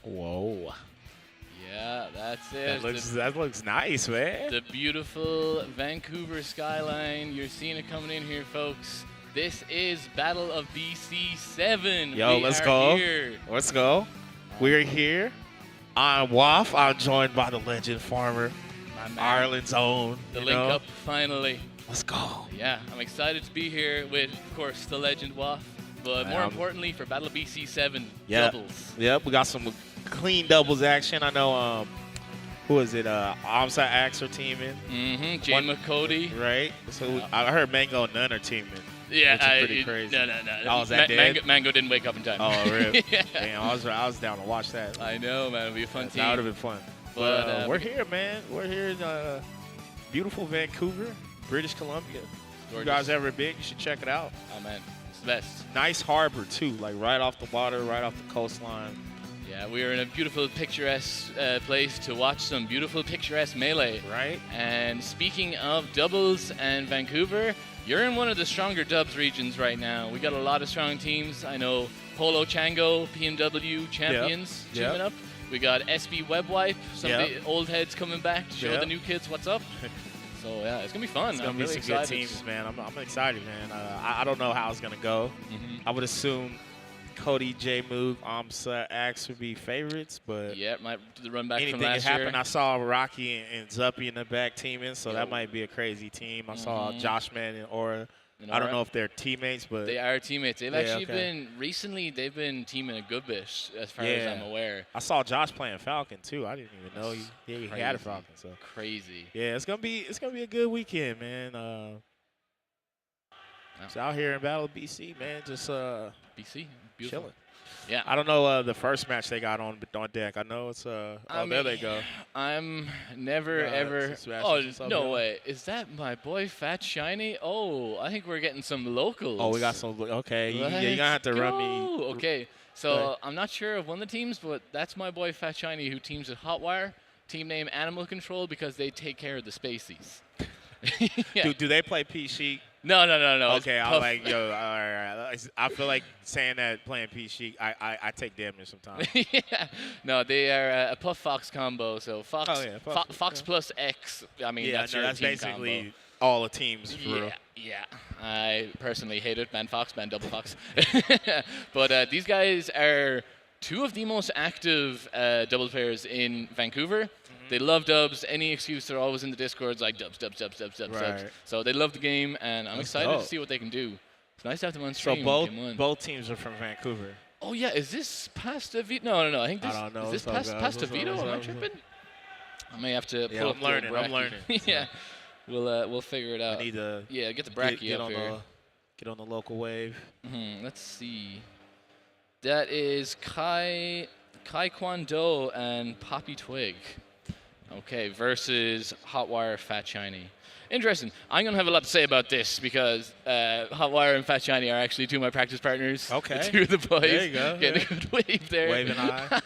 Whoa. Yeah, that's it. That looks nice, man. The beautiful Vancouver skyline. You're seeing it coming in here, folks. This is Battle of BC 7. Yo, let's go. Here. Let's go. We're here. I'm Waff. I'm joined by the legend farmer, Ireland's own. The link up finally. Let's go. Yeah, I'm excited to be here with, of course, the legend Waff, but more importantly for Battle of BC 7 doubles. Yep, we got some clean doubles action. I know, who is it? AMSA Axe are teaming. Jmook, Cody. Right. So I heard Mango and None are teaming. Yeah, which is pretty crazy. No. Oh, was that dead? Mango didn't wake up in time. Oh, really? Yeah. Damn, I was down to watch that. I know, man. It'll be a fun team. That would have been fun. But we're here, man. We're here in beautiful Vancouver, British Columbia. If you guys ever been, you should check it out. Oh, man. It's the best. Nice harbor, too. Like, right off the water, right off the coastline. Yeah, we are in a beautiful, picturesque place to watch some beautiful, picturesque melee. Right. And speaking of doubles and Vancouver, you're in one of the stronger dubs regions right now. We got a lot of strong teams. I know Polo Chango, PNW champions teaming up. We got SB Webwipe, some of the old heads coming back to show the new kids what's up. So, yeah, it's going to be fun. It's going to be some good teams, man. I'm excited, man. I don't know how it's going to go. I would assume Cody, Jmook, AMSA, Axe would be favorites, but might run back anything from last can happen. year. I saw Rocky and Zuppy in the back teaming, so that might be a crazy team. I saw Joshman and Aura. I don't know if they're teammates, but they are teammates. They've actually been recently. They've been teaming a good bit, as far as I'm aware. I saw Josh playing Falcon too. I didn't even know he had a Falcon. So crazy. Yeah, it's gonna be a good weekend, man. It's out here in Battle of BC, man. Just BC, beautiful. Chilling. Yeah. I don't know the first match they got on deck. I know it's there they go. I'm never ever. Oh no way! Is that my boy Fat Shiny? Oh, I think we're getting some locals. Oh, we got some. Okay, you're gonna have to run me. Okay, so I'm not sure of one of the teams, but that's my boy Fat Shiny who teams with Hotwire. Team name Animal Control because they take care of the Spaceys. Do they play P-Sheik? No. Okay, I'm like, yo, all right. I feel like saying that playing P-Sheik, I take damage sometimes. No, they are a Puff Fox combo. So Fox, Fox plus X. I mean, that's your that's team basically combo. All the teams. For real. Yeah. I personally hate it. Ban Fox, ban Double Fox. But these guys are two of the most active double players in Vancouver. They love dubs. Any excuse, they're always in the Discords like dubs. So they love the game, and I'm excited to see what they can do. It's nice to have them on stream. So both teams are from Vancouver. Oh yeah, is this Pasta Vito? No. I think this is this Pasta Vito. Am I tripping? I may have to pull up I'm learning. Yeah, we'll figure it out. I need to get the bracky up here. Get on the local wave. Let's see. That is Kai Kwan Do and Poppy Twig. Okay, versus Hotwire, Fat Shiny. Interesting. I'm going to have a lot to say about this because Hotwire and Fat Shiny are actually two of my practice partners. Okay. The two of the boys. There you go. Getting a good wave there. Waving high.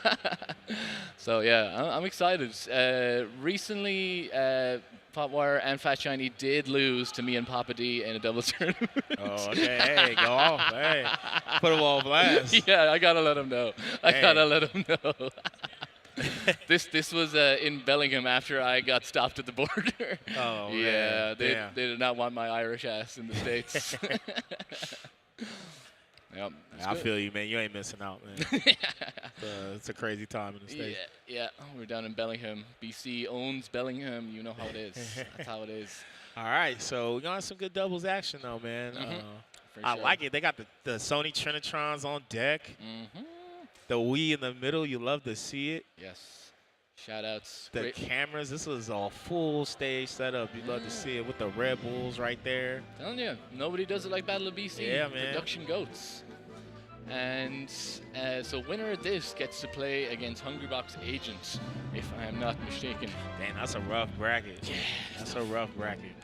So, yeah, I'm excited. Recently, Hotwire and Fat Shiny did lose to me and Papa D in a doubles tournament. Oh, okay. Hey, go off. Hey, put them on blast. Yeah, I got to let them know. I got to let them know. This was in Bellingham after I got stopped at the border. Oh, yeah, man. They did not want my Irish ass in the States. Yep, I feel you, man. You ain't missing out, man. It's a crazy time in the States. Yeah. We're down in Bellingham. BC owns Bellingham. You know how it is. That's how it is. All right, so we got some good doubles action, though, man. I like it. They got the Sony Trinitrons on deck. The Wii in the middle, you love to see it. Yes. Shoutouts. The cameras, this is a full stage setup. You love to see it with the Red Bulls right there. Telling you, nobody does it like Battle of BC. Yeah, man. Production goats. And so winner of this gets to play against Hungrybox Agent, if I am not mistaken. Damn, that's a rough bracket. Yeah. That's a rough bracket.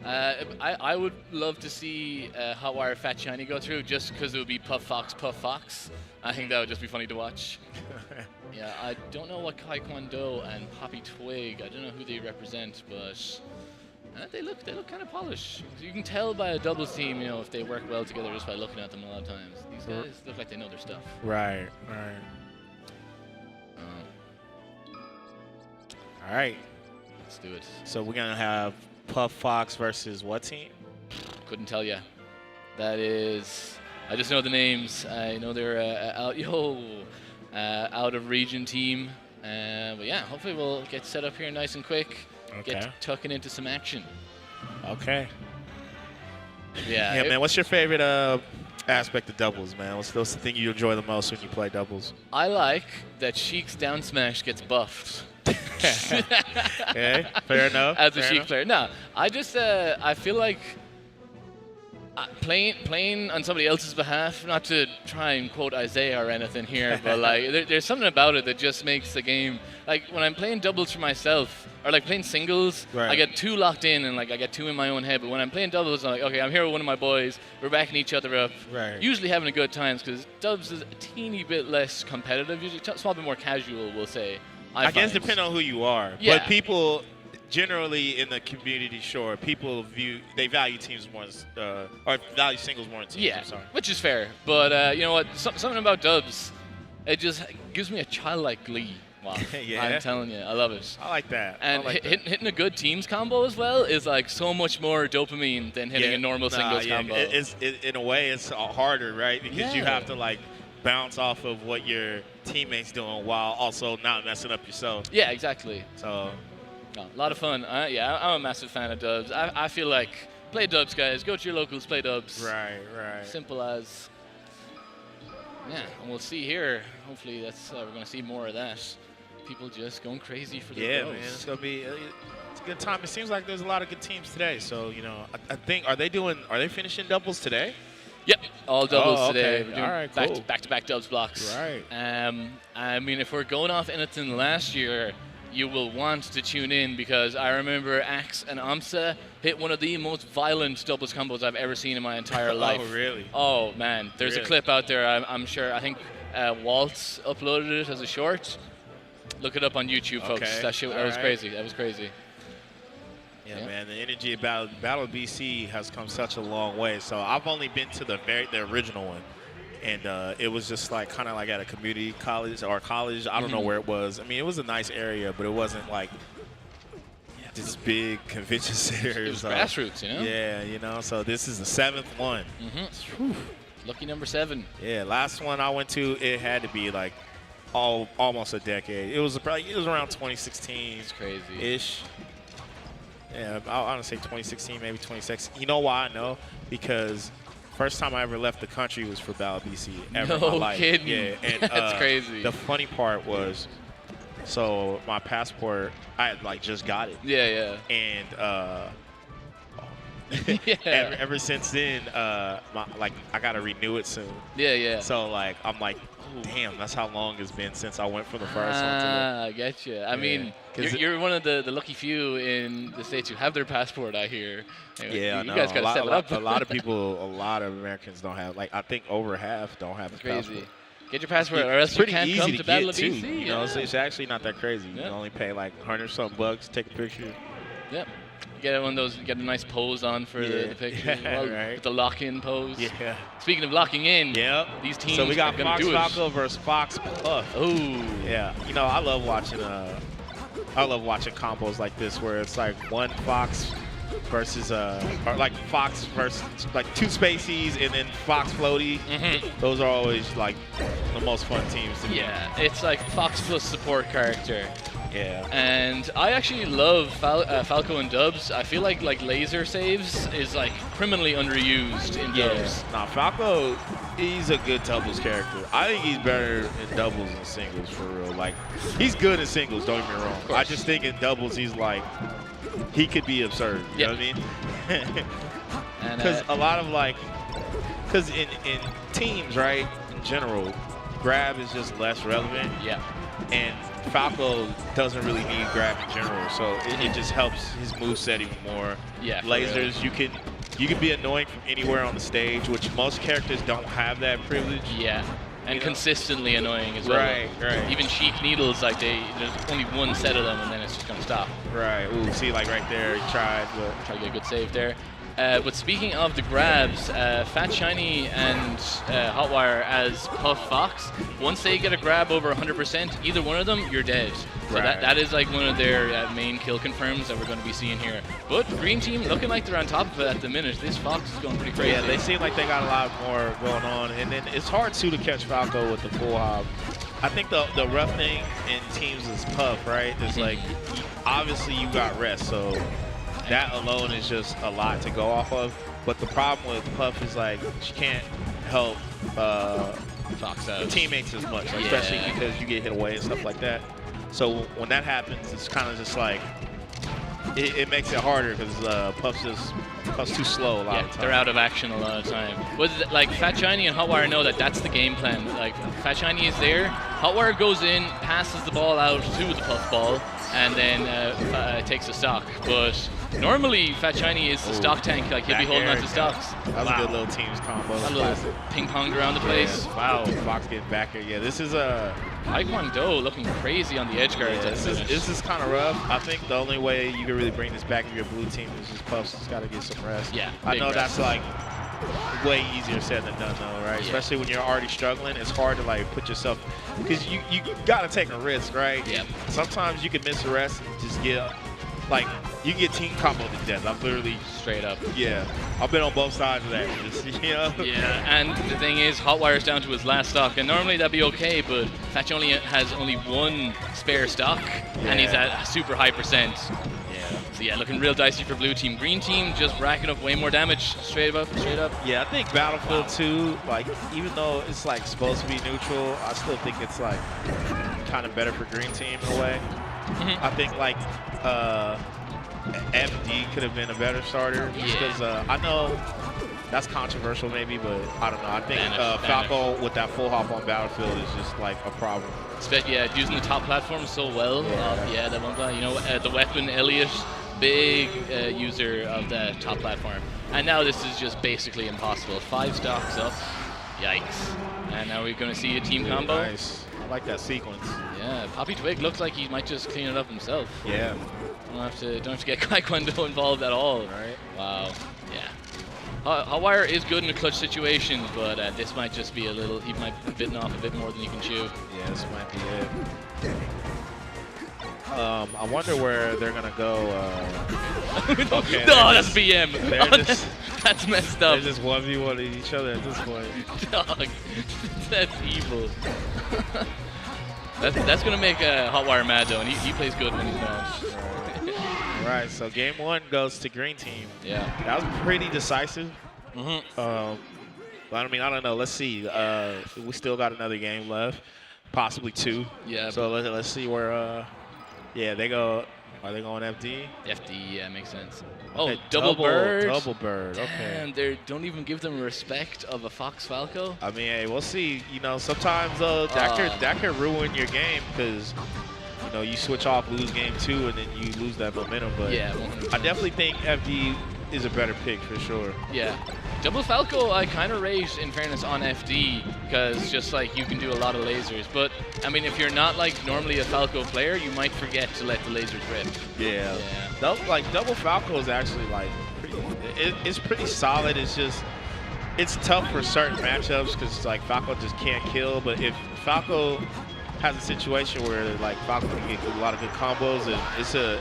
I would love to see Hotwire Fat Shiny go through just because it would be Puff Fox. I think that would just be funny to watch. Yeah, I don't know what Kai Kwan Do and Poppy Twig, I don't know who they represent, but they look kind of polished. So you can tell by a doubles team, if they work well together just by looking at them a lot of times. These guys look like they know their stuff. Right. All right. Let's do it. So we're going to have Puff Fox versus what team? Couldn't tell you. That is... I just know the names. I know they're out of region team. But yeah, hopefully we'll get set up here nice and quick. Okay. Get tucking into some action. Okay. Yeah. Man, what's your favorite aspect of doubles, man? What's the thing you enjoy the most when you play doubles? I like that Sheik's down smash gets buffed. Okay, fair enough. As a Sheik player. No, I just, I feel like playing on somebody else's behalf, not to try and quote Isaiah or anything here, but like there's something about it that just makes the game, like when I'm playing doubles for myself, or like playing singles, I get too locked in and like I get too in my own head, but when I'm playing doubles, I'm like, okay, I'm here with one of my boys, we're backing each other up, usually having a good time, because dubs is a teeny bit less competitive, usually a small bit more casual, we'll say. I guess depending on who you are, but people generally in the community, sure, people value teams more, or value singles more than teams. Yeah, which is fair. But you know what? Something about dubs, it just gives me a childlike glee. Wow. Yeah. I'm telling you, I love it. I like that. And hitting a good teams combo as well is like so much more dopamine than hitting a normal singles combo. In a way, it's harder, right? Because you have to like bounce off of what your teammates doing while also not messing up yourself. Yeah, exactly. So. No, a lot of fun. Yeah, I'm a massive fan of dubs. I feel like play dubs, guys. Go to your locals, play dubs. Right. Simple as. Yeah, and we'll see here. Hopefully, that's we're gonna see more of that. People just going crazy for the man, it's gonna be it's a good time. It seems like there's a lot of good teams today. So you know, I think are they finishing doubles today? Yep, all doubles today. Okay. We're doing all right, cool. back-to-back dubs blocks. Right. I mean, if we're going off anything last year, you will want to tune in because I remember Axe and AMSA hit one of the most violent doubles combos I've ever seen in my entire life. Oh, really? Oh, man. There's a clip out there, I'm sure. I think Waltz uploaded it as a short. Look it up on YouTube, folks. That was crazy. That was crazy. Yeah, man, the energy of Battle BC has come such a long way. So I've only been to the original one, and it was just like kind of like at a community college or college. I don't know where it was. I mean, it was a nice area, but it wasn't like this big convention center. It was grassroots, you know? Yeah, you know. So this is the 7th one. Lucky number 7. Yeah, last one I went to, it had to be like almost a decade. It was around 2016. It's crazy. Ish. Yeah, I want to say 2016, maybe 2016. You know why I know? Because first time I ever left the country was for Battle BC ever in my life. No kidding. Yeah, and that's crazy. The funny part was, so my passport, I had like just got it. Yeah. And ever since then, I got to renew it soon. Yeah. So like I'm like, damn, that's how long it's been since I went for the first one. I get you. I mean, you're one of the lucky few in the States who have their passport, I hear. Anyway, yeah, you guys got to step it up. A lot of people, a lot of Americans don't have, like I think over half don't have a passport. Get your passport or else you can't come to Battle of BC. You know, it's actually not that crazy. You can only pay like $100-something, take a picture. Yep. Get one of those. Get a nice pose on for the picture, with the lock-in pose. Yeah. Speaking of locking in, these teams. So we got Fox Falco versus Fox Puff. Ooh. Yeah. You know, I love watching combos like this where it's like one Fox versus or like Fox versus like 2 Spaceys and then Fox Floaty. Those are always like the most fun teams to me. Yeah, it's like Fox plus support character. Yeah. And I actually love Falco and dubs. I feel like laser saves is like criminally underused in dubs. Nah, Falco, he's a good doubles character. I think he's better in doubles than singles for real. Like, he's good in singles, don't get me wrong. I just think in doubles he's like, he could be absurd. You know what I mean? Because a lot of because in teams, right, in general, grab is just less relevant. Yeah. And Falco doesn't really need grab in general, so it just helps his moveset even more. Yeah. Lasers, you can be annoying from anywhere on the stage, which most characters don't have that privilege. Yeah. And consistently annoying as well. Right. Even Sheik needles, like there's only one set of them, and then it's just gonna stop. Right. Ooh, see, like right there, he tried, but try to get a good save there. But speaking of the grabs, Fat Shiny and Hotwire as Puff Fox, once they get a grab over 100%, either one of them, you're dead. So that is like one of their main kill confirms that we're going to be seeing here. But Green Team looking like they're on top of it at the minute. This Fox is going pretty crazy. Yeah, they seem like they got a lot more going on. And then it's hard, too, to catch Falco with the full hop. I think the rough thing in teams is Puff, right? It's like, obviously you got rest, so that alone is just a lot to go off of. But the problem with Puff is like she can't help Fox out. Teammates as much, like, especially because you get hit away and stuff like that. So when that happens, it's kind of just like it makes it harder because Puff's too slow a lot of the time. They're out of action a lot of the time. But like Fat Shiny and Hotwire know that that's the game plan. Like Fat Shiny is there, Hotwire goes in, passes the ball out to the Puff ball, and then takes a stock. But normally Fat Shiny is the stock tank. Like he'll be holding on to stocks. That was a good little teams combo. A little ping ponged around the place. Yeah. Wow, Fox getting back here. Yeah, this is a. Taekwondo looking crazy on the edge guards. Yeah, this is kind of rough. I think the only way you can really bring this back if you're a blue team is just Puff's just got to get some rest. Yeah, I know rest. That's like way easier said than done though, right? Yeah. Especially when you're already struggling, it's hard to like put yourself because you got to take a risk, right? Yeah. Sometimes you can miss a rest and just get like you can get team combo to death. I'm literally straight up. Yeah, I've been on both sides of that. Just, you know? Yeah, and the thing is, Hotwire's down to his last stock, and normally that'd be okay, but Thatch has only one spare stock, and he's at a super high percent. Yeah. So yeah, looking real dicey for blue team. Green team just racking up way more damage. Straight up. Yeah, I think Battlefield 2, like even though it's like supposed to be neutral, I still think it's like kind of better for green team in a way. I think like FD could have been a better starter just because I know that's controversial maybe, but I don't know. I think Falco with that full hop on Battlefield is just like a problem. Yeah, using the top platform so well. Yeah, that one guy, you know, the weapon Elliot, big user of the top platform. And now this is just basically impossible. 5 stocks up. Yikes. And now we're going to see a team combo. Nice. I like that sequence. Yeah, Poppy Twig looks like he might just clean it up himself. Yeah. Don't have to get Taekwondo involved at all. Right. Wow. Yeah. Hotwire is good in a clutch situation, but this might just be he might be bitten off a bit more than he can chew. Yeah, this might be it. I wonder where they're gonna go. Okay, no, that's BM. That's messed up. They're just 1v1 each other at this point. Dog, that's evil. That's gonna make Hotwire mad though, and he plays good when he's not. All right, so game 1 goes to green team. Yeah, that was pretty decisive. But I mean, I don't know. Let's see. We still got another game left, possibly 2. Yeah. So let's see where. Yeah, they go. Are they going FD? FD, yeah, makes sense. Okay, oh, double bird. Double bird. Okay. Damn, they don't even give them respect of a Fox Falco. I mean, hey, we'll see. You know, sometimes that could ruin your game because you know you switch off, lose game 2, and then you lose that momentum. But yeah, 100%. I definitely think FD is a better pick for sure. Yeah. Double Falco, I kind of raged, in fairness, on FD, because just like you can do a lot of lasers. But, I mean, if you're not like normally a Falco player, you might forget to let the lasers rip. Yeah. Double Falco is actually like, it's pretty solid. It's just, it's tough for certain matchups because like Falco just can't kill. But if Falco has a situation where like Falco can get a lot of good combos, and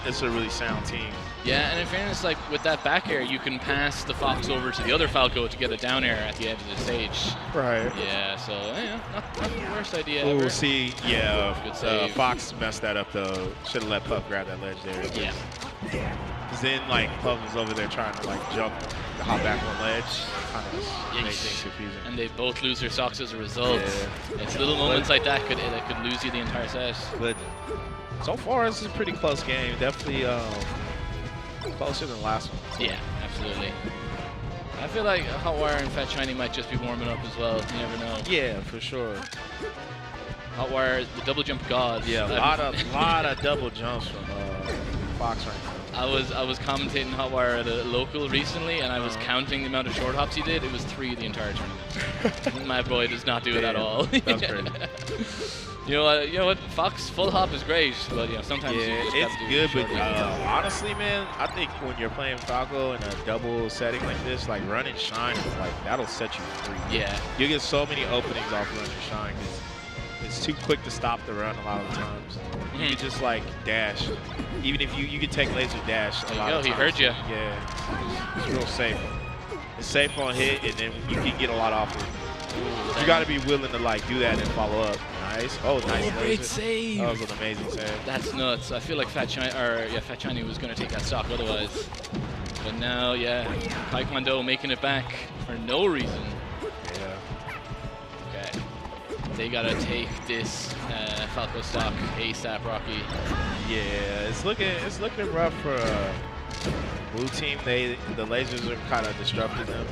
it's a really sound team. Yeah, and in fairness, like with that back air, you can pass the Fox over to the other Falco to get a down air at the edge of the stage. Right. Yeah, so yeah, not the worst idea ever. We'll see. Yeah, good save. Fox messed that up though. Should have let Puff grab that ledge there. Yeah. Because then like Puff was over there trying to like jump, hop back on ledge. Kind of make things confusing. And they both lose their stocks as a result. Yeah. It's little moments like that could lose you the entire set. But so far, this is a pretty close game. Definitely closer than the last one. Yeah, absolutely. I feel like Hotwire and Fat Shiny might just be warming up as well. You never know. Yeah, for sure. Hotwire, the double jump god. Yeah, a lot of double jumps from Fox right now. I was commentating Hotwire at a local recently, and I was counting the amount of short hops he did. It was 3 the entire tournament. My boy does not do it at all. That's crazy. You know what? Fox full hop is great, but sometimes it's good. But honestly, man, I think when you're playing Falco in a double setting like this, like run and shine is like that'll set you free. Yeah, you get so many openings off run and shine because it's too quick to stop the run a lot of the times. You can just like dash, even if you can take laser dash a lot of times. He heard you. Yeah, it's real safe. It's safe on hit, and then you can get a lot off it. You got to be willing to like do that and follow up. Nice. Oh, nice. Great save. That was an amazing save. That's nuts. I feel like Fat Shiny was going to take that stock otherwise. But now, Taekwondo making it back for no reason. Yeah. Okay. They got to take this Falco stock ASAP, Rocky. Yeah, it's looking rough for blue team. The lasers are kind of disrupting them.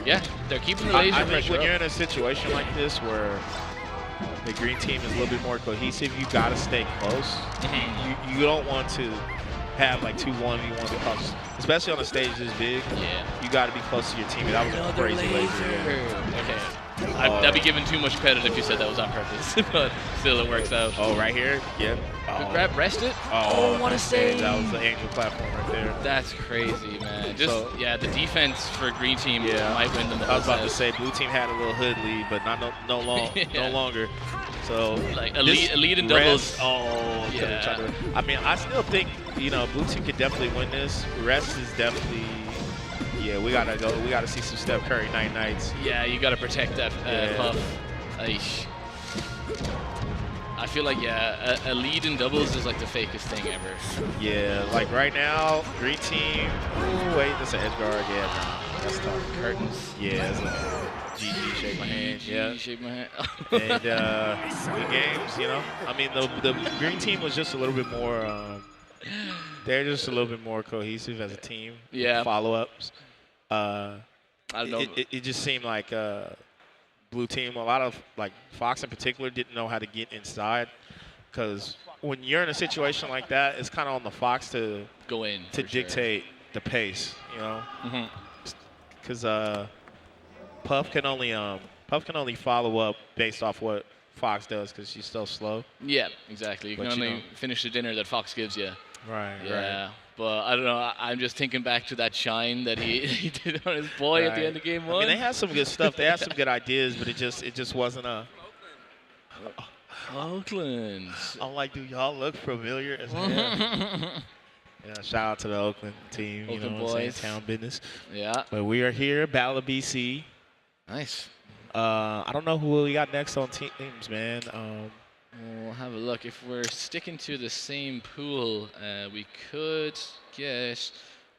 Yeah, they're keeping the laser I pressure think when up. you're in a situation like this where the green team is a little bit more cohesive, you got to stay close. You don't want to have like 2 1v1s across, especially on a stage this big. Yeah. You got to be close to your team. That was a crazy laser. Okay. I'd be giving too much credit if you said that was on purpose, but still it works out. Oh, right here? Yep. Grab, rest it. Oh, what a save. That was the angel platform right there. That's crazy, man. The defense for green team might win them the I was about to say, blue team had a little hood lead, but no longer. So like a lead in doubles. I mean, I still think blue team could definitely win this. Rest is definitely. Yeah, we gotta go. We gotta see some Steph Curry nights. Yeah, you gotta protect that Puff. Aish. I feel like a lead in doubles is like the fakest thing ever. Yeah, like right now, green team. Ooh, wait, that's an edge guard. Yeah, nah, that's tough. Curtains. Yeah, it's like GG, shake my hand. Yeah, shake my hand. And good games, I mean, the green team was just a little bit more. They're just a little bit more cohesive as a team. Yeah. Follow-ups. I don't know. It just seemed like blue team, a lot of like Fox in particular, didn't know how to get inside, because when you're in a situation like that, it's kind of on the Fox to go in to dictate the pace, because Puff can only follow up based off what Fox does because she's so slow. Yeah, exactly. You can only finish the dinner that Fox gives you. Right. Yeah. Right. But I don't know. I'm just thinking back to that shine that he did on his boy at the end of game 1. I mean, they had some good stuff. They had some good ideas, but it just wasn't a. Oakland. I'm like, dude, y'all look familiar as hell. Shout out to the Oakland team. Oakland boys. Town business. Yeah. But we are here, Battle of BC. Nice. I don't know who we got next on teams, man. We'll have a look. If we're sticking to the same pool, we could get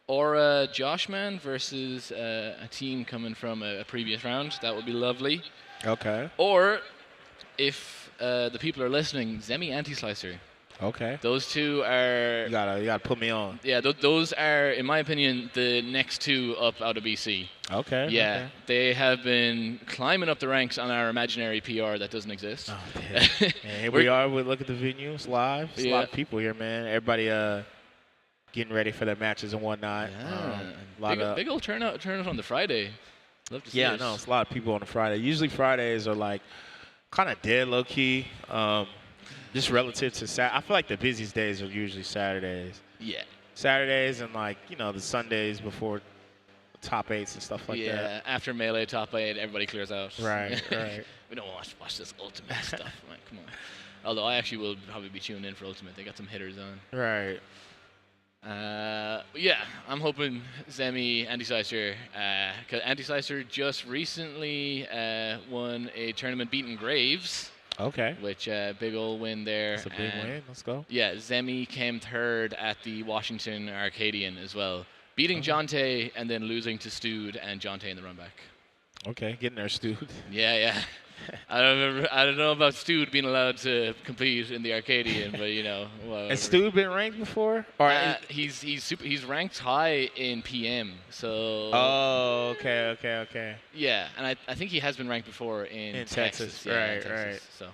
Aura Joshman versus a team coming from a previous round. That would be lovely. Okay. Or if the people are listening, Zemi Anti-Slicer. Okay. Those two are... You gotta put me on. Yeah, those are, in my opinion, the next 2 up out of BC. Okay. Yeah, okay. They have been climbing up the ranks on our imaginary PR that doesn't exist. Oh, damn. Here we are. We look at the venue. It's live. It's a lot of people here, man. Everybody getting ready for their matches and whatnot. Yeah. Big old turnout on the Friday. Love to see it. No, it's a lot of people on a Friday. Usually Fridays are like kind of dead low key. Just relative to Saturday. I feel like the busiest days are usually Saturdays. Yeah. Saturdays and like, the Sundays before top 8s and stuff like that. Yeah, after Melee top 8, everybody clears out. Right. We don't want to watch this Ultimate stuff. Man, come on. Although I actually will probably be tuning in for Ultimate. They got some hitters on. Right. Yeah, I'm hoping Zemi Anti-Slicer, because Anti-Slicer just recently won a tournament beating Graves. Okay. Which big old win there. It's a big win. Let's go. Yeah, Zemi came 3rd at the Washington Arcadian as well, beating Jonte and then losing to Stude and Jonte in the run back. Okay, getting there, Stude. Yeah. I don't know about Stude being allowed to compete in the Arcadian, but Has Stude been ranked before? Or he's ranked high in PM. So. Oh, okay. Yeah, and I think he has been ranked before in Texas. Yeah, right. So.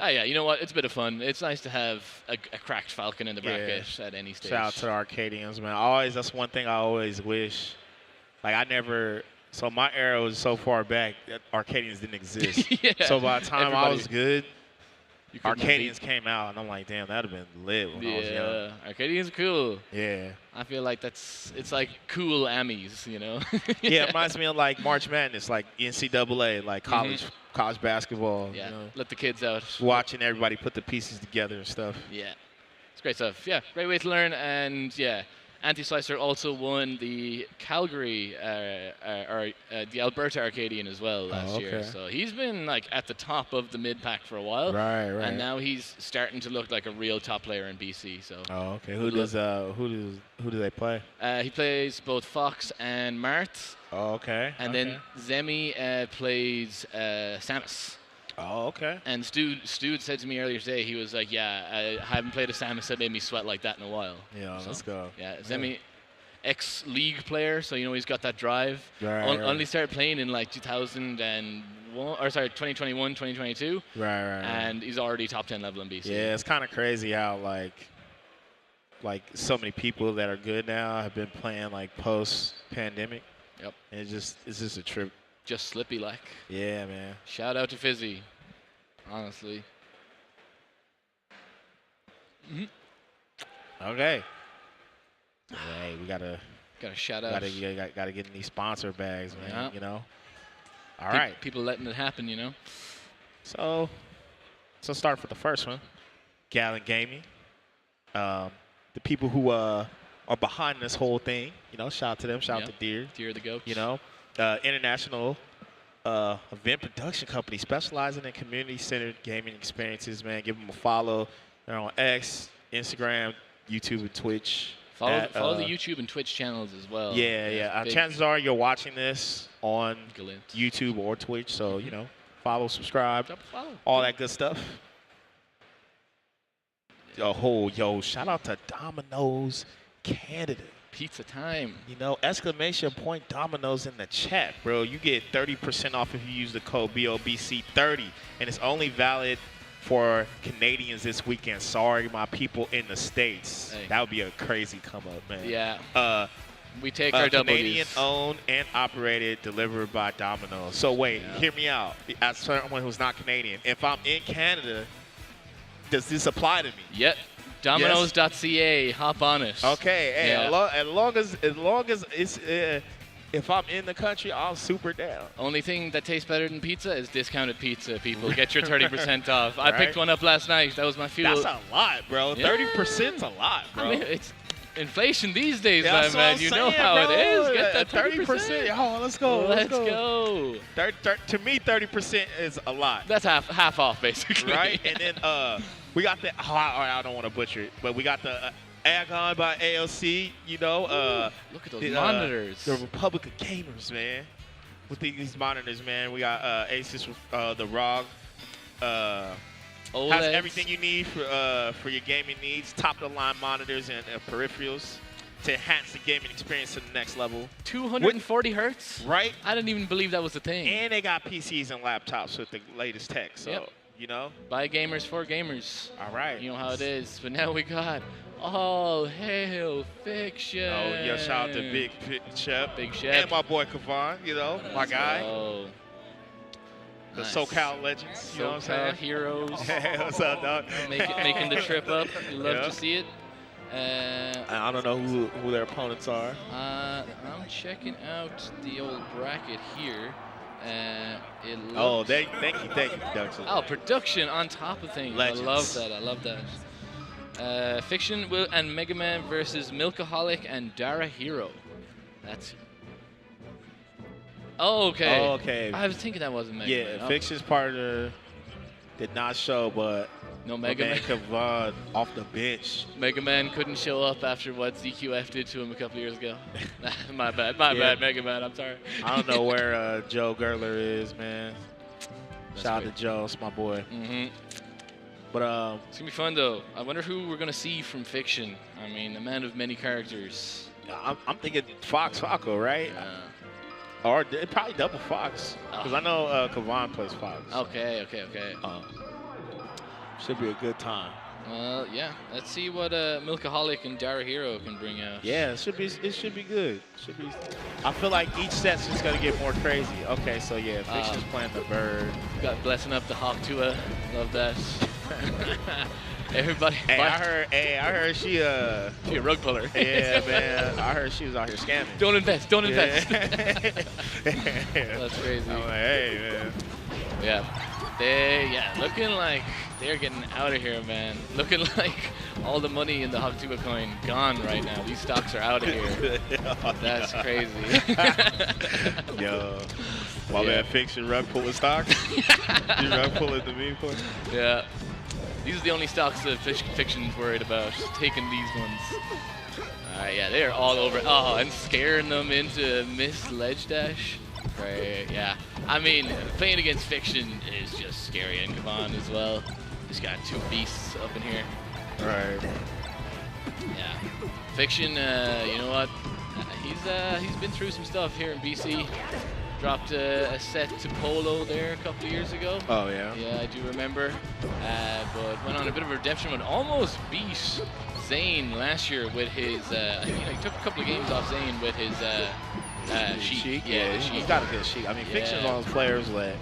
Oh yeah, you know what? It's a bit of fun. It's nice to have a cracked Falcon in the bracket at any stage. Shout out to the Arcadians, man. That's one thing I always wish. Like I never. So my era was so far back that Arcadians didn't exist. Yeah, so by the time I was good, Arcadians beat. came out, and I'm like, damn, that'd have been lit when I was young. Yeah, Arcadians are cool. Yeah. I feel like it's like cool Emmys, you know? Yeah, it reminds me of like March Madness, like NCAA, like college basketball. Yeah, you know? let the kids out. Watching everybody put the pieces together and stuff. Yeah, it's great stuff. Yeah, great way to learn. And yeah, Anti-Slicer also won the Calgary or the Alberta Arcadian as well last year. So he's been like at the top of the mid pack for a while. Right. And now he's starting to look like a real top player in BC. So. Oh, okay. Who do they play? He plays both Fox and Mart. Oh, okay. And then Zemi plays Samus. Oh, okay. And Stu said to me earlier today, he was like, yeah, I haven't played a Samus that made me sweat like that in a while. Yeah, so, let's go. Yeah, Zemi, ex-league player, so, you know, he's got that drive. Right. Only started playing in, like, 2021, 2022. Right. And he's already top 10 level in BC. Yeah, it's kind of crazy how, like so many people that are good now have been playing, like, post-pandemic. Yep. And it's just a trip. Just slippy like. Yeah, man. Shout out to Fizzy, honestly. Okay. Hey, we gotta shout out. Gotta get in these sponsor bags, man. Yeah. You know. All right. People letting it happen, you know. So start for the first one. Gallon Gaming. The people who are behind this whole thing, you know, shout out to them. Shout out to Deer. Deer the goat. You know. International event production company specializing in community-centered gaming experiences, man. Give them a follow. They're on X, Instagram, YouTube, and Twitch. Follow the YouTube and Twitch channels as well. Yeah. Chances are you're watching this on Gallant. YouTube or Twitch, so, you know, follow, subscribe, Follow. all that good stuff. Shout out to Domino's Canada. Pizza time. You know, exclamation point Domino's in the chat, bro. You get 30% off if you use the code BOBC30, and it's only valid for Canadians this weekend. Sorry, my people in the States. Hey. That would be a crazy come up, man. Yeah. We take our W's. Canadian owned and operated, delivered by Domino's. So wait, hear me out. As someone who's not Canadian, if I'm in Canada, does this apply to me? Yep. Domino's.ca, hop on it. Okay, hey, Yeah. as long as it's if I'm in the country, I'm super down. Only thing that tastes better than pizza is discounted pizza. People get your 30% off. I Right. picked one up last night. That was my fuel. That's a lot, bro. Yeah. 30%'s a lot, bro. I mean, it's inflation these days, That's my man. what You I'm know saying, how bro. it is. Get that 30%. Oh, let's go. Let's go. To me, 30% is a lot. That's half off, basically. Right? And then we got the I don't want to butcher it, but we got the Agon by ALC, you know. Look at those monitors. The Republic of Gamers, man. With these monitors, man. We got Asus with the ROG. Has everything you need for your gaming needs. Top-of-the-line monitors and peripherals to enhance the gaming experience to the next level. 240 hertz? Right? I didn't even believe that was a thing. And they got PCs and laptops with the latest tech. So, you know. By gamers for gamers. All right. You know how it is. But now we got All Hail Fiction. Oh, yeah, shout out to Big Shep. Big Shep. And my boy Kavan, you know, my guy. Oh. The Nice. SoCal legends, you know what I'm saying? Heroes. Hey, what's up, dog? Making the trip up. You love to see it. I don't know who their opponents are. I'm checking out the old bracket here. It looks thank you, production. Oh, production on top of things. Legends. I love that. Fiction and Mega Man versus Milkaholic and Dara Hero. That's. Oh, okay. Oh, okay. I was thinking that wasn't Mega Man. Yeah, Fiction's part of the did not show, but no Mega Man. Kavan off the bench. Mega Man couldn't show up after what ZQF did to him a couple years ago. My bad, Mega Man. I'm sorry. I don't know where Joe Gertler is, man. That's Shout out great. to Joe, it's my boy. But it's gonna be fun though. I wonder who we're gonna see from Fiction. I mean, a man of many characters. I'm thinking Fox Falco, right? Yeah. Or probably double Fox, because I know Kavan plays Fox. Okay. Should be a good time. Well, yeah. Let's see what Milkaholic and Dara Hero can bring out. Yeah, it should be good. I feel like each set's just gonna get more crazy. Okay, so yeah, Fiction's playing the bird. Got blessing up the Hawk Tua. Love that. Everybody. Hey, I heard she She a rug puller. Yeah, man. I heard she was out here scamming. Don't invest. Don't invest. Yeah. That's crazy. I'm like, hey, man. Yeah. Looking like they're getting out of here, man. Looking like all the money in the Hawk Tua coin gone right now. These stocks are out of here. That's crazy. Yo. My man Fiction rug pulling stocks. You rug pulling the meme for? Yeah. These are the only stocks that Fiction's worried about, taking these ones. Yeah, they're all over. Oh, and scaring them into miss ledge dash. Right, yeah. I mean, playing against Fiction is just scary, and Kavan as well. Just got two beasts up in here. Right. Yeah. Fiction, you know what? He's been through some stuff here in BC. Dropped a set to Polo there a couple of years ago. Oh, yeah? Yeah, I do remember. But went on a bit of a redemption run. Almost beat Zane last year with his, he took a couple of games off Zane with his Sheik. Yeah, he's got a good Sheik. I mean, Fiction's one of those players that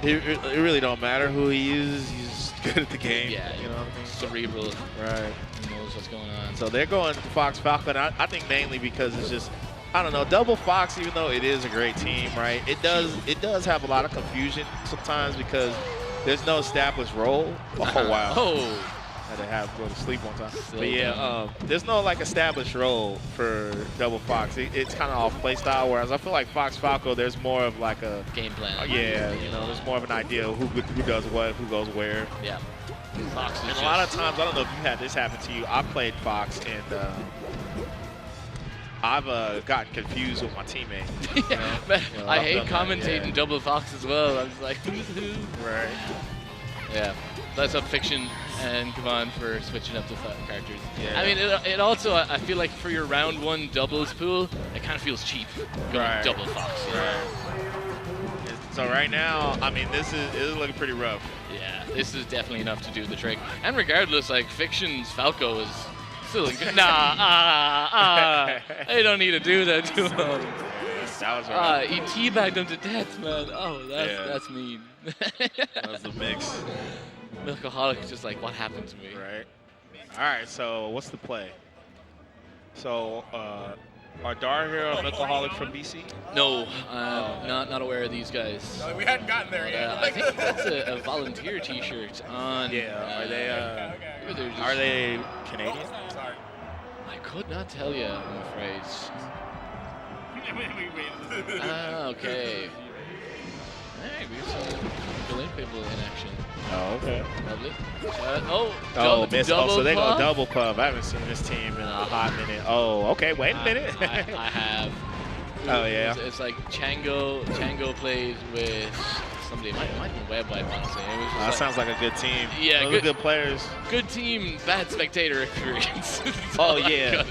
it really don't matter who he uses. He's good at the game. Yeah, you know what I mean? Cerebral. Right. He knows what's going on. So they're going Fox Falcon. I think mainly because it's just, I don't know, Double Fox, even though it is a great team, right? It does have a lot of confusion sometimes because there's no established role. Oh, wow. Oh. I had to have to go to sleep one time. But yeah, there's no like established role for Double Fox. It's kind of off play style, whereas I feel like Fox Falco, there's more of like a game plan. Yeah, you know, there's more of an idea of who does what, who goes where. Yeah. Fox is and a lot of times, I don't know if you had this happen to you. I played Fox and I've gotten confused with my teammate. I hate commentating Double Fox as well. I was like, who's who? Right. Yeah. That's up Fiction and Kavan for switching up the characters. Yeah. I mean, it also, I feel like for your round one doubles pool, it kind of feels cheap going Double Fox. Right. So right now, I mean, this is looking pretty rough. Yeah, this is definitely enough to do the trick. And regardless, like Fiction's Falco is still in good. They don't need to do that to him. That was right. He teabagged him to death, man. Oh, that's mean. That was the mix. Milkaholic just like, what happened to me? Right. All right, so what's the play? So, are Dar Hero and Milkaholic from BC? No, not aware of these guys. No, we hadn't gotten there yet. I think that's a volunteer T-shirt on. Yeah. Are they? Okay. Are they Canadian? Sorry. I could not tell you, I'm afraid. Okay. Hey, we have some Berlin people in action. Oh, okay. Lovely. So they go double pub. I haven't seen this team in a hot minute. Oh, okay. Wait a minute. I have. Oh, yeah. It's like Chango. Chango plays with somebody. It might have been Web Wipe, honestly. It was That sounds like a good team. Yeah, Those are good players. Good team, bad spectator experience. Oh, yeah.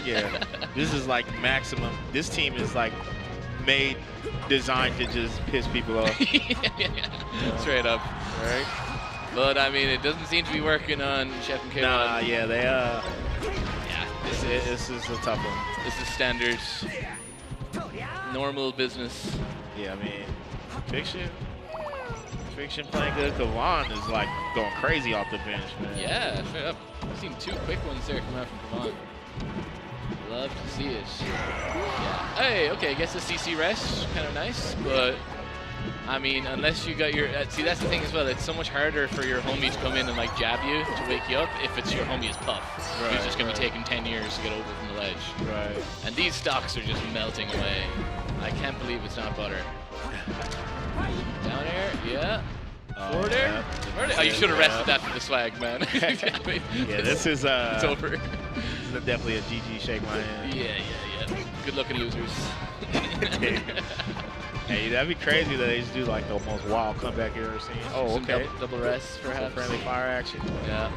Yeah. This is like maximum. This team is like designed to just piss people off. Yeah. Straight up. Right? But I mean, it doesn't seem to be working on Chef and K1. Nah, yeah, Yeah, this is a tough one. This is standard, normal business. Yeah, I mean, Fiction playing good. Kavan is like going crazy off the bench, man. Yeah, straight up. I've seen two quick ones there come out from Kavan. Love to see it. Yeah. Hey, okay, I guess the CC rest, kind of nice, but I mean, unless you got your, see, that's the thing as well. It's so much harder for your homie to come in and like jab you to wake you up if it's your homie is Puff. Right, he's just gonna be taking 10 years to get over from the ledge. Right. And these stocks are just melting away. I can't believe it's not butter. Down air, yeah. Forward air. Oh, you should have rested that for the swag, man. Yeah, this is it's over. This is definitely a GG shake my hand. Yeah. Good looking losers. Hey, that'd be crazy that they just do like the most wild comeback you've ever seen. Oh, okay. Double rest, perhaps. Friendly fire action. Yeah.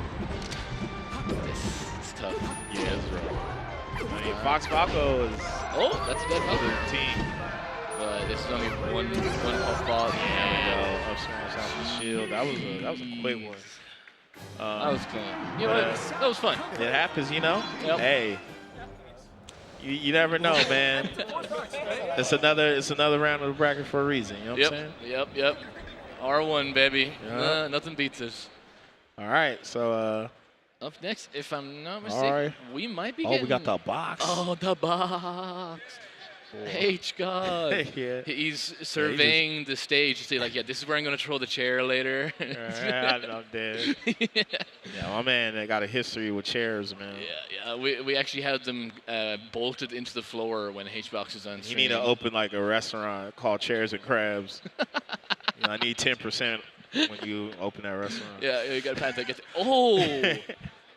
It's tough. Yeah, it's rough. I mean, Fox Falco is that's a dead team. But this is only one puff ball. There we go. Up smash out the shield. That was a quick one. That was clean. You know, that was fun. It happens, you know. Yep. Hey, you never know, man. It's another round of the bracket for a reason. You know what I'm saying? Yep. R1, baby. Yep. Nothing beats it. All right, so Up next, if I'm not mistaken, right. we might be getting... we got the box. Oh, the box. H God. Yeah. He's surveying the stage to say, like, yeah, this is where I'm going to throw the chair later. I'm dead. Yeah, my man, they got a history with chairs, man. Yeah. We actually had them bolted into the floor when H-Box is on You stream. need to open like a restaurant called Chairs and Crabs. I need 10% when you open that restaurant. Yeah, you got to pan that. Oh,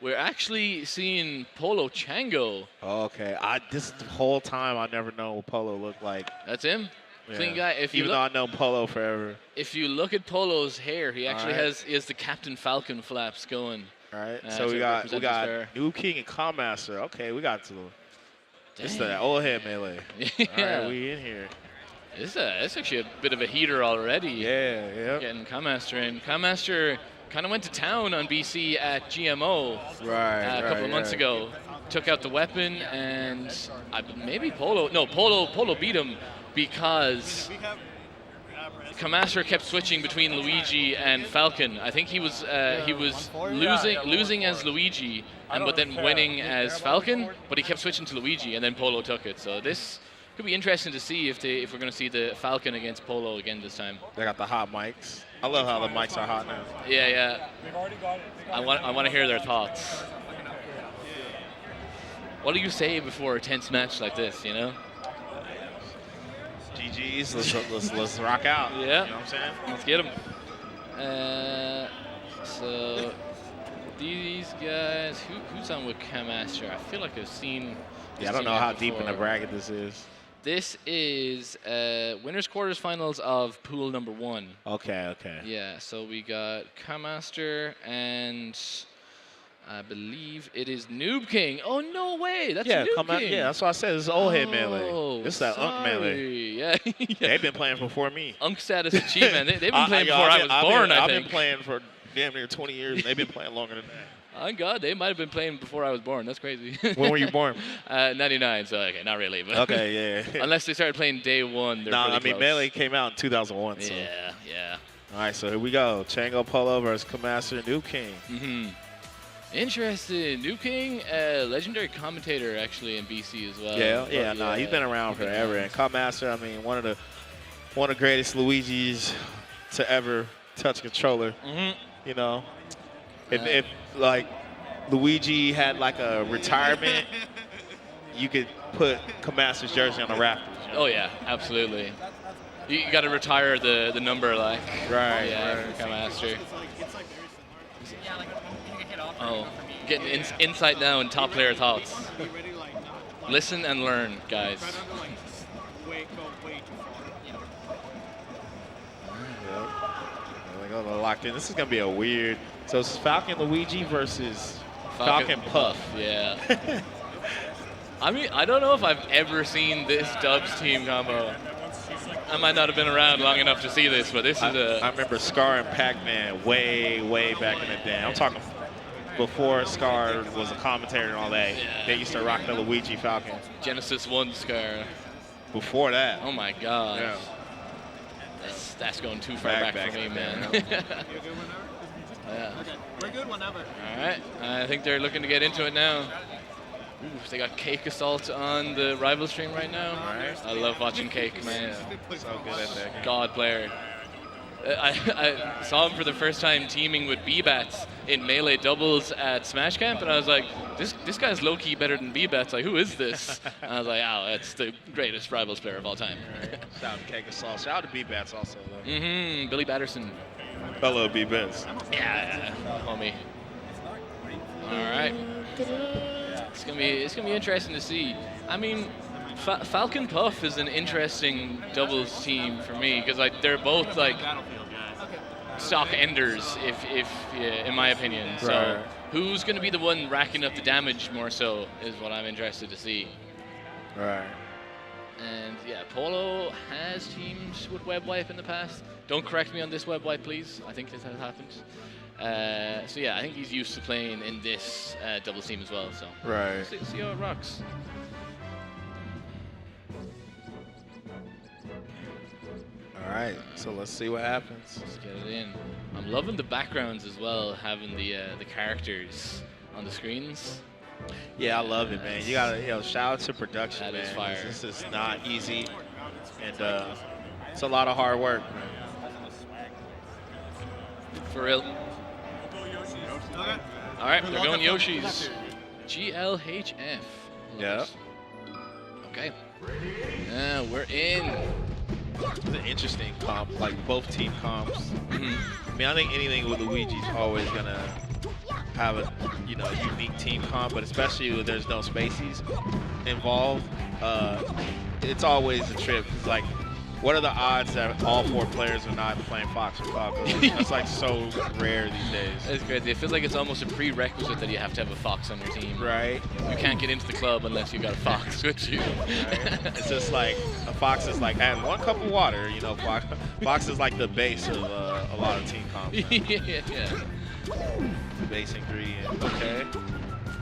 we're actually seeing Polo Chango. Okay, this whole time I never know what Polo looked like. That's him. Yeah. Clean guy. Even though I know Polo forever. If you look at Polo's hair, he actually has the Captain Falcon flaps going. All right, so we got Noob King and Calm Master. Okay, we got this the old head melee. Yeah. All right, we in here. It's actually a bit of a heater already. Yeah. Getting Calm Master in. Calm Master kind of went to town on BC at GMO a couple of months ago. Took out the weapon, and maybe Polo beat him because Calm Master kept switching between Luigi and Falcon. I think he was losing as Luigi, but then winning as Falcon. But he kept switching to Luigi, and then Polo took it. So this could be interesting to see if we're going to see the Falcon against Polo again this time. They got the hot mics. I love how the mics are hot now. Yeah. I want to hear their thoughts. What do you say before a tense match like this? You know. GG's. Let's rock out. Yeah. You know what I'm saying? Let's get them. So these guys, who's on with Calm Master? I feel like I've seen. Yeah, I don't know how deep in the bracket this is. This is winners quarterfinals of pool number 1. Okay. Yeah, so we got Calm Master and I believe it is Noob King. Oh, no way. That's Noob King. Yeah, that's what I said. This is old head melee. This is that Unk melee. Yeah. They've been playing before me. Unk status achievement. They've been playing before I was born, I think. I've been playing for damn near 20 years, and they've been playing longer than that. Oh, God, they might have been playing before I was born. That's crazy. When were you born? 99, so okay, not really. But okay, yeah. Unless they started playing day 1, they're pretty close. Melee came out in 2001. So. Yeah. All right, so here we go. Chango Polo versus Calm Master and Noob King. Mm-hmm. Interesting. Noob King, legendary commentator actually in BC as well. Yeah, he's been around forever. And Calm Master, I mean, one of the greatest Luigis to ever touch a controller. Mm-hmm. You know, if like Luigi had like a retirement, you could put Calm Master's jersey on the rafters. You know? Oh yeah, absolutely. You got to retire the number, like. Right. Yeah, right. Calm Master. Oh, getting insight now and top player thoughts. Listen and learn, guys. They're locked in. This is gonna be a weird. So it's Falcon Luigi versus Falcon Puff. Yeah. I mean, I don't know if I've ever seen this Dubs team combo. I might not have been around long enough to see this, but this is I remember Scar and Pac-Man way back in the day. I'm talking before Scar was a commentator and all that. Yeah. They used to rock the Luigi Falcon. Genesis 1 Scar. Before that. Oh my God. Yeah. That's going too far back for me, man. Yeah. We're good whenever. All right. I think they're looking to get into it now. Ooh, they got Cake Assault on the rival stream right now. All right. I love watching Cake, man. So good at that game. God player. I saw him for the first time teaming with B-Bats in Melee doubles at Smash Camp, and I was like, this guy's low-key better than B-Bats. Like, who is this? And I was like, oh, that's the greatest Rivals player of all time. Right. Shout out to Cake Assault. Shout out to B-Bats also, though. Mm-hmm. Billy Batterson. Hello, B-Bats. Yeah, homie. All right. It's gonna be interesting to see. I mean, Falcon Puff is an interesting doubles team for me because they're both like stock enders, in my opinion. So Right. who's gonna be the one racking up the damage more so is what I'm interested to see. Right. And yeah, Polo has teamed with web wipe in the past. Don't correct me on this web wipe, please. I think this has happened. So yeah, I think he's used to playing in this double team as well. So Right. see how it rocks. All right. So let's see what happens. Let's get it in. I'm loving the backgrounds as well, having the characters on the screens. Yeah, I love it, man. You gotta, shout out to production, That man. is fire. This is not easy, and it's a lot of hard work. For real. All right, they're going Yoshi's. GLHF. Yeah. Okay. Yeah, we're in. It's an interesting comp, like both team comps. I mean, I think anything with Luigi's always gonna have a unique team comp, but especially when there's no spacies involved, it's always a trip. It's like, what are the odds that all 4 players are not playing Fox or Falco? That's like so rare these days. It's crazy. It feels like it's almost a prerequisite that you have to have a Fox on your team. Right. You can't get into the club unless you got a Fox with you. Right. It's just like a Fox is like add 1 cup of water. Fox is like the base of a lot of team comps. Yeah. Base ingredient. Okay.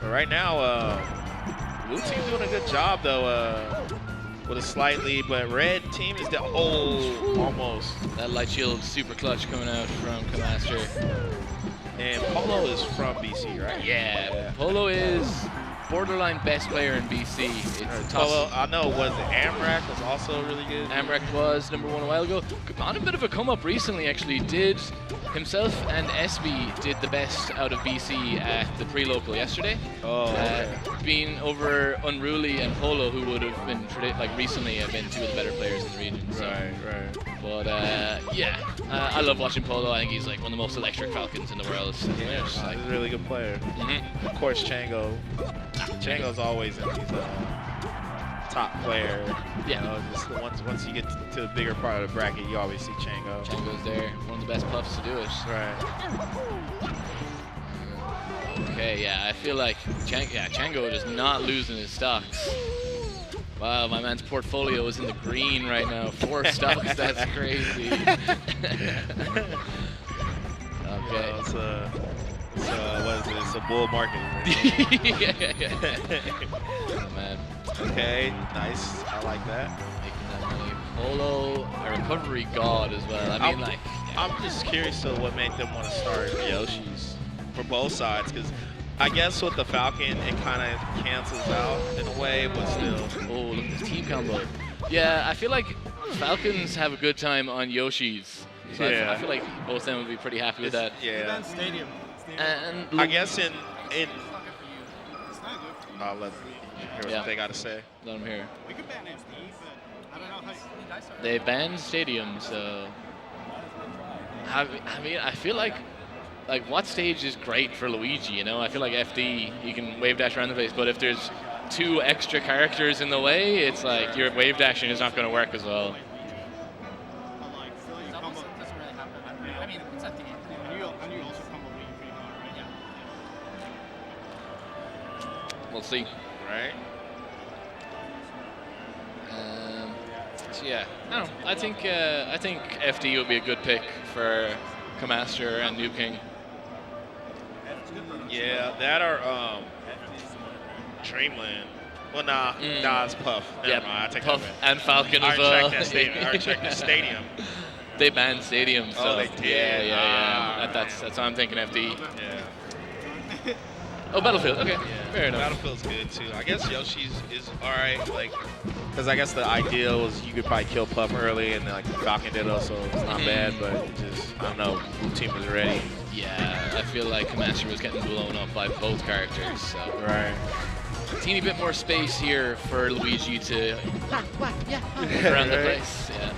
But right now, blue team's doing a good job though. With a slight lead, but red team is almost. That light shield super clutch coming out from Kamaster. And Polo is from BC, right? Yeah. Polo is borderline best player in BC. It's Polo, I know, was Amrak was also really good. Amrak was #1 a while ago. On a bit of a come up recently, actually. Did himself and SB did the best out of BC at the pre-local yesterday. Oh, okay. Being over Unruly and Polo, who would have been recently have been 2 of the better players in the region. So. Right. But I love watching Polo. I think he's like one of the most electric Falcons in the world. Yeah, he's a really good player. Of course, Chango. Chango's always in these top player. Yeah. Just once you get to the bigger part of the bracket, you always see Chango. Chango's there, one of the best puffs to do it. Right. Okay, yeah, I feel like Chango is not losing his stocks. Wow, my man's portfolio is in the green right now. 4 stocks, that's crazy. Okay. What is it? It's a bull market. yeah. Oh, man. Okay, nice. I like that. Making that money. Polo, a recovery god as well. I mean, I'm just curious to what made them want to start Yoshi's for both sides, because I guess with the Falcon, it kind of cancels out in a way, but still. Oh, look at this team combo. Yeah, I feel like Falcons have a good time on Yoshi's. So I feel like both of them would be pretty happy with that. Yeah. Stadium. And I guess in I'll let them hear what they got to say. Let them hear. We could ban SD, but I don't know how. They banned Stadium, so I mean, I feel like what stage is great for Luigi, you know? I feel like FD, you can wave dash around the place, but if there's 2 extra characters in the way, it's like your wave dashing is not going to work as well. I mean, it's at the end. And you also combo being pretty hard, right? Yeah. We'll see. Right? So yeah, I don't know. I think FD would be a good pick for Kamaster and New King. Yeah, that or Dreamland. Well, nah, it's Puff. Never mind, I take Puff that back. and Falcon I as well. already checked the stadium. They banned Stadium, so they did. yeah. That's why I'm thinking FD. Yeah. Oh, Battlefield. Okay, Yeah. fair enough. Battlefield's good too. I guess Yoshi's is alright, like, because I guess the ideal was you could probably kill Puff early, and then like Falcon did also, so it's not bad, but it just, I don't know, blue team was ready. Yeah, I feel like Kamaster was getting blown up by both characters, so. Right. Teeny bit more space here for Luigi to around the place. Yeah.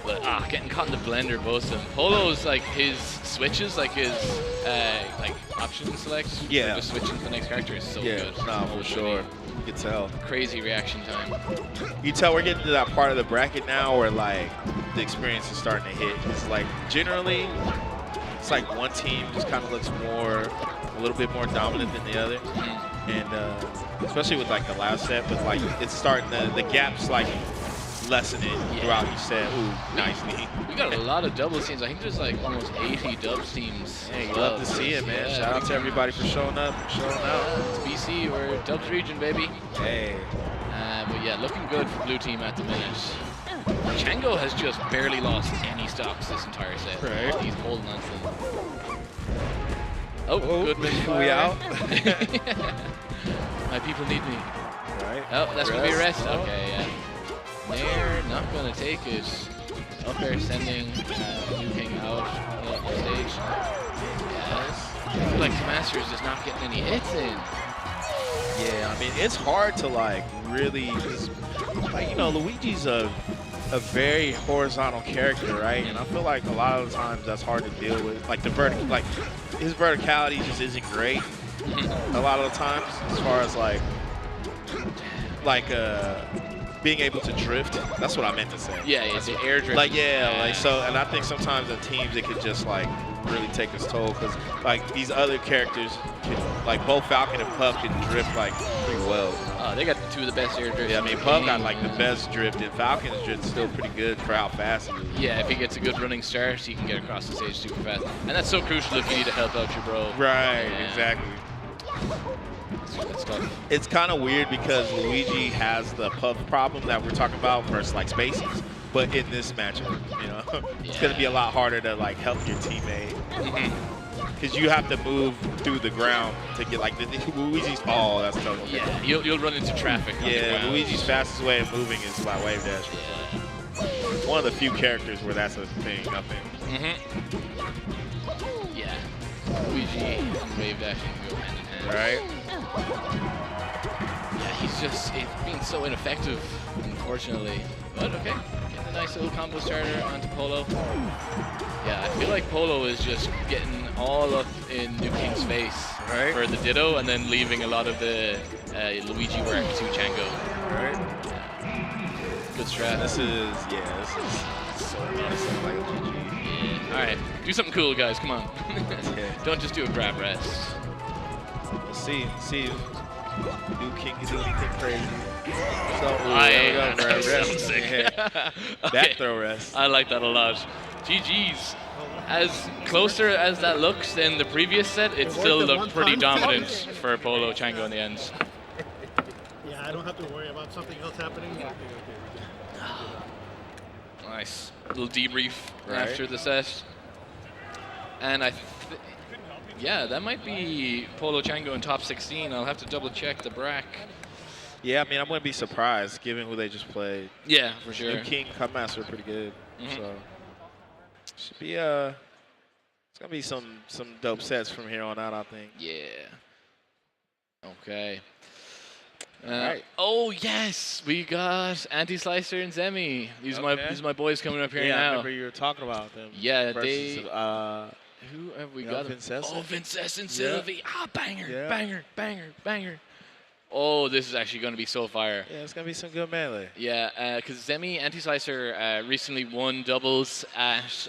But getting caught in the blender, both of them. Polo's like his switches, like his like option select. Yeah. Just switching to the next character is so good. No, for sure. You can tell. Crazy reaction time. You tell we're getting to that part of the bracket now where like the experience is starting to hit. It's like generally, it's like one team just kind of looks a little bit more dominant than the other. And especially with like the last set, but like it's starting the gaps like lessen it throughout each set. Ooh, nicely. We got a lot of doubles teams. I think there's like almost 80 dubs teams. Hey, you love to see it, man. Shout out to everybody for showing up and showing out. It's BC, we're dubs region, baby. Hey. But yeah, looking good for blue team at the minute. Chango has just barely lost any stocks this entire set. Right. He's holding on to them. Oh, good misfire. We out? My people need me. Right. Oh, that's going to be a rest. Okay, yeah. They're not going to take it. Up air sending New King out on stage. Yes. I feel like Master is just not getting any hits in. Yeah, I mean, it's hard to like really, like, you know, Luigi's a very horizontal character, right? And I feel like a lot of the times that's hard to deal with. Like his verticality just isn't great a lot of the times, as far as like being able to drift. That's what I meant to say. Yeah, it's an air drift. Like, yeah, like, so, and I think sometimes in teams it could just like really take its toll, because like these other characters can, like both Falcon and Puff can drift like pretty well. They got two of the best air drifts. Yeah, I mean, Puff got like the best drift, and Falcon's drift is still pretty good for how fast he is. Yeah, if he gets a good running start, he can get across the stage super fast. And that's so crucial if you need to help out your bro. Right, exactly. That's tough. It's kind of weird because Luigi has the Puff problem that we're talking about versus like Spaceys. But in this matchup, you know, it's going to be a lot harder to like help your teammate. Because you have to move through the ground to get like Luigi's. Oh, that's tough. Okay. Yeah, you'll run into traffic. Yeah, Luigi's fastest way of moving is by wave dash. Yeah. One of the few characters where that's a thing, I think. Yeah, Luigi and wave dashing go hand in hand. Right. Yeah, he's being so ineffective, unfortunately. But okay, getting a nice little combo starter onto Polo. Yeah, I feel like Polo is just getting all up in New King's face for the Ditto, and then leaving a lot of the Luigi work to Chango. Right. Good strat. This is so honestly like GG. Yeah. All right, do something cool, guys. Come on. Don't just do a grab rest. We'll see. New King can do anything crazy. So That sounds sick. Back Okay. throw rest. I like that a lot. GG's. As closer as that looks than the previous set, it still looked pretty dominant for Polo Chango in the end. Yeah, I don't have to worry about something else happening. Okay. Nice. Little debrief after the set. And yeah, that might be Polo Chango in top 16. I'll have to double check the brack. Yeah, I mean, I'm going to be surprised given who they just played. Yeah, for sure. New King, Cutmaster are pretty good. So, should be, it's going to be some dope sets from here on out, I think. Yeah. Okay. Right. Oh, yes. We got Anti-Slicer and Zemi. These are my boys coming up here now. Yeah, I remember you were talking about them. Yeah, versus, who have we got? Vincess? Oh, Vincess and Sylvie. Banger, Yeah. banger. Oh, this is actually going to be so fire. Yeah, it's going to be some good melee. Yeah, because Zemi Anti-Slicer recently won doubles at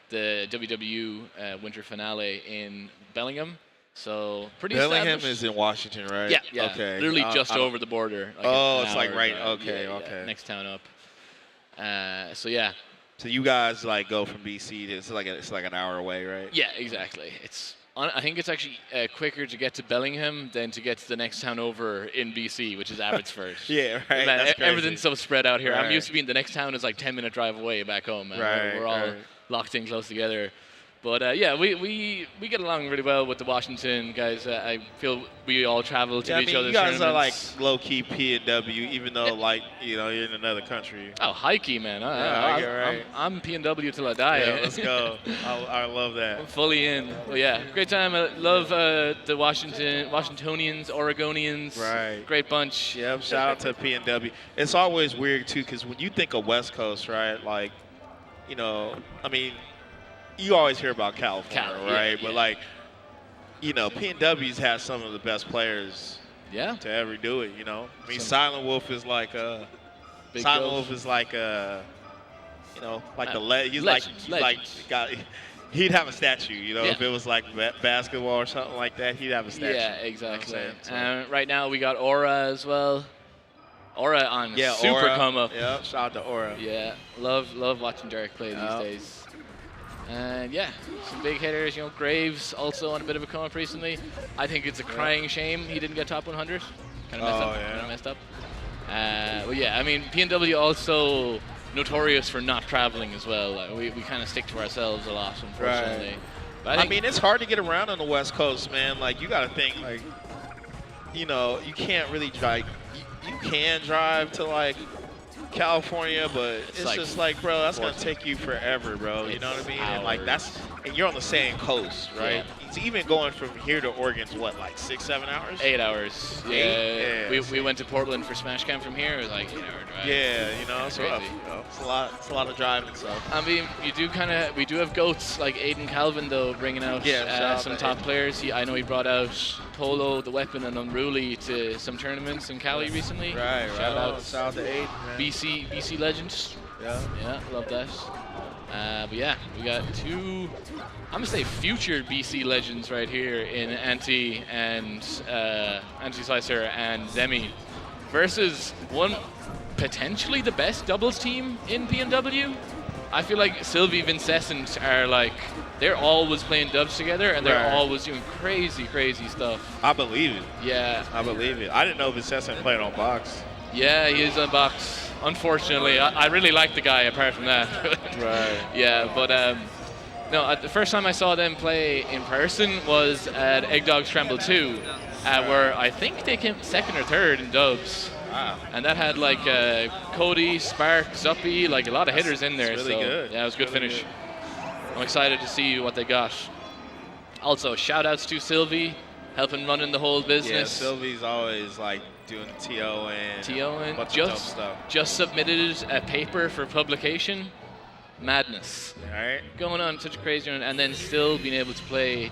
the WW Winter Finale in Bellingham. So pretty Bellingham established. is in Washington, right? Yeah. Okay. Literally just over the border. Like it's like right. drive. Okay. Yeah, next town up. So yeah. So you guys like go from BC to it's like an hour away, right? Yeah, exactly. I think it's actually quicker to get to Bellingham than to get to the next town over in BC, which is Abbotsford. Yeah, right. Man, That's crazy. everything's so spread out here. Right. I'm used to being the next town is like 10-minute drive away back home. Man. We're all locked in close together. But yeah, we get along really well with the Washington guys. I feel we all travel to each other's you guys are like tournaments. low-key P&W, even though like you're in another country. Oh, high key, man. Right. I'm P&W till I die. Yeah, let's go. I love that. I'm fully in. Well, yeah, great time. I love the Washingtonians, Oregonians. Right. Great bunch. Yep. Shout out to P&W. It's always weird too, because when you think of West Coast, right? Like, I mean, you always hear about California, right? Yeah. But like, P&W's has some of the best players. Yeah. To ever do it, I mean, Silent Wolf is like he'd have a statue, if it was like basketball or something like that, he'd have a statue. Yeah, exactly. So. Right now we got Aura as well. Aura on Yeah, super Aura. come up. Yeah, shout out to Aura. Yeah, love watching Derek play these days. And yeah, some big hitters. You know, Graves also on a bit of a come up recently. I think it's a crying shame he didn't get top 100. Kind of messed up. Yeah. Kind of messed up. Well, yeah, I mean, PNW also notorious for not traveling as well. Like, we kind of stick to ourselves a lot, unfortunately. Right. But I mean, it's hard to get around on the West Coast, man. Like, you got to think, like, you know, you can't really drive. You can drive to, like, California, but it's like just like, bro, that's going to take you forever, bro. You know what I mean? And, like, and you're on the same coast, right? Yeah. It's even going from here to Oregon's what, like 6-7 hours? 8 hours. Yeah. We went to Portland for Smash Camp from here. It was like 8 hour drive. Yeah, you know, it's rough. Crazy. You know? It's a lot of driving, so. I mean, we do have goats like Aiden Calvin though, bringing out some top players. I know he brought out Polo, the Weapon, and Unruly to some tournaments in Cali recently. Right. Shout out to Aiden, man. BC Legends. Yeah, love that. But yeah, we got two, I'm gonna say future BC legends right here in Anti and Anti-Slicer and Zemi versus one potentially the best doubles team in PNW. I feel like Sylvie Vincessant are like, they're always playing dubs together and they're always doing crazy stuff. I believe it. Yeah. I believe it. I didn't know Vincessant played on box. Yeah, he is on box. Unfortunately, I really like the guy apart from that. Right. Yeah, but no, the first time I saw them play in person was at Eggdog Scramble 2, where I think they came second or third in dubs. Wow. And that had like Cody, Spark, Zuppy, like a lot of hitters in there. Really good. Yeah, it was a good really finish. Good. I'm excited to see what they got. Also, shout outs to Sylvie, helping running the whole business. Yeah, Sylvie's always like doing TO and just submitted a paper for publication. Madness. All right. Going on such a crazy run and then still being able to play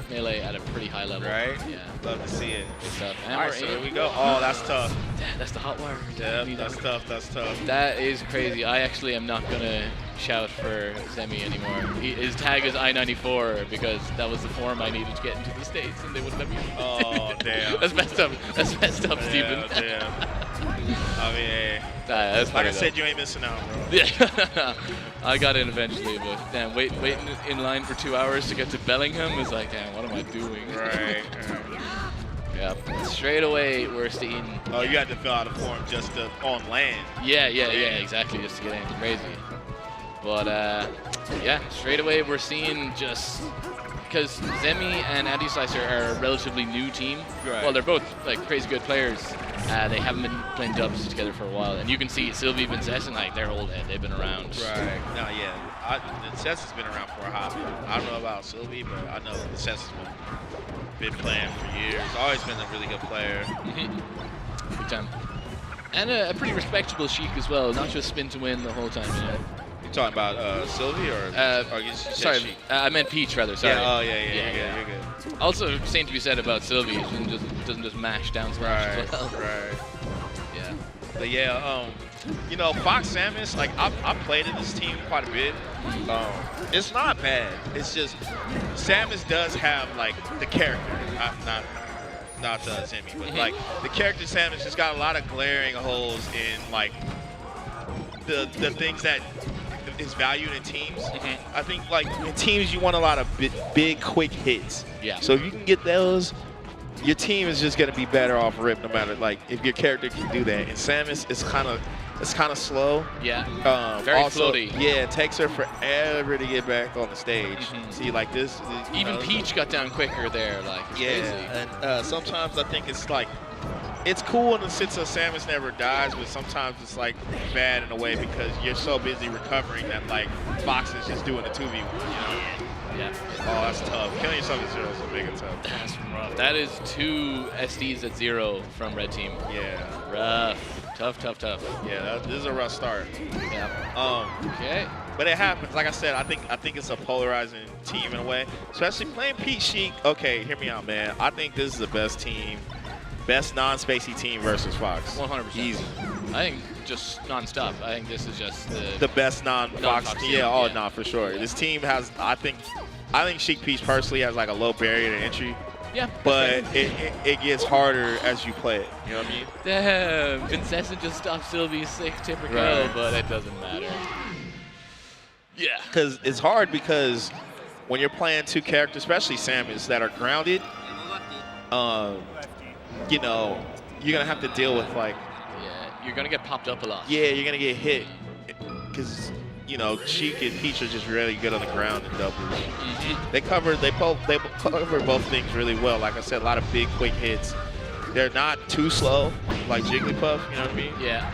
Melee at a pretty high level. Right. Yeah. Love to see it. Good stuff. And all right, so here we go. Oh, that's tough. That's the hot wire. Yeah, that's tough. That's tough. That is crazy. I actually am not going to shout for Zemi anymore. His tag is I-94 because that was the form I needed to get into the States and they wouldn't let me. Oh, damn. That's messed up. That's messed up, Steven. Damn. I mean, hey. That's like I said, you ain't missing out, bro. Yeah. I got in eventually, but damn, waiting in line for 2 hours to get to Bellingham is like, damn, what am I doing? Right. Yeah. Straight away, we're seeing. Oh, you had to fill out a form just on land. Yeah, exactly, just to get in. Crazy. But yeah, straight away we're seeing just because Zemi and Anti-Slicer are a relatively new team. Right. Well, they're both like crazy good players. They haven't been playing dubs together for a while, and you can see Sylvie Vincessant, like they're old head. They've been around. Right. No, yeah. Vincessant's been around for a hot minute. I don't know about Sylvie, but I know Vincessant's been playing for years. Always been a really good player. Big time. And a pretty respectable Sheik as well, not just spin to win the whole time, you know. You talking about Sylvie or you sorry, Sheik? I meant Peach rather. Sorry. Yeah. Oh yeah. You're good. Also, same to be said about Sylvie. She doesn't just mash down smash as well. Right. Yeah. But yeah, you know, Fox Samus, like I played in this team quite a bit. It's not bad. It's just Samus does have like the character, not Zemi, but like the character Samus just got a lot of glaring holes in like the things that is valued in teams. I think like in teams you want a lot of big quick hits. Yeah. So if you can get those, your team is just gonna be better off rip no matter like if your character can do that. And Samus is kind of slow. Yeah. Very also, floaty. Yeah, it takes her forever to get back on the stage. See, like this. Even Peach got down quicker there. Like it's crazy. And sometimes I think it's like it's cool in the sense of Samus never dies, but sometimes it's like bad in a way because you're so busy recovering that like Fox is just doing a 2v1. You know? Yeah. Oh, that's tough. Killing yourself at 0 is a mega tough. That's rough. That is 2 SDs at 0 from Red Team. Yeah. Rough. Tough. Yeah, this is a rough start. Yeah. Okay. But it happens. Like I said, I think it's a polarizing team in a way, especially playing Pete Sheik. Okay, hear me out, man. I think this is the best team, best non-spacey team versus Fox. 100%. Easy. I think just non-stop. I think this is just the best non-Fox team. Yeah, yeah. For sure. This team has, I think Sheik Peach personally has like a low barrier to entry. Yeah. but it gets harder as you play it. You know what I mean? Damn, Vincent just stopped Sylvie's sick tipper Right. kill, but it doesn't matter. Yeah. Because it's hard because when you're playing two characters, especially Samus, that are grounded, you know, you're gonna have to deal with like. Yeah, you're gonna get popped up a lot. Yeah, you're gonna get hit because you know Sheik and Peach are just really good on the ground in doubles. They cover both things really well. Like I said, a lot of big quick hits. They're not too slow like Jigglypuff. You know what I mean? Yeah.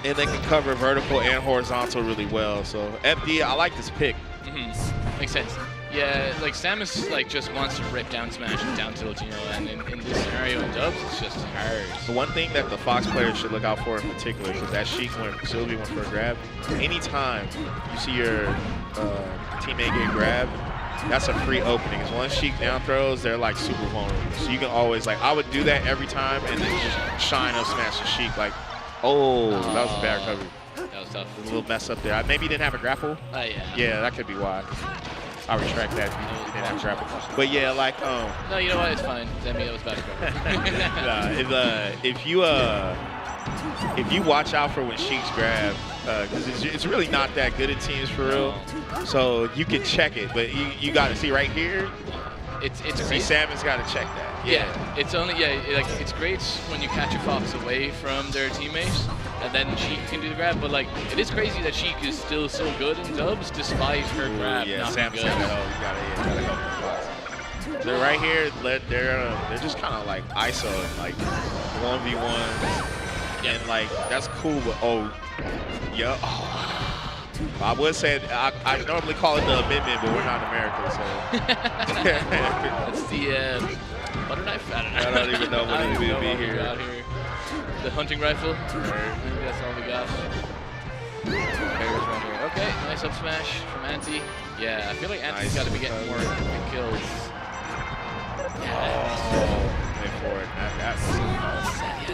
And they can cover vertical and horizontal really well. So FD, I like this pick. Makes sense. Yeah, like Samus just wants to rip down smash and down tilt, you know, and in this scenario in dubs, it's just hard. The one thing that the Fox players should look out for in particular is that Sheik, when Sylvie went for a grab, anytime you see your teammate get grabbed, that's a free opening. As long as Sheik down throws, they're like super vulnerable. So you can always I would do that every time and then just shine up smash the Sheik like, oh, that was a bad recovery. That was tough. A little mess up there. Maybe he didn't have a grapple. Yeah. Yeah, that could be why. I'll retract that. He didn't have a grapple. But yeah, like No, you know what? It's fine. Zemi, that was bad. if you watch out for when Sheik's grab, because it's really not that good at teams for real. So you can check it, but you got to see right here. It's see, Samus got to check that. Yeah, it's only it's great when you catch a Fox away from their teammates, and then Sheik can do the grab. But like, it is crazy that Sheik is still so good in dubs despite her grab Yeah, not Samus being good. gotta help the Fox. They're right here. They're just kind of like ISO, like 1v1, and like that's cool. But I would say I normally call it the amendment, but we're not in America, so. It's the butter knife. I don't know. I don't even know what it would be here. The hunting rifle. Maybe that's all we got. Right here. Okay, nice up smash from Anti. Yeah, I feel like Anti's got to be getting more kills. Wait for it.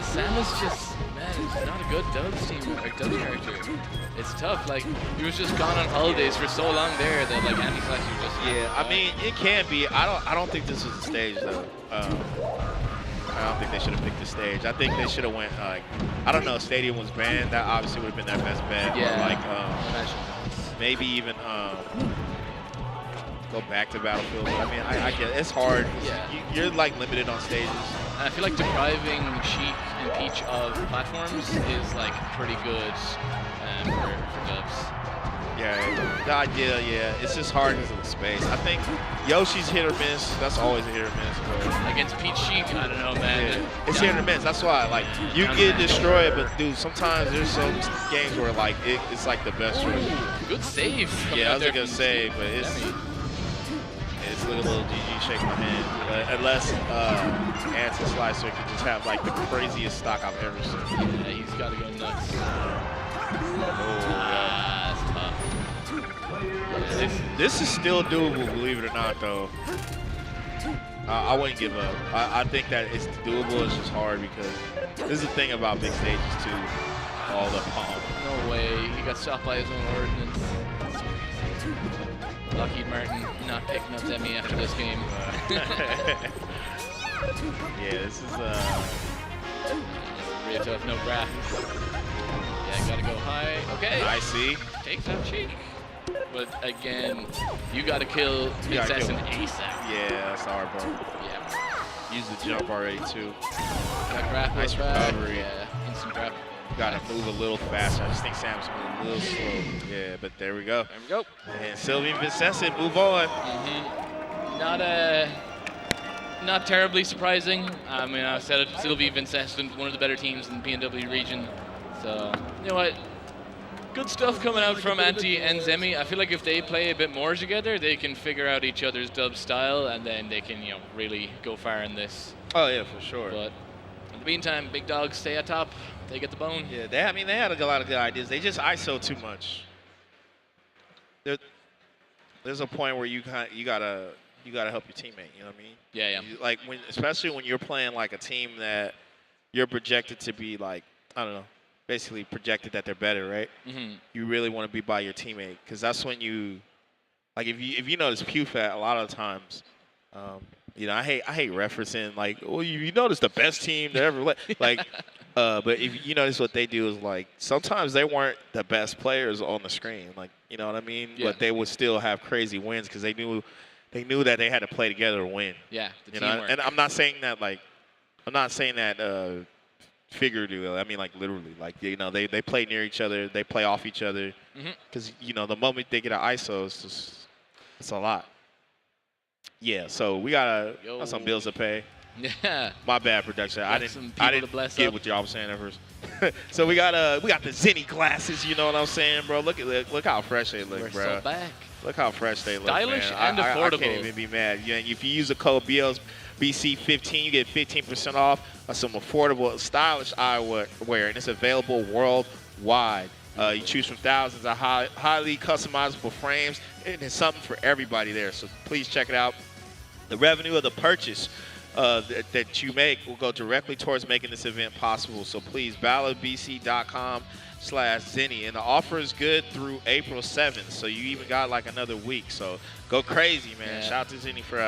Samus just, man, it's not a good dubs team or dubs character. It's tough. Like, he was just gone on holidays for so long there that like Anti-Slash was just. Yeah, I mean it can be. I don't think this was the stage though. I don't think they should have picked the stage. I think they should have went I don't know. Stadium was banned. That obviously would have been their best bet. Yeah. Or like maybe even go back to Battlefield. But I mean, I get it. It's hard. Yeah. You're like limited on stages. And I feel like depriving Sheik and Peach of platforms is like pretty good for dubs. Yeah, the idea, it's just hard because of the space. I think Yoshi's hit or miss. That's always a hit or miss. But Against Peach Sheik, I don't know, man. yeah, it's hit or miss. That's why, like, you get destroyed, but dude, sometimes there's some games where like it's like the best choice. Good save. Yeah, that was a good save, but it's look a little GG shaking my hand. Unless Anti-Slicer can just have like the craziest stock I've ever seen. Yeah, he's got to go nuts. That's tough. This is still doable, believe it or not, though. I wouldn't give up. I think that it's doable. It's just hard because this is the thing about big stages too. All the pump. No way. He got stopped by his own ordinance. Lockheed Martin not picking up Zemi after this game. Yeah, this is really tough. No graph. Yeah, gotta go high. Okay. I see. Takes out Cheek. But again, you gotta kill Princess and ASAP. Yeah, that's hard, bro. Yeah. Use the jump already too. Got grapple. Nice recovery. Yeah, instant grab. Gotta move a little faster. I just think Sam's moving a little slow. Yeah, but there we go. There we go. And Sylvie and Vincent move on. Not terribly surprising. I mean, I said it, Sylvie Vincent, one of the better teams in the PNW region. So, you know what? Good stuff coming out from Anti and Zemi. I feel like if they play a bit more together, they can figure out each other's dub style, and then they can, really go far in this. Oh yeah, for sure. But in the meantime, big dogs stay atop. They get the bone. Yeah, they had a lot of good ideas. They just ISO too much. There's a point where you gotta help your teammate. You know what I mean? Yeah. Like especially when you're playing like a team that you're projected to be like, I don't know, basically projected that they're better, right? You really want to be by your teammate because that's when you, like, if you notice PewFat a lot of times, You know, I hate referencing like, well, you notice the best team that ever like, but if you notice what they do is like sometimes they weren't the best players on the screen, like you know what I mean. Yeah. But they would still have crazy wins because they knew that they had to play together to win. Yeah, the You know, teamwork. and I'm not saying that figuratively. I mean like literally. Like you know, they play near each other, they play off each other because you know the moment they get an ISO, it's a lot. Yeah, so we got some bills to pay. Yeah. My bad, production. I didn't get what y'all was saying at first. So we got the Zenny glasses. You know what I'm saying, bro? Look how fresh they look, We're bro. so back. Look how fresh they look, Stylish man. and affordable. I can't even be mad. Yeah, if you use the code BLBC15, you get 15% off of some affordable, stylish eyewear, and it's available worldwide. You choose from thousands of highly customizable frames, and there's something for everybody there. So please check it out. The revenue of the purchase that you make will go directly towards making this event possible. So please, balladbc.com/Zenny. And the offer is good through April 7th. So you even got like another week. So go crazy, man. Yeah. Shout out to Zenny for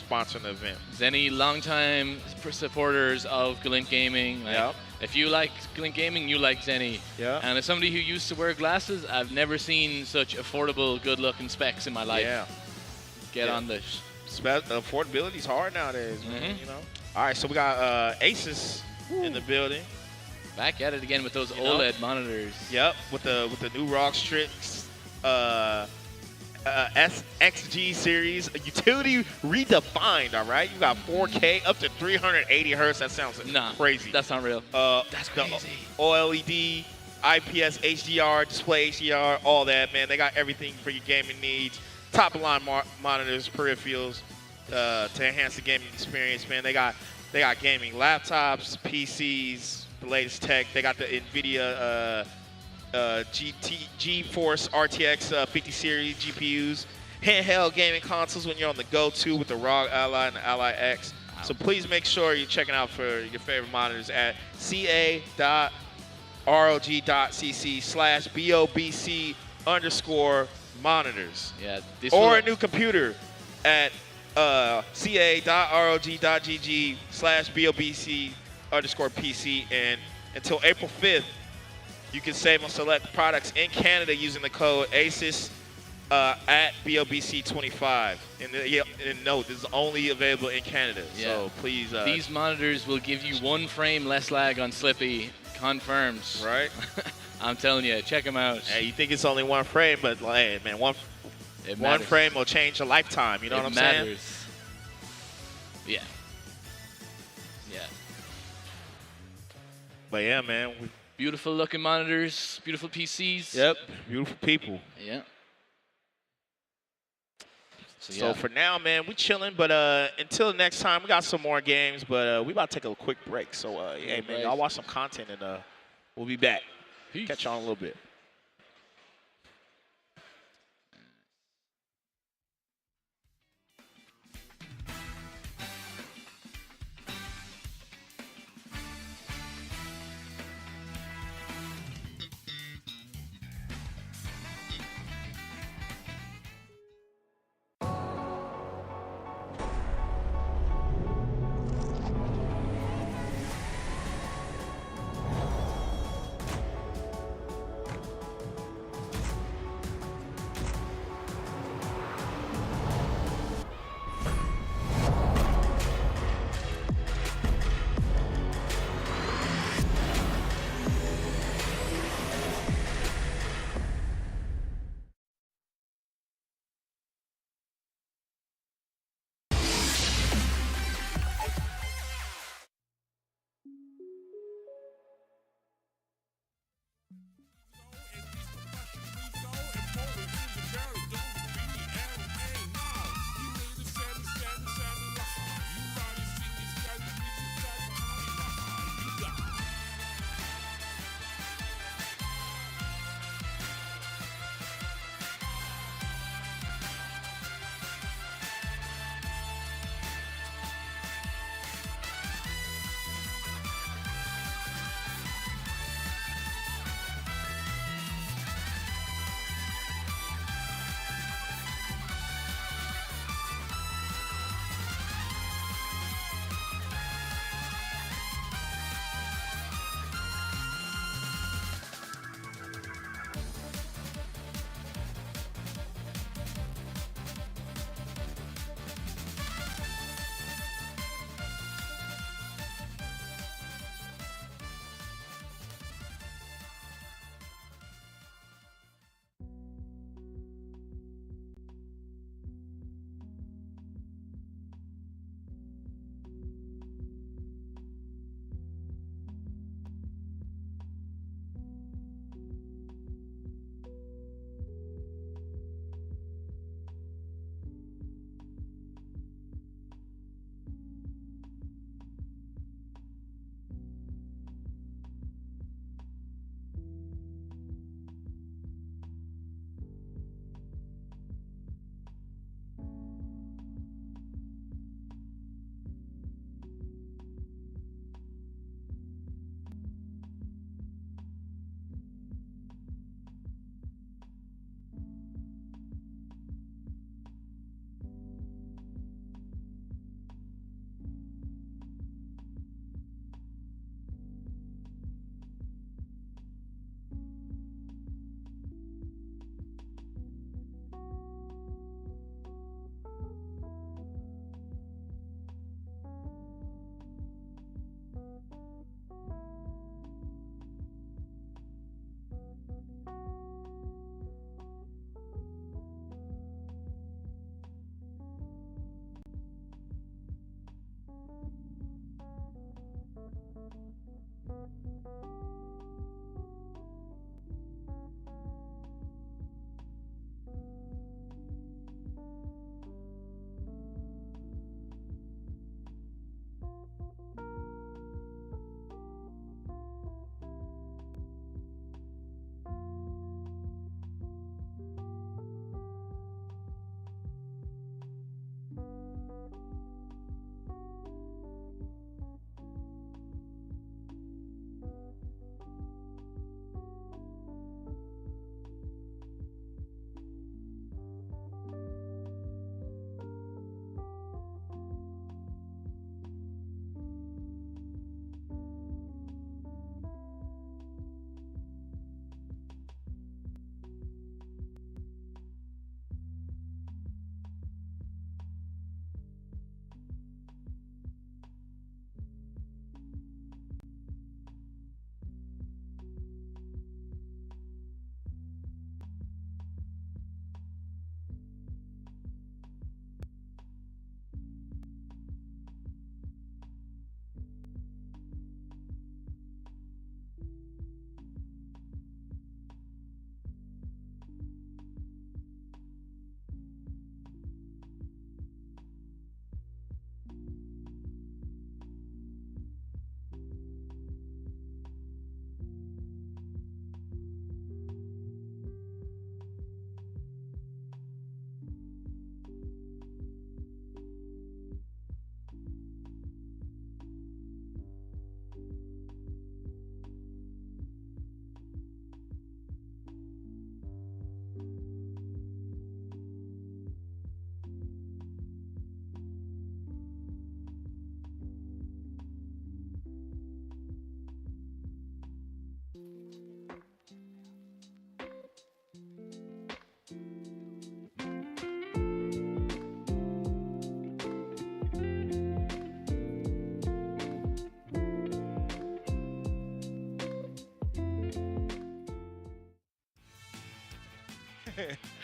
sponsoring the event. Zenny, longtime supporters of Glint Gaming. Like, Yep. If you like Glint Gaming, you like Zenny. Yeah. And as somebody who used to wear glasses, I've never seen such affordable, good-looking specs in my life. Yeah. Get on this. Affordability is hard nowadays, man. You know. All right, so we got Asus in the building. Back at it again with those OLED monitors. Yep, with the new ROG Strix XG series, utility redefined. All right, you got 4K up to 380 hertz. That sounds crazy. That's not real. That's crazy. OLED, IPS HDR, display HDR, all that, man. They got everything for your gaming needs. Top of line monitors, peripherals to enhance the gaming experience, man. They got gaming laptops, PCs, the latest tech. They got the NVIDIA GeForce RTX 50 series GPUs, handheld gaming consoles when you're on the go too with the ROG Ally and the Ally X. So please make sure you're checking out for your favorite monitors at ca.rog.cc/BOBC_monitors. Yeah. Or a new computer at ca.rog.gg/BOBC_PC. And until April 5th, you can save on select products in Canada using the code ASUS at BOBC25. And note, this is only available in Canada. Yeah. So please. These monitors will give you 1 frame less lag on Slippy. Confirms. Right? I'm telling you, check them out. Hey, you think it's only 1 frame, but hey, man, one frame will change a lifetime. You know what I'm saying? Yeah. Yeah. But yeah, man. Beautiful looking monitors, beautiful PCs. Yep. Beautiful people. Yeah. So for now, man, we chilling. But until next time, we got some more games. But we about to take a quick break. So yeah, man, y'all watch some content, and we'll be back. Peace. Catch y'all in a little bit.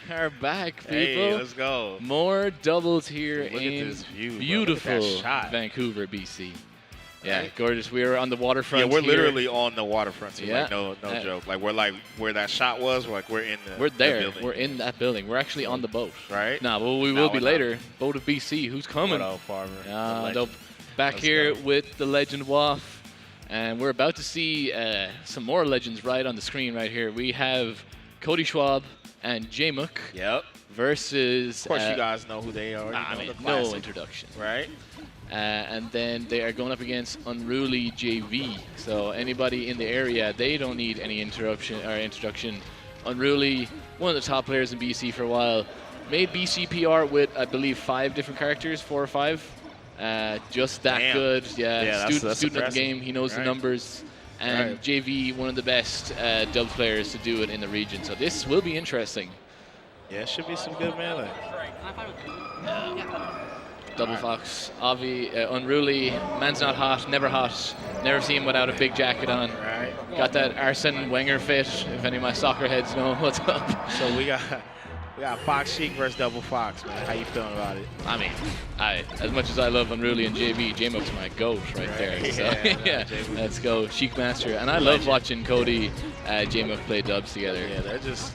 are back, people. Hey, let's go. More doubles here Look at in this view, bro. beautiful Look at that shot. Vancouver, BC. Yeah, Right? gorgeous. We are on the waterfront. Yeah, we're here. literally on the waterfront. Too. Yeah. Like, no joke. Like we're where that shot was. We're in the. We're there. The building. We're in that building. We're actually on the boat. Right? Nah, well, we No, will be we're not. later. Boat of BC. Who's coming? What up, Farmer? Back Let's here go. with the Legend Waff. And we're about to see some more legends right on the screen right here. We have Cody Schwab and Jmook Yep. versus... Of course, you guys know who they are. I You know mean, the no classic, introduction. Right? And then they are going up against Unruly JV. So anybody in the area, they don't need any introduction. Unruly, one of the top players in BC for a while, made BC PR with, I believe, 5 different characters, 4 or 5. Just that Damn. good. Yeah, Yeah, student that's of the impressive. game. He knows the Right. numbers. And Right. JV, one of the best dub players to do it in the region. So this will be interesting. Yeah, it should be some good melee. Double Fox, Avi, Unruly, man's not hot, never see him without a big jacket on. Right. Got that Arsene Wenger fit, if any of my soccer heads know what's up. So we got Fox Sheik versus Double Fox, man. How you feeling about it? I mean, as much as I love Unruly and JV, Jmook's my goat right there. So, Yeah, yeah, JV. let's go. Sheik Master. And I love watching Cody, Jmook play dubs together. Yeah, they're just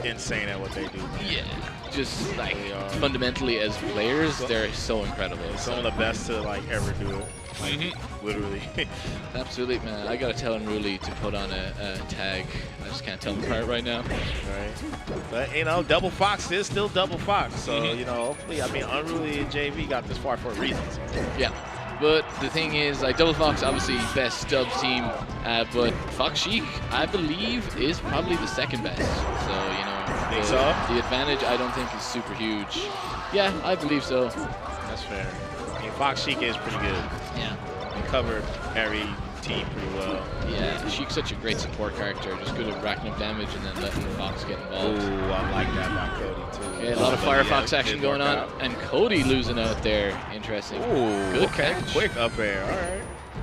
insane at what they do, man. Yeah, just like They are. fundamentally as players, they're so incredible. Some of the best to like ever do it. Like Mm-hmm. literally. Absolutely, man. I gotta tell Unruly to put on a tag. I just can't tell him apart right now. Right. But you know, Double Fox is still Double Fox. So, Mhm. you know, hopefully, I mean, Unruly and JV got this far for a reason. So. Yeah. But the thing is, like, Double Fox, obviously best dubs team, but Fox Sheik, I believe, is probably the second best. So, you know, Think the, so? the advantage I don't think is super huge. Yeah, I believe so. That's fair. I mean, Fox Sheik is pretty good. Yeah. He covered every team pretty well. Yeah, Sheik's such a great support character, just good at racking up damage and then letting Fox get involved. Ooh, I like that by Cody, too. Okay, a lot of But, Firefox yeah, action did going work on, out. and Cody losing out there. Interesting. Ooh, Good okay. catch. Quick up air. All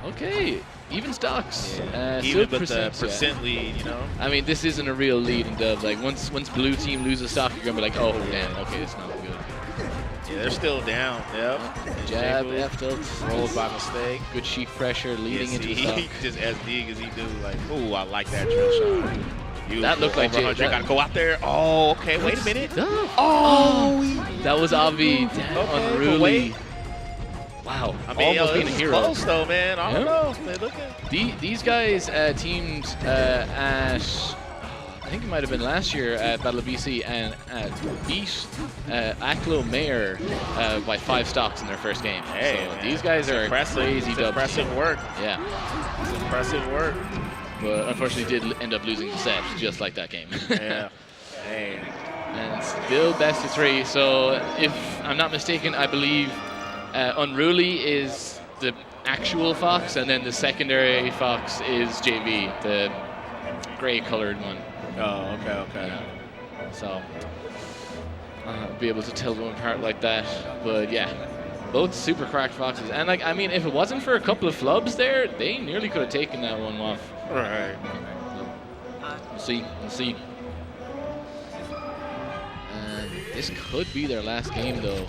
right. Okay, even stocks. Even still with the yeah. percent lead, you know. I mean, this isn't a real lead in dubs. Like, once blue team loses stock, you're gonna be like, oh, damn, okay, it's not good. Yeah, they're still down. Yep. Jab, Jacob F tilt. rolls by mistake. Good Sheik pressure leading into the stock. He just as big as he do. Like, ooh, I like that drill shot. That looked like over 100. that- Gotta go out there. Oh, okay. Wait a minute. Stuff. Oh, That was Avi. Okay, Unruly. but wait. Wow. I mean, almost yo, being a this is hero. close though, man. I don't Yeah. know. They looking. These guys teamed at, I think it might have been last year at Battle of BC, and beat Aklo Mayor by 5 stocks in their first game. Hey, so man, these guys it's are impressive. crazy It's dubs. impressive work. Yeah, It's impressive work. but unfortunately did end up losing the set, just like that game. Yeah. Hey. And still best of 3. So if I'm not mistaken, I believe Unruly is the actual Fox, and then the secondary Fox is JV, the gray-colored one. Oh, okay. So be able to tell them apart like that. But yeah, both super cracked Foxes. And like, I mean, if it wasn't for a couple of flubs there, they nearly could have taken that one off. Right. We'll see. And this could be their last game, though.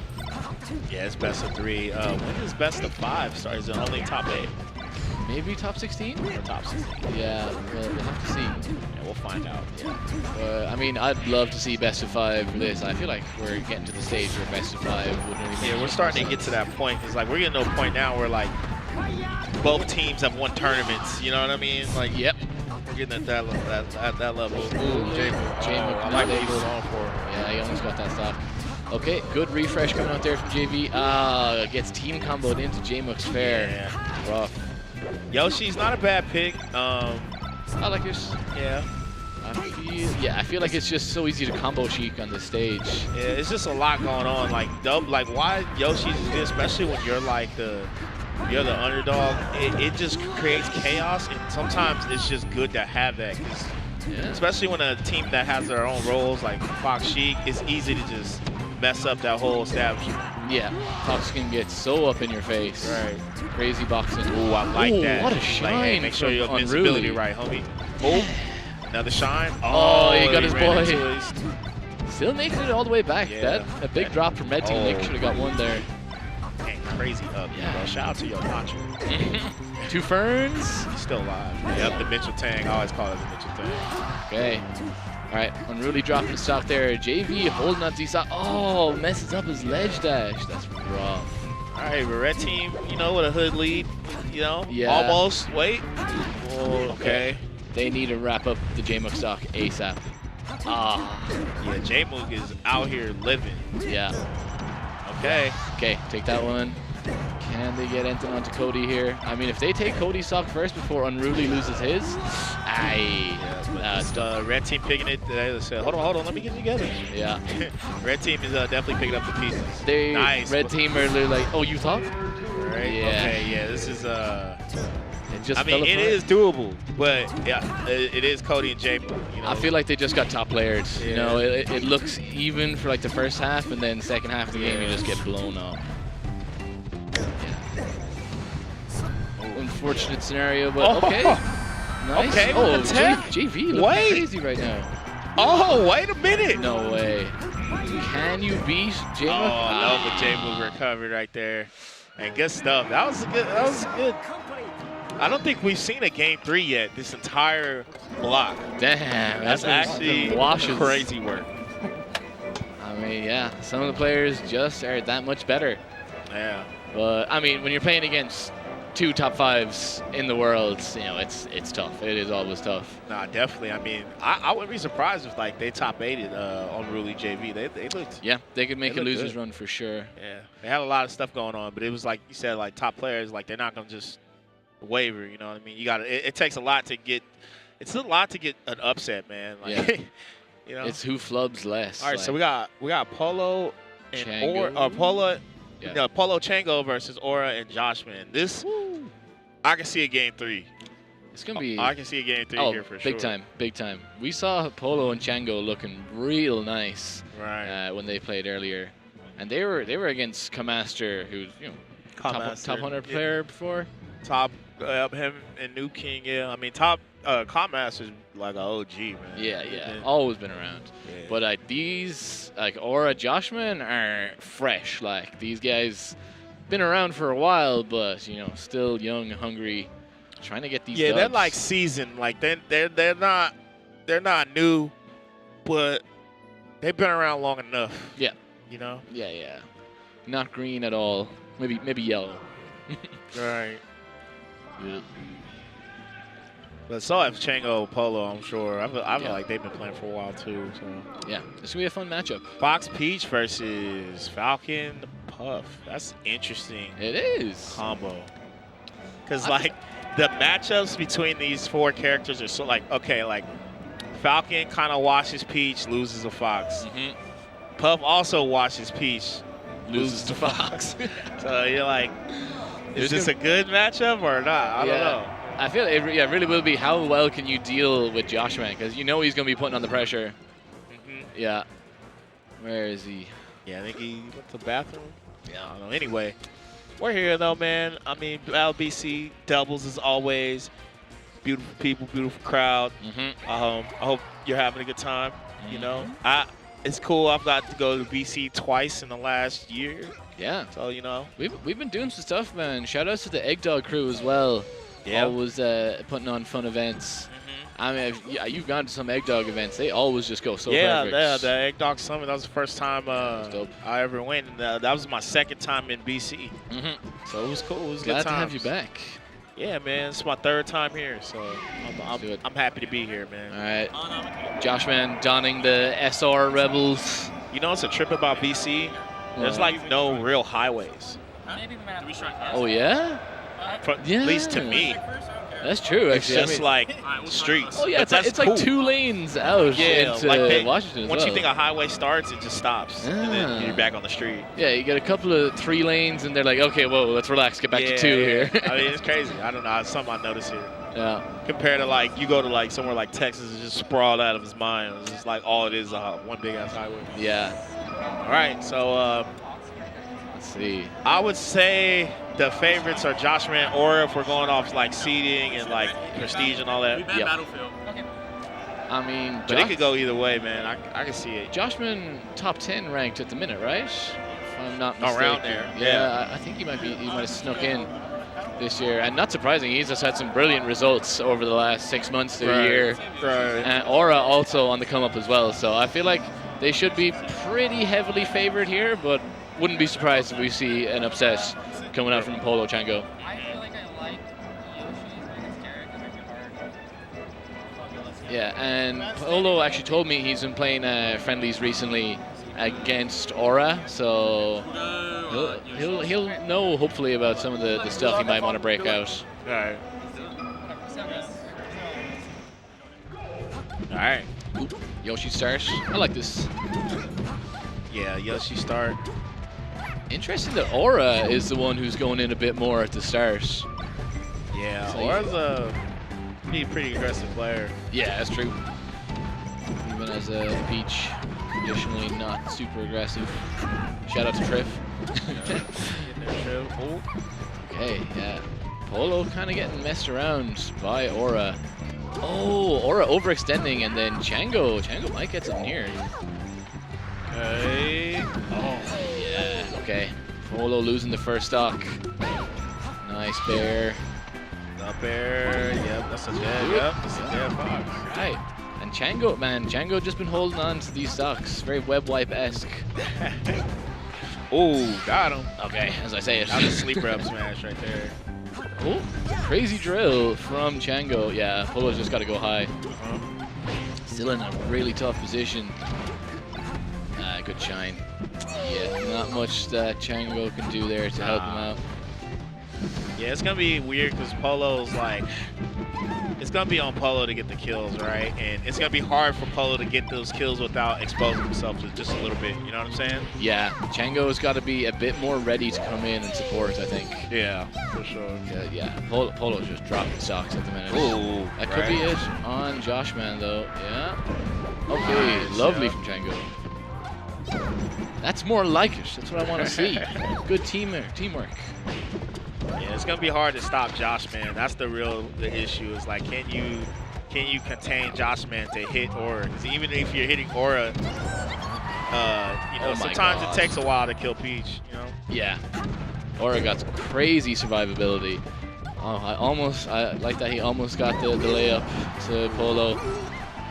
Yeah, it's best of 3. When does best of 5 start? Is it only top 8 Maybe top 16? or top 16? Yeah, we'll have to see. Yeah, we'll find out. I mean, I'd love to see best of 5 for this. I feel like we're getting to the stage where best of 5 would really make Yeah, we're starting to get to that point. It's like we're getting to a point now where like both teams have won tournaments. You know what I mean? Like, Yep. we're getting at that level. Ooh, Jacob. I like what he was on for. Yeah, he almost got that stock. Okay, good refresh coming out there from JV. Gets team comboed into Jmook's fair. Yeah. Rough. Yoshi's not a bad pick. I like this. Yeah. I feel like it's just so easy to combo Sheik on this stage. Yeah, it's just a lot going on. Like why Yoshi's good, especially when you're like you're the underdog. It just creates chaos, and sometimes it's just good to have that. 'Cause especially when a team that has their own roles, like Fox Sheik, it's easy to just mess up that whole establishment. Yeah, Fox can get so up in your face. Right. Crazy boxing. Ooh, I like that. What a Like, shine hey, make sure from your Unruly. visibility right, homie. Oh, another shine. Oh, he got his ran boy. into it. Still making it all the way back. Yeah. A big drop from Red Team. They should have got one there. Dang, crazy up. Yeah. Bro. Shout out to your Nacho. 2 ferns. He's still alive. Yep, the Mitchell Tang. I always call it the Mitchell Tang. Okay. All right, Unruly dropping stock there. JV holding on to stock. Oh, messes up his ledge dash. That's rough. All right, but red team, you know, with a hood lead, you know, Yeah. almost. Wait. Oh, okay. They need to wrap up the Jmook stock ASAP. Ah, Yeah, Jmook is out here living. yeah. Okay. Okay, take that one. Can they get anything onto Cody here? I mean, if they take Cody's stock first before Unruly loses his, Red team picking it. They said, hold on, let me get it together. yeah. Red team is definitely picking up the pieces. They Nice. Red team are like, oh, you thought? Right? Yeah. Okay, yeah, this is, It just I mean, fell it apart. is doable, but yeah, it is Cody and Jmook. You know? I feel like they just got top players. You Yeah. know, it looks even for like the first half, and then second half of the game, you just get blown up. Unfortunate scenario, but okay. Nice. Okay, oh, with the tap. JV looking Wait. crazy right now. Oh, wait a minute. No way. Can you beat Jmook? Oh, no, but Jmook recovered right there. And good stuff. That was good. I don't think we've seen a game 3 yet, this entire block. Damn, That's actually washes. crazy work. I mean, yeah, some of the players just are that much better. Yeah. But I mean, when you're playing against 2 top 5s in the world, you know, it's tough. It is always tough. Nah, definitely. I mean, I wouldn't be surprised if like they top 8'd Unruly JV. They looked. Yeah, they could make They a look loser's good. run for sure. Yeah, they had a lot of stuff going on, but it was like you said, like top players, like they're not gonna just waver. You know what I mean? You got to. It takes a lot to get. It's a lot to get an upset, man. Like, Yeah. you know. It's who flubs less. All right, so we got Polo and Chango. Polo. Yeah. No, Polo Chango versus Aura and Josh, man. This I can see a game 3. It's gonna be. I can see a game 3 here for sure. big time. We saw Polo and Chango looking real nice Right. when they played earlier, and they were against Kamaster, who's top 100 player before. Top him and New King. Yeah, I mean top Commaster's like an OG, man. Yeah, And- always been around. Yeah. But these Aura Joshman are fresh. Like these guys been around for a while, but still young, hungry, trying to get these. Yeah, they're dubs. like seasoned. Like they're not new, but they've been around long enough. Yeah. You know. Yeah. Not green at all. Maybe yellow. Right. Yeah. But so have Chango Polo, I'm sure. I feel like they've been playing for a while too. So Yeah, this will be a fun matchup. Fox Peach versus Falcon Puff. That's interesting It is. combo. Cause like the matchups between these 4 characters are so like okay, like Falcon kind of washes Peach, loses to Fox. Mm-hmm. Puff also washes Peach, Loses to Fox. So you're like, is this a good matchup or not? I don't know. I feel it really will be how well can you deal with Joshua, because he's going to be putting on the pressure. Mm-hmm. Yeah. Where is he? Yeah, I think he went to the bathroom. Yeah. I don't know. Anyway, we're here though, man. I mean, LBC doubles as always. Beautiful people, beautiful crowd. Mm-hmm. I hope you're having a good time. You know, it's cool. I've got to go to BC twice in the last year. Yeah. So We've been doing some stuff, man. Shout outs to the Egg Dog crew as well. Yeah. Always putting on fun events. I mean, you've gone to some Egg Dog events. They always just go so perfect. Yeah, the Egg Dog Summit. That was the first time dope. I ever went. And, that was my second time in BC. Mm-hmm. So it was cool. It was Glad good to have times. you back. Yeah, man. It's my 3rd time here. So I'm happy to be here, man. All right. Josh, man, donning the SR Rebels. You know, it's a trip about BC. There's like no real highways. Oh, yeah? At least to me. That's true, It's actually. just like streets. Oh, yeah, But that's it's like cool. 2 lanes out into like Washington as once well. you think a highway starts, it just stops. And then you're back on the street. Yeah, you get a couple of 3 lanes, and they're like, okay, whoa, let's relax, get back to 2 here. I mean, it's crazy. I don't know. It's something I noticed here. Yeah. Compared to like, you go to like somewhere like Texas, it's just sprawled out of his mind. It's just like all it is one big ass highway. Yeah. All right, so Let's see. I would say the favorites are Joshua and Aura if we're going off like seeding and like prestige and all that. Yep. Battlefield. Okay. I mean, But it could go either way, man. I can see it. Joshman top 10 ranked at the minute, right? If I'm not mistaken. Around there. Yeah, I think he might have snuck in this year, and not surprising, he's just had some brilliant results over the last 6 months to a year. Right. And Aura also on the come up as well, so I feel like they should be pretty heavily favored here, but wouldn't be surprised if we see an upset coming out from Polo Chango. I feel like I like Yoshi as his character, makes it hard. Yeah, and Polo actually told me he's been playing friendlies recently against Aura, so he'll know hopefully about some of the stuff he might want to break out. All right. All right. Ooh, Yoshi start. I like this. Yeah, Yoshi start. Interesting that Aura is the one who's going in a bit more at the start. Yeah, So Aura's a pretty aggressive player. Yeah, that's true. Even as a Peach, traditionally not super aggressive. Shout out to Triff. Okay, yeah. Polo kind of getting messed around by Aura. Oh, Aura overextending, and then Chango. Chango might get something here. Okay. Oh. Yeah, okay. Polo losing the first stock. Nice bear. Up air. Yep, that's a dead. Yep, that's a dead fox. Right. And Chango, man, Chango just been holding on to these stocks. Very web wipe-esque. Oh, got him. Okay, as I say it. That was a sleeper up smash right there. Oh, crazy drill from Chango. Yeah, Polo's just got to go high. Still in a really tough position. Good shine. Yeah, not much that Chango can do there to help him out. Yeah, it's going to be weird because Polo's like, it's going to be on Polo to get the kills, right? And it's going to be hard for Polo to get those kills without exposing himself to just a little bit. You know what I'm saying? Yeah, Chango's got to be a bit more ready to come in and support, I think. Yeah, for sure. Yeah, Polo's just dropping stocks at the minute. Ooh, that could be it on Joshman, though. Yeah. Okay, Nice, lovely yeah. from Chango. That's more like it. That's what I want to see. Good teamwork. Yeah, it's gonna be hard to stop Josh, man. That's the issue. Is like, can you contain Josh, man, to hit Aura? Because even if you're hitting Aura, you know, sometimes it takes a while to kill Peach. You know. Yeah. Aura got some crazy survivability. Oh, I like that he almost got the layup to Polo.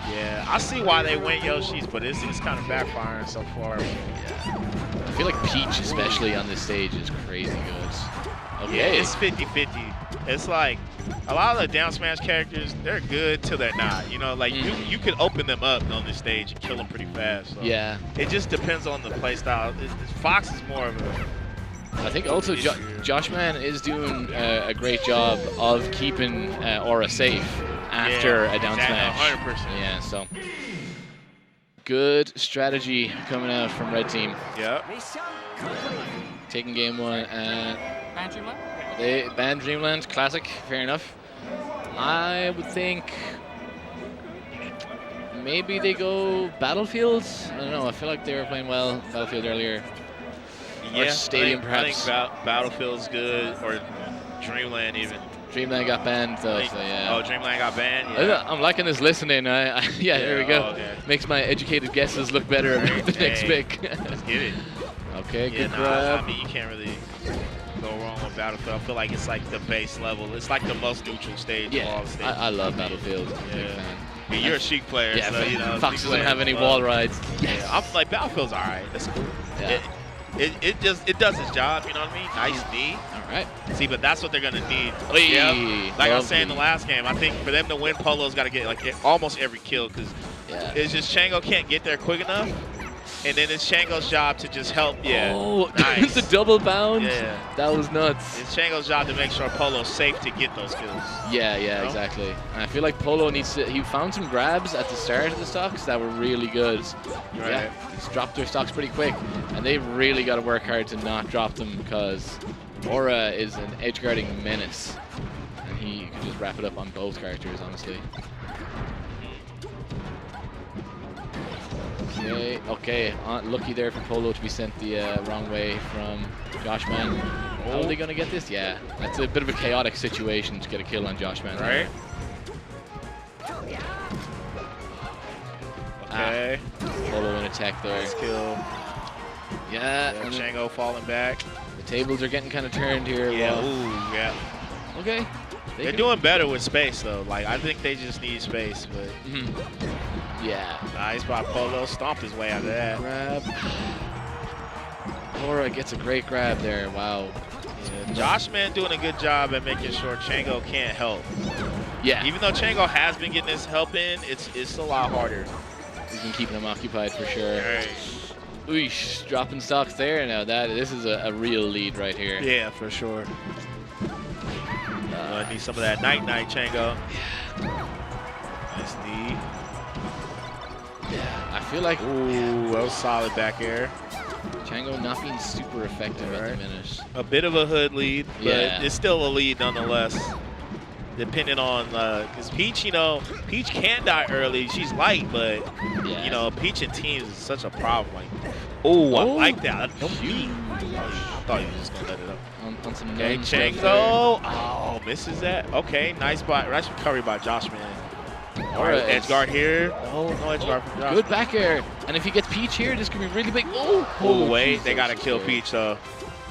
Yeah, I see why they went Yoshi's, but it's kind of backfiring so far. Yeah. I feel like Peach, especially on this stage, is crazy good. Okay. Yeah, it's 50-50. It's like a lot of the down smash characters, they're good till they're not. You know, like you could open them up on this stage and kill them pretty fast. So Yeah. It just depends on the play style. Fox is more of a. I think also Joshman is doing a great job of keeping Aura safe after a down smash. 100%. Yeah, so good strategy coming out from Red Team. Yep. Taking game one and Ban Dreamland? they banned Dreamland. Classic, fair enough. I would think maybe they go Battlefield. I don't know. I feel like they were playing well Battlefield earlier. Yeah, or Stadium, perhaps. I think Battlefield's good, or Dreamland even. Dreamland got banned though, so yeah. Oh, Dreamland got banned? Yeah. I'm liking this listening. Yeah, there we go. Okay. Makes my educated guesses look better about the next pick. Let's get it. Okay, Yeah, good nah, grab. I mean, you can't really go wrong with Battlefield. I feel like it's like the base level. It's like the most neutral stage of all Yeah, the stages. I love Battlefield. Big Yeah. fan. I mean, you're a Sheik player, Yeah, so, you know. Fox doesn't have any wall rides. Yeah, I'm like, Battlefield's all right. That's cool. Yeah. It does its job, you know what I mean? Nice D. All right. See, but that's what they're gonna need. Oy, Yeah, like I was saying in the lovely. last game, I think for them to win, Polo's got to get like almost every kill because Yeah. it's just Chango can't get there quick enough, and then it's Chango's job to just help. Yeah, Oh, nice. the double bound. Yeah. That was nuts. It's Chango's job to make sure Polo's safe to get those kills. Yeah, You know? exactly. And I feel like Polo needs to. He found some grabs at the start of the stocks that were really good. Right. Yeah, he's dropped their stocks pretty quick, and they've really got to work hard to not drop them because Aura is an edge guarding menace, and he could just wrap it up on both characters, honestly. Okay, lucky there for Polo to be sent the wrong way from Joshman. How are they gonna get this? Yeah, that's a bit of a chaotic situation to get a kill on Joshman. Right. Okay. Polo in attack there. Nice kill. Yeah. Yeah, and Chango falling back. the tables are getting kind of turned here. Yeah. Well, Ooh. Yeah. okay. They're doing better with space though. Like I think they just need space, but Yeah. nice by Polo. Stomped his way out of that. Grab. Laura gets a great grab there. Wow. Yeah, Josh Man doing a good job at making sure Chango can't help. Yeah. Even though Chango has been getting his help in, it's a lot harder. He's been keeping him occupied for sure. Right. Oosh, dropping stocks there. Now this is a real lead right here. Yeah, for sure. I need some of that night Chango. Nice knee. Yeah, I feel like Ooh, that was solid back air. Chango not being super effective at the minute. A bit of a hood lead, but Yeah. it's still a lead nonetheless. Depending on, because Peach, Peach can die early. She's light, but, Peach and teams is such a problem. Like, I like that. Don't beat. I thought you were just going to let it up. On some Okay, known stuff there. Chango. Oh, misses that. Okay, nice recovery by Josh, man. All right, edge guard here. Oh, no edge guard from Josh. Good back air. And if he gets Peach here, this could be really big. Oh, wait. They got to kill Peach, though.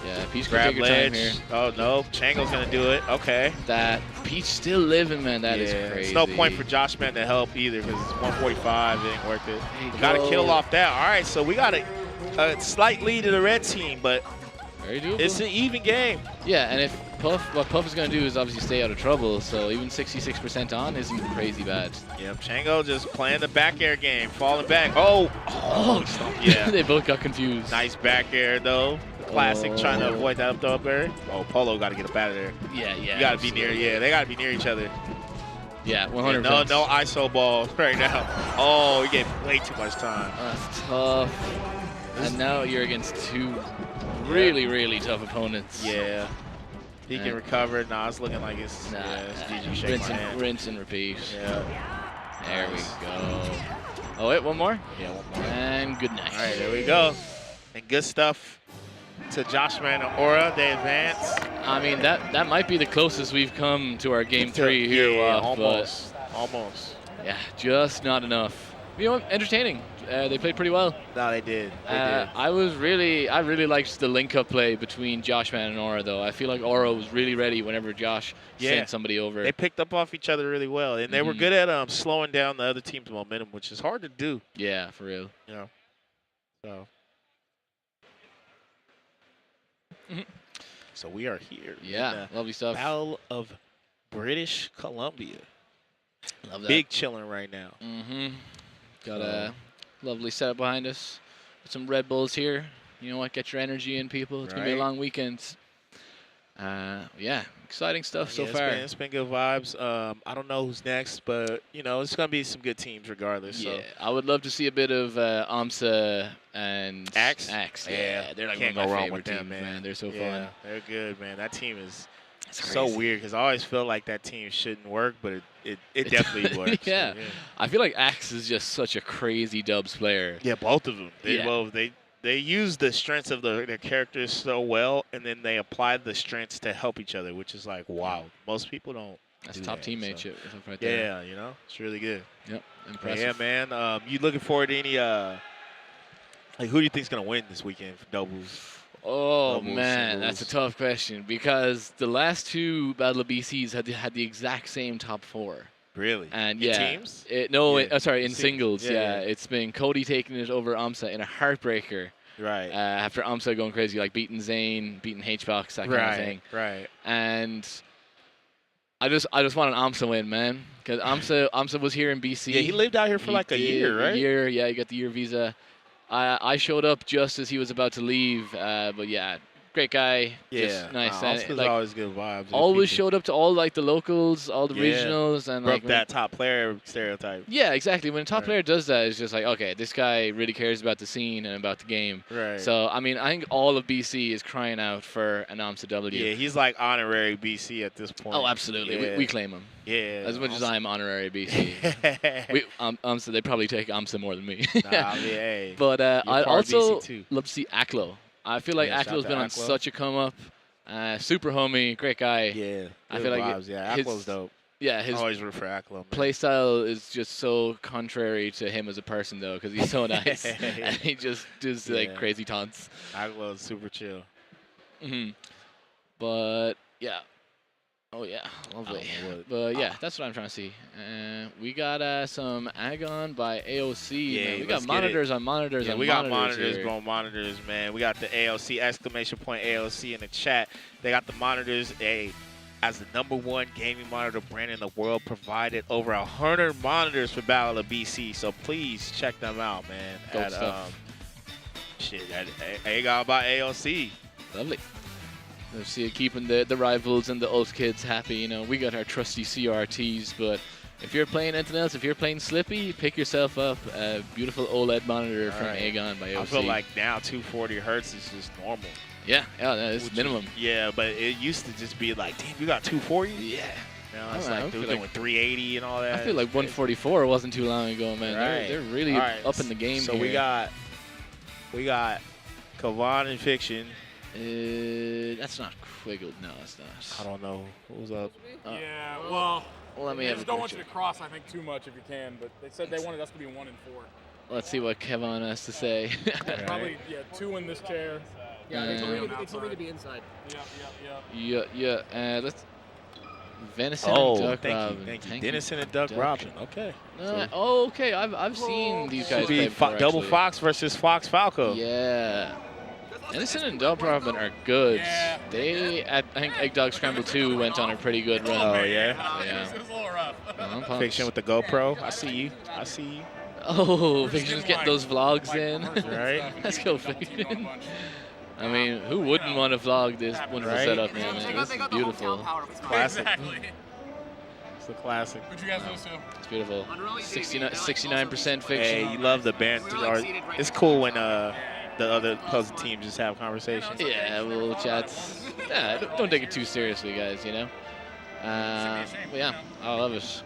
Yeah, Peach can Grab take your time ledge. here. Oh, no. Chango's going to do it. Okay. That Peach still living, man. That is crazy. There's no point for Josh Man to help either because it's 145. It ain't worth it. Got to go. kill off that. All right, so we got a slight lead to the red team, but Very doable. it's an even game. Yeah, and if what Puff is going to do is obviously stay out of trouble, so even 66% on isn't crazy bad. Yep, Chango just playing the back air game, falling back. Oh, yeah. They both got confused. Nice back air, though. Classic trying to avoid that up throw air. Oh, Polo got to get up out of there. Yeah. You got to be near, they got to be near each other. Yeah, 100%. Yeah, no ISO ball right now. Oh, he gave way too much time. That's tough. And now you're against two really, really tough opponents. Yeah. He can recover. Nah, it's looking like it's GG shake my hand. Rinse and repeat. Yeah. There we go. Oh, wait, one more? Yeah, one more. And good night. All right, there we go. And good stuff to Josh Man and Aura. They advance. I mean, that might be the closest we've come to our game 3 here. Yeah, almost. Almost. Yeah, just not enough. Entertaining. They played pretty well. No, they did. I really liked the link-up play between Josh Man and Aura, though. I feel like Aura was really ready whenever Josh sent somebody over. They picked up off each other really well, and they were good at slowing down the other team's momentum, which is hard to do. Yeah, for real. So. So we are here. Yeah, lovely stuff. Battle of British Columbia. Love that. Big chilling right now. Got a lovely setup behind us. With some Red Bulls here. You know what? Get your energy in, people. It's going to be a long weekend. Yeah, exciting stuff so far. It's been good vibes. I don't know who's next, but, it's going to be some good teams regardless. Yeah, so. I would love to see a bit of AMSA and Axe. Yeah, they're like Can't one of go my wrong favorite with them, teams, man. They're so yeah, fun. They're good, man. That team is It's so crazy. weird because I always feel like that team shouldn't work, but it definitely works. Yeah. So, I feel like Axe is just such a crazy dubs player. Yeah, both of them. They use the strengths of their characters so well, and then they apply the strengths to help each other, which is like, wow. Most people don't. That's do top that, teammate so. shit right there. Yeah, it's really good. Yep, But impressive. yeah, man. You looking forward to any who do you think's gonna win this weekend for doubles? Oh, Doubles, man, singles. that's a tough question because the last two Battle of BCs had the exact same top 4. Really? And In yeah, teams? in Singles. singles. Yeah, yeah. It's been Cody taking it over AMSA in a heartbreaker. Right. After AMSA going crazy, like beating Zane, beating H-Box, that kind of thing. Right. And I just want an AMSA win, man, because AMSA was here in BC. Yeah, he lived out here for like a year, right? A year, yeah, he got the year visa. I showed up just as he was about to leave, but yeah, great guy. Yeah, just nice. Oscar's Like, always good vibes. always showed up to all like the locals, all the regionals, and broke like that top player stereotype. Yeah, exactly. When a top Right. player does that, it's just like, okay, this guy really cares about the scene and about the game. Right. So, I mean, I think all of BC is crying out for an AMSA W. Yeah, he's like honorary BC at this point. Oh, absolutely. Yeah. We claim him. Yeah. As much as I'm honorary BC. AMSA, they probably take AMSA more than me. hey. But I part also BC too. love to see Aklo. I feel like Yeah, shout Aklo's to been on Aklo. such a come up. Super homie, great guy. Yeah. I feel like vibes. Yeah, his- Aqua's dope. Yeah, his always root for Aklo. playstyle is just so contrary to him as a person, though, because he's so nice and he just does like crazy taunts. Aklo is super chill. But yeah. Oh yeah, lovely. But yeah, that's what I'm trying to see. We got some Agon by AOC. Yeah, man. We got monitors on monitors on we monitors. got monitors, here. bro, monitors, man. We got the AOC, !AOC in the chat. They got the monitors. As the #1 gaming monitor brand in the world, provided over 100 monitors for Battle of BC. So please check them out, man. Dope stuff. At Agon by AOC. Lovely. Let's see it keeping the rivals and the ult kids happy. You know, we got our trusty CRTs, but if you're playing anything else, if you're playing Slippy, pick yourself up a beautiful OLED monitor from Agon by AOC. I feel like now 240 hertz is just normal. Yeah, it's minimum. Yeah, but it used to just be like, damn, you got 240? Yeah. Now it's like they're doing 380 and all that. I feel like 144 wasn't too long ago, man. Right. They're really up in the game so here. we got Kavan and Fiction. That's not Quiggled. No, it's not. I don't know. What was up? Yeah, well, let me they have just a don't want you picture. to cross, I think, too much if you can, but they said they wanted us to be 1 and 4. Let's see what Kavan has to say. Probably, 2 in this chair. Yeah, they told me to be inside. Yeah. Let's. Venison and Duck thank Robin. you. Venison and Duck Robin. Okay. Okay. I've seen these guys play before, Double actually. Fox versus Fox Falco. Yeah. Venison and Duck Robin are good. Yeah. I think Egg Dog Scramble 2 went on a pretty good run. Oh, yeah? It was a little rough. Fiction with the GoPro. I see you. Oh, Fiction's getting those vlogs in. Right. Let's go, Fiction. I mean, who wouldn't want to vlog this wonderful setup, man? This is beautiful. Classic. Exactly. It's a classic. What you guys listen to? It's beautiful. 69% Fiction. Hey, you love the banter. It's cool when the other opposing teams just have conversations. Yeah, little chats. Yeah, don't take it too seriously, guys, you know? But yeah, I love it.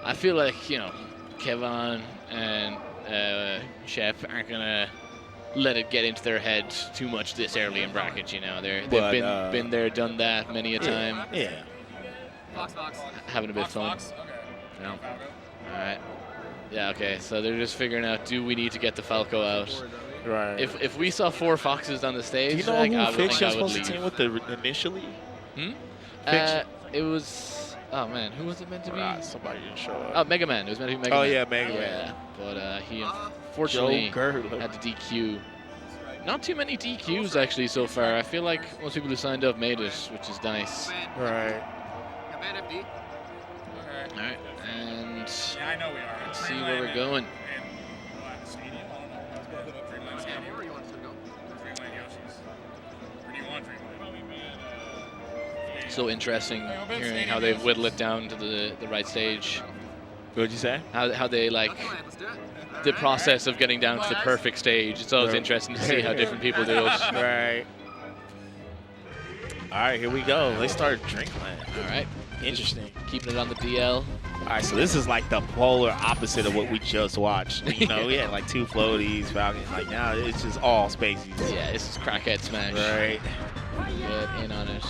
I feel like, Kavan and Shep aren't going to let it get into their head too much this early in brackets, you know? They've been there, done that many a time. Yeah. Fox. Having a bit of fun. Okay. No. All right. Yeah, okay, so they're just figuring out, do we need to get the Falco out? Right. If we saw 4 Foxes on the stage, Do you know like, who I would think Fiction I was would supposed to leave. team with initially? It was, oh man, who was it meant to be? Somebody didn't show up. Oh, Mega Man. It was meant to be Mega Man. Oh, yeah, Mega Man. Yeah, but he unfortunately had to DQ. Not too many DQs actually so far. I feel like most people who signed up made it, which is nice. Right. All right, and Yeah, I know we are. let's see where we're going. Stadium? I don't know. Dreamland Stadium. Where you want us to go? Dreamland Yoshi's. Where do you want Dreamland? So interesting hearing how they've whittled it down to the right stage. What'd you say? How they like Let's do it. the process of getting down to the perfect stage. It's always interesting to see how different people do it. Right. All right, here we go. Let's start Dreamland. All right, Interesting. keeping it on the DL. All right, so this is like the polar opposite of what we just watched. You know, we had like 2 floaties, Falcon. Like now it's just all spacies. Yeah, this is Crackhead Smash. Right. Get in on it.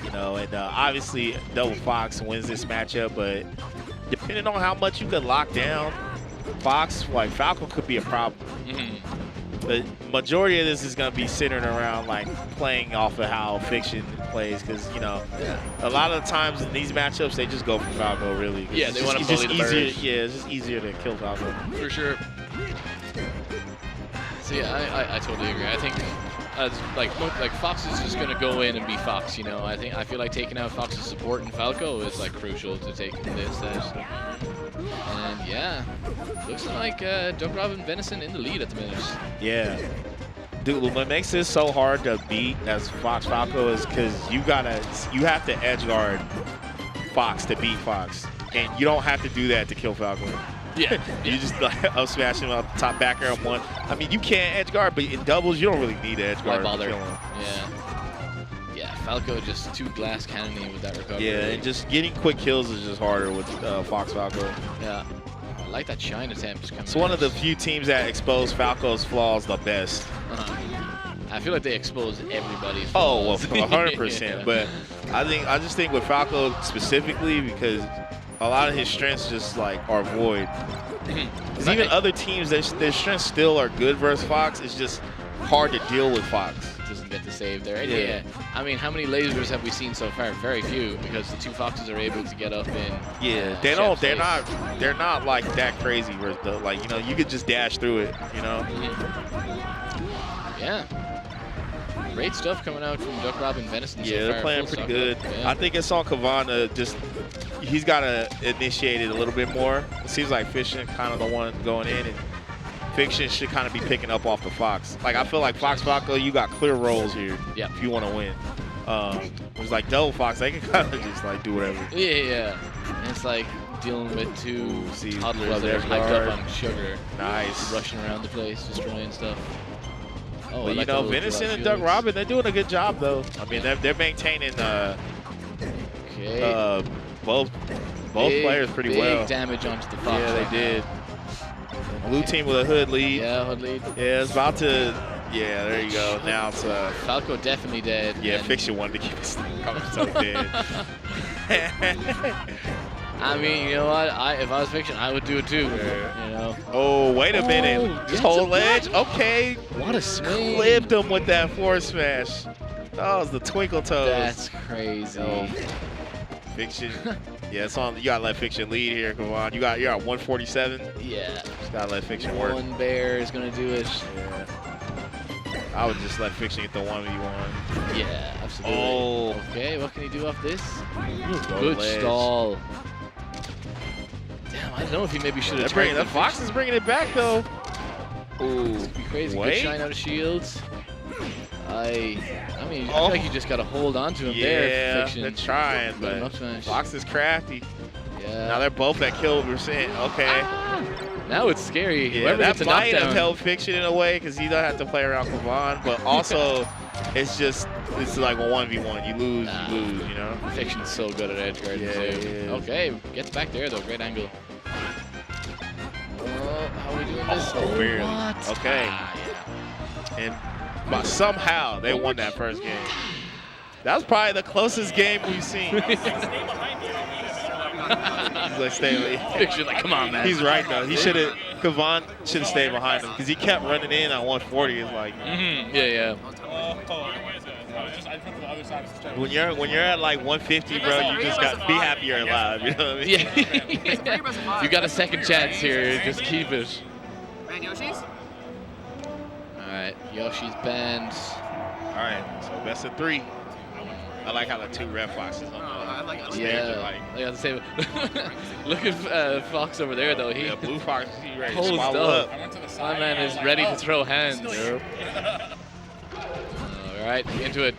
You know, and obviously Double Fox wins this matchup, but depending on how much you could lock down, Fox, like Falcon could be a problem. The majority of this is going to be centered around like playing off of how Fiction plays, because a lot of the times in these matchups they just go for Falco really. Yeah, they want to bully the birds. Yeah, it's just easier to kill Falco. For sure. So yeah, I totally agree. I think like Fox is just gonna go in and be Fox. I feel like taking out Fox's support and Falco is like crucial to taking this set. And yeah, looks like Duck Robin Venison in the lead at the minute. Yeah. Dude, what makes this so hard to beat as Fox Falco is because you have to edge guard Fox to beat Fox, and you don't have to do that to kill Falco. Yeah, you just up smash him up top back air on 1. I mean, you can't edge guard, but in doubles you don't really need to edge guard. Why to bother? kill him. Yeah, Falco just too glass cannoning with that recovery. Yeah, and just getting quick kills is just harder with Fox Falco. Yeah, I like that shine attempt coming. It's one of the few teams that expose Falco's flaws the best. I feel like they expose everybody's Oh, well, flaws. 100%. Yeah. But I just think with Falco specifically, because a lot of his strengths just like are void. Because even other teams, their strengths still are good versus Fox. It's just hard to deal with Fox. Doesn't get to save there. Yeah. I mean, how many lasers have we seen so far? Very few, because the two Foxes are able to get up in. Yeah, Chef's they're face. not like that crazy. Where like, you know, you could just dash through it. You know. Yeah. Great stuff coming out from Duck Rob and Venison. Yeah, so they're far. playing Full pretty stock good. up. Yeah. I think it's on Kavan to just, he's got to initiate it a little bit more. It seems like Fiction kind of the one going in, and Fiction should kind of be picking up off the Fox. Like, I feel like Fox Falco, you got clear roles here if you want to win. It's like double Fox, they can kind of just like do whatever. Yeah. And it's like dealing with two toddlers love that are that hyped guard. up on sugar. Nice. Rushing around the place, destroying stuff. Oh, But I you like the know, little Venison drop and Duck shields. Robin, they're doing a good job though. I mean, they're maintaining Okay. both players pretty big well. Damage onto the Fox. Yeah, right they did. now. Blue team with a hood lead. Yeah, hood lead. Yeah, it's about to. Yeah, there you go. Now it's Falco definitely dead. yeah, and- Fiction wanted to keep his so dead. I mean, you know what? If I was Fiction, I would do it too. You know. Oh, wait a minute. Oh, Just gets hold him ledge. back. Okay. What a swing. Clipped him with that forward smash. That was the twinkle toes. That's crazy. Yo. Fiction. Yeah, it's on. You gotta let Fiction lead here. Come on. You're at 147. Yeah. Just gotta let Fiction work. One bear is gonna do it. Yeah. I would just let Fiction get the 1v1. Yeah, absolutely. Oh. Okay, what can he do off this? Go Good ledge. stall. Damn, I don't know if he maybe should have That targeted Fox is bringing it back though. Ooh. Be crazy. Wait. Good shine out of shields. I mean, I Oh. feel like you just gotta hold on to him Yeah, there, Fiction. they're trying, Good up but smash. Fox is crafty. Yeah. Now they're both at kill percent. Okay. Now it's scary. Yeah, Whoever that gets a might have knockdown. helped Fiction in a way because he doesn't have to play around Kavan, but also it's like a 1v1. You lose, you know? Fiction's so good at edge guarding Yeah, too. he is. Okay, gets back there though. Great angle. Oh, how are we doing this? Oh, barely. What? Okay. And but somehow they won that first game. That was probably the closest game we've seen. He's like, stay. Fiction, like, come on, man. He's right though. He should have. Kavan should have stayed behind him because he kept running in at 140. It's like Yeah. I put the other side of the step. when you're at like 150, bro, you just got be happy you're alive. You know what I mean? Yeah. You got a second chance here. Just keep it. Man, Yoshi's? All right, Yoshi's banned. All right, so best of 3. I like how the 2 red foxes on I like it. Yeah, like, I got to say, look at Fox over there though. He yeah, blue fox, he ready to holds swallow up. up. I went to the My side. man and I is was like, ready oh, to throw hands. still- All right, into it.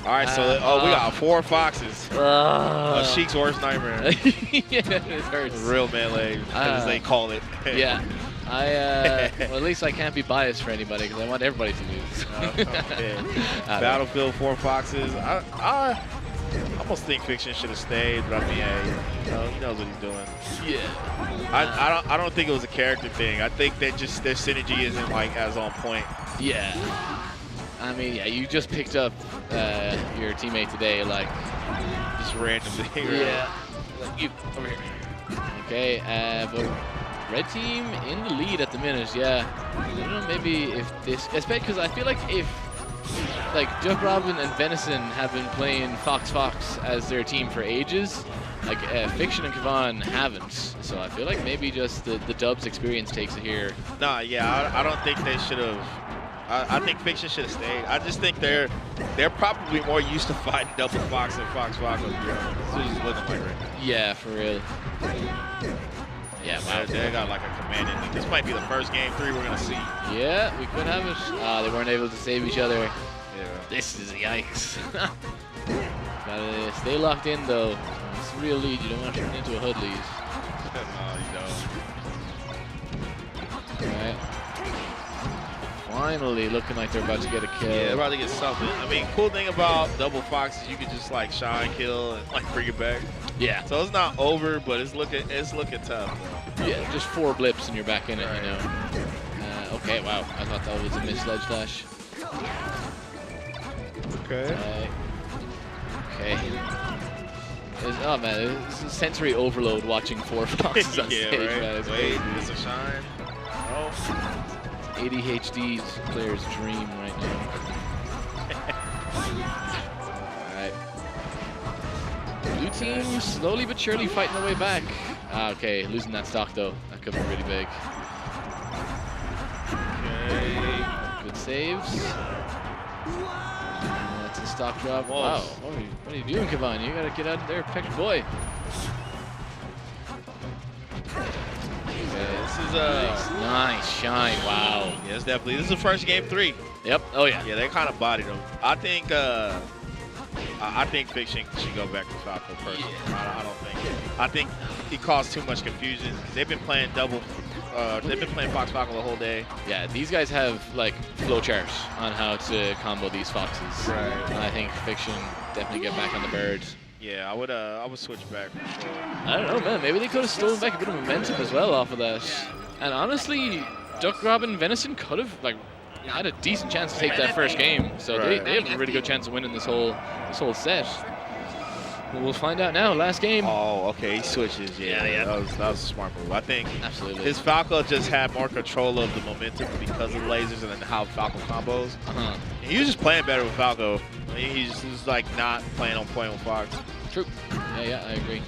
All right, so we got 4 foxes. Sheik's worst nightmare. Yeah, it hurts. Real melee, as they call it. Yeah. Well, at least I can't be biased for anybody because I want everybody to lose. Battlefield 4 foxes. I almost think Fiction should have stayed, but I mean, hey, you know, he knows what he's doing. Yeah. I don't think it was a character thing. I think that just their synergy isn't like as on point. Yeah. I mean, yeah, you just picked up your teammate today, like. Just randomly. Yeah. Like you over here. Okay, but red team in the lead at the minute. Yeah. I don't know, maybe if this, especially because I feel like if like Duck Robin and Venison have been playing Fox as their team for ages, like Fiction and Kavan haven't. So I feel like maybe just the Dubs experience takes it here. Nah, yeah, I don't think they should have. I think Fiction should have stayed. I just think they're probably more used to fighting double fox than fox. That's what it's looking like right now. Yeah, for real. Yeah, wow. They got like a commanding lead. This might be the first game 3 we're gonna see. Yeah, we could have it. They weren't able to save each other. Yeah. This is yikes. Gotta stay locked in though. It's a real lead. You don't want to turn into a hood lead. No, you don't. All right. Finally looking like they're about to get a kill. Yeah, they're about to get something. I mean, cool thing about double fox is you can just like shine kill and like bring it back. Yeah. So it's not over, but it's looking tough. Yeah, just 4 blips and you're back in it, you know. Okay, wow. I thought that was a missed ledge dash. Okay. Okay. Oh man, this is sensory overload watching 4 foxes on Yeah, stage. right. Man. It's Wait, crazy. there's a shine. Oh. ADHD's player's dream right now. Alright. Blue team slowly but surely fighting their way back. Ah, okay, losing that stock though. That could be really big. Okay. Good saves. That's a stock drop. Whoa. Wow. What are you doing, Kavan? You gotta get out of there, pick your boy. Yeah, this is Nice shine. Wow. yeah, it's definitely. This is the first game 3. Yep. Oh yeah. Yeah, they kind of bodied him. I think Fiction should go back to Falco personally. I don't think. I think he caused too much confusion. They've been playing double. They've been playing Fox Falco the whole day. Yeah, these guys have like flowcharts on how to combo these foxes. Right. And I think Fiction definitely get back on the bird. Yeah, I would switch back for sure. I don't know, man. Maybe they could have stolen back a bit of momentum as well off of that. And honestly, Duck Robin Venison could have like had a decent chance to take that first game. So Right. they have a really good chance of winning this whole set. We'll find out now. Last game. Oh, okay, he switches. Yeah. That was a smart move. I think Absolutely. his Falco just had more control of the momentum because of the lasers and then how Falco combos. Uh-huh. He was just playing better with Falco. I mean, he was like not playing on point with Fox. True. Yeah, I agree.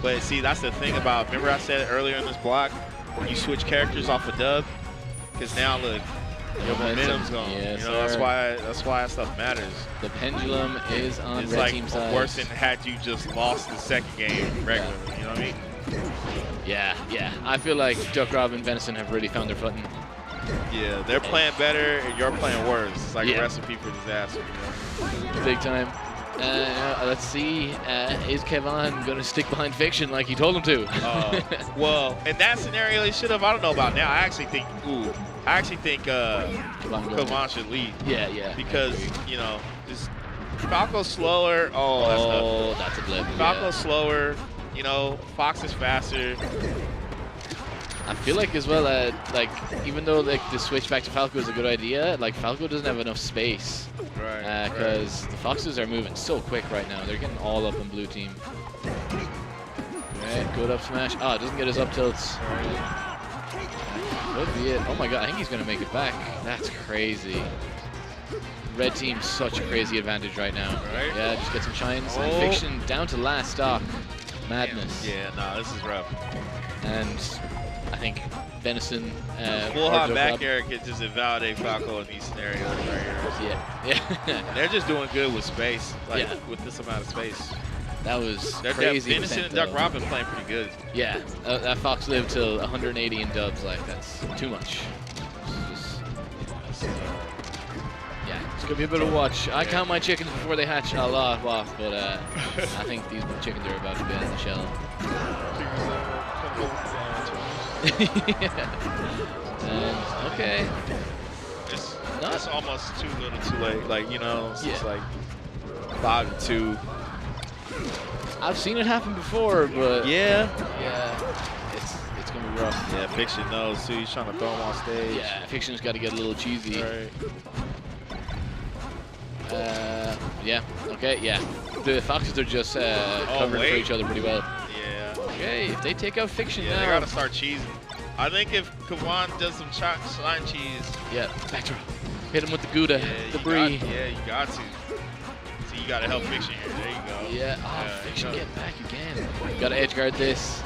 But see, that's the thing about, remember I said earlier in this block, you switch characters off a dub? Because now look, your momentum's gone. Yes, you know, sir. that's why that stuff matters. The pendulum is on It's red like team side. worse than had you just lost the second game regularly. You know what I mean? Yeah. I feel like Duck Robin and Venison have really found their footing. Yeah, they're playing better and you're playing worse. It's like Yeah. a recipe for disaster. You know? Big time. Let's see. Is Kavan going to stick behind Fiction like he told him to? Well, in that scenario, he should have. I don't know about now. I actually think Kavan should lead. Yeah. Because, you know, just Falco's slower. Oh, That's a blip. Falco's slower. You know, Fox is faster. I feel like as well that like even though like the switch back to Falco is a good idea, like Falco doesn't have enough space. Right. Because the Foxes are moving so quick right now. They're getting all up in blue team. Right, good up smash. Ah, it doesn't get his up tilts. Could be it. Oh my god, I think he's gonna make it back. That's crazy. Red team's such a crazy advantage right now. Right. Yeah, just get some shines. And Oh. Fiction down to last stock. Madness. Yeah, no, this is rough. And I think Venison. Full or hot Joe back Rob- air can just invalidate Falco in these scenarios right here. Yeah. They're just doing good with space, like Yeah. with this amount of space. That was They're crazy. Venison and Duck Robin playing pretty good. Yeah, that Fox lived till 180 in dubs. Like that's too much. Yeah, it's gonna be a bit of a watch. I count my chickens before they hatch a lot off, but I think these chickens are about to be out of the shell. And okay, It's almost too little, too late. Like you know, it's just Yeah. like 5-2. I've seen it happen before, but Yeah. it's gonna be rough. Yeah, Fiction knows too. He's trying to throw him on stage. Yeah, Fiction's got to get a little cheesy. Right. Yeah. Okay. Yeah. The Foxes are just covering for wait. each other pretty well. Yeah. Okay. If they take out Fiction Yeah, they now. gotta start cheesing. I think if Kavan does some slime cheese, Yeah. Back throw. Hit him with the Gouda. The Brie. you got to. So you gotta help Fiction here. There you go. Yeah. Oh, Yeah, Fiction you go. getting back again. Gotta edge guard this.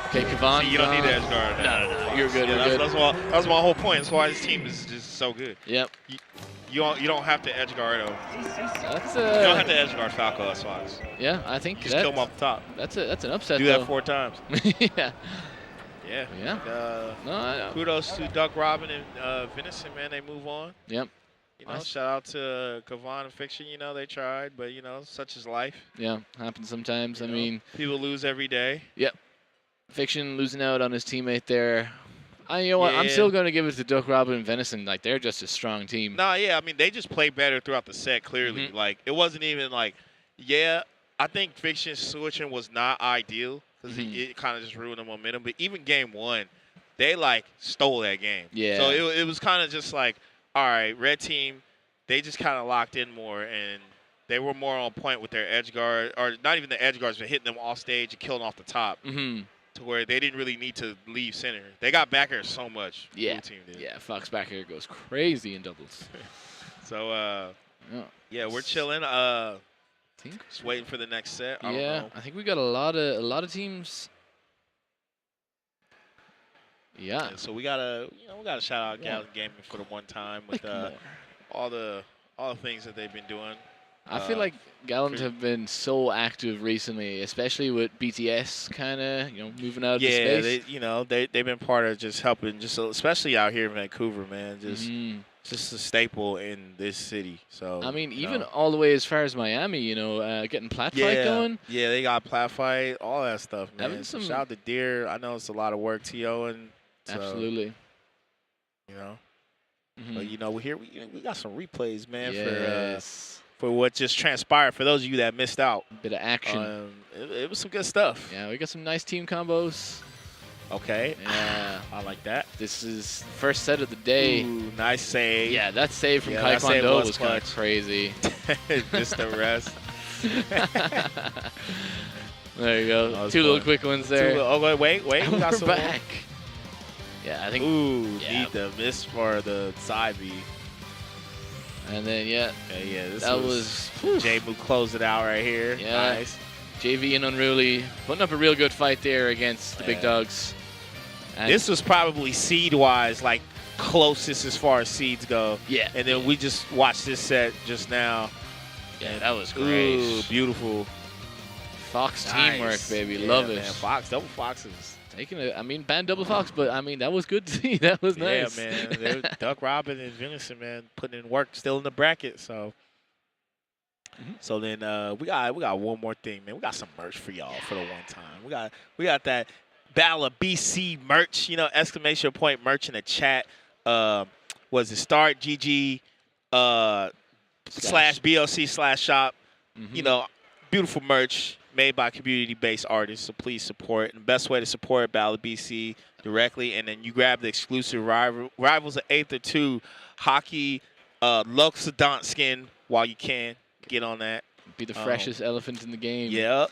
Okay, Kavan. See, you don't need to edge guard. No. You're good. Yeah, We're that's good. that's my whole point. That's why this team is just so good. Yep. You don't have to edge guard him. That's You don't have to edge guard Falco as Fox. Yeah, I think Just kill him off the top. that's an upset. Do though. that 4 times. Yeah. Yeah. Yeah. No. Kudos to Duck Robin and Venison, man. They move on. Yep. You know, Nice. shout out to Kavan and Fiction. You know, they tried, but you know, such is life. Yeah. Happens sometimes. You I know, mean. people lose every day. Yep. Fiction losing out on his teammate there. You know what? I'm Yeah. still going to give it to Duck Robin and Venison. Like, they're just a strong team. Nah, yeah, I mean, they just played better throughout the set, clearly. Mhm. Like, it wasn't even like, yeah, I think Fiction switching was not ideal because Mhm. it kind of just ruined the momentum. But even game 1, they, like, stole that game. Yeah. So it was kind of just like, all right, red team, they just kind of locked in more, and they were more on point with their edge guard, or not even the edge guards, but hitting them off stage and killing off the top, Mm-hmm. to where they didn't really need to leave center. They got back here so much. Yeah. Blue team did. Yeah, Fox back here goes crazy in doubles. So, Yeah. yeah, we're chilling. Think. Just waiting for the next set. I don't Yeah, know. I think we got a lot of teams. Yeah. So we gotta shout out Gallon Gaming for the one time with all the things that they've been doing. I feel like Gallons have been so active recently, especially with BTS kind of, moving out of the space. they've been part of just helping, just especially out here in Vancouver, man. Just a staple in this city. So I mean, even all the way as far as Miami, getting Plat Fight going. Yeah, they got Plat Fight, all that stuff, man. Having some- Shout out to Deer. I know it's a lot of work, T.O. and so, Absolutely. But we got some replays, man, Yes. for what just transpired. For those of you that missed out, Bit of action. it was some good stuff. Yeah, we got some nice team combos. Okay. Yeah. I like that. This is first set of the day. Ooh, nice save. Yeah, that save from that save Taekwondo was was kind of clutch. crazy. Just the rest. There you go. That was Two little fun. quick ones there. Oh, wait. We And got we're some more. back. Yeah, I think. Ooh, Yeah. need the miss for the side B. And then, yeah, This that was was Jmook closed it out right here. Yeah. Nice. JV and Unruly putting up a real good fight there against the big Yeah. dogs. And This was probably seed-wise, like, closest as far as seeds go. yeah. And then we just watched this set just now. Yeah, that was great. Ooh, beautiful. Fox Nice. teamwork, baby. Yeah, Love it. man. Fox, double Foxes. Taking it. I mean, banned double Fox, but I mean, that was good to see. That was nice. Yeah, man. They're Duck Robin and Venison, man, putting in work, still in the bracket. So, so then we got one more thing, man. We got some merch for y'all for the one time. We got that Battle of BC merch, exclamation point merch in the chat. Was it Start GG / BLC / shop? Beautiful merch made by community-based artists, so please support. And the best way to support Battle of BC directly, and then you grab the exclusive Rivals of 8th or 2 hockey Luxodont skin while you can. Get on that. Be the freshest elephant in the game. Yep.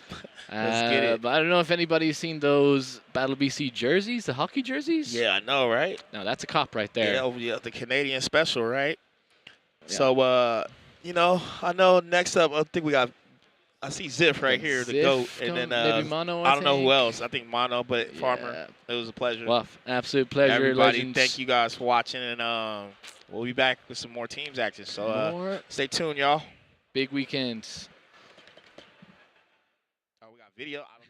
Let's get it. But I don't know if anybody's seen those Battle BC jerseys, the hockey jerseys. Yeah, I know, right? No, that's a cop right there. Yeah, the Canadian special, right? Yeah. So, I know next up, I see Ziff right here, the Ziff GOAT. And then maybe Mono, I don't know who think. else. I think Mono, but Yeah. Farmer. It was a pleasure. Well, absolute pleasure, Everybody, legends. thank you guys for watching, and we'll be back with some more teams action. So More stay tuned, y'all. big weekends. Oh, we got video. I don't know.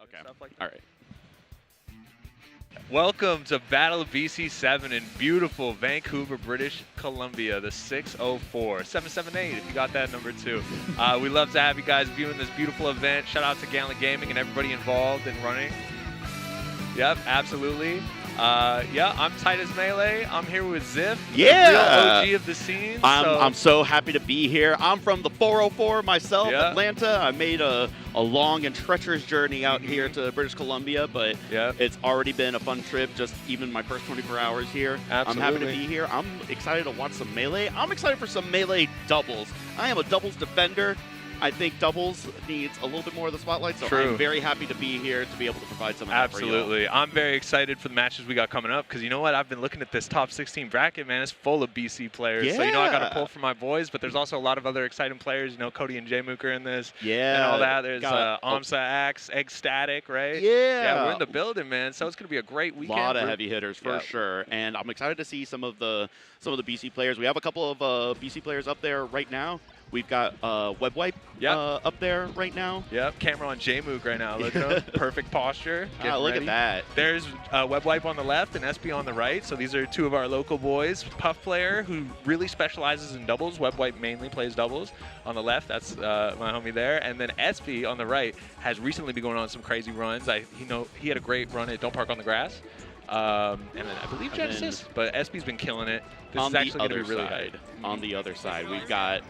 Okay. and stuff like that. All right. Welcome to Battle of BC7 in beautiful Vancouver, British Columbia, the 604. 778 if you got that number too. We love to have you guys viewing this beautiful event. Shout out to Gallant Gaming and everybody involved in running. Yep, absolutely. Yeah, I'm Titus Melee. I'm here with Ziff, Yeah. the real OG of the scene. I'm so happy to be here. I'm from the 404 myself, Yeah. Atlanta. I made a long and treacherous journey out here to British Columbia, but Yeah. it's already been a fun trip, just even my first 24 hours here. I'm happy to Absolutely. be here. I'm excited to watch some Melee. I'm excited for some Melee doubles. I am a doubles defender. I think doubles needs a little bit more of the spotlight, so True. I'm very happy to be here to be able to provide some of that for you all. Absolutely. I'm very excited for the matches we got coming up because you know what? I've been looking at this top 16 bracket, man. It's full of BC players. So, you know, I got to Yeah. pull for my boys, but there's also a lot of other exciting players. You know, Cody and Jmook are in this. Yeah. And all that. There's got AMSA, Axe, Egg Static, right? Yeah. Yeah, we're in the building, man. So it's going to be a great A weekend. lot of heavy hitters for Yeah. sure, and I'm excited to see some of the BC players. We have a couple of BC players up there right now. We've got Web Wipe Yep. up there right now. Yep, camera on Jmook right now. Look at him. Perfect posture. Ah, Getting look ready. at that. There's Web Wipe on the left and SB on the right. So these are two of our local boys. Puff player who really specializes in doubles. Web Wipe mainly plays doubles. On the left, that's my homie there. And then SB on the right has recently been going on some crazy runs. He had a great run at Don't Park on the Grass. And then I believe And then Genesis, but SB's been killing it. This On is the actually going to other be really side, hype. on the other side, we've got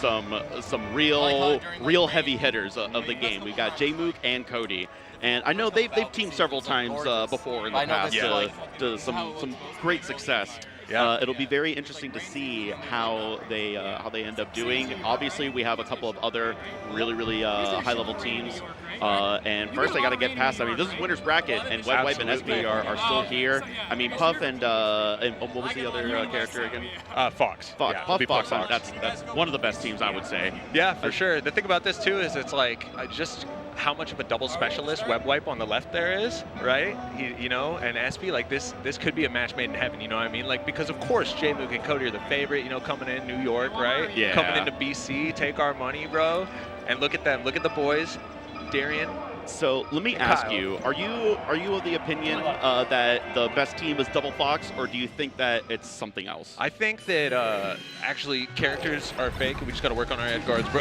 some real heavy hitters of the game. We've got Jmook and Cody. And I know they've teamed several times before in the past to some great success. Yeah. It'll be very interesting to see how they end up doing. Obviously, we have a couple of other really high-level teams. And first, I got to get past. I mean, this is winner's bracket, and Web Wipe and SB are still here. I mean, Puff and what was the other character again? Fox. Fox. Yeah, Puff, it'll be Fox. Fox. That's one of the best teams, I would say. Yeah, for sure. The thing about this too is it's like just how much of a double specialist Web Wipe on the left there is, right? You know, and SB, like this could be a match made in heaven. You know what I mean? Like because of course Jmook and Cody are the favorite. You know, coming in New York, right? Yeah. Coming into BC, take our money, bro. And look at them. Look at the boys, Darian. So let me ask Kyle. you: Are you of the opinion that the best team is Double Fox, or do you think that it's something else? I think that actually characters are fake, and we just got to work on our head guards, bro.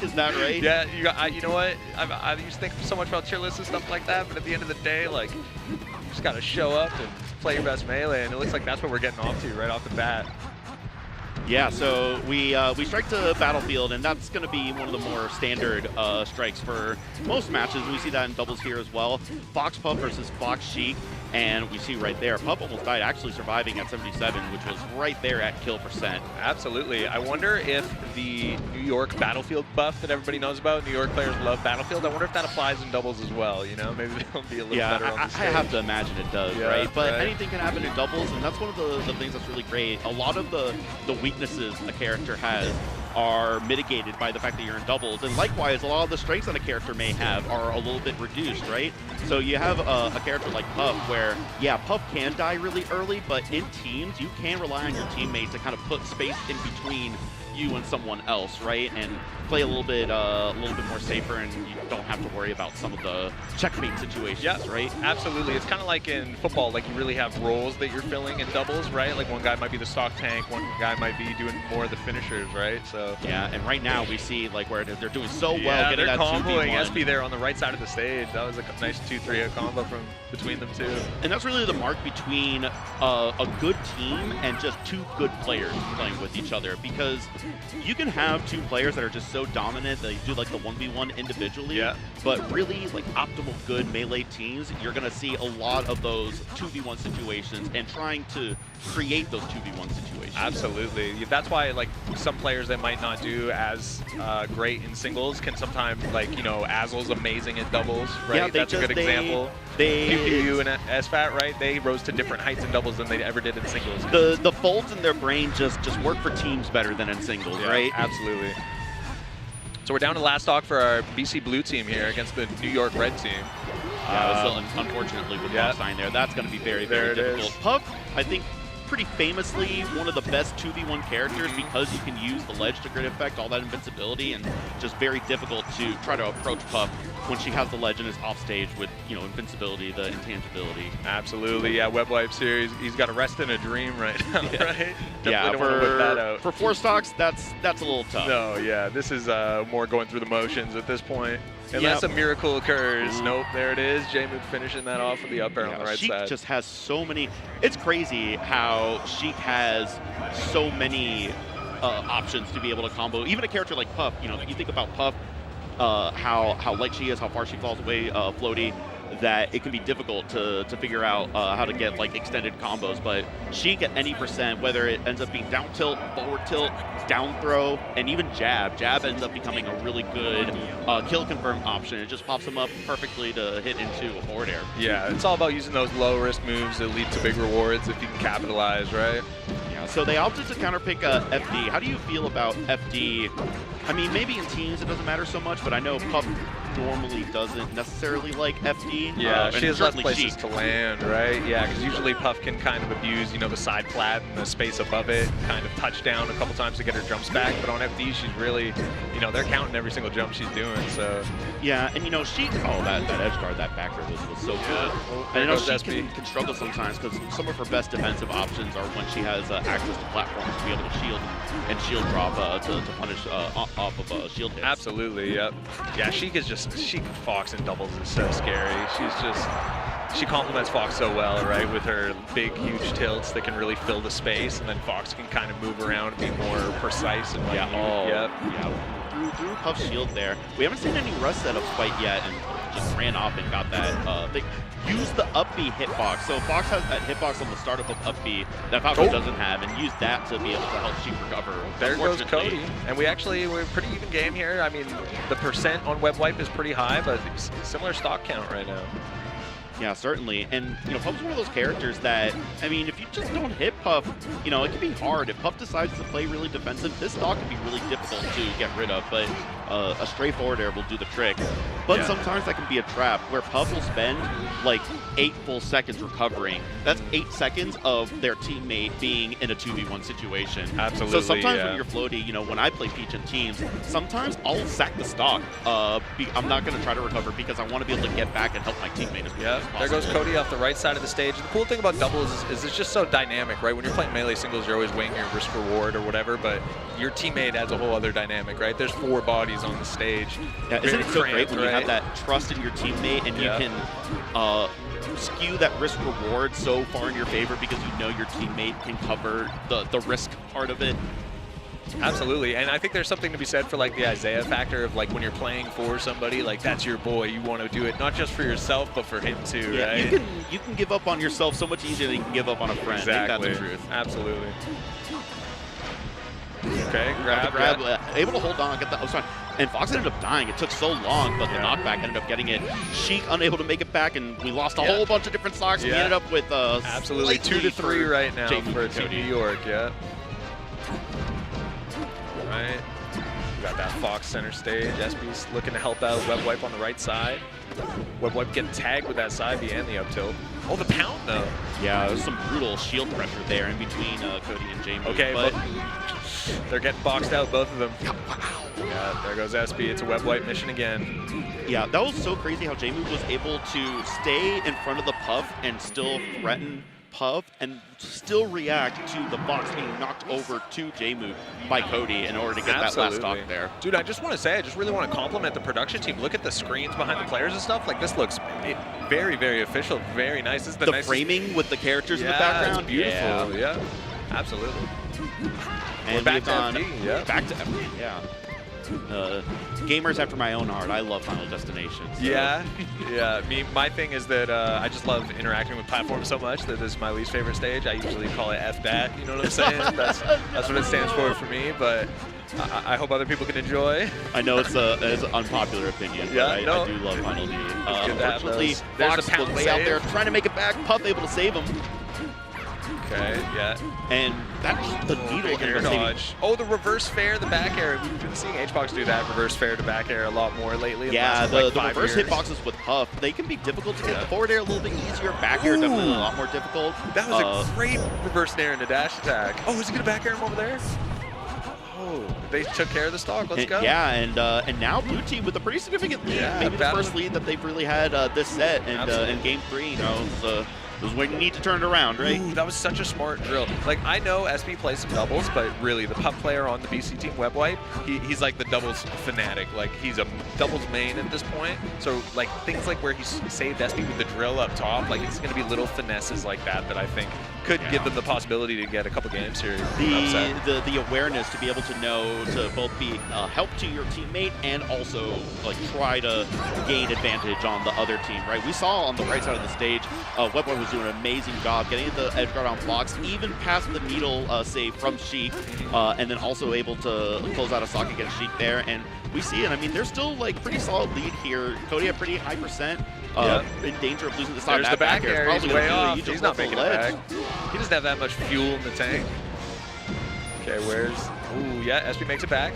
Is that right? Yeah, you know what? I used to think so much about tier lists and stuff like that, but at the end of the day, like, you just got to show up and play your best melee, and it looks like that's what we're getting off to right off the bat. Yeah, so we strike to Battlefield, and that's going to be one of the more standard strikes for most matches. We see that in doubles here as well. Fox Puff versus Fox Sheik, and we see right there, Puff almost died, actually surviving at 77, which was right there at kill percent. Absolutely. I wonder if the New York Battlefield buff that everybody knows about, New York players love Battlefield, I wonder if that applies in doubles as well, you know? Maybe they'll be a little better on the I stage. have to imagine it does, Yeah, right? But right. anything can happen in doubles, and that's one of the things that's really great. A lot of the weaknesses a character has are mitigated by the fact that you're in doubles, and likewise, a lot of the strengths that a character may have are a little bit reduced, right? So you have a character like Puff where, yeah, Puff can die really early, but in teams, you can rely on your teammate to kind of put space in between you and someone else, right? And play a little bit more safer, and you don't have to worry about some of the checkmate situations, Yeah, right? Absolutely. It's kind of like in football, like you really have roles that you're filling in doubles, right? Like one guy might be the stock tank, one guy might be doing more of the finishers, right? So Yeah, and right now we see like where they're doing so well yeah, getting they're that comboing 2v1. SB there on the right side of the stage. That was a nice 2-3 combo from between them two. And that's really the mark between a good team and just two good players playing with each other, because you can have two players that are just so dominant that you do like the 1v1 individually, Yeah. but really like optimal good melee teams, you're going to see a lot of those 2v1 situations and trying to create those 2v1 situations. Absolutely. That's why like some players that might not do as great in singles can sometimes, like, you know, Azel's amazing at doubles, right? Yeah, That's a good example. They PPU and SFAT, right? They rose to different heights in doubles than they ever did in singles. the folds in their brain just work for teams better than in singles, Yeah, right? Absolutely. So we're down to last stock for our BC Blue team here against the New York Red team. So unfortunately with yeah. Puff there, that's going to be very, There very it difficult. is. Puff, I think, pretty famously one of the best 2v1 characters because you can use the ledge to grid effect, all that invincibility, and just very difficult to try to approach Puff when she has the ledge and is off stage with, invincibility, the intangibility. Absolutely, yeah. Web Wipes here, he's got a rest in a dream right now, right? Definitely don't want to whip that out. For 4 stocks, that's a little tough. No, yeah, this is more going through the motions at this point. Unless a miracle occurs. Nope, there it is. Jmook finishing that off with the up air on the right Sheik side. just has so many. It's crazy how Sheik has so many options to be able to combo. Even a character like Puff, if you think about Puff, how light she is, how far she falls away, floaty, that it can be difficult to figure out how to get like extended combos. But Sheik at any percent, whether it ends up being down tilt, forward tilt, down throw, and even jab ends up becoming a really good kill confirm option. It just pops them up perfectly to hit into a forward air. Yeah, it's all about using those low risk moves that lead to big rewards if you can capitalize, right? Yeah, so they opted to counterpick FD. How do you feel about FD? I mean, maybe in teams it doesn't matter so much, but I know Puff normally doesn't necessarily like FD. Yeah, she has less places Sheik. to land, right? Yeah, because usually Puff can kind of abuse, the side flat and the space above it, kind of touch down a couple times to get her jumps back. But on FD, she's really, they're counting every single jump she's doing. So yeah, and Sheik, that edge guard, that backer was so good. And Sheik can struggle sometimes because some of her best defensive options are when she has access to platforms to be able to shield and shield drop to punish off of shield hits. Absolutely, yep. Yeah, Sheik Fox in doubles is so scary. She complements Fox so well, right, with her big, huge tilts that can really fill the space, and then Fox can kind of move around and be more precise and through Puff's shield there. We haven't seen any rush setups quite yet, and just ran off and got that. They used the up B hitbox. So Fox has that hitbox on the startup of up B that Falco doesn't have, and used that to be able to help Sheik recover. There goes Cody. And we're pretty even game here. I mean, the percent on Web Wipe is pretty high, but similar stock count right now. Yeah, certainly. And, Puff's one of those characters that, I mean, if you just don't hit Puff, it can be hard. If Puff decides to play really defensive, this stock can be really difficult to get rid of, but a straightforward air will do the trick. But sometimes that can be a trap where Puff will spend like 8 full seconds recovering. That's 8 seconds of their teammate being in a 2v1 situation. Absolutely. So sometimes when you're floaty, when I play Peach in teams, sometimes I'll sack the stock. I'm not going to try to recover because I want to be able to get back and help my teammate as well. There goes Cody off the right side of the stage. The cool thing about doubles is it's just so dynamic, right? When you're playing melee singles, you're always weighing your risk reward or whatever, but your teammate adds a whole other dynamic, right? There's 4 bodies on the stage. Yeah, isn't it so great when you have that trust in your teammate and you can skew that risk reward so far in your favor because your teammate can cover the risk part of it? Absolutely, and I think there's something to be said for like the Isaiah factor of like when you're playing for somebody, like that's your boy, you want to do it not just for yourself but for him too, right? You can give up on yourself so much easier than you can give up on a friend. Exactly. I think that's the truth. Absolutely. Okay, grab. Able to hold on, get that. Sorry. And Fox ended up dying. It took so long, but the knockback ended up getting it. Sheik unable to make it back, and we lost a whole bunch of different stocks. We ended up with absolutely 2-3 right now for Team New York. Yeah. Right. We got that Fox center stage. SB's looking to help out Web Wipe on the right side. Web Wipe getting tagged with that side B and the up tilt. Oh, the pound though. Yeah, there's some brutal shield pressure there in between Cody and Jmook. Okay, but they're getting boxed out, both of them. Yeah, there goes SB. It's a Web Wipe mission again. Yeah, that was so crazy how Jmook was able to stay in front of the Puff and still threaten Puff and still react to the box being knocked over to Jmook by Cody in order to get that last stock there. Dude, I just want to say, I just really want to compliment the production team. Look at the screens behind the players and stuff. Like, this looks very, very official, very nice. This is the framing with the characters in the background. It's beautiful. Yeah, absolutely. And back to FD. Back to FD, yeah. Gamers after my own heart. I love Final Destination. So. Yeah. My thing is that I just love interacting with platforms so much that this is my least favorite stage. I usually call it F that. You know what I'm saying? That's what it stands for me. But I hope other people can enjoy. I know it's an unpopular opinion. But I do love Final D. Unfortunately, Fox was way out there trying to make it back. Puff able to save him. Okay, yeah. And that's the needle air dodge. Oh, the reverse fair, the back air. We've been seeing HBox do that reverse fair to back air a lot more lately. Yeah, the reverse hitboxes with Puff, they can be difficult to get. The forward air a little bit easier, back air definitely a lot more difficult. That was a great reverse nair into dash attack. Oh, is he going to back air him over there? Oh. They took care of the stock. Let's go. Yeah, and now blue team with a pretty significant lead. Yeah, Maybe the first lead that they've really had this set. And in game 3, you know, it was when you need to turn it around, right? Ooh, that was such a smart drill. Like, I know SB plays some doubles, but really, the pup player on the BC team, WebWipe, he's like the doubles fanatic. Like, he's a doubles main at this point. So, like, things like where he saved SB with the drill up top, like, it's going to be little finesses like that that I think could give them the possibility to get a couple games here. The awareness to be able to know to both be help to your teammate and also, like, try to gain advantage on the other team, right? We saw on the right side of the stage, WebWipe was doing an amazing job getting the edge guard on blocks, even past the needle save from Sheik, and then also able to close out a stock against Sheik there. And we see it. I mean, there's still like pretty solid lead here. Cody at pretty high percent, in danger of losing the stock. There's the back air. He's way off. He's not making it back. Ledge. He doesn't have that much fuel in the tank. Okay, where's... Ooh, yeah, SB makes it back.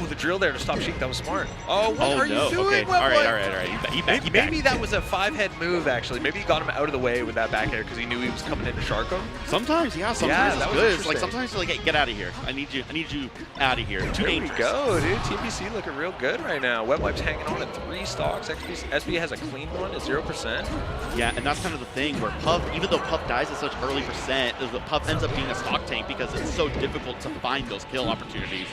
Ooh, the drill there to stop Sheik. That was smart. Oh, what are you doing? Okay. All right. He back. Maybe that was a 5-head move, actually. Maybe he got him out of the way with that back air because he knew he was coming in to shark him. Sometimes, yeah. Sometimes that it's was good. It's like interesting. sometimes you're like, hey, get out of here. I need you out of here. Too There we dangerous. go, dude. TBC looking real good right now. WebWipe's hanging on at 3 stocks. SB has a clean one at 0%. Yeah, and that's kind of the thing where Puff, even though Puff dies at such early percent, Puff ends up being a stock tank because it's so difficult to find those kill opportunities.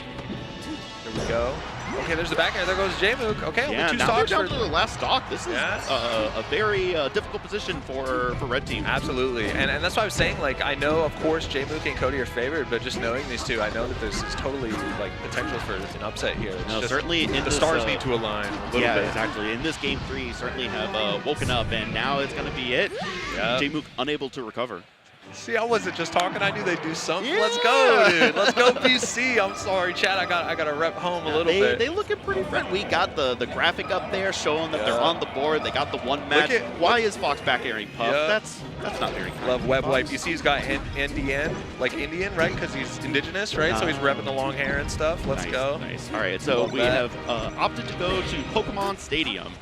There we go. Okay, there's the back air. There goes Jmook. Okay, Yeah, only 2 now stocks they're for... down to the last stock. This is a very difficult position for Red Team. Absolutely, and that's why I was saying, like, I know, of course, Jmook and Cody are favored, but just knowing these two, I know that this is totally, like, potential for an upset here. It's No, just, certainly in the this, stars need to align a little yeah, bit. exactly. In this game 3, certainly have woken up, and now it's going to be it. Yeah. Jmook unable to recover. See, I wasn't just talking. I knew they'd do something. Yeah. Let's go, dude. Let's go, BC. I'm sorry, Chad. I got to rep home a little bit. They looking pretty friendly. We got the graphic up there showing that they're on the board. They got the one match. Why is Fox back airing Puff? Yeah. That's not very kind. Love WebWipe. You see he's got Indian, like Indian, right? Because he's indigenous, right? So he's repping the long hair and stuff. Let's go. Nice. All right, so we have opted to go to Pokemon Stadium.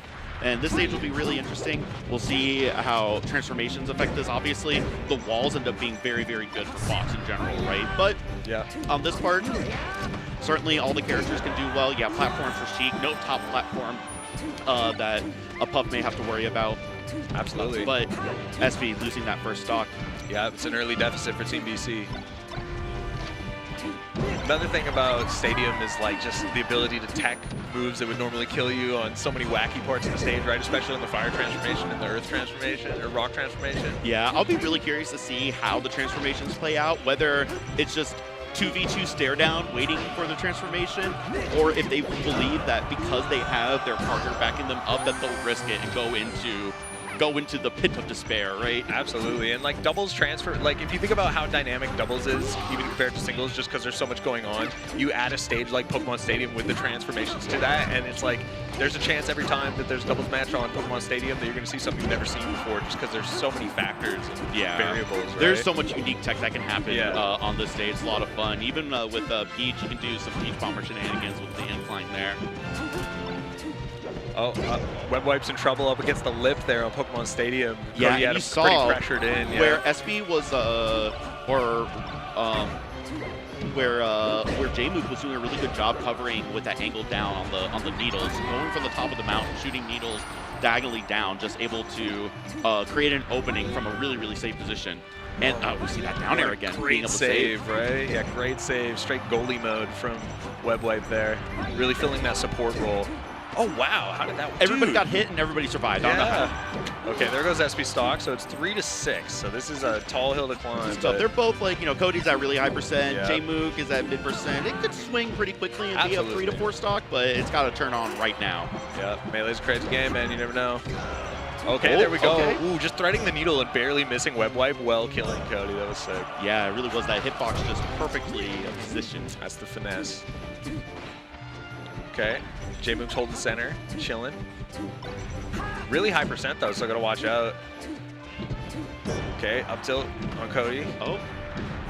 And this stage will be really interesting. We'll see how transformations affect this. Obviously, the walls end up being very, very good for Fox in general, right? But on this part, certainly all the characters can do well. Yeah, platform for Sheik, no top platform that a Puff may have to worry about. Absolutely. But SB losing that first stock. Yeah, it's an early deficit for Team BC. Another thing about Stadium is like just the ability to tech moves that would normally kill you on so many wacky parts of the stage, right? Especially on the fire transformation and the earth transformation or rock transformation. Yeah, I'll be really curious to see how the transformations play out, whether it's just 2v2 stare down waiting for the transformation, or if they believe that because they have their partner backing them up that they'll risk it and go into the pit of despair, right? Absolutely, and like doubles transfer, like if you think about how dynamic doubles is, even compared to singles, just because there's so much going on, you add a stage like Pokemon Stadium with the transformations to that, and it's like, there's a chance every time that there's doubles match on Pokemon Stadium that you're going to see something you've never seen before, just because there's so many factors and variables, right? There's so much unique tech that can happen on this stage. It's a lot of fun. Even with Peach, you can do some Peach Bomber shenanigans with the incline there. Oh, WebWipe's in trouble up against the lip there on Pokemon Stadium. Yeah, Cody had you him saw pretty pressured in. Yeah. Where SB was, where Jmook was doing a really good job covering with that angle down on the needles, going from the top of the mountain, shooting needles diagonally down, just able to create an opening from a really, really safe position. And we see that down air again. Great save, right? Yeah, great save. Straight goalie mode from WebWipe there. Really filling that support role. Oh, wow. How did that work? Everybody got hit and everybody survived. Yeah. Okay, there goes SB stock. So it's 3-6. So this is a tall hill to climb. So they're both like, Cody's at really high percent. Jmook is at mid percent. It could swing pretty quickly and be a 3 to 4 stock, but it's got to turn on right now. Yeah, Melee's a crazy game, man. You never know. Okay, there we go. Okay. Ooh, just threading the needle and barely missing WebWipe while killing Cody. That was sick. Yeah, it really was. That hitbox just perfectly positioned. That's the finesse. Okay, Jmook's holding center, chilling. Really high percent though, so gotta watch out. Okay, up tilt on Cody. Oh.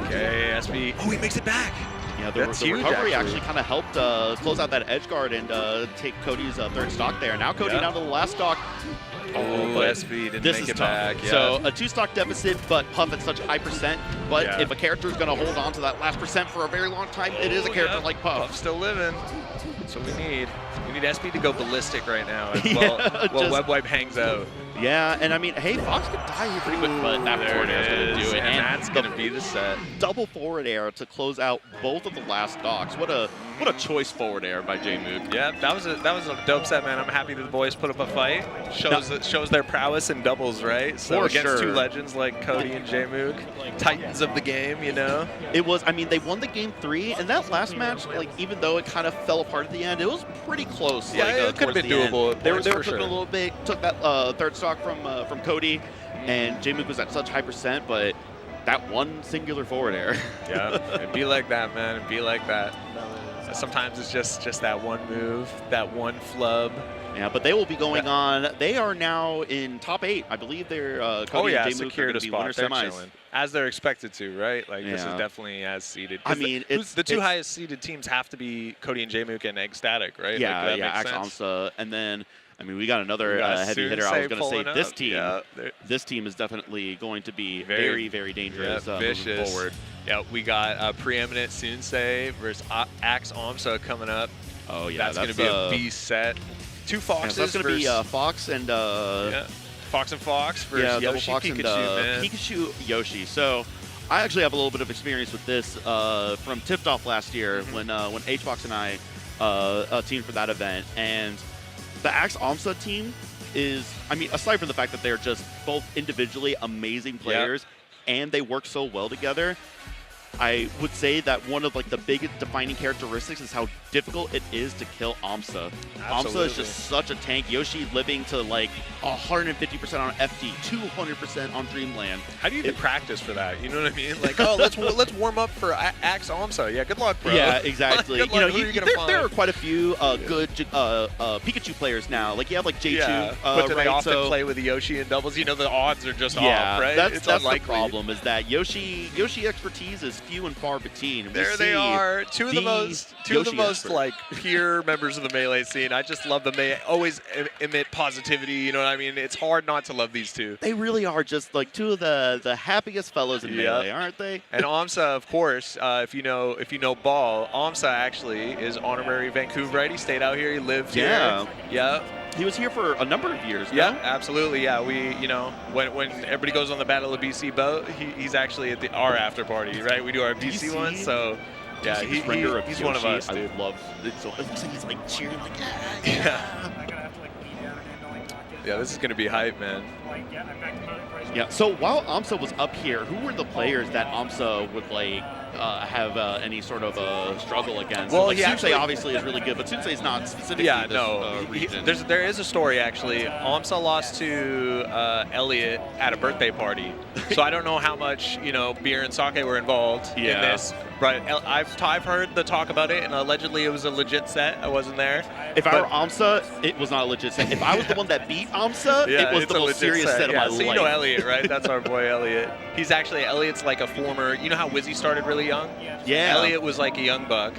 Okay, SB. Oh, he makes it back. Yeah, That's the huge, recovery actually. kind of helped close out that edge guard and take Cody's third stock there. Now Cody Yeah. down to the last stock. Oh, but SB didn't this make is it tough. back. Yeah. So a 2-stock deficit, but Puff at such a high percent. But Yeah. if a character is going to hold on to that last percent for a very long time, it is a character like Puff. Puff's still living. That's what we need. We need SB to go ballistic right now as Yeah, while just- Web Wipe hangs out. Yeah, and I mean, hey, Fox could die here pretty quick, but that There forward air is going to do it. and that's going to be the set. Double forward air to close out both of the last stocks. What a choice forward air by Jmook. Yeah, that was a dope set, man. I'm happy that the boys put up a fight. Shows their prowess in doubles, right? So For against sure. two legends like Cody and Jmook, titans of the game, you know. It was, I mean, they won the game 3, and that last match, like, even though it kind of fell apart at the end, it was pretty close. Yeah, like, it could've towards been the end. doable at They were points, for cooking sure. a little bit, took that third stock from Cody, and Jmook was at such high percent, but that one singular forward air. Yeah, it'd be like that, man. It'd be like that. Sometimes it's just that one move, that one flub. Yeah, but they will be going on. They are now in top 8. I believe they're Cody and Jmook are secured going a to be winner spot. They're semis. chilling. As they're expected to, right? Like, this is Yeah. definitely as seeded. I mean, it's the two highest seeded teams have to be Cody and Jmook and Ecstatic, right? Yeah, like, that yeah, makes Axe sense. AMSA, and then I mean we got another We got heavy hitter. I was Sunsei going to say pulling this up. team. Yeah, This team is definitely going to be Very- very dangerous moving vicious. forward. Yeah, we got Preeminent Sunsei versus Axe AMSA coming up. Oh yeah, that's going to be a beast set. Two yeah, Foxes so that's going to be versus Fox and Fox and Fox versus double Yoshi Fox Pikachu, and man. Pikachu Yoshi. So I actually have a little bit of experience with this from Tipped Off last year when HBox and I teamed for that event, and the Axe AMSA team is, I mean, aside from the fact that they're just both individually amazing players and they work so well together, I would say that one of like the biggest defining characteristics is how difficult it is to kill AMSA. AMSA Absolutely. is just such a tank. Yoshi living to like 150% on FD, 200% on Dreamland. How do you even practice for that? You know what I mean? Like, oh, let's warm up for Axe AMSA. Yeah, good luck, bro. Yeah, exactly. Good You know, luck. Who are you gonna there are find? quite a few good Pikachu players now. Like you have like J2, Yeah, but do they right? often So- play with the Yoshi and doubles? You know, the odds are just yeah, off, right? that's It's the unlikely. problem is that Yoshi expertise is few and far between. And we There they see are, two of the most Yoshi expert. like pure members of the Melee scene. I just love them. They always emit positivity. You know what I mean? It's hard not to love these two. They really are just like two of the happiest fellows in Yep. Melee, aren't they? And AMSA, of course, if you know ball, AMSA actually is honorary Vancouverite. He stayed out here. He lived Yeah. here. Yeah. He was here for a number of years. Yeah, no? absolutely. Yeah, we, when everybody goes on the Battle of BC boat, he's actually at our after party, right? We do our BC one, so yeah, He's render of he's one of Yoshi. us, dude. I love it. So it looks like he's like cheering, like Yeah, I'm gonna have to like beat down and like not get. yeah, this is gonna be hype, man. Like yeah, I'm back to my price. yeah. So while AMSA was up here, who were the players that AMSA would like have any sort of struggle against? Well, like, he Sunsei actually- obviously is really good, but Sunsei is not specifically Yeah, this no. region. There is a story actually. AMSA lost to Elliot at a birthday party, so I don't know how much beer and sake were involved in Yeah. this. But I've heard the talk about it, and allegedly it was a legit set. I wasn't there. If I but- were AMSA, it was not a legit set. If I was the one that beat AMSA, Yeah, it was it's the a most legit serious set of yeah, my so life. you know Elliot, right? That's our boy Elliot. He's actually, Elliot's like a former, you know how Wizzy started really young? Yeah. Elliot was like a young buck.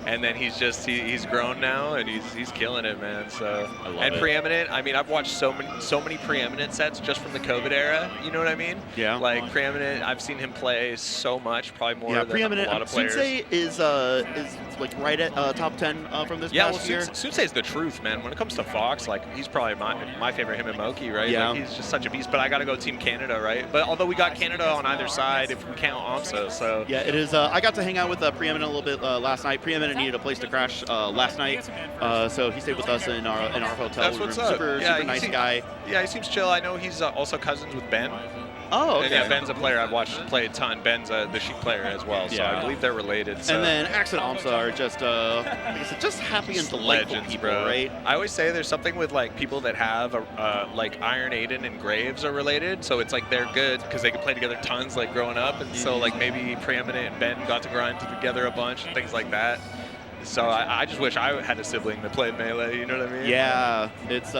And then he's grown now, and he's killing it, man. So I love and it. Preeminent. I mean, I've watched so many Preeminent sets just from the COVID era. You know what I mean? Yeah. Like Preeminent, I've seen him play so much, probably more Yeah, than preeminent. a lot of players. Sunsei is like right at top 10 from this Yeah, well, past year. Sunsei's the truth, man. When it comes to Fox, like he's probably my favorite. Him and Moki, right? Yeah. Like, he's just such a beast. But I got to go Team Canada, right? But although we got Canada on either side, if we count AMSA, so Yeah, it is. I got to hang out with Preeminent a little bit last night. Preeminent needed a place to crash last night, so he stayed with us in our hotel. that's room. what's up. Super Yeah, super he nice seems- guy. yeah, he seems chill. I know he's also cousins with Ben. Oh, okay. And yeah, Ben's a player I've watched play a ton. Ben's the Sheik player as well, so Yeah. I believe they're related. So. And then Axe and AMSA are just, like I said, just happy and delightful legends, people, bro. right? I always say there's something with like people that have like Iron Aiden and Graves are related, so it's like they're good because they could play together tons like growing up, and so like maybe Preeminent and Ben got to grind together a bunch and things like that. So I just wish I had a sibling that played Melee. You know what I mean? Yeah, it's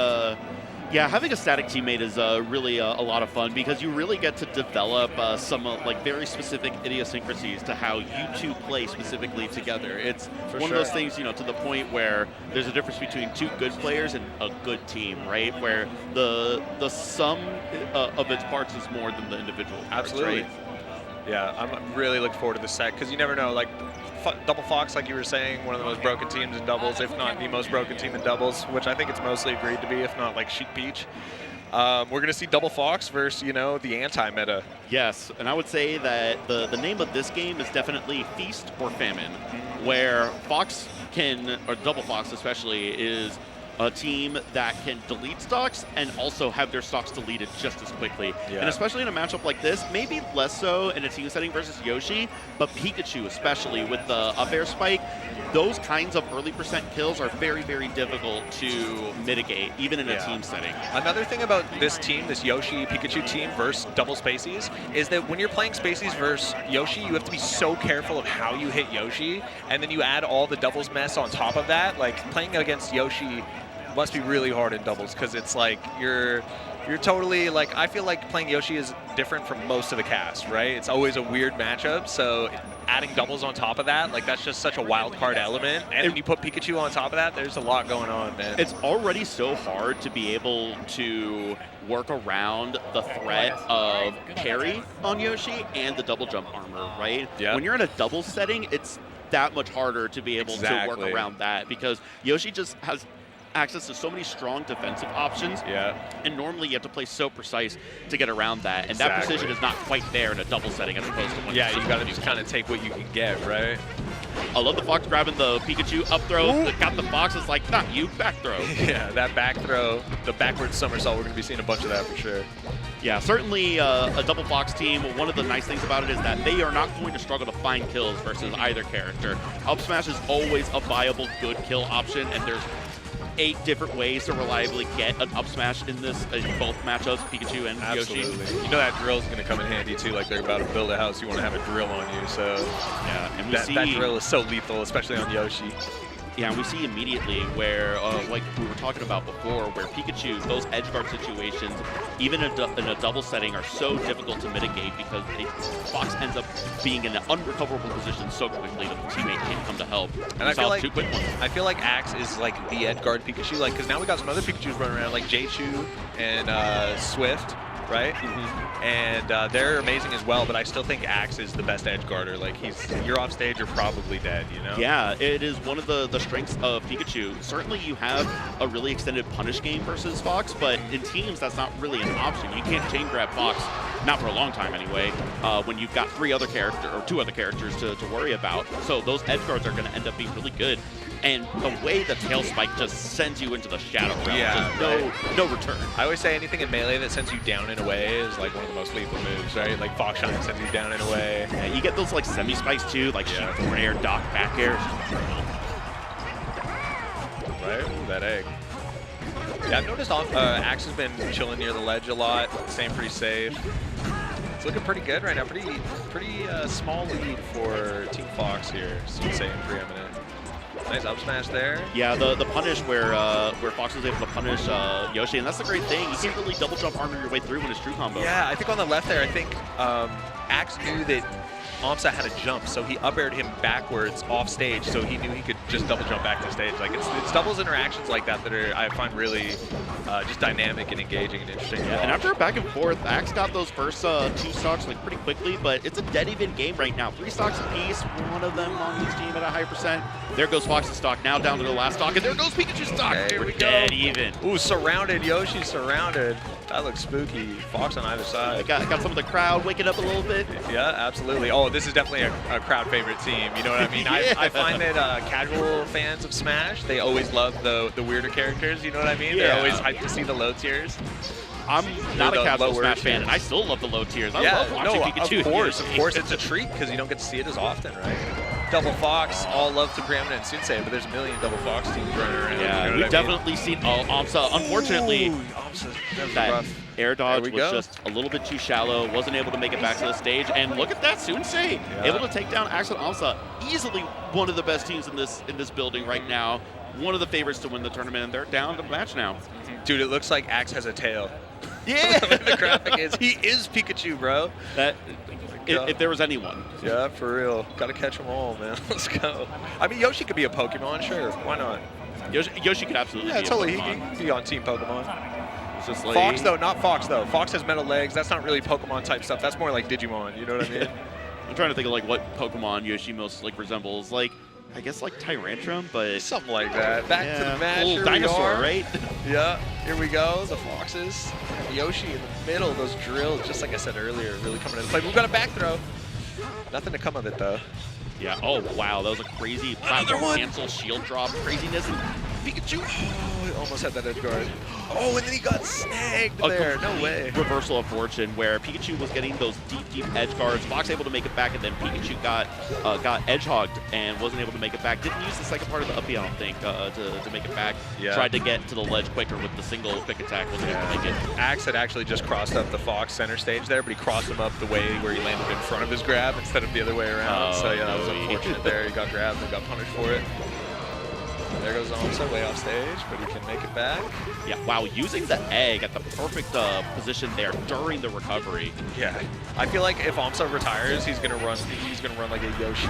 Yeah, having a static teammate is really a lot of fun because you really get to develop some like very specific idiosyncrasies to how you two play specifically together. It's one of those things, you know, to the point where there's a difference between two good players and a good team, right? Where the sum of its parts is more than the individual parts, Absolutely. right? Yeah, I'm really looking forward to this set because you never know. Like Double Fox, like you were saying, one of the most broken teams in doubles, if not the most broken team in doubles, which I think it's mostly agreed to be, if not like Sheik Peach. We're going to see Double Fox versus, you know, the anti-meta. Yes, and I would say that the name of this game is definitely Feast or Famine, where Fox can, or Double Fox especially, is a team that can delete stocks and also have their stocks deleted just as quickly. Yeah. And especially in a matchup like this, maybe less so in a team setting versus Yoshi, but Pikachu especially with the up air spike, those kinds of early percent kills are very, very difficult to mitigate, even in a team setting. Another thing about this team, this Yoshi Pikachu team versus double Spaceys, is that when you're playing Spaceys versus Yoshi, you have to be so careful of how you hit Yoshi, and then you add all the doubles mess on top of that. Like playing against Yoshi must be really hard in doubles because it's like you're totally like, I feel like playing Yoshi is different from most of the cast, right? It's always a weird matchup, so adding doubles on top of that, like that's just such a wild card element. And when you put Pikachu on top of that, there's a lot going on, man. It's already so hard to be able to work around the threat of parry on Yoshi and the double jump armor, right? Yeah. When you're in a double setting, it's that much harder to be able to work around that because Yoshi just has access to so many strong defensive options. Yeah. And normally you have to play so precise to get around that. And that precision is not quite there in a double setting as opposed to one. Yeah, you got to just kind of take what you can get, right? I love the Fox grabbing the Pikachu up throw. Got the Fox. It's like, not you, back throw. Yeah, that back throw, the backwards somersault, we're going to be seeing a bunch of that for sure. Yeah, certainly a double Fox team. One of the nice things about it is that they are not going to struggle to find kills versus either character. Up smash is always a viable, good kill option, and there's 8 different ways to reliably get an up smash in this in both matchups, Pikachu and Yoshi. You know that drill is going to come in handy too. Like they're about to build a house, you want to have a drill on you. So yeah, and that drill is so lethal, especially on Yoshi. Yeah, and we see immediately where, like we were talking about before, where Pikachu, those edge guard situations, even in a double setting, are so difficult to mitigate because Fox ends up being in an unrecoverable position so quickly that the teammate can't come to help. And I feel like Axe is like the edge guard Pikachu, like because now we got some other Pikachus running around, like J-Chu and Swift. Right? And they're amazing as well, but I still think Axe is the best edge guarder. Like, you're off stage, you're probably dead, you know? Yeah, it is one of the strengths of Pikachu. Certainly you have a really extended punish game versus Fox, but in teams, that's not really an option. You can't chain grab Fox, not for a long time anyway, when you've got 2 other characters to worry about. So those edge guards are going to end up being really good. And the way the tail spike just sends you into the shadow realm, just no return. I always say anything in melee that sends you down and away is like one of the most lethal moves, right? Like Fox Shine sends you down and away. Yeah, you get those like semi-spikes too, like Sheik forward air, Doc back air. Right? Ooh, that egg. Yeah, I've noticed Axe has been chilling near the ledge a lot, staying pretty safe. It's looking pretty good right now. Pretty small lead for Team Fox here. Sensei and preeminent. Nice up smash there. Yeah, the punish where Fox was able to punish Yoshi, and that's the great thing. You can't really double jump armor your way through when it's true combo. Yeah, I think on the left there, I think Axe knew that AMSA had a jump, so he up aired him backwards off stage, so he knew he could just double jump back to stage. Like it's doubles interactions like that that are I find really just dynamic and engaging and interesting. Yeah, and after a back and forth, Axe got those first 2 stocks like pretty quickly, but it's a dead even game right now. 3 stocks apiece, one of them on each team at a high percent. There goes Fox's stock, now down to the last stock, and there goes Pikachu's stock. Okay, We're dead even. Ooh, surrounded, Yoshi surrounded. That looks spooky. Fox on either side. Got some of the crowd waking up a little bit. Yeah, absolutely. Oh, this is definitely a crowd favorite team. You know what I mean? Yeah. I find that casual fans of Smash, they always love the weirder characters. You know what I mean? Yeah. They're always hyped to see the low tiers. I'm not a casual Smash tiers. fan, and I still love the low tiers. I Yeah, love watching Pikachu. Of course, it's a treat because you don't get to see it as often, right? Double Fox, all love to preeminent and Sensei, but there's a million Double Fox teams running around. Yeah, you know we've definitely seen AMSA. Unfortunately, that air dodge was just a little bit too shallow, wasn't able to make it back to the stage, and look at that, Sensei, able to take down Axe and AMSA. Easily one of the best teams in this building right now. One of the favorites to win the tournament, and they're down to the match now. Dude, it looks like Axe has a tail. Yeah. The graphic he is Pikachu, bro. That if there was anyone. Yeah, for real. Gotta catch them all, man. Let's go. I mean, Yoshi could be a Pokemon, sure. Why not? Yoshi could absolutely Yeah, be totally. a He Pokemon. could be on Team Pokemon. It's just like, Fox, though, not Fox, though. Fox has metal legs. That's not really Pokemon type stuff. That's more like Digimon. You know what I mean? I'm trying to think of like what Pokemon Yoshi most like resembles. Like, I guess like Tyrantrum, but Something like that. Back to the match. little Here dinosaur, we are. right? Yeah, here we go. The Foxes. Yoshi in the middle. Those drills, just like I said earlier, really coming into play. We've got a back throw. Nothing to come of it, though. Yeah. Oh wow, that was a crazy platform cancel shield drop craziness. And Pikachu. Oh, he almost had that edge guard. Oh, and then he got snagged there. No way. Reversal of fortune where Pikachu was getting those deep edge guards. Fox able to make it back, and then Pikachu got edge hogged and wasn't able to make it back. Didn't use the second part of the uppy, I don't think, to make it back. Yeah. Tried to get to the ledge quicker with the single quick attack. Wasn't able to make it. Axe had actually just crossed up the Fox center stage there, but he crossed him up the way where he landed in front of his grab instead of the other way around. Oh, So yeah, that was no. unfortunate there. He got grabbed and got punished for it. There goes AMSA way off stage, but he can make it back. Yeah, wow, using the egg at the perfect position there during the recovery. Yeah, I feel like if AMSA retires, he's gonna run like a Yoshi,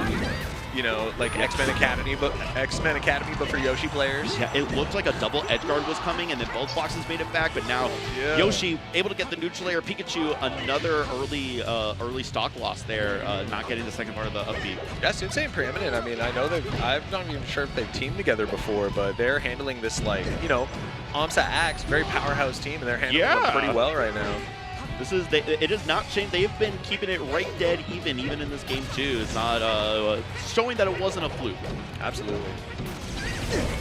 you know, like X-Men Academy, but for Yoshi players. Yeah, it looked like a double edge guard was coming, and then both boxes made it back. But now Yoshi able to get the neutral layer. Pikachu another early stock loss there, not getting the second part of the upbeat. That's insane preeminent. I mean, I know I'm not even sure if they've teamed together before, but they're handling this like, you know, AMSA Axe, very powerhouse team, and they're handling it pretty well right now. It has not changed. They've been keeping it right dead even in this game too. It's not showing that it wasn't a fluke. Absolutely.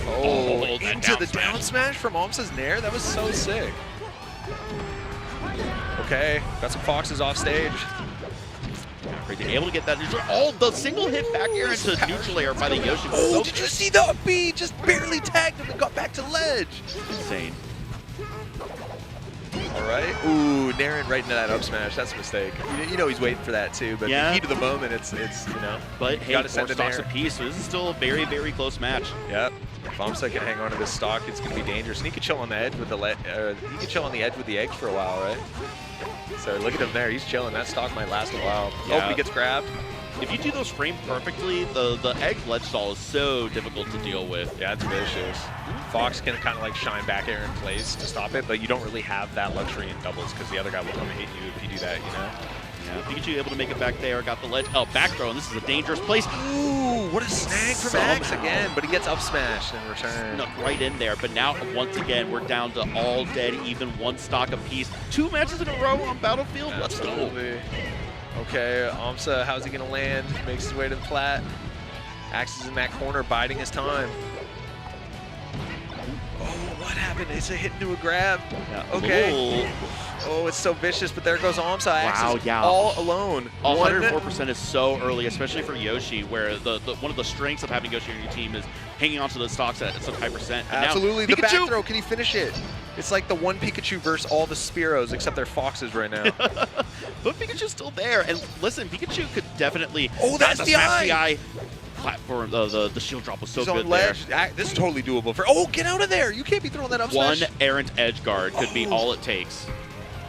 Oh, into the down smash from AMSA's Nair? That was so sick. Okay, got some Foxes off stage. Crazy. Able to get that neutral. Oh, the single hit back air into neutral air by the Yoshi. Oh, did you see the up B? Just barely tagged him and got back to ledge. Insane. All right. Ooh, Naren right into that up smash. That's a mistake. You know he's waiting for that too, but the heat of the moment, it's you know. But hey, gotta 4 send it stocks there. apiece, so this is still a very, very close match. Yep. If AMSA can hang on to this stock, it's going to be dangerous. And he could chill on the edge with the eggs for a while, right? So look at him there. He's chilling. That stock might last a while. Yeah. Oh, but he gets grabbed. If you do those framed perfectly, the egg ledge stall is so difficult to deal with. Yeah, it's vicious. Fox can kind of like shine back air in place to stop it, but you don't really have that luxury in doubles because the other guy will come and hit you if you do that, you know? Yeah, Pikachu able to make it back there, got the ledge. Oh, back throw, and this is a dangerous place. Ooh, what a snag from Axe Somehow. again, but he gets up smashed in return. Snuck right in there, but now once again we're down to all dead, even 1 stock apiece. 2 matches in a row on Battlefield. Let's go. Absolutely. Okay, AMSA, how's he gonna land? Makes his way to the plat. Axe is in that corner, biding his time. Oh, what happened? It's a hit into a grab. Yeah, Okay. Oh, it's so vicious, but there goes AMSA. Axe is yeah. all alone. 104% is so early, especially for Yoshi, where the one of the strengths of having Yoshi on your team is hanging onto the stocks at such high percent. And Absolutely. Now, The back throw, can he finish it? It's like the one Pikachu versus all the Spearows, except they're Foxes right now. But Pikachu's still there, and listen, Pikachu could definitely. Oh, that's the smash eye! Platform, the shield drop was so He's good on ledge. there. This is totally doable for. Oh, get out of there! You can't be throwing that up One smash. errant edge guard could be all it takes.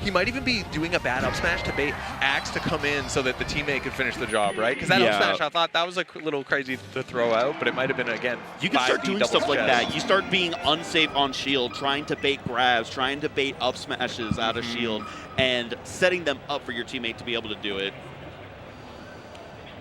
He might even be doing a bad up smash to bait Axe to come in so that the teammate could finish the job, right? Because that up smash, I thought that was a little crazy to throw out, but it might have been, again, You can start 5D doing double stuff like chest. that. You start being unsafe on shield, trying to bait grabs, trying to bait up smashes out of shield, and setting them up for your teammate to be able to do it.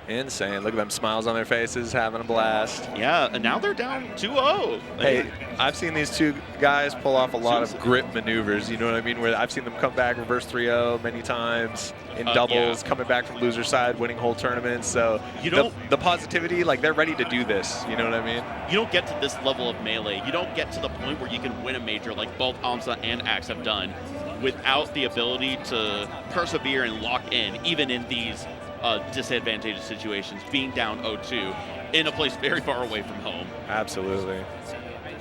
Insane. Look at them smiles on their faces, having a blast. Yeah, and now they're down 2-0. Hey, I've seen these two guys pull off a lot of grip maneuvers, you know what I mean? Where I've seen them come back reverse 3-0 many times in doubles, coming back from loser side, winning whole tournaments. So the positivity, like they're ready to do this, you know what I mean? You don't get to this level of melee. You don't get to the point where you can win a major like both AMSA and Axe have done without the ability to persevere and lock in, even in these disadvantageous situations, being down 0-2 in a place very far away from home. Absolutely.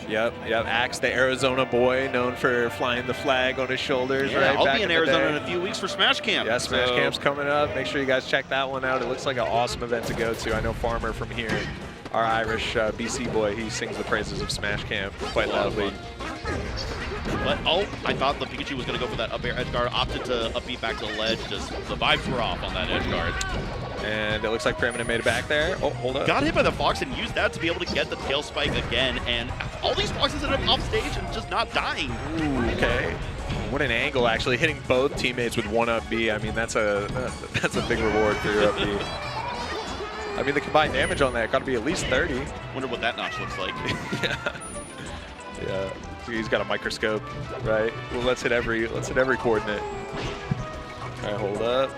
Yep. Axe, the Arizona boy, known for flying the flag on his shoulders, right? I'll back be in the Arizona day. in a few weeks for Smash Camp. Yeah, Smash Camp's coming up. Make sure you guys check that one out. It looks like an awesome event to go to. I know Farmer from here, our Irish BC boy, he sings the praises of Smash Camp quite loudly. But, oh, I thought the Pikachu was going to go for that up air edge guard, opted to up beat back to the ledge, just the vibes were off on that edge guard. And it looks like Preeminent made it back there. Oh, hold up. Got hit by the Fox and used that to be able to get the tail spike again, and all these Foxes ended up off stage and just not dying. Ooh, okay. What an angle, actually, hitting both teammates with one up B. I mean, that's a big reward for your up B. I mean, the combined damage on that got to be at least 30. Wonder what that notch looks like. Yeah. So he's got a microscope, right? Well, let's hit every coordinate. All right, hold up.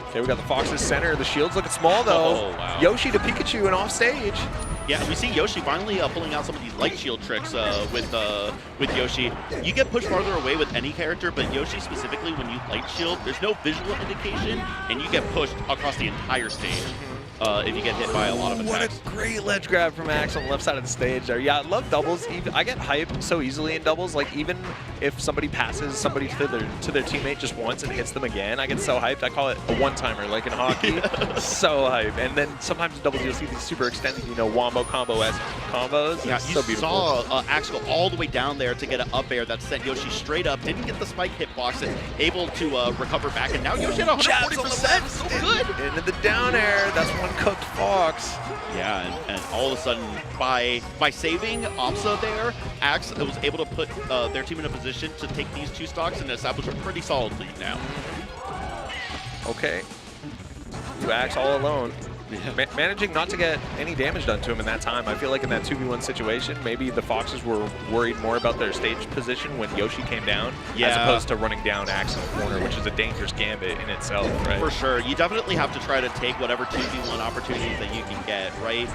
Okay, we got the Fox's center. The shield's looking small though. Oh, wow. Yoshi to Pikachu and off stage. Yeah, we see Yoshi finally pulling out some of these light shield tricks with Yoshi. You get pushed farther away with any character, but Yoshi specifically, when you light shield, there's no visual indication, and you get pushed across the entire stage. If you get hit by a lot of attacks. What a great ledge grab from Axe on the left side of the stage there. Yeah, I love doubles. I get hyped so easily in doubles. Like, even if somebody passes somebody to their teammate just once and hits them again, I get so hyped. I call it a one-timer, like in hockey. So hype. And then sometimes in doubles you'll see these super extended, wombo combo-esque combos. Yeah, it's you so beautiful. saw Axe go all the way down there to get an up air that sent Yoshi straight up. Didn't get the spike hitbox and able to recover back. And now Yoshi at 140%. So good. Into the down air. That's one cooked Fox. Yeah, and all of a sudden, by saving AMSA there, Axe was able to put their team in a position to take these two stocks and establish a pretty solid lead now. Okay. You Axe all alone. Managing not to get any damage done to him in that time. I feel like in that 2v1 situation, maybe the Foxes were worried more about their stage position when Yoshi came down, as opposed to running down Axe in the corner, which is a dangerous gambit in itself, right? For sure. You definitely have to try to take whatever 2v1 opportunities that you can get, right?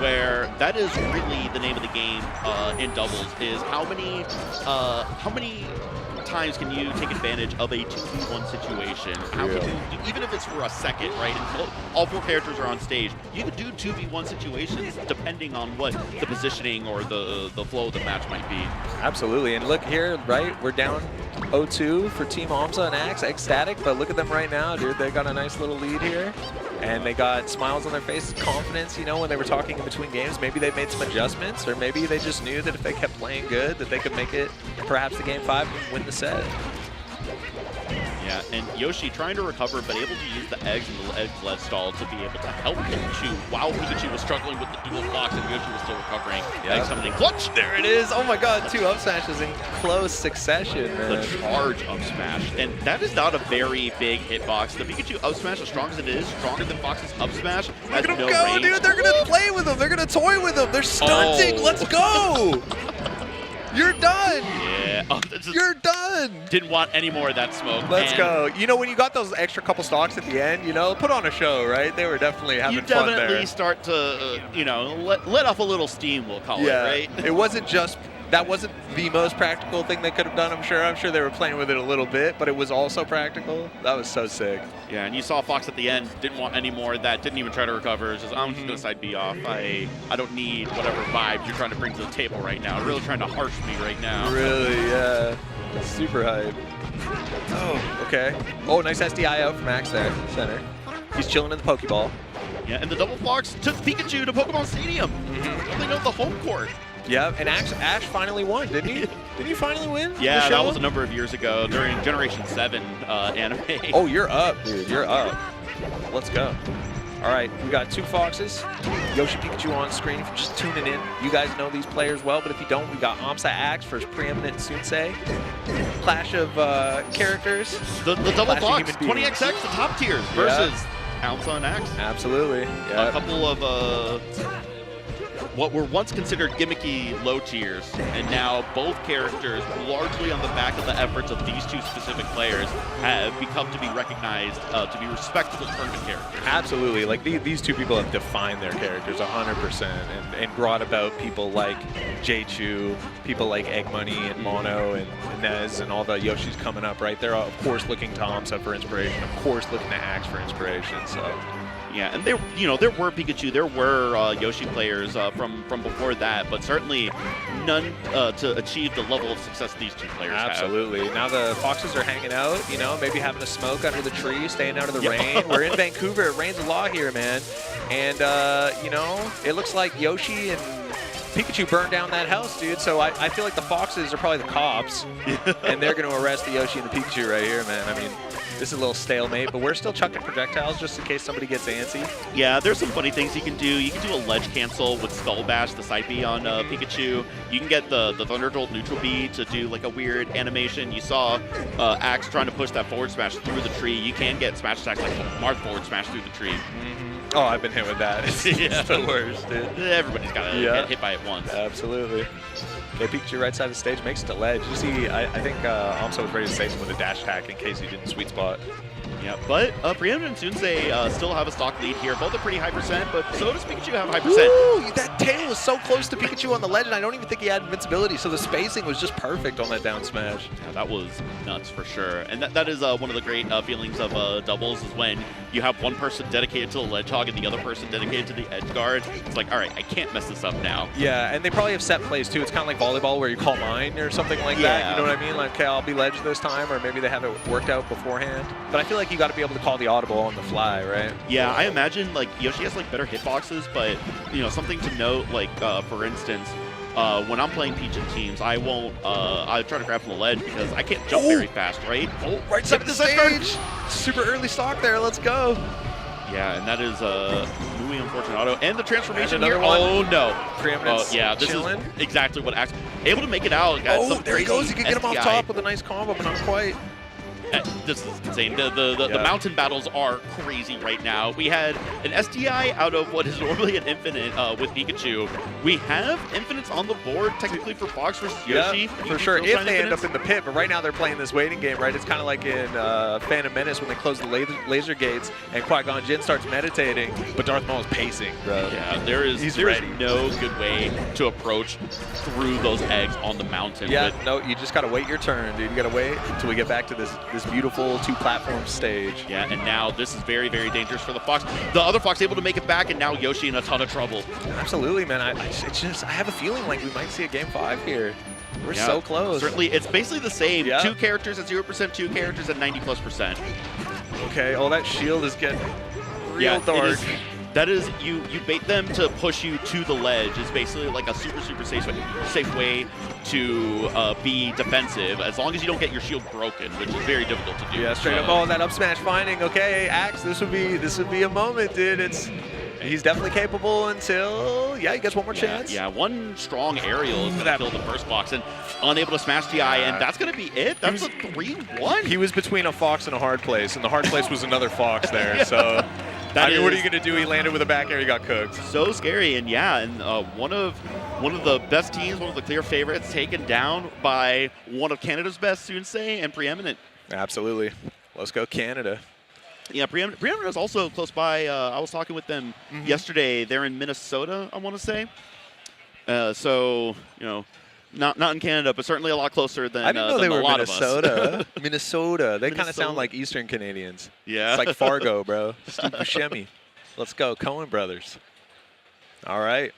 Where that is really the name of the game in doubles, is how many times can you take advantage of a 2v1 situation? How can you, even if it's for a second, right? And all four characters are on stage. You can do 2v1 situations depending on what the positioning or the flow of the match might be. Absolutely. And look here, right? We're down 0-2 for Team AMSA and Axe. Ecstatic, but look at them right now, dude. They got a nice little lead here. And they got smiles on their faces, confidence, when they were talking in between games. Maybe they made some adjustments, or maybe they just knew that if they kept playing good, that they could make it perhaps to game 5 and win the set. Yeah, and Yoshi trying to recover, but able to use the eggs and the egg ledge stall to be able to help Pikachu while Pikachu was struggling with the dual blocks and Yoshi was still recovering. Eggs coming in clutch. There it is. Oh my god, 2 up smashes in close succession, man. The charge up smash. And that is not a very big hitbox. The Pikachu up smash, as strong as it is, stronger than Fox's up smash. Look at them go, range. Dude. They're going to play with them. They're going to toy with them. They're stunting. Let's go. You're done. Yeah. You're done. Didn't want any more of that smoke. Let's go. When you got those extra couple stocks at the end, put on a show, right? They were definitely having fun there. You definitely start to, let off a little steam, we'll call it, right? It wasn't just, that wasn't the most practical thing they could have done, I'm sure. I'm sure they were playing with it a little bit, but it was also practical. That was so sick. Yeah, and you saw Fox at the end, didn't want any more of that, didn't even try to recover. It's just, I'm just going to side B off. I don't need whatever vibes you're trying to bring to the table right now. Really trying to harsh me right now. Really, yeah. Super hype. Oh, okay. Oh, nice SDI out from Max there, center. He's chilling in the Pokeball. Yeah, and the double Fox took Pikachu to Pokemon Stadium. They know the home court. Yeah, and Ash finally won, didn't he? Didn't he finally win? Yeah, that was a number of years ago during Generation 7 anime. Oh, you're up, dude. You're up. Let's go. All right, we got 2 Foxes. Yoshi Pikachu on screen if you're just tuning in. You guys know these players well, but if you don't, we got AMSA Axe versus Preeminent Sunsei. Clash of characters. The double Fox, 20XX, the top tiers versus AMSA and Axe. Absolutely. A couple of what were once considered gimmicky low tiers, and now both characters, largely on the back of the efforts of these 2 specific players, have become to be recognized to be respectable tournament characters. Absolutely. Like, these 2 people have defined their characters 100% and brought about people like J-Chu, people like Egg Money and Mono and Nez and all the Yoshis coming up, right? They're, of course, looking to AMSA for inspiration, of course, looking to Axe for inspiration, so... Yeah, and there were Pikachu, there were Yoshi players from before that, but certainly none to achieve the level of success these 2 players Absolutely. have. Now the Foxes are hanging out, maybe having a smoke under the tree, staying out of the rain. We're in Vancouver. It rains a lot here, man. And, it looks like Yoshi and Pikachu burned down that house, dude. So I feel like the foxes are probably the cops, and they're going to arrest the Yoshi and the Pikachu right here, man. I mean, this is a little stalemate, but we're still chucking projectiles just in case somebody gets antsy. Yeah, there's some funny things you can do. You can do a ledge cancel with Skull Bash, the side B on Pikachu. You can get the Thunderjolt neutral B to do like a weird animation. You saw Axe trying to push that forward smash through the tree. You can get smash attacks like Marth forward smash through the tree. Oh, I've been hit with that. It's the worst, dude. Everybody's got to get hit by it once. Absolutely. Okay, Pikachu right side of the stage makes it to ledge. You see, I think AMSA was ready to save him with a dash attack in case he didn't sweet spot. Yeah, but Preeminent and Sunse still have a stock lead here. Both are pretty high percent, but so does Pikachu have high percent. Ooh, that tail was so close to Pikachu on the ledge, and I don't even think he had invincibility, so the spacing was just perfect on that down smash. Yeah, that was nuts for sure. And that is one of the great feelings of doubles is when you have one person dedicated to the ledge hog and the other person dedicated to the edge guard. It's like, all right, I can't mess this up now. Yeah, and they probably have set plays too. It's kind of like volleyball where you call mine or something like that. You know what I mean? Like, okay, I'll be ledge this time, or maybe they have it worked out beforehand. But I feel like you got to be able to call the audible on the fly, right? Yeah, I imagine like Yoshi has like better hitboxes, but you know, something to note, like for instance, when I'm playing Peach and teams, I won't. I try to grab from the ledge because I can't jump very fast, right? Oh, right side of the stage. Super early stock there. Let's go. Yeah, and that is Muy Unfortunate Auto. And the transformation here. Oh, no. Preeminence yeah, this chilling. is exactly what Axe able to make it out. Got Oh, some there he goes. He can get him off SDI. top with a nice combo, but not quite. This is insane. The mountain battles are crazy right now. We had an SDI out of what is normally an infinite with Pikachu. We have infinites on the board technically for Fox versus Yoshi. Yeah, for sure. If they end up in the pit, but right now they're playing this waiting game, right? It's kind of like in Phantom Menace when they close the laser gates and Qui-Gon Jinn starts meditating, but Darth Maul is pacing, bro. Yeah, there is no good way to approach through those eggs on the mountain. Yeah, no, you just gotta wait your turn, dude. You gotta wait until we get back to this beautiful two-platform stage. Yeah, and now this is very, very dangerous for the Fox. The other Fox able to make it back, and now Yoshi in a ton of trouble. Absolutely, man. I have a feeling like we might see a Game 5 here. We're so close. Certainly, it's basically the same. Yeah. 2 characters at 0%, 2 characters at 90+%. Okay, oh, that shield is getting real dark. That is, you bait them to push you to the ledge. It's basically like a super safe way to be defensive, as long as you don't get your shield broken, which is very difficult to do. Yeah, straight up. Oh, that up smash finding. Okay, Axe, this would be a moment, dude. He's definitely capable until, he gets one more chance. Yeah, one strong aerial is going to kill the first Fox, and unable to smash TI, and that's going to be it. That's a 3-1. He was between a Fox and a hard place, and the hard place was another Fox there, so... what are you going to do? He landed with a back air. He got cooked. So scary, and one of the best teams, one of the clear favorites, taken down by one of Canada's best, Sunse, and Preeminent. Absolutely. Let's go Canada. Yeah, Preeminent is also close by. I was talking with them yesterday. They're in Minnesota, I want to say. So, not in Canada, but certainly a lot closer than I didn't know they were Minnesota. Minnesota. They kind of sound like Eastern Canadians. Yeah. It's like Fargo, bro. Steve Buscemi. Let's go. Coen Brothers. All right.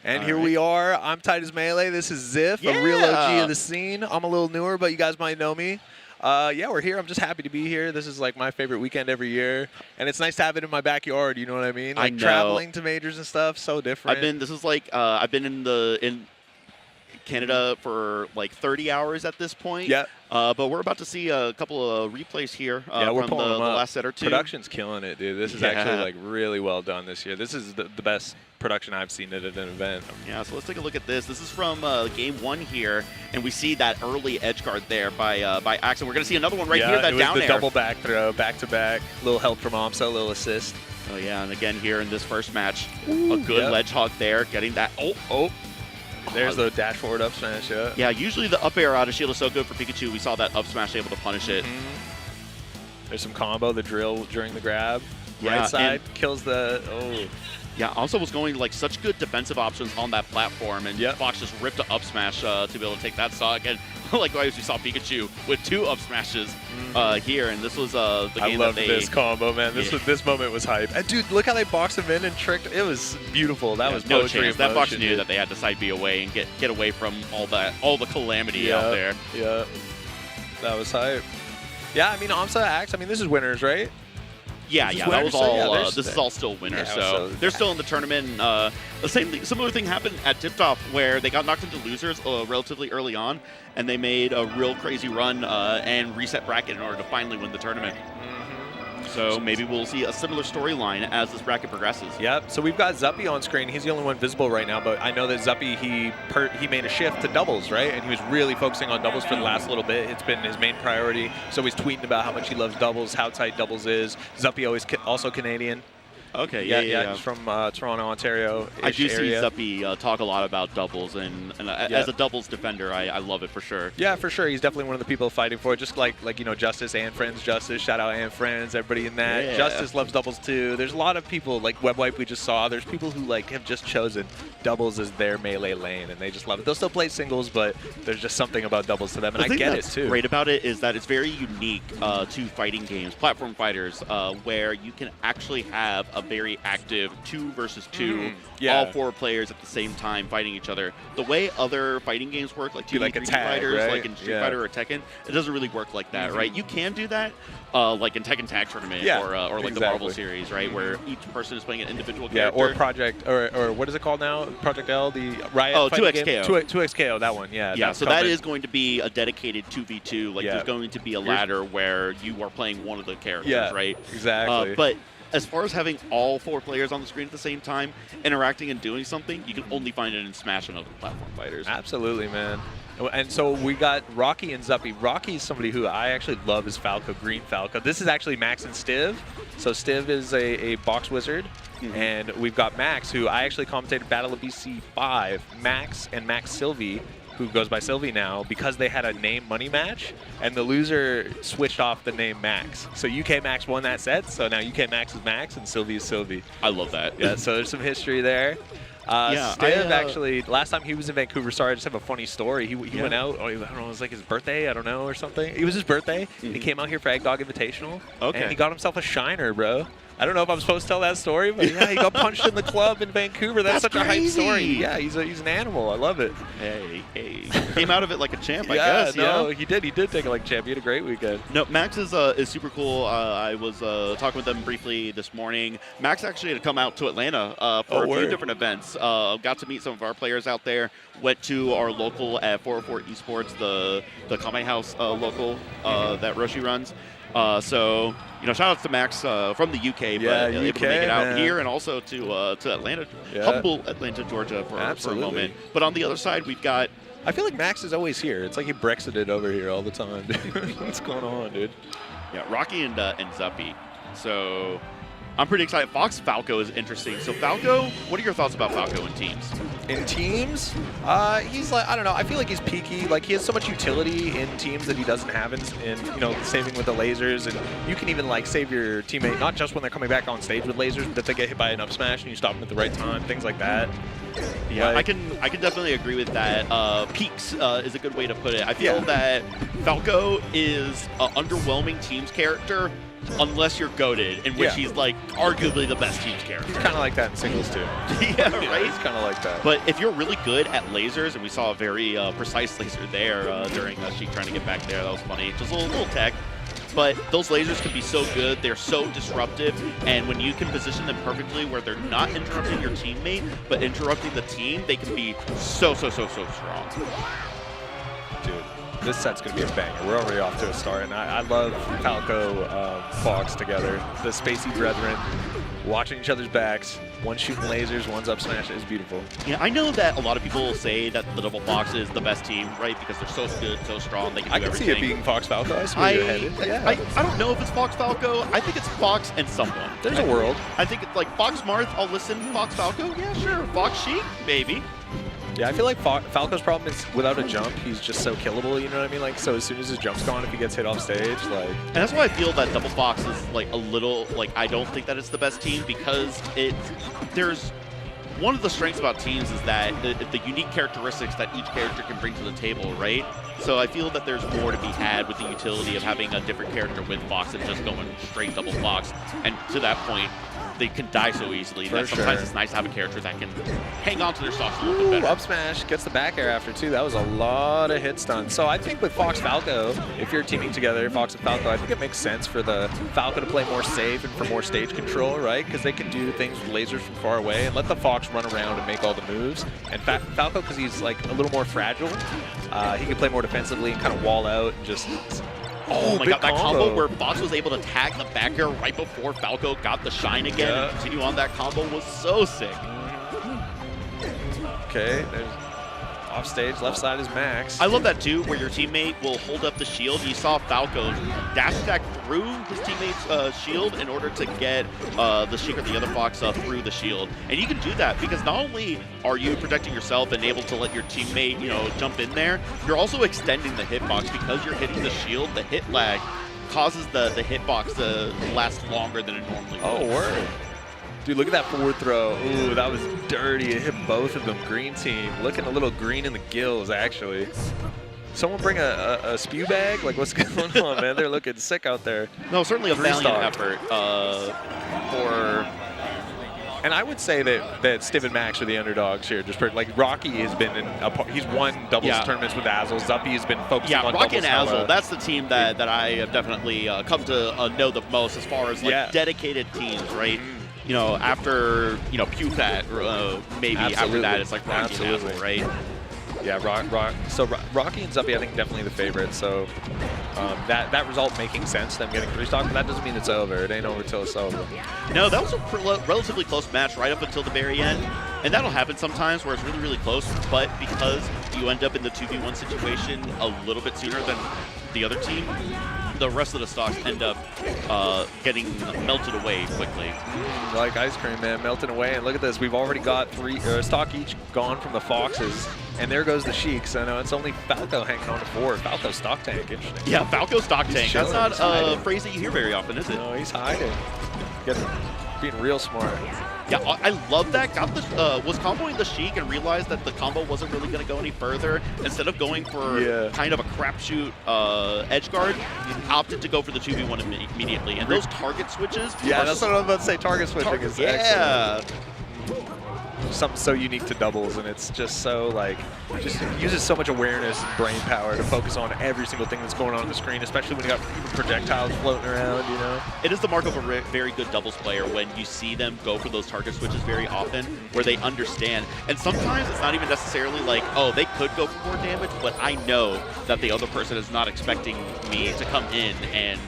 And here we are. I'm Titus Melee. This is Ziff, a real OG of the scene. I'm a little newer, but you guys might know me. We're here. I'm just happy to be here. This is like my favorite weekend every year, and it's nice to have it in my backyard. You know what I mean? Like traveling to majors and stuff, so different. I've been in Canada for like 30 hours at this point. Yeah. But we're about to see a couple of replays here we're from pulling the them up. last set or two. Production's killing it, dude. This is actually like really well done this year. This is the best production I've seen at an event. Yeah, so let's take a look at this. This is from game 1 here, and we see that early edge guard there by Axe. And we're going to see another one right here, that down air. Double back throw, back-to-back. Little help from AMSA, a little assist. Oh, yeah, and again here in this first match, a good ledge hog there, getting that. There's the dash forward up smash, Yeah, usually the up air out of shield is so good for Pikachu. We saw that up smash able to punish it. There's some combo, the drill during the grab. Right side kills the... Yeah, also was going like such good defensive options on that platform, and Fox just ripped an up smash to be able to take that stock. And likewise, we saw Pikachu with 2 up smashes here, and this was the game I loved this combo, man. This moment was hype. And dude, look how they boxed him in and tricked. It was beautiful. That was no chance. That Fox knew that they had to side B away and get away from all the calamity out there. Yeah, that was hype. Yeah, I mean, AMSA, Axe, I mean, this is winners, right? Yeah, Is this that winner? was So, all. yeah, This is all still winners, Yeah, so so- they're still in the tournament. The similar thing happened at Tip Top, where they got knocked into losers relatively early on, and they made a real crazy run and reset bracket in order to finally win the tournament. So maybe we'll see a similar storyline as this bracket progresses. Yep. So we've got Zuppy on screen. He's the only one visible right now, but I know that Zuppy, he made a shift to doubles, right? And he was really focusing on doubles for the last little bit. It's been his main priority. So he's tweeting about how much he loves doubles, how tight doubles is. Zuppy also Canadian. Okay, Yeah. He's from Toronto, Ontario. I do area. see Zuppy talk a lot about doubles, and as a doubles defender, I love it for sure. Yeah, for sure. He's definitely one of the people fighting for it. Just like Justice and Friends. Justice, shout out and Friends, everybody in that. Yeah. Justice loves doubles too. There's a lot of people like WebWipe we just saw. There's people who have just chosen doubles as their melee lane, and they just love it. They'll still play singles, but there's just something about doubles to them, and I get it too. What's great about it is that it's very unique to fighting games, platform fighters, where you can actually have a very active 2 versus 2, all 4 players at the same time fighting each other. The way other fighting games work, like 2D, like a 3D tag, fighters, right? like in Street Fighter or Tekken, it doesn't really work like that, right? You can do that, like in Tekken Tag Tournament or like the Marvel series, right, where each person is playing an individual character. Or Project, or what is it called now? Project L, the Riot fighting 2XKO. game? 2XKO, that one, yeah. Yeah, that's so coming. that is going to be a dedicated 2v2. Like, there's going to be a ladder where you are playing one of the characters, right? Exactly. But as far as having all 4 players on the screen at the same time, interacting and doing something, you can only find it in Smash and other platform fighters. Absolutely, man. And so we got Rocky and Zuppy. Rocky is somebody who I actually love as Falco, Green Falco. This is actually Max and Stiv. So Stiv is a box wizard. And we've got Max, who I actually commentated Battle of BC 5. Max and Max Sylvie, who goes by Sylvie now, because they had a name money match, and the loser switched off the name Max. So UK Max won that set, so now UK Max is Max and Sylvie is Sylvie. I love that. Yeah, so there's some history there. Stiv actually, last time he was in Vancouver, sorry, I just have a funny story. He went out, I don't know, it was like his birthday, I don't know, or something. It was his birthday, and he came out here for Egg Dog Invitational, and he got himself a shiner, bro. I don't know if I'm supposed to tell that story, but yeah, he got punched in the club in Vancouver. That's such crazy. a hype story. Yeah, he's an animal. I love it. Hey. Came out of it like a champ, I Yeah, guess. no, he did. He did take it like a champ. He had a great weekend. No, Max is super cool. I was talking with them briefly this morning. Max actually had come out to Atlanta for a few different events. Got to meet some of our players out there. Went to our local at 404 Esports, the Kame House local that Roshi runs. So, shout outs to Max from the UK, but able to make it out here and also to Atlanta, humble Atlanta, Georgia for a moment. But on the other side, we've got... I feel like Max is always here. It's like he Brexited over here all the time. What's going on, dude? Yeah, Rocky and Zuppy. So... I'm pretty excited. Fox Falco is interesting. So Falco, what are your thoughts about Falco in teams? In teams, he's like, I don't know. I feel like he's peaky. Like, he has so much utility in teams that he doesn't have in saving with the lasers. And you can even like save your teammate, not just when they're coming back on stage with lasers, but if they get hit by an up smash and you stop them at the right time, things like that. Yeah, like, I can definitely agree with that. Peaks is a good way to put it. I feel that Falco is an underwhelming teams character unless you're goated, in which he's like arguably the best teams character. He's kind of like that in singles too. Yeah, right? He's kind of like that. But if you're really good at lasers, and we saw a very precise laser there during Sheik trying to get back there, that was funny. Just a little tech. But those lasers can be so good, they're so disruptive, and when you can position them perfectly where they're not interrupting your teammate, but interrupting the team, they can be so strong. Dude, this set's going to be a banger. We're already off to a start, and I love Falco, Fox together. The Spacey Brethren, watching each other's backs. One's shooting lasers, one's up smash. It's beautiful. Yeah, I know that a lot of people say that the Double Fox is the best team, right? Because they're so good, so strong, they can do everything. I can see it being Fox Falco. I see where you're headed. Yeah. I don't know if it's Fox Falco. I think it's Fox and someone. There's a world. I think it's like Fox Marth, I'll listen. Fox Falco, yeah, sure. Fox Sheik, maybe. Yeah, I feel like Falco's problem is without a jump, he's just so killable, you know what I mean? Like, so as soon as his jump's gone, if he gets hit off stage, like... And that's why I feel that Double Fox is, like, a little, like, I don't think that it's the best team because there's one of the strengths about teams is that the unique characteristics that each character can bring to the table, right? So I feel that there's more to be had with the utility of having a different character with Fox than just going straight double Fox. And to that point, they can die so easily. That sometimes it's nice to have a character that can hang on to their stocks a little bit better. Up smash, gets the back air after too. That was a lot of hit stun. So I think with Fox Falco, if you're teaming together, Fox and Falco, I think it makes sense for the Falco to play more safe and for more stage control, right? Because they can do things with lasers from far away and let the Fox run around and make all the moves. And Falco, because he's like a little more fragile, he can play more defensively and kind of wall out and just... Oh my god, that combo where Fox was able to tag the back air right before Falco got the shine again and continue on that combo was so sick. Okay, there's off stage, left side is Max. I love that too, where your teammate will hold up the shield. You saw Falco dash attack through his teammate's shield in order to get the Sheik or the other Fox through the shield. And you can do that because not only are you protecting yourself and able to let your teammate, you know, jump in there, you're also extending the hitbox because you're hitting the shield. The hit lag causes the hitbox to last longer than it normally would. Oh, word. Dude, look at that forward throw. Ooh, that was dirty. It hit both of them. Green team. Looking a little green in the gills, actually. Someone bring a spew bag? Like, what's going on, man? They're looking sick out there. No, certainly a valiant effort for... And I would say that Stiv and Max are the underdogs here. Just like Rocky has been he's won doubles tournaments with Azel. Zuppy has been focusing on Rocky and doubles. Azel. That's the team that I have definitely come to know the most as far as like dedicated teams, right? You know, after Pucat, maybe after that it's like Rocky and Azel, right? Yeah, So Rocky and Zuppy, I think, definitely the favorite. So that result making sense, them getting 3 stock, but that doesn't mean it's over. It ain't over till it's over. No, that was a relatively close match right up until the very end. And that'll happen sometimes where it's really, really close, but because you end up in the 2v1 situation a little bit sooner than the other team, the rest of the stocks end up getting melted away quickly. Like ice cream, man, melting away. And look at this, we've already got 3 stock each gone from the Foxes. And there goes the Sheiks. I know it's only Falco hanging on to 4. Falco stock tank, interesting. Yeah, Falco stock tank. Chilling. That's not a phrase that you hear very often, is it? No, he's hiding. Being real smart. Yeah, I love that. Got the was comboing the Sheik and realized that the combo wasn't really going to go any further. Instead of going for kind of a crapshoot edge guard, he opted to go for the 2v1 immediately. And those target switches. Yeah, that's what I was about to say. Target switching is excellent. Something so unique to doubles, and it's just so like just uses so much awareness and brain power to focus on every single thing that's going on the screen, especially when you got even projectiles floating around, you know. It is the mark of a very good doubles player when you see them go for those target switches very often, where they understand. And sometimes it's not even necessarily like, oh, they could go for more damage, but I know that the other person is not expecting me to come in and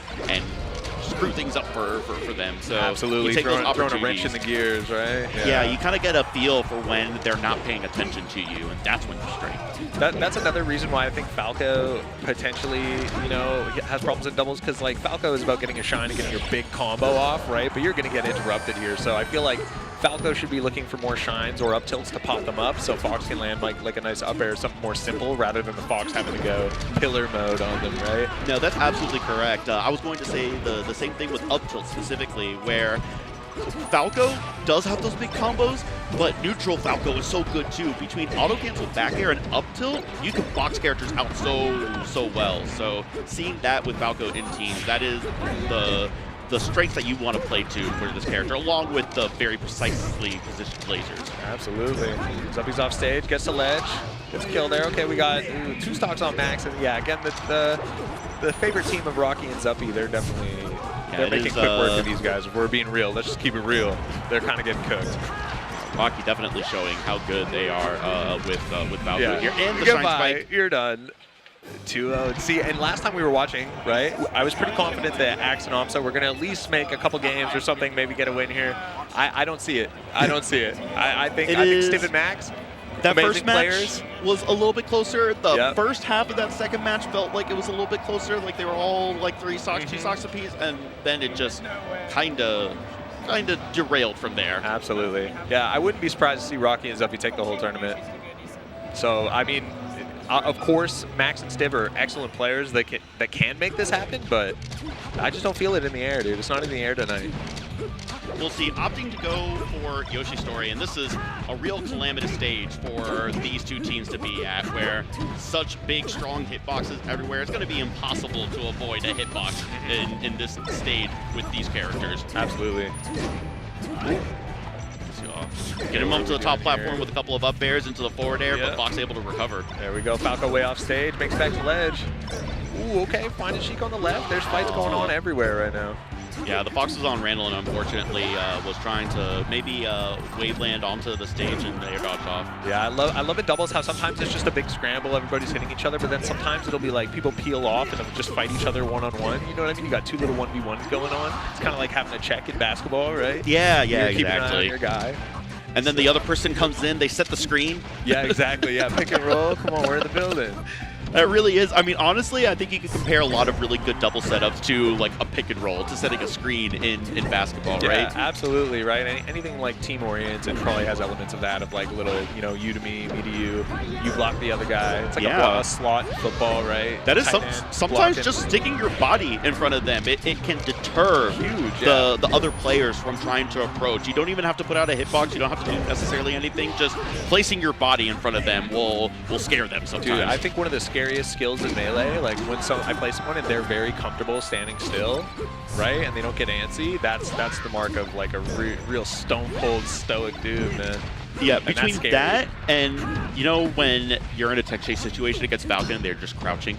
screw things up for them. So absolutely, you take throwing those a wrench in the gears, right? Yeah, you kind of get a feel for when they're not paying attention to you, and that's when you're straight. That's another reason why I think Falco potentially, has problems in doubles, because like Falco is about getting a shine and getting your big combo off, right? But you're going to get interrupted here, so I feel like Falco should be looking for more shines or up tilts to pop them up, so Fox can land like a nice up air or something more simple rather than the Fox having to go pillar mode on them, right? No, that's absolutely correct. I was going to say the same thing with up tilt specifically, where Falco does have those big combos, but neutral Falco is so good too. Between auto cancel back air and up tilt, you can box characters out so well. So seeing that with Falco in teams, that is the strength that you want to play to for this character, along with the very precisely positioned lasers. Absolutely. Zuppy's off stage, gets the ledge, gets a kill there. Okay, we got 2 stocks on Max, and yeah, again, the favorite team of Rocky and Zuppy, they're definitely they're making quick work of these guys. If we're being real, let's just keep it real. They're kind of getting cooked. Rocky definitely showing how good they are with Falco here, and the Goodbye. Shine Spike. You're done. 2-0. See, and last time we were watching, right, I was pretty confident that Axe and AMSA were going to at least make a couple games or something, maybe get a win here. I don't see it. I don't see it. I think Stiv and Max, that first match players, was a little bit closer. The first half of that second match felt like it was a little bit closer, like they were all like 3 stocks, 2 stocks apiece, and then it just kind of derailed from there. Absolutely. Yeah, I wouldn't be surprised to see Rocky and Zuppy take the whole tournament. So, I mean, of course, Max and Stiv are excellent players that can make this happen, but I just don't feel it in the air, dude. It's not in the air tonight. we'll see. Opting to go for Yoshi's Story, and this is a real calamitous stage for these two teams to be at, where such big, strong hitboxes everywhere. It's going to be impossible to avoid a hitbox in this stage with these characters. Absolutely. Get him up to the top platform with a couple of up airs into the forward air, but Fox able to recover. There we go. Falco way off stage, makes back to ledge. Ooh, okay, finding Sheik on the left. There's fights going on everywhere right now. Yeah, the Fox was on Randall and unfortunately was trying to maybe wave land onto the stage and air dodge off. Yeah, I love in doubles how sometimes it's just a big scramble, everybody's hitting each other, but then sometimes it'll be like people peel off and they'll just fight each other one-on-one. You know what I mean? You got two little 1v1s going on. It's kind of like having a check in basketball, right? Yeah, You're keeping an eye on exactly. your guy. And then the other person comes in, they set the screen. Yeah, exactly. Yeah, pick and roll. Come on, we're in the building. That really is. I mean, honestly, I think you can compare a lot of really good double setups to like a pick and roll, to setting a screen in basketball, Yeah, right? absolutely, right? Anything like team-oriented probably has elements of that, of like little, you know, you to me to you block the other guy. It's like a slot football, right? That is sometimes blocking. just sticking your body in front of them. It can deter the other players from trying to approach. You don't even have to put out a hitbox. You don't have to do necessarily anything. Just placing your body in front of them will scare them sometimes. Dude, I think one of the scariest skills in Melee, like when I play someone and they're very comfortable standing still, right, and they don't get antsy, that's the mark of like a real stone cold stoic dude, man. Yeah, And between that and, you know, when you're in a tech chase situation against Falcon, they're just crouching.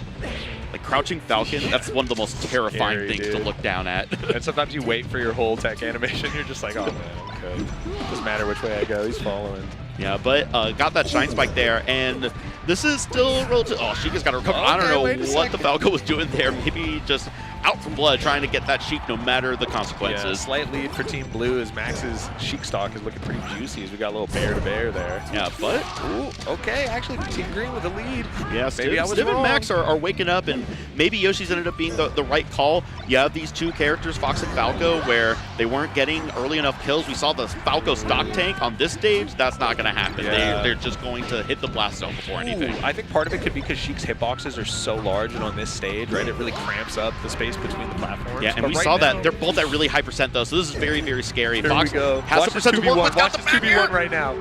Like, crouching Falcon, that's one of the most terrifying Scary, things dude. to look down at. And sometimes you wait for your whole tech animation, you're just like, oh man, okay. Doesn't matter which way I go, he's following. Yeah, but got that shine spike there, and this is still relative. Oh, Sheik has got to recover. I don't know what the Falco was doing there. Maybe just out for blood, trying to get that Sheik no matter the consequences. Yeah, slight lead for Team Blue as Max's Sheik stock is looking pretty juicy as we got a little bear-to-bear there. Yeah, but... Ooh, okay, actually Team Green with the lead. Yeah, maybe I was Stiv wrong. and Max are waking up, and maybe Yoshi's ended up being the right call. You have these two characters, Fox and Falco, where they weren't getting early enough kills. We saw the Falco stock tank on this stage. That's not going to happen. Yeah. They're just going to hit the blast zone before anything. I think part of it could be because Sheik's hitboxes are so large, and on this stage, right, it really cramps up the space between the platforms. Yeah, and but we right saw now, that. They're both at really high percent, though, so this is very, very scary. Here Fox we go. has Watch the this percent to work 2v1. with. Watch this 2v1 right now.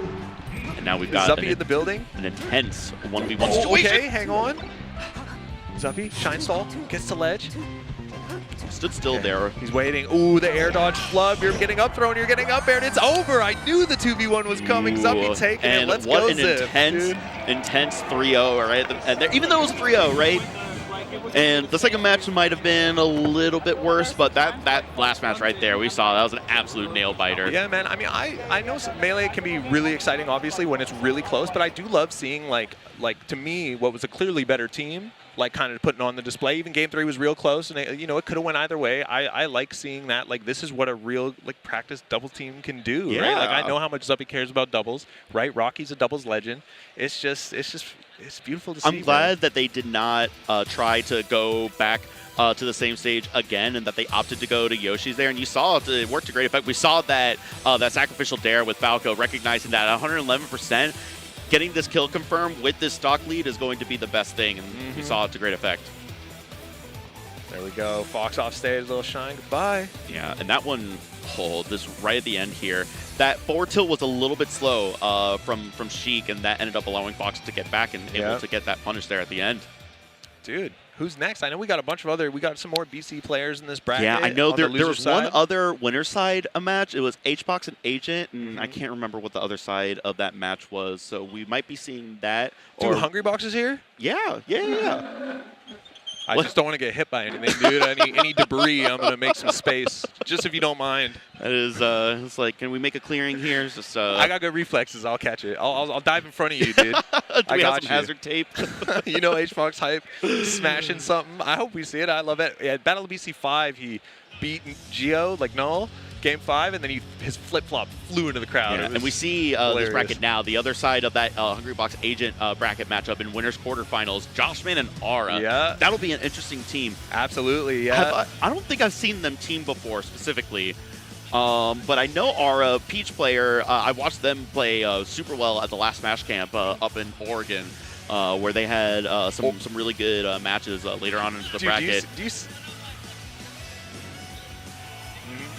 And now we've got Zuppy in the building. an intense 1v1 Oh, situation. okay, hang on. Zuppy, shine stall, gets to ledge. Stood still there. He's waiting. Ooh, the air dodge flub. You're getting up thrown. You're getting up air, and it's over. I knew the 2v1 was coming. Zuppy taking it. Let's go, Zip. Intense 3-0, right? And there, even though it was 3-0, right? And the second match might have been a little bit worse, but that last match right there, we saw that was an absolute nail biter. Yeah, man. I mean, I know Melee can be really exciting, obviously, when it's really close, but I do love seeing, like to me, what was a clearly better team, like kind of putting on the display. Even Game 3 was real close, and it could have went either way. I like seeing that. Like, this is what a real practice double team can do, right? Like, I know how much Zuppy cares about doubles, right? Rocky's a doubles legend. It's beautiful to see. I'm glad that they did not try to go back to the same stage again, and that they opted to go to Yoshi's there. And you saw it worked to great effect. We saw that that sacrificial dare with Falco, recognizing that 111%. Getting this kill confirmed with this stock lead is going to be the best thing, and we saw it to great effect. There we go. Fox off stage, little shine. Goodbye. Yeah, and that one, this right at the end here, that forward tilt was a little bit slow from Sheik, and that ended up allowing Fox to get back and able to get that punish there at the end. Dude, who's next? I know we got a bunch of we got some more BC players in this bracket. Yeah, I know there was side. one other winner's side match. It was HBox and Agent, and I can't remember what the other side of that match was. So we might be seeing that. Dude, Hungry Box is here? Yeah. I just don't want to get hit by anything, dude. Any debris, I'm going to make some space, just if you don't mind. That is, it's like, can we make a clearing here? It's just, I got good reflexes. I'll catch it. I'll dive in front of you, dude. I got some hazard tape. You know H-Fox hype, smashing something. I hope we see it. I love it. Yeah, Battle of BC 5, he beat Geo, like Null. Game 5, and then his flip-flop flew into the crowd. Yeah, and we see this bracket now, the other side of that Hungry Box Agent bracket matchup in winners quarterfinals, Joshman and Aura. Yeah. That'll be an interesting team. Absolutely, yeah. I don't think I've seen them team before specifically, but I know Aura, Peach player, I watched them play super well at the last Smash Camp up in Oregon, where they had some really good matches later on into the bracket.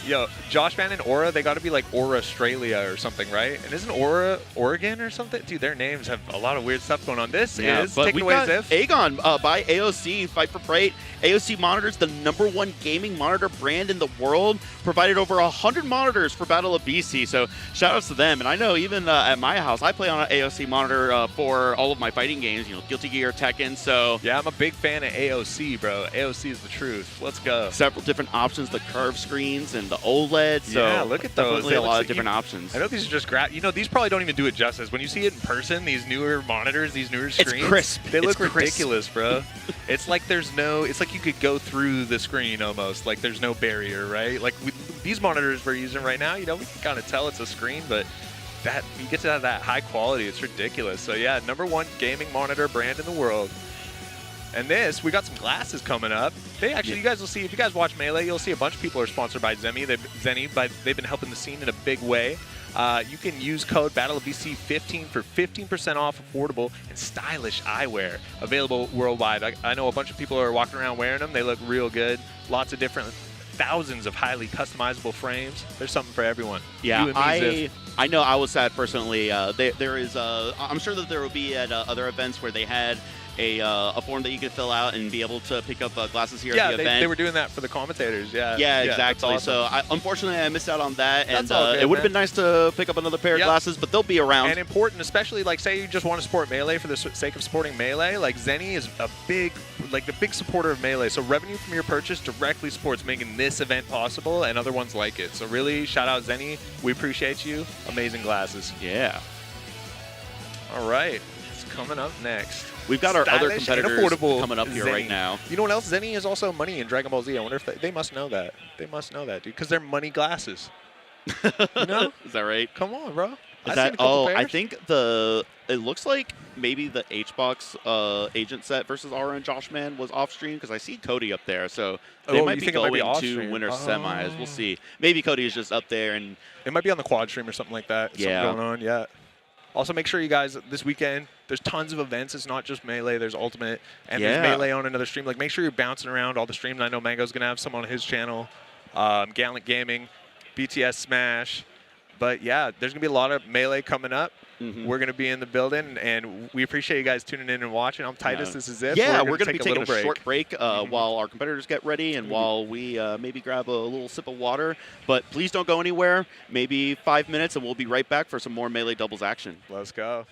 Yo, Josh Man and Aura, they got to be like Aura Australia or something, right? And isn't Aura Oregon or something? Dude, their names have a lot of weird stuff going on. This is but take we it away, got Ziff. Aegon by AOC, Fight for Freight. AOC monitors, the #1 gaming monitor brand in the world, provided over 100 monitors for Battle of BC. So shout outs to them. And I know even at my house, I play on an AOC monitor for all of my fighting games. You know, Guilty Gear, Tekken. So Yeah, I'm a big fan of AOC, bro. AOC is the truth. Let's go. several different options, the curved screens and the OLED. So Yeah, look at those. definitely They a look lot so- of different options. I know these are just you know, these probably don't even do it justice. When you see it in person, these newer monitors, these newer screens, crisp. They look It's crisp. ridiculous, bro. It's like it's like you could go through the screen almost. Like there's no barrier, right? Like these monitors we're using right now, you know, we can kind of tell it's a screen, but that you get to have that high quality, it's ridiculous. So yeah, #1 gaming monitor brand in the world. And this, we got some glasses coming up. They actually, you guys will see, if you guys watch Melee, you'll see a bunch of people are sponsored by Zeni. They've been helping the scene in a big way. You can use code BattleofBC15 for 15% off affordable and stylish eyewear available worldwide. I know a bunch of people are walking around wearing them. They look real good. Lots of different, thousands of highly customizable frames. There's something for everyone. Yeah, You and me, Ziff. I know I was sad personally. There is, I'm sure that there will be at other events where they had a form that you could fill out and be able to pick up glasses here at the event. They were doing that for the commentators. Yeah, Yeah, that's exactly. awesome. So unfortunately, I missed out on that, and That's all good, it would have man. big nice to pick up another pair of Yep. glasses, but they'll be around. And important, especially like say you just want to support Melee for the sake of supporting Melee, like Zeni is a big, like the big supporter of Melee. So revenue from your purchase directly supports making this event possible and other ones like it. So really, shout out Zeni. We appreciate you. Amazing glasses. Yeah. All right, it's coming up next. We've got our other Stylish and competitors affordable coming up here Zeni. right now. You know what else? Zeni is also money in Dragon Ball Z. I wonder if they must know that. They must know that, dude, because they're money glasses. You know? Is that right? Come on, bro. Is I've that? seen a couple Oh, I pairs. think it looks like maybe the HBox agent set versus Aura and Josh Man was off stream because I see Cody up there. So they Oh, might you be think it might going be off to stream? winter semis. Oh. We'll see. Maybe Cody is just up there and It might be on the quad stream or something like that. Yeah. Something going on, yeah. Also, make sure you guys, this weekend, there's tons of events. It's not just Melee. There's Ultimate, and Yeah. there's Melee on another stream. Like, make sure you're bouncing around all the streams. I know Mango's going to have some on his channel. Gallant Gaming, BTS Smash. But, yeah, there's going to be a lot of Melee coming up. We're going to be in the building, and we appreciate you guys tuning in and watching. I'm Titus. Yeah. This is it. Yeah, we're going to be taking little a short break while our competitors get ready and while we maybe grab a little sip of water. But please don't go anywhere. Maybe 5 minutes, and we'll be right back for some more Melee doubles action. Let's go.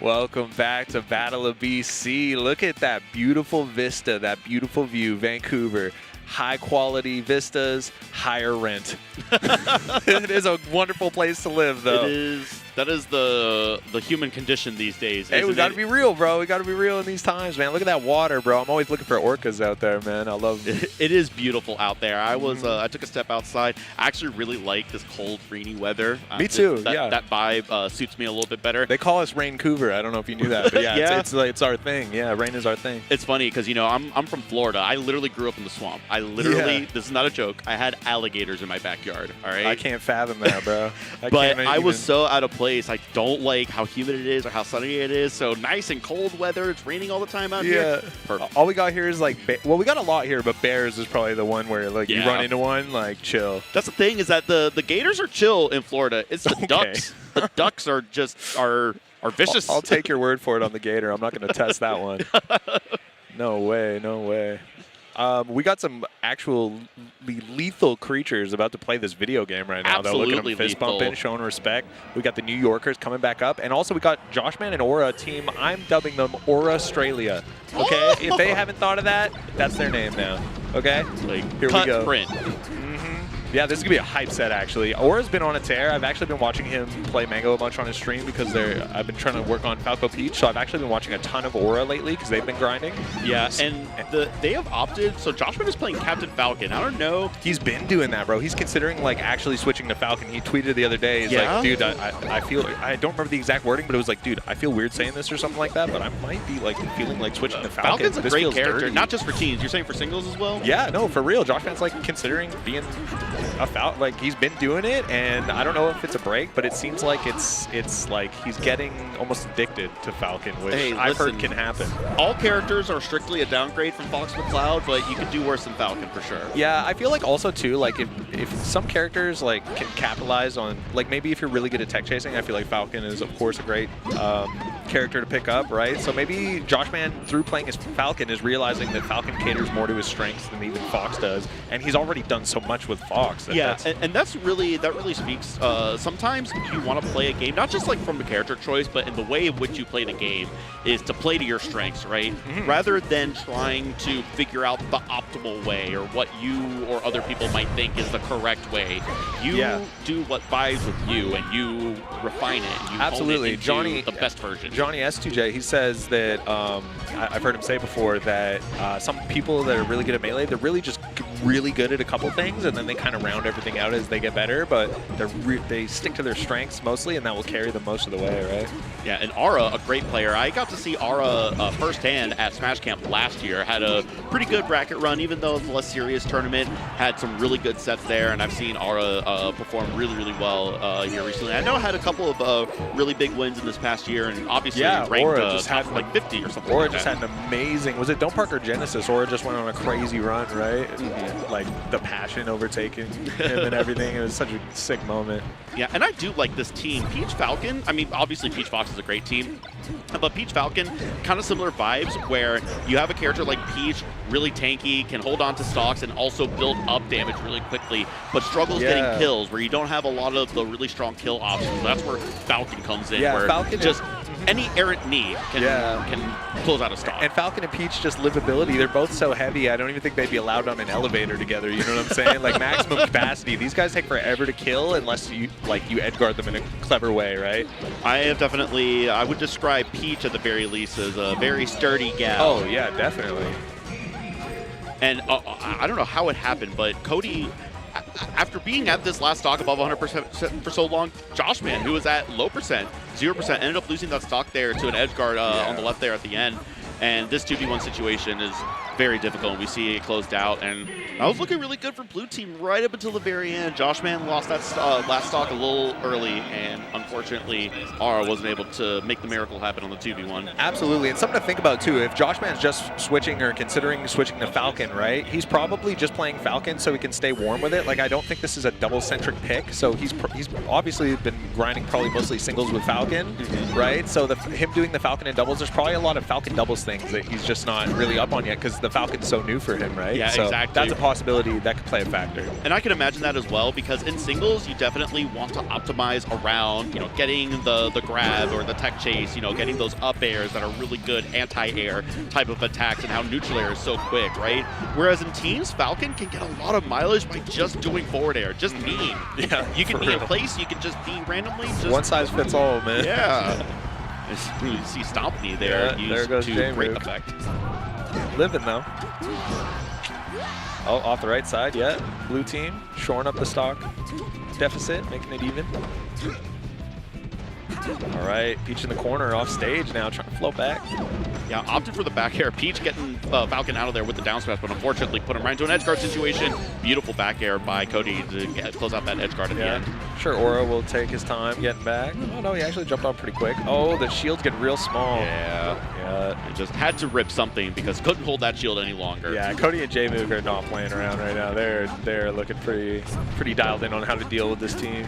Welcome back to Battle of BC. Look at that beautiful vista, that beautiful view, Vancouver. High quality vistas, higher rent. It is a wonderful place to live, though. It is. That is the human condition these days. Hey, we got to be real, bro. We got to be real in these times, man. Look at that water, bro. I'm always looking for orcas out there, man. I love it. It is beautiful out there. I was I took a step outside. I actually really like this cold, rainy weather. Me too. That vibe suits me a little bit better. They call us Raincouver. I don't know if you knew that, but yeah, yeah. It's our thing. Yeah, rain is our thing. It's funny because I'm from Florida. I literally grew up in the swamp. I literally this is not a joke. I had alligators in my backyard. All right. I can't fathom that, bro. But I was so out of place. I don't like how humid it is or how sunny it is. So nice and cold weather. It's raining all the time out here. Perfect. All we got here is like, well, we got a lot here, but bears is probably the one where like you run into one, like chill. That's the thing is that the gators are chill in Florida. It's the ducks. The ducks are just are vicious. I'll take your word for it on the gator. I'm not going to test that one. No way. No way. We got some actual lethal creatures about to play this video game right now. Absolutely Look at them fist bumping, showing respect. We got the New Yorkers coming back up. And also we got Joshman and Aura team. I'm dubbing them Aura Australia. Okay? If they haven't thought of that, that's their name now. Okay? Like, here we go. Print. Yeah, this is going to be a hype set, actually. Aura's been on a tear. I've actually been watching him play Mango a bunch on his stream because I've been trying to work on Falco Peach, so I've actually been watching a ton of Aura lately because they've been grinding. Yeah, and they have opted, so Joshman is playing Captain Falcon. I don't know. He's been doing that, bro. He's considering, like, actually switching to Falcon. He tweeted the other day, he's like, dude, I feel, I don't remember the exact wording, but it was like, dude, I feel weird saying this or something like that, but I might be, like, feeling like switching to Falcon. Falcon's a great character, dirty. Not just for teams. You're saying for singles as well? Yeah, no, for real. Joshman's, like, considering being a Falcon. Like, he's been doing it, and I don't know if it's a break, but it seems like it's like he's getting almost addicted to Falcon, which I've heard can happen. All characters are strictly a downgrade from Fox McCloud, but you could do worse than Falcon for sure. Yeah, I feel like also too, like if some characters like can capitalize on, like maybe if you're really good at tech chasing, I feel like Falcon is of course a great character to pick up, right? So maybe Joshman, through playing as Falcon, is realizing that Falcon caters more to his strengths than even Fox does, and he's already done so much with Fox. That really speaks. Sometimes you want to play a game, not just like from the character choice, but in the way in which you play the game is to play to your strengths, right? Rather than trying to figure out the optimal way or what you or other people might think is the correct way. You do what vibes with you, and you refine it. And you absolutely, hone it into Johnny, the best version. Johnny S2J, he says that I've heard him say before that some people that are really good at Melee, they're really just really good at a couple things, and then they kind of round everything out as they get better, but they stick to their strengths mostly, and that will carry them most of the way, right? Yeah, and Aura, a great player. I got to see Aura firsthand at Smash Camp last year. Had a pretty good bracket run, even though it's a less serious tournament. Had some really good sets there, and I've seen Aura perform really, really well here recently. I know I had a couple of really big wins in this past year, and obviously ranked Aura just top had like 50 or something. Aura like just that. had an amazing, was it Don't Park or Genesis? Aura just went on a crazy run, right? Like the passion overtaking him and everything. It was such a sick moment. Yeah, and I do like this team. Peach Falcon, I mean, obviously Peach Fox is a great team, but Peach Falcon, kind of similar vibes where you have a character like Peach, really tanky, can hold on to stocks and also build up damage really quickly, but struggles getting kills, where you don't have a lot of the really strong kill options. That's where Falcon comes in, where Falcon just any errant knee can close out a stock. And Falcon and Peach, just livability. They're both so heavy, I don't even think they'd be allowed on an elevator together, you know what I'm saying? Like maximum capacity. These guys take forever to kill unless you edgeguard them in a clever way, right? I would describe Peach at the very least as a very sturdy gal. Oh yeah, definitely. And I don't know how it happened, but Cody, after being at this last stock above 100% for so long, Joshman, who was at low percent, 0%, ended up losing that stock there to an edge guard on the left there at the end. And this 2v1 situation is very difficult. We see it closed out, and I was looking really good for blue team right up until the very end. Joshman lost that last stock a little early, and unfortunately, Aura wasn't able to make the miracle happen on the 2v1. Absolutely, and something to think about too. If Joshman's just switching or considering switching to Falcon, right? He's probably just playing Falcon so he can stay warm with it. Like, I don't think this is a double-centric pick, so he's obviously been grinding probably mostly singles with Falcon, right? So him doing the Falcon and doubles, there's probably a lot of Falcon doubles things that he's just not really up on yet, because the Falcon's so new for him, right? Yeah, so exactly. That's a possibility that could play a factor. And I can imagine that as well, because in singles, you definitely want to optimize around, getting the grab or the tech chase, getting those up airs that are really good anti-air type of attacks, and how neutral air is so quick, right? Whereas in teams, Falcon can get a lot of mileage by just doing forward air, just being. Yeah, You can be in place, you can just be randomly. Just, one size fits all, man. Yeah. You see Stompney there, Yeah, there goes to great Jmook. effect. Living though. Oh, off the right side, yeah. Blue team shoring up the stock deficit, making it even. All right, Peach in the corner, off stage now, trying to float back. Yeah, opted for the back air. Peach getting Falcon out of there with the down smash, but unfortunately put him right into an edge guard situation. Beautiful back air by Cody to close out that edge guard at the end. Sure, Aura will take his time getting back. Oh no, he actually jumped on pretty quick. Oh, the shield's getting real small. Yeah, it just had to rip something because couldn't hold that shield any longer. Yeah, Cody and Jmook are not playing around right now. They're looking pretty dialed in on how to deal with this team.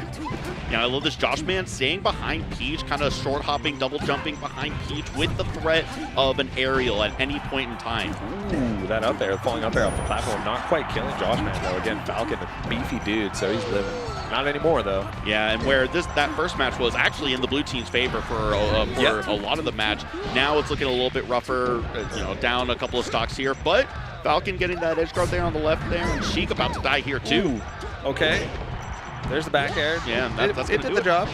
Yeah, I love this Josh man staying behind Peach, kind of short hopping, double jumping behind Peach with the threat of an aerial at any point in time. Ooh, that up there, falling up there off the platform, not quite killing Josh man though. Again, Falcon, a beefy dude, so he's living. Not anymore though. Yeah, and where that first match was actually in the blue team's favor for a lot of the match. Now it's looking a little bit rougher, down a couple of stocks here, but Falcon getting that edge guard there on the left there, and Sheik about to die here too. Ooh, okay. There's the back air. Yeah, that's it did the job.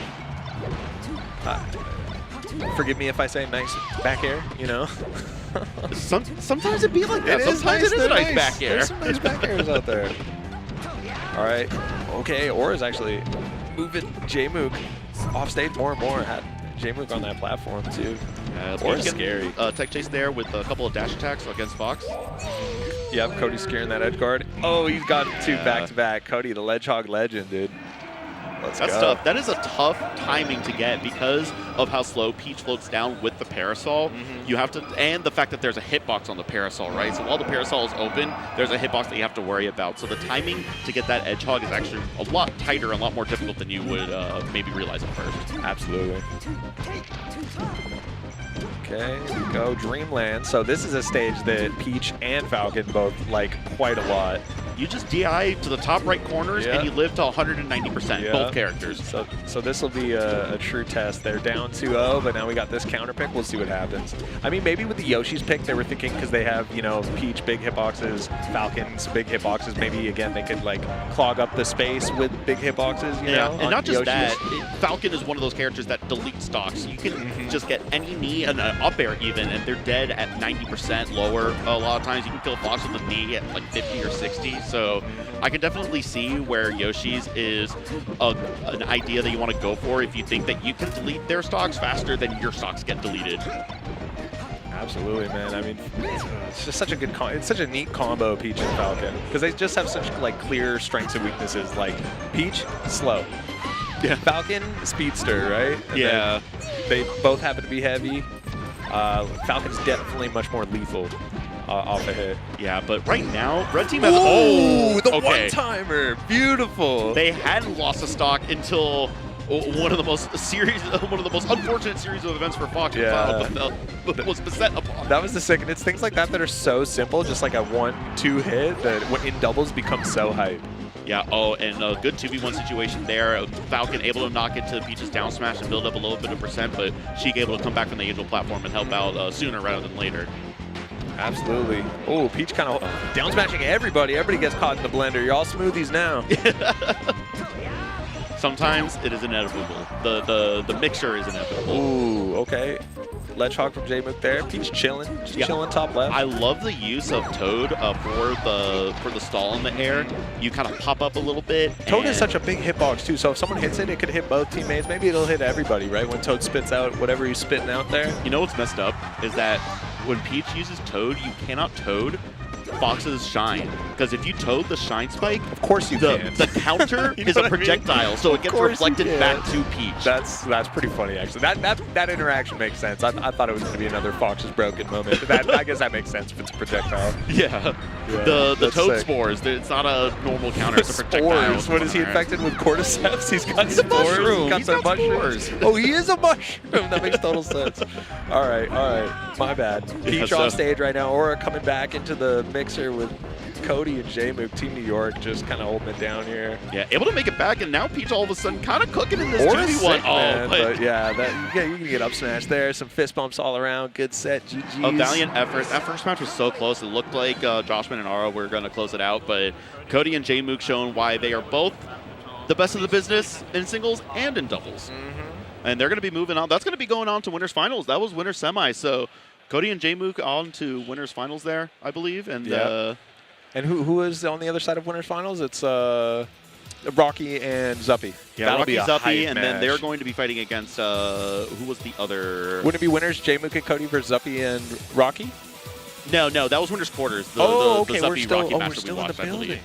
Forgive me if I say nice back air, Sometimes it be like that. Sometimes it is a nice back air. There's some nice back airs out there. All right. Okay, Aura's actually moving Jmook off stage more and more. Had Jmook on that platform too. Aura's scary. Tech chase there with a couple of dash attacks against Fox. Yep, Cody's scaring that edge guard. Oh, he's got two back-to-back. Cody, the Ledgehog legend, dude. That's tough. That is a tough timing to get because of how slow Peach floats down with the parasol. You have to, and the fact that there's a hitbox on the parasol, right? So while the parasol is open, there's a hitbox that you have to worry about. So the timing to get that edge hog is actually a lot tighter and a lot more difficult than you would maybe realize at first. Absolutely. Okay, here we go. Dreamland. So this is a stage that Peach and Falcon both like quite a lot. You just DI to the top right corners and you live to 190%, both characters. So this will be a true test. They're down 2-0, but now we got this counter pick. We'll see what happens. I mean, maybe with the Yoshi's pick, they were thinking because they have, Peach big hitboxes, Falcon's big hitboxes, maybe again they could like clog up the space with big hitboxes, and not just Yoshi's. that, Falcon is one of those characters that deletes stocks. You can just get any knee and an up air even, and they're dead at 90% lower. A lot of times you can kill Fox with a knee at like 50 or 60. So I can definitely see where Yoshi's is an idea that you want to go for if you think that you can delete their stocks faster than your stocks get deleted. Absolutely, man. I mean, it's just such a good it's such a neat combo, Peach and Falcon, because they just have such like clear strengths and weaknesses. Like Peach, slow. Yeah. Falcon, speedster, right? And they both happen to be heavy. Falcon's definitely much more lethal off a hit. Yeah, but right now, red team has the one-timer, beautiful. They hadn't lost a stock until one of the most unfortunate series of events for Fox was beset upon. That was the second. It's things like that are so simple, just like a 1-2 hit that in doubles become so hype. Yeah, and a good 2v1 situation there. Falcon able to knock into Peach's down smash and build up a little bit of percent, but Sheik able to come back from the Angel platform and help out sooner rather than later. Absolutely. Oh, Peach kind of down smashing everybody. Everybody gets caught in the blender. You're all smoothies now. Sometimes it is inevitable. The mixture is inevitable. Ooh, okay. Ledgehog from Jmook there. Peach chilling, just chilling top left. I love the use of Toad for the stall in the air. You kind of pop up a little bit. Toad is such a big hitbox too, so if someone hits it, it could hit both teammates. Maybe it'll hit everybody, right? When Toad spits out whatever he's spitting out there. You know what's messed up is that when Peach uses Toad, you cannot Toad Fox's shine, because if you Toad the shine spike, of course you can. The counter is a projectile, so it gets reflected back to Peach. That's pretty funny actually. That interaction makes sense. I thought it was going to be another Fox's broken moment. I guess that makes sense if it's a projectile. Yeah. The Toad spores. It's not a normal counter. It's a projectile. Spores. What is he infected with? Cordyceps? He's got spores. He's got some mushrooms. Oh, he is a mushroom. That makes total sense. All right. My bad. Peach so- on stage right now. Aura coming back into the mixer with Cody and Jmook. Team New York just kind of holding it down here. Yeah, able to make it back, and now Peach all of a sudden kind of cooking in this Aura's 2v1. sick, man, but yeah, you can get up smash there. Some fist bumps all around. Good set. GG's. A valiant effort. That first match was so close. It looked like Joshman and Aura were going to close it out, but Cody and Jmook shown why they are both the best of the business in singles and in doubles. And they're going to be moving on. That's going to be going on to winners finals. That was winners semi. So Cody and Jmook on to winners finals there, I believe. And and who is on the other side of winners finals? It's Rocky and Zuppy. yeah, That'll Rocky be a Zuppy, hype and match. then they're going to be fighting against who was the other? Wouldn't it be winners Jmook and Cody versus Zuppy and Rocky? No, that was winners quarters. The okay, Zuppy we're still, Rocky match we're that still we in the watched, I building. believe.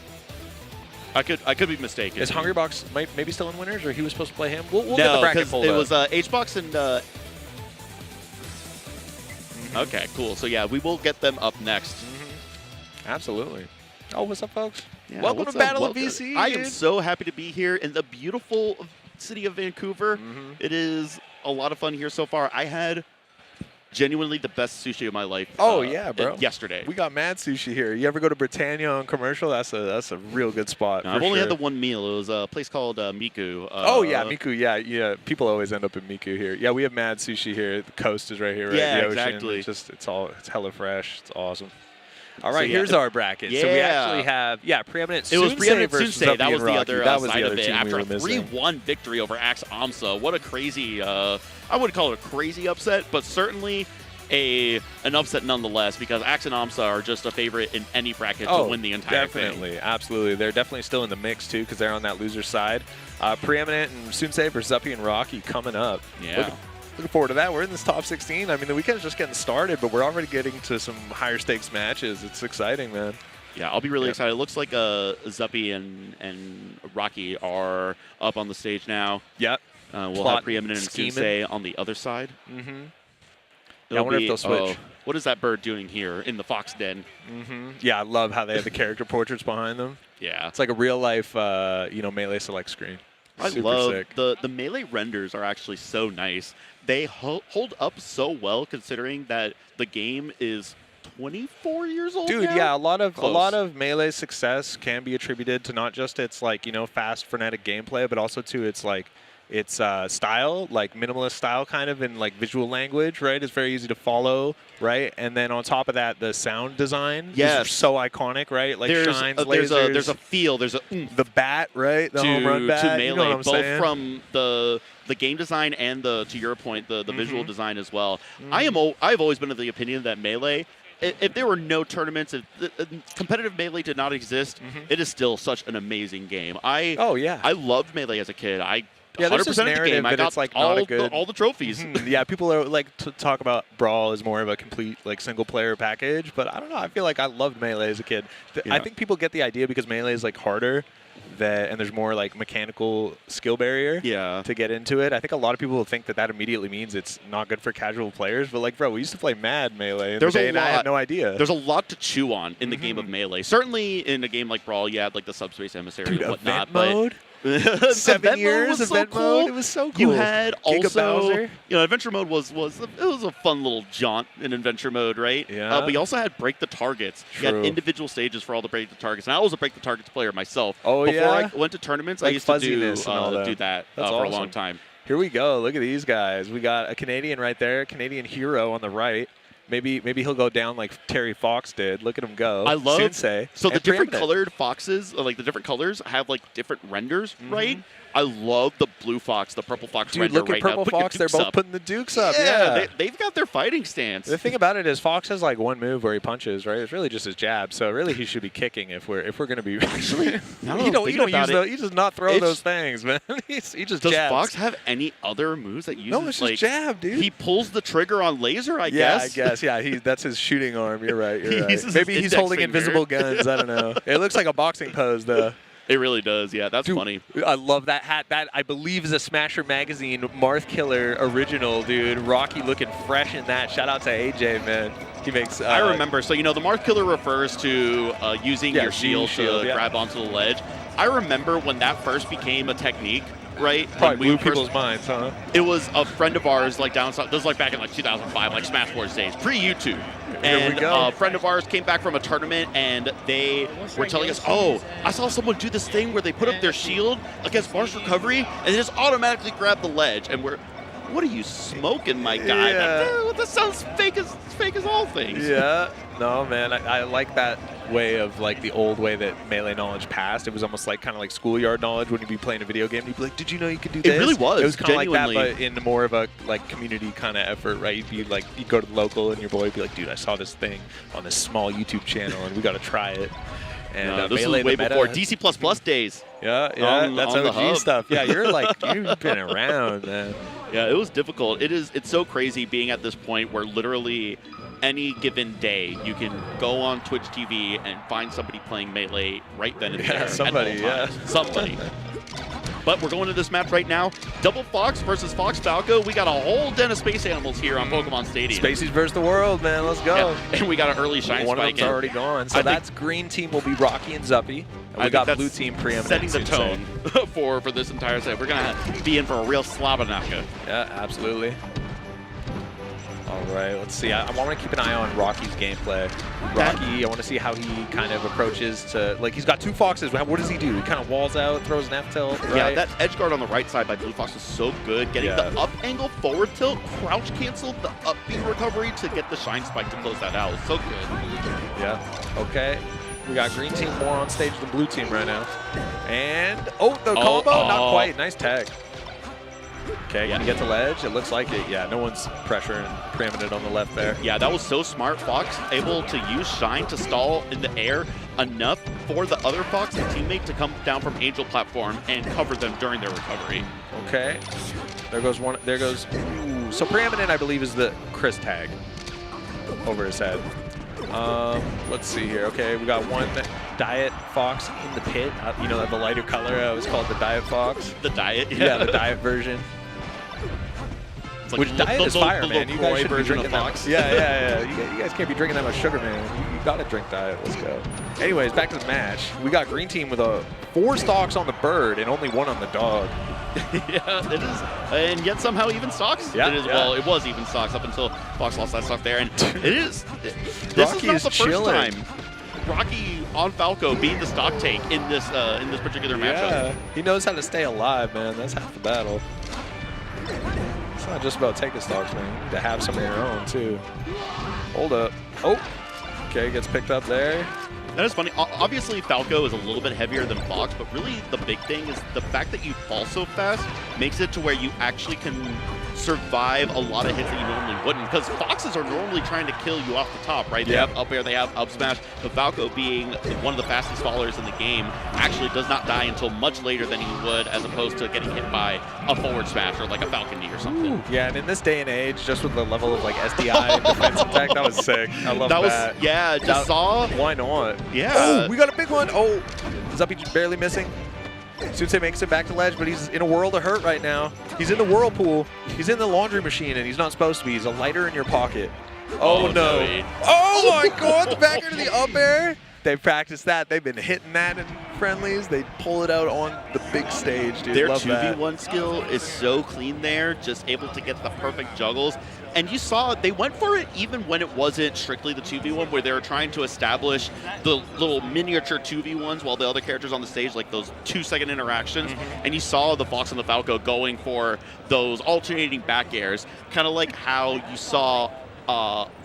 I could be mistaken. Is Hungrybox maybe still in winners, or he was supposed to play him? We'll get the No, bracket because pulled it up. was HBox and. Okay, cool. So yeah, we will get them up next. Absolutely. Oh, what's up, folks? Yeah, Welcome what's to up? Battle of Welcome. BC. I am dude. so happy to be here in the beautiful city of Vancouver. It is a lot of fun here so far. I had genuinely the best sushi of my life. Oh yeah, bro. Yesterday. We got mad sushi here. You ever go to Britannia on Commercial? That's a real good spot. I've for only sure. had the one meal. It was a place called Miku. Oh yeah, Miku. Yeah. People always end up in Miku here. Yeah, we have mad sushi here. The coast is right here, right? Yeah, the ocean. exactly. It's hella fresh. It's awesome. All right, yeah. here's our bracket. So we Yeah. actually have preeminent. It was Sunsei preeminent versus Sunsei. Zuppy That was and the Rocky. other That was side the other of it. team After we a were missing. 3-1 victory over AMSA. What a crazy, I would call it a crazy upset, but certainly an upset nonetheless, because Axe and AMSA are just a favorite in any bracket to win the entire definitely, thing. absolutely. They're definitely still in the mix too, because they're on that loser side. Preeminent and Sunsei versus Zuppy and Rocky coming up. Yeah. Looking forward to that. We're in this top 16. I mean, the weekend's just getting started, but we're already getting to some higher stakes matches. It's exciting, man. Yeah, I'll be really excited. It looks like Zuppy and Rocky are up on the stage now. Yep. We'll Plotting, have Preeminent and scheming. Sensei on the other side. Yeah, I wonder if they'll switch. What is that bird doing here in the fox den? Yeah, I love how they have the character portraits behind them. Yeah. It's like a real life, Melee select screen. I Super love sick. the Melee renders are actually so nice. They hold up so well considering that the game is 24 years old Dude, now? yeah, a lot Close. of Melee's success can be attributed to not just its fast frenetic gameplay, but also to its style, like minimalist style kind of in like visual language, right? It's very easy to follow, right? And then on top of that, the sound design Yes. is so iconic, right? Like there's shines, there's lasers, a feel, there's a oomph the bat, right? The home run bat. to Melee, you know what I'm both saying? from the game design and to your point, the visual design as well. I've always been of the opinion that Melee, if there were no tournaments, if competitive Melee did not exist, it is still such an amazing game. I loved Melee as a kid. Yeah, there's this 100% of the narrative game. I that got it's like all not a good all the trophies. Yeah, people are like to talk about Brawl as more of a complete like single player package, but I don't know. I feel like I loved Melee as a kid. I think people get the idea because Melee is like harder, and there's more like mechanical skill barrier to get into it. I think a lot of people will think that immediately means it's not good for casual players, but like, bro, we used to play mad Melee in the day, and I had no idea. There's a lot to chew on in the game of Melee. Certainly in a game like Brawl, you had like the Subspace Emissary and whatnot. Event mode? 7 years event mode. It was so cool. You had Giga also, Bowser. Adventure mode was a fun little jaunt in Adventure mode, right? Yeah. But you also had Break the Targets. You True. had individual stages for all the Break the Targets, and I was a Break the Targets player myself. Oh, Before yeah? I went to tournaments, Like I used to fuzziness and all that. do that That's for a awesome. long time. Here we go. Look at these guys. We got a Canadian right there, Canadian hero on the right. Maybe he'll go down like Terry Fox did. Look at him go. I love Sensei. So the And different Preeminent. colored foxes, like the different colors, have like different renders, right? I love the blue fox, the purple fox Dude, render look at right Purple now. Put your Fox. They're dukes both up. putting the dukes up. Yeah, Yeah. they've got their fighting stance. The thing about it is Fox has like one move where he punches, right? It's really just his jab. So really he should be kicking if we're going to be actually. No, you don't thinking use about those. it, You just not throw it's- those things, man. he just Does jabs. Fox have any other moves that uses No, it's just like jab, dude. he pulls the trigger on laser? I Yeah, guess. I guess. Yeah, that's his shooting arm. You're right. He You're right. uses Maybe his he's index holding finger. invisible guns. I don't know. It looks like a boxing pose, though. It really does. Yeah, that's Dude, funny. I love that hat. That, I believe, is a Smasher Magazine Marth Killer original, dude. Rocky looking fresh in that. Shout out to AJ, man. He makes. I remember. So, the Marth Killer refers to using your shield to yeah. grab onto the ledge. I remember when that first became a technique, right? Probably When we blew first- people's minds, huh? It was a friend of ours, like down south. This was like back in like 2005, like Smash Bros. Days, pre-YouTube. And we go. a friend of ours came back from a tournament, and they were telling us, "Oh, I saw someone do this thing where they put up their shield against Marsh recovery, and they just automatically grab the ledge." And we're, "What are you smoking, my guy?" Yeah. Like, that sounds fake as all things. Yeah. No, man, I like that way of like the old way that Melee knowledge passed. It was almost like kind of like schoolyard knowledge when you'd be playing a video game. You'd be like, "Did you know you could do this?" It really was. It was kind of like that, genuinely. but in more of a like community kind of effort, right? You'd be like, you'd go to the local, and your boy would be like, "Dude, I saw this thing on this small YouTube channel, and we got to try it." And This Melee, was way the meta- before DC++ days. Yeah, on that's the OG hub. stuff. Yeah, you're like, you've been around, man. Yeah, it was difficult. It's so crazy being at this point where literally any given day you can go on Twitch TV and find somebody playing Melee right then and Yeah, there. somebody, at all yeah. times. Somebody. But we're going to this match right now. Double Fox versus Fox Falco. We got a whole den of space animals here on Pokemon Stadium. Spacies versus the world, man. Let's go. Yeah, and we got an early shine One of spike them's in. already gone. So I think- that's green team will be Rocky and Zuppy. And I we think got that's blue team preeminent. setting the Sensei. tone for this entire set. We're going to be in for a real Slabanaka. Yeah, absolutely. All right, let's see. I want to keep an eye on Rocky's gameplay. Rocky, I want to see how he kind of approaches to, like, he's got two foxes. What does he do? He kind of walls out, throws an F tilt, right? Yeah, that edge guard on the right side by Blue Fox was so good. Getting Yeah. the up angle forward tilt, crouch canceled the up B recovery to get the shine spike to close that out. It was so good. Yeah. Okay. We got green team more on stage than blue team right now. And, oh, the combo? Not quite. Nice tag. Okay, gonna get the ledge. It looks like it. Yeah, no one's pressuring preeminent on the left there. Yeah, that was so smart. Fox able to use shine to stall in the air enough for the other Fox and teammate to come down from Angel platform and cover them during their recovery. Okay. There goes one. There goes. Ooh. So preeminent, I believe, is the Chris tag over his head. Let's see here. Okay, we got one Diet Fox in the pit. You know, the lighter color. It was called the Diet Fox. The diet. Yeah, the diet version. It's like Which diet is fire, man. You guys LaCroix should be version of drinking that. Fox. Yeah. You guys can't be drinking that much sugar, man. You gotta drink diet. Let's go. Anyways, back to the match. We got green team with 4 stocks on the bird and only 1 on the dog. Yeah, it is. And yet somehow even stocks. Yeah, It is, yeah. well, it was even stocks up until Fox lost that stock there. And it is. This Rocky is not is the chilling. first time Rocky on Falco beat the stock take in this particular matchup. Yeah, he knows how to stay alive, man. That's half the battle. It's not just about taking stocks, man. You need to have some of your own, too. Hold up. Oh, okay, gets picked up there. That is funny. Obviously, Falco is a little bit heavier than Fox, but really the big thing is the fact that you fall so fast makes it to where you actually can survive a lot of hits that you normally wouldn't, because Foxes are normally trying to kill you off the top, right? They Yep. have up air, they have up smash, but Falco, being one of the fastest fallers in the game, actually does not die until much later than he would, as opposed to getting hit by a forward smash or like a Falcon knee or something. Yeah, and in this day and age, just with the level of like SDI and defensive tech, that was sick. I love that. That was, yeah, just saw, Why not? yeah. Oh, we got a big one. Oh, Zuppy just barely missing. Sensei makes it back to ledge, but he's in a world of hurt right now. He's in the whirlpool. He's in the laundry machine, and he's not supposed to be. He's a lighter in your pocket. Oh, no. Zoe. Oh, my God. The back air to the up air. They've practiced that. They've been hitting that in friendlies. They pull it out on the big stage, dude. Their Love that. 2v1 skill is so clean there, just able to get the perfect juggles. And you saw they went for it even when it wasn't strictly the 2v1, where they were trying to establish the little miniature 2v1s while the other characters on the stage, like those 2-second interactions. And you saw the Fox and the Falco going for those alternating back airs, kind of like how you saw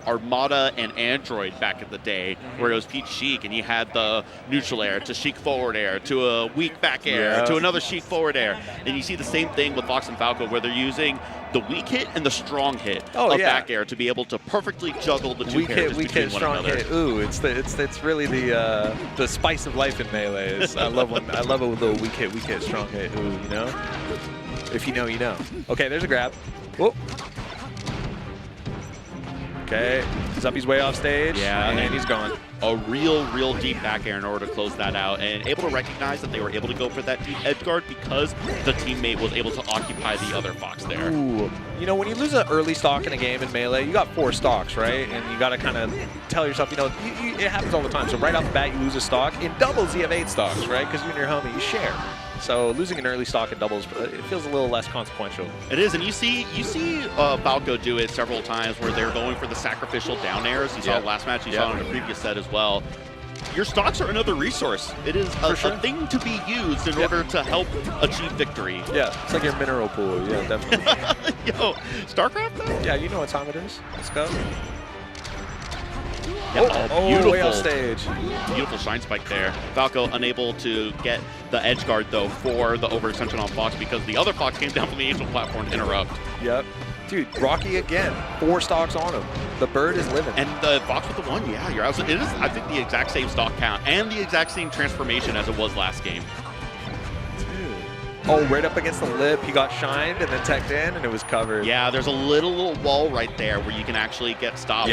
Armada and Android back in the day, where it was Peach Sheik and you had the neutral air to Sheik forward air to a weak back air Yeah. to another Sheik forward air. And you see the same thing with Fox and Falco, where they're using the weak hit and the strong hit of back air to be able to perfectly juggle the two Weak characters hit, between one strong another. hit. Ooh, it's really the spice of life in Melee. I love it with a little weak hit, strong hit. Ooh, you know? If you know, you know. Okay, there's a grab. Whoop. Okay, Zuppy's way off stage. Yeah, and he's gone. A real deep back air in order to close that out, and able to recognize that they were able to go for that deep edge guard because the teammate was able to occupy the other Fox there. Ooh. You know, when you lose an early stock in a game in Melee, you got 4 stocks, right? And you got to kind of tell yourself, you know, it happens all the time. So right off the bat, you lose a stock. In doubles, you have 8 stocks, right? Because you and your homie, you share. So losing an early stock in doubles, it feels a little less consequential. It is, and you see Falco do it several times where they're going for the sacrificial down airs. You saw it last match, you saw it in the previous set as well. Your stocks are another resource. It is a thing to be used in order to help achieve victory. Yeah, it's like your mineral pool. Yeah, definitely. Yo, StarCraft though? Yeah, you know what time it is. Let's go. Yeah, beautiful. Way off stage. Beautiful shine spike there. Falco unable to get the edge guard though for the overextension on Fox because the other Fox came down from the Angel platform to interrupt. Yep. Dude, Rocky again. 4 stocks on him. The bird is living. And the Fox with the 1, yeah, you're absolutely. It is, I think, the exact same stock count and the exact same transformation as it was last game. Oh, right up against the lip. He got shined and then teched in, and it was covered. Yeah, there's a little wall right there where you can actually get stopped,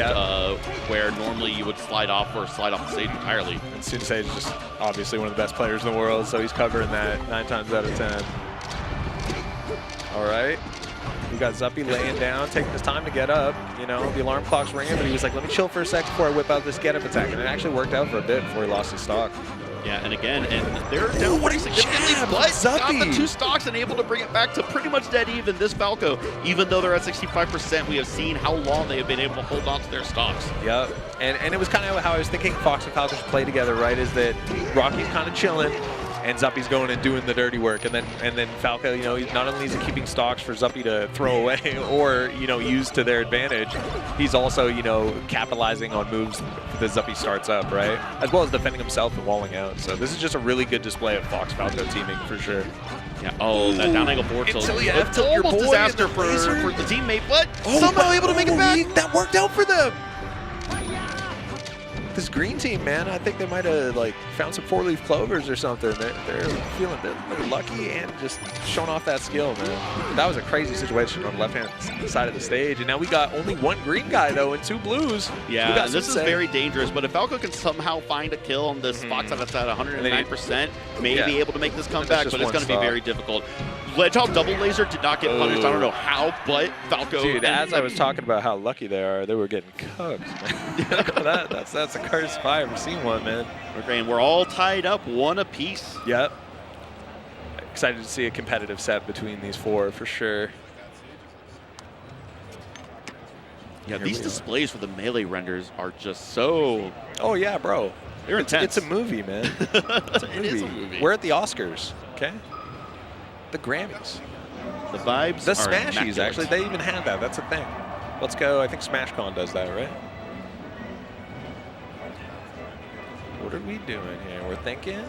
where normally you would slide off or slide off the stage entirely. And Sensei is just obviously one of the best players in the world, so he's covering that 9 times out of 10. All right. We got Zuppy laying down, taking his time to get up. You know, the alarm clock's ringing, but he was like, let me chill for a sec before I whip out this get-up attack. And it actually worked out for a bit before he lost his stock. Yeah, and again, they're down pretty significantly, but got the 2 stocks and able to bring it back to pretty much dead even. This Falco, even though they're at 65%, we have seen how long they have been able to hold on to their stocks. Yep, and it was kind of how I was thinking Fox and Falco should play together, right? Is that Rocky's kind of chilling, and Zuppy's going and doing the dirty work, and then Falco, you know, not only is he keeping stocks for Zuppy to throw away or, you know, use to their advantage, he's also, you know, capitalizing on moves that Zuppy starts up, right? As well as defending himself and walling out. So this is just a really good display of Fox Falco teaming for sure. Yeah. Oh, that down angle forward tilt. Almost disaster for the teammate, but somehow able to make it back. That worked out for them. This green team, man, I think they might have like found some 4-leaf clovers or something. They're feeling lucky and just showing off that skill, man. That was a crazy situation on the left-hand side of the stage, and now we got only 1 green guy though and 2 blues. Yeah, this is very dangerous. But if Falco can somehow find a kill on this Fox that's at 109%, may be able to make this comeback, but it's going to be very difficult. Ledgehog double laser did not get punished. I don't know how, but Falco. Dude, as I was talking about how lucky they are, they were getting cooked. That's a curse if I ever seen one, man. Okay, and we're all tied up 1 apiece. Yep. Excited to see a competitive set between these 4 for sure. Yeah, these displays for the melee renders are just so. Oh yeah, bro. They're intense. It's a movie, man. It's a movie. It is a movie. We're at the Oscars, okay? The Grammys. The vibes The are Smashies, immaculate. actually. They even have that. That's a thing. Let's go. I think SmashCon does that, right? What are we doing here? We're thinking.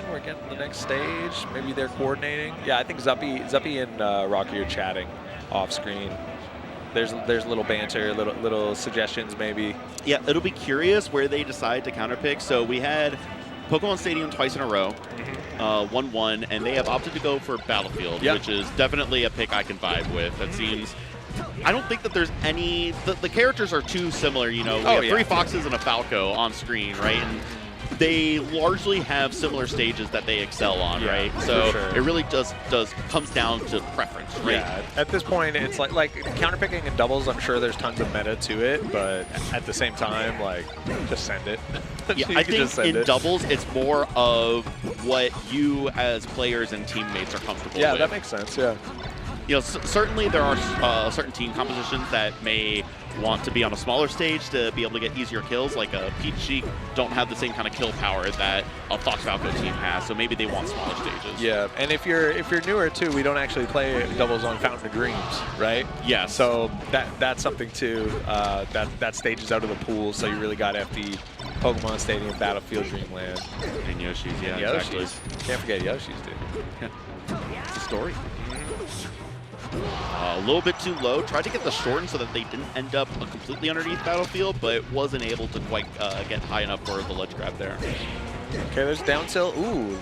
We're getting the next stage. Maybe they're coordinating. Yeah, I think Zuppy and Rocky are chatting off screen. There's little banter, little suggestions maybe. Yeah, it'll be curious where they decide to counterpick. So we had Pokemon Stadium twice in a row, 1-1, and they have opted to go for Battlefield, which is definitely a pick I can vibe with. That seems. I don't think that there's any. The characters are too similar. You know, we have 3 Foxes and a Falco on screen, right? And they largely have similar stages that they excel on, right? So it really just comes down to preference, right? Yeah, at this point, it's like counterpicking in doubles, I'm sure there's tons of meta to it, but at the same time, like, just send it. Yeah, I think in doubles, it's more of what you as players and teammates are comfortable with. Yeah, that makes sense, yeah. You know, certainly there are certain team compositions that may want to be on a smaller stage to be able to get easier kills, like a Peach Sheik don't have the same kind of kill power that a Fox Falco team has, so maybe they want smaller stages. Yeah, and if you're newer too, we don't actually play doubles on Fountain of Dreams, right? Yeah. So that's something too. That stage is out of the pool, so you really got FD, Pokemon Stadium, Battlefield, Dreamland, and Yoshi's. Yeah, Yoshi's. Exactly. Can't forget Yoshi's, dude. It's a story. A little bit too low. Tried to get the shorten so that they didn't end up completely underneath Battlefield, but wasn't able to quite get high enough for the ledge grab there. Okay, there's down tilt. Ooh,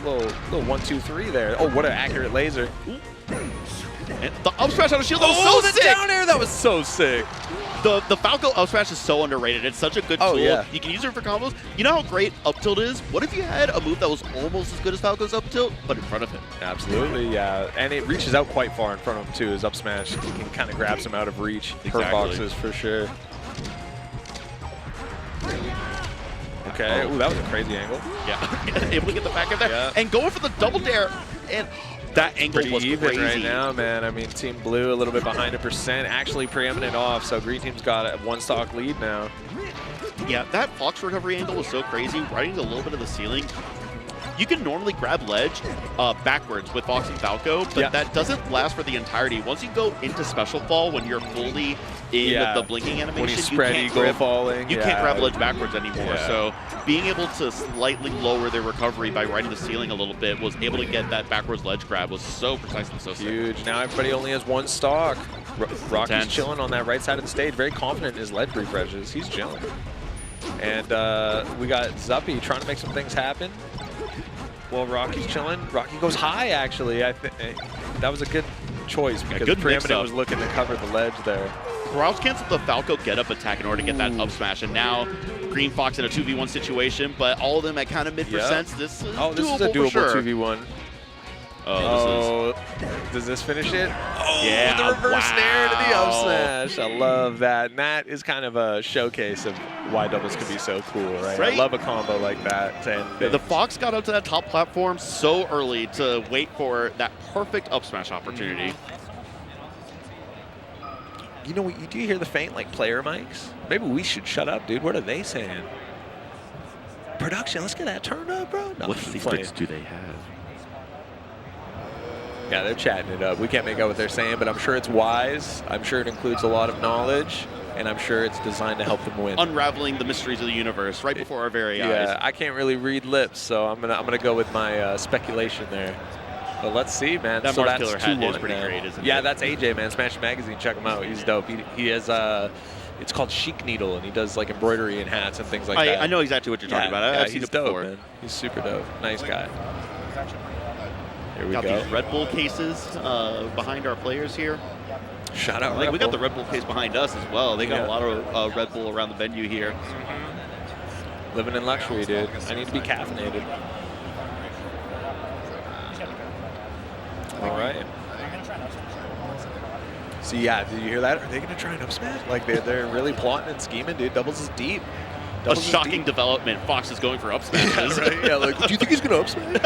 little 1, 2, 3 there. Oh, what an accurate laser. Ooh. And the up smash on the shield, that was so sick! Down air, that was so sick. The Falco up smash is so underrated. It's such a good tool. Yeah. You can use it for combos. You know how great up tilt is? What if you had a move that was almost as good as Falco's up tilt, but in front of him? Absolutely, yeah. And it reaches out quite far in front of him, too. His up smash, he can kind of grabs him out of reach. Exactly. Hurt boxes, for sure. Okay, ooh, that was a crazy angle. Yeah, able to get the back of there. Yeah. And going for the double dare. And that angle Pretty was even crazy. right now, man. I mean, Team Blue a little bit behind a percent, actually preeminent off, so Green Team's got a 1-stock lead now. Yeah, that Fox recovery angle was so crazy, riding a little bit of the ceiling. You can normally grab ledge backwards with Fox and Falco, but that doesn't last for the entirety. Once you go into special fall, when you're fully in the blinking animation, when you spread eagle falling, you can't grab ledge backwards anymore. So being able to slightly lower their recovery by riding the ceiling a little bit, was able to get that backwards ledge grab, was so precise and so sick. Huge. Now everybody only has 1 stock. Rocky's Intense. chilling on that right side of the stage, very confident in his ledge refreshes. He's chilling. And we got Zuppy trying to make some things happen. Well, Rocky's chilling. Rocky goes high, actually. I think that was a good choice because good Preeminent was looking to cover the ledge there. Rouse canceled the Falco get-up attack in order to get that up smash, and now Green Fox in a 2v1 situation, but all of them at kind of mid-percents. This is this doable is a doable for sure. 2v1. Oh, Does this finish it? Oh, Yeah, the reverse snare to the up wow. smash. I love that. And that is kind of a showcase of why doubles can be so cool, right? I love a combo like that. And the Fox got up to that top platform so early to wait for that perfect up smash opportunity. You know, do you hear the faint like player mics? Maybe we should shut up, dude. What are they saying? Production, let's get that turned up, bro. No, What I'm secrets playing. do they have? Yeah, they're chatting it up. We can't make out what they're saying, but I'm sure it's wise. I'm sure it includes a lot of knowledge, and I'm sure it's designed to help them win. Unraveling the mysteries of the universe right before our very eyes. Yeah, I can't really read lips, so I'm gonna go with my speculation there. But let's see, man. That so Mars that's Killer hat 2-1 is pretty now. great, isn't Yeah, it? that's AJ, man. Smash Magazine. Check him out. He's dope. He has it's called Chic Needle, and he does like embroidery and hats and things like that. I know exactly what you're talking about. I've seen he's it dope, before. man. He's super dope. Nice guy. Here we Got go. these Red Bull cases behind our players here. Shout out Like, Red we got the Bull. Red Bull case behind us as well. They got a lot of Red Bull around the venue here. Living in luxury, dude. I need to be caffeinated. All right. So yeah, did you hear that? Are they gonna try and up smash? Like they're really plotting and scheming, dude. Doubles is deep. A Doubles is shocking deep. development. Fox is going for up smashes. Right? Yeah, like, do you think he's gonna up smash?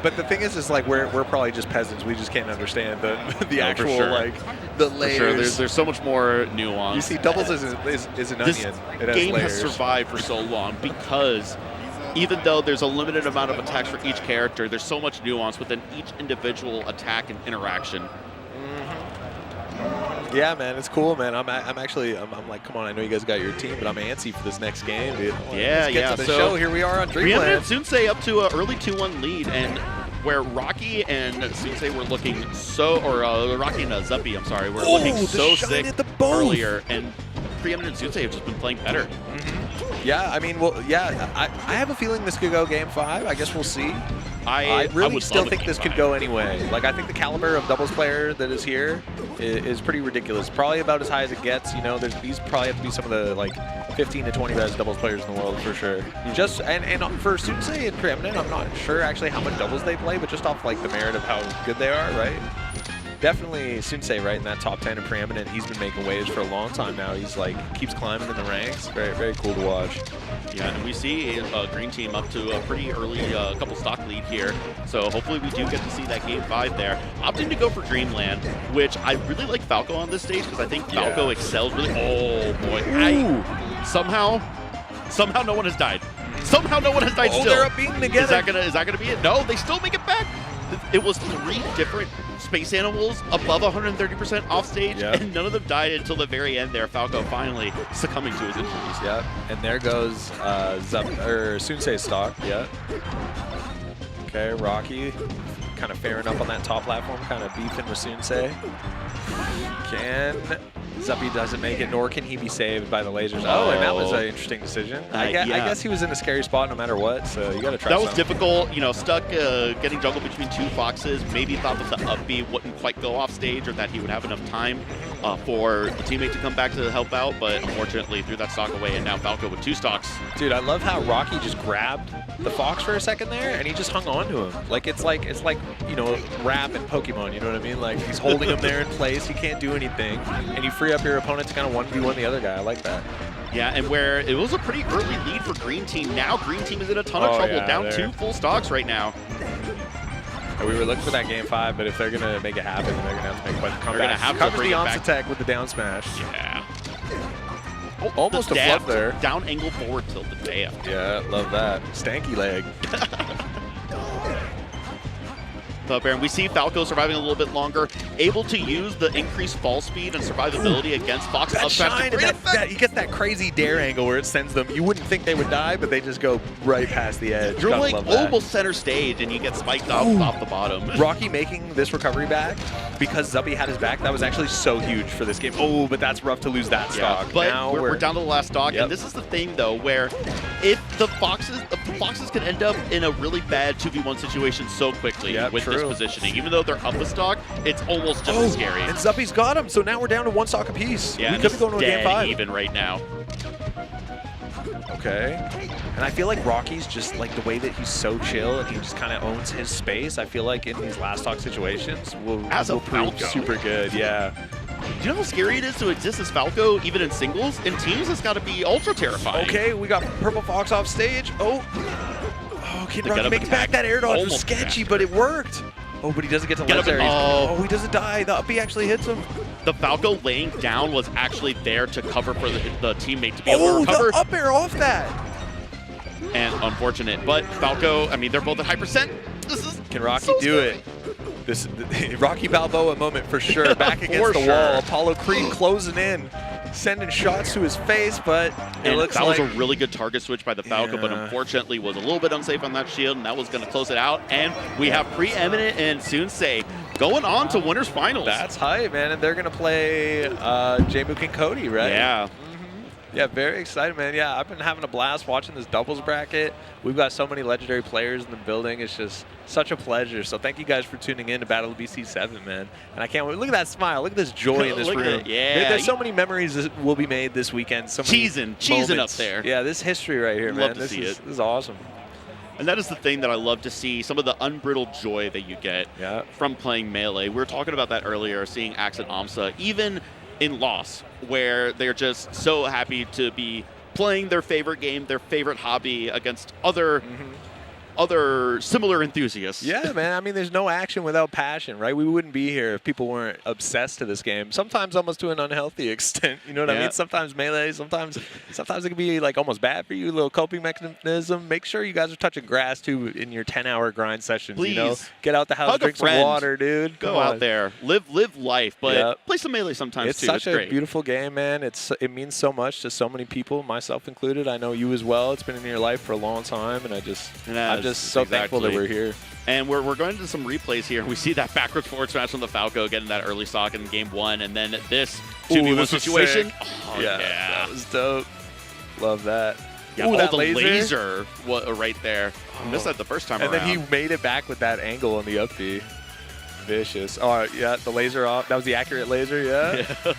But the thing is like we're probably just peasants. We just can't understand the actual sure. like the For layers. sure, there's so much more nuance. You see, doubles is an This onion. It has game layers. has survived for so long because even though there's a limited amount of attacks for each character, there's so much nuance within each individual attack and interaction. Yeah, man, it's cool, man. I'm like, come on, I know you guys got your team, but I'm antsy for this next game, dude. Yeah, Let's get to the so show. Here we are on Preeminent Dreamland. Sunsei up to an early 2-1 lead, and where Rocky and Sunsei were looking so, or Rocky and Zuppy, I'm sorry, were looking the so shine sick at the both. earlier, and Preeminent Sunsei have just been playing better. Yeah, I mean, well, yeah, I have a feeling this could go Game 5. I guess we'll see. I really would still love a think Game this could 5. go anyway. Like, I think the caliber of doubles player that is here is pretty ridiculous. Probably about as high as it gets. You know, these probably have to be some of the like 15 to 20 best doubles players in the world for sure. Just and for Sunsei and Preeminent, I'm not sure actually how much doubles they play, but just off like the merit of how good they are, right? Definitely Sunsei right in that top 10 and Preeminent. He's been making waves for a long time now. He's like keeps climbing in the ranks. Very, very cool to watch. Yeah, and we see a Green Team up to a pretty early couple stock lead here. So hopefully we do get to see that Game 5 there. Opting to go for Dreamland, which I really like Falco on this stage because I think Falco excels really. Oh boy, somehow no one has died. Somehow no one has died still. They're up beating together. Is that gonna be it? No, they still make it back. It was 3 different space animals above 130% off stage, and none of them died until the very end there. Falco finally succumbing to his injuries. Yep, and there goes Sunsei's stock. Yeah. Okay, Rocky kind of faring up on that top platform, kind of beefing with Sunsei. Zuppy doesn't make it, nor can he be saved by the lasers. Oh, and that was an interesting decision. I guess he was in a scary spot no matter what, so you got to try That was something. difficult, you know, stuck getting juggled between 2 Foxes. Maybe thought that the up B wouldn't quite go off stage or that he would have enough time for the teammate to come back to help out, but unfortunately threw that stock away, and now Falco with 2 stocks. Dude, I love how Rocky just grabbed the Fox for a second there, and he just hung on to him. Like it's like you know, Rap in Pokemon. You know what I mean? Like he's holding him there in place. He can't do anything, and you free up your opponent to kind of 1v1 the other guy. I like that. Yeah, and where it was a pretty early lead for Green Team. Now Green Team is in a ton of trouble, down there. 2 full stocks right now. We were looking for that game 5, but if they're gonna make it happen, they're gonna have to make quite the comeback. They're gonna have to Covers bring the it AMSA back. tech with the down smash. Yeah. Almost a Dab, flip there. Down angle forward tilt. Damn. Yeah, love that. Stanky leg. Up air, and we see Falco surviving a little bit longer, able to use the increased fall speed and survivability against Fox. That Up smash to shine, great and effect. that, you get that crazy dare angle where it sends them. You wouldn't think they would die, but they just go right past the edge. You're Gotta like love that. almost center stage, and you get spiked off the bottom. Rocky making this recovery back because Zuppy had his back. That was actually so huge for this game. Oh, but that's rough to lose that stock. But now we're down to the last stock, Yep. and this is the thing though, where if the Foxes can end up in a really bad 2v1 situation so quickly Yep, with this true. positioning, even though they're up a stock, it's almost just as scary. And Zuppy's got him, so now we're down to 1 stock apiece. Yeah, we and could be it's going to a game dead 5. even right now. Okay. And I feel like Rocky's just like the way that he's so chill and he just kind of owns his space. I feel like in these last stock situations will prove Falco. super good. Yeah. Do you know how scary it is to exist as Falco, even in singles? In teams, it's got to be ultra terrifying. Okay, we got Purple Fox off stage. Oh, can The Rocky get-up make it back? attack That air dodge was almost sketchy, faster. but it worked. Oh, but he doesn't get to Get up legendary. and- He doesn't die. The uppy actually hits him. The Falco laying down was actually there to cover for the teammate to be able to Oh, recover. the up air off that. And unfortunate, but Falco, I mean, they're both at high percent. This is Can Rocky so do scary. it? This Rocky Balboa moment for sure. Back against For the sure. wall. Apollo Creed closing in, sending shots to his face, but it And looks that like was a really good target switch by the Falco, but Yeah. unfortunately was a little bit unsafe on that shield, and that was going to close it out. And we have Preeminent and Sunsei going on to winners finals. that's hype, man. And they're gonna play Jmook and Cody, right? Yeah. Yeah, very excited, man. Yeah, I've been having a blast watching this doubles bracket. We've got so many legendary players in the building. It's just such a pleasure. So thank you guys for tuning in to Battle of BC7, man. And I can't wait. Look at that smile. Look at this joy in this Look at room. it. Yeah. There's so many memories that will be made this weekend. So many Cheesing up moments. there. Yeah, this history right here, Love man. to This see is it. This is awesome. And that is the thing that I love to see, some of the unbridled joy that you get Yeah. from playing Melee. We were talking about that earlier, seeing Axe and AMSA, even in loss, where they're just so happy to be playing their favorite game, their favorite hobby against other similar enthusiasts. Yeah, man. I mean, there's no action without passion, right? We wouldn't be here if people weren't obsessed to this game. Sometimes almost to an unhealthy extent. You know what I Yeah. mean? Sometimes Melee, sometimes it can be like almost bad for you, a little coping mechanism. Make sure you guys are touching grass too in your 10-hour grind sessions. You know, Please. get out the house, Hug a drink some friend. water, dude. Go Come out on. there, live life, but Yep. play some Melee sometimes It's too. such It's a great. beautiful game, man. It means so much to so many people, myself included. I know you as well. It's been in your life for a long time, and I'm just so thankful that we're here. And we're going into some replays here. We see that backwards forward smash from the Falco getting that early stock in game 1, and then this 2v1 this was situation. sick. Oh, Yeah, that was dope. Love that. Yeah, Ooh, that the laser. right there. Missed that the first time And around. then he made it back with that angle on the up B. Vicious. Oh, yeah, the laser off. That was the accurate laser, yeah.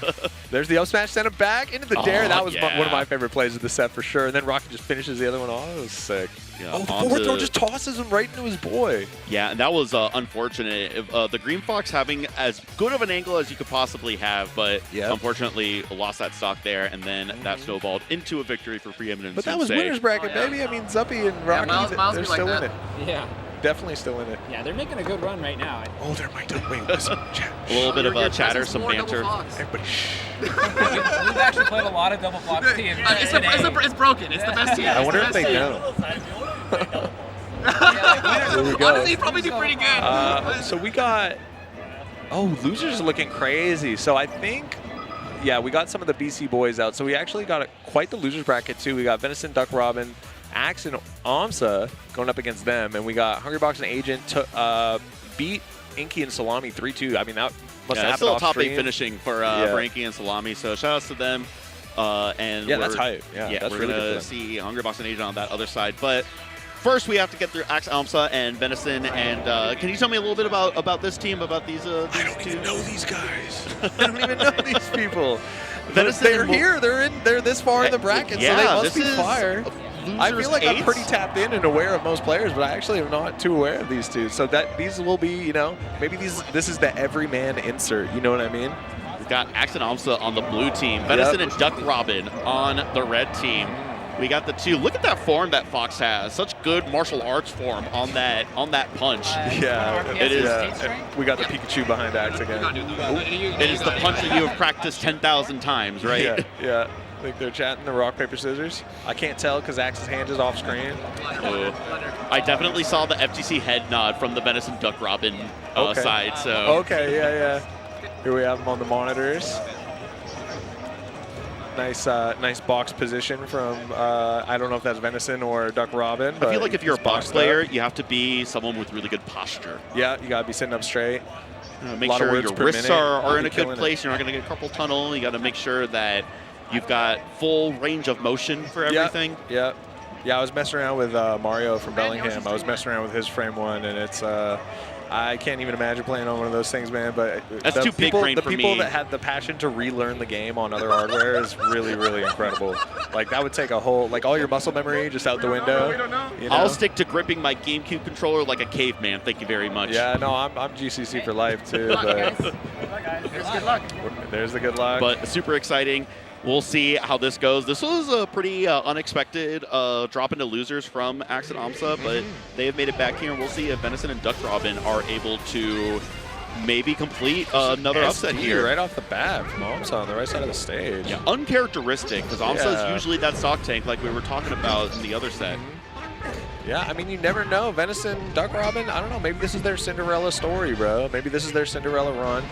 There's the up smash, sent it back into the dare. That was one of my favorite plays of the set for sure. And then Rocky just finishes the other one off. It was sick. Yeah, Oh, the forward throw just tosses him right into his boy. Yeah, and that was unfortunate. The Green Fox having as good of an angle as you could possibly have, but Yep. unfortunately lost that stock there, and then that snowballed into a victory for Preeminent. But that was Sensei. winners bracket, Oh, yeah. baby. I mean, Zuppy and Rocky, Miles they're be like still in that. it. Yeah. Definitely still in it. Yeah, they're making a good run right now. Oh, there might wait, listen, chat. A little bit of Your chatter, presence some more double banter. Fox. Everybody, shh. We've actually played a lot of double Fox teams today. It's broken. It's the best team. I It's wonder the if best they team. know. Here we go. Honestly, you probably do pretty good. So we got, losers are looking crazy. So I think, yeah, we got some of the BC boys out. So we actually got quite the losers bracket too. We got Venison, Duck Robin, Axe, and AMSA going up against them. And we got Hungrybox and Agent beat Inky and Salami 3-2. I mean, that must Yeah, have it's still a happened top 8 off-stream. finishing for Inky and Salami, so shout outs to them. And Yeah, that's we're- hype. Yeah, that's we're really gonna good for them. see Hungrybox and Agent on that other side. But first, we have to get through Axe, AMSA, and Venison. And can you tell me a little bit about this team, about these I don't two? even know these guys. I don't even know these people. Venison They're and here. They're this far in the bracket, Yeah, so they must this be is fire. I losers feel like I'm eights. pretty tapped in and aware of most players, but I actually am not too aware of these two. So that these will be, you know, maybe this is the everyman insert. You know what I mean? We've got Axe and AMSA on the blue team, Venison and Duck Robin on the red team. We got the 2. Look at that form that Fox has. Such good martial arts form on that punch. Yeah, it is. We got the Pikachu behind Axe again. It is the punch that you have practiced 10,000 times, right? Yeah, yeah. I think they're chatting the rock, paper, scissors. I can't tell because Axe's hand is off screen. I definitely saw the FGC head nod from the Venison Duck Robin side. So Okay, yeah. Here we have them on the monitors. Nice box position from, I don't know if that's Venison or Duck Robin. I feel like if you're a box player, up. you have to be someone with really good posture. Yeah, you got to be sitting up straight. Make sure your wrists are in a good place. You're not going to get carpal tunnel. You got to make sure that you've got full range of motion for everything. Yeah. I was messing around with Mario from Bellingham. I was messing around with his frame 1, and it's I can't even imagine playing on one of those things, man. But that's too big brain for me. The people that had the passion to relearn the game on other hardware is really, really incredible. Like that would take a whole, like all your muscle memory just out the window. You know? I'll stick to gripping my GameCube controller like a caveman. Thank you very much. Yeah, no, I'm GCC for life too. But There's good luck. There's the good luck. But super exciting. We'll see how this goes. This was a pretty unexpected drop into losers from Axe and AMSA, but they have made it back here, and we'll see if Venison and Duck Robin are able to maybe complete another upset here. Right off the bat from AMSA on the right side of the stage. Yeah, uncharacteristic, because AMSA is usually that stock tank like we were talking about in the other set. Yeah, I mean, you never know. Venison, Duck Robin, I don't know. Maybe this is their Cinderella story, bro. Maybe this is their Cinderella run.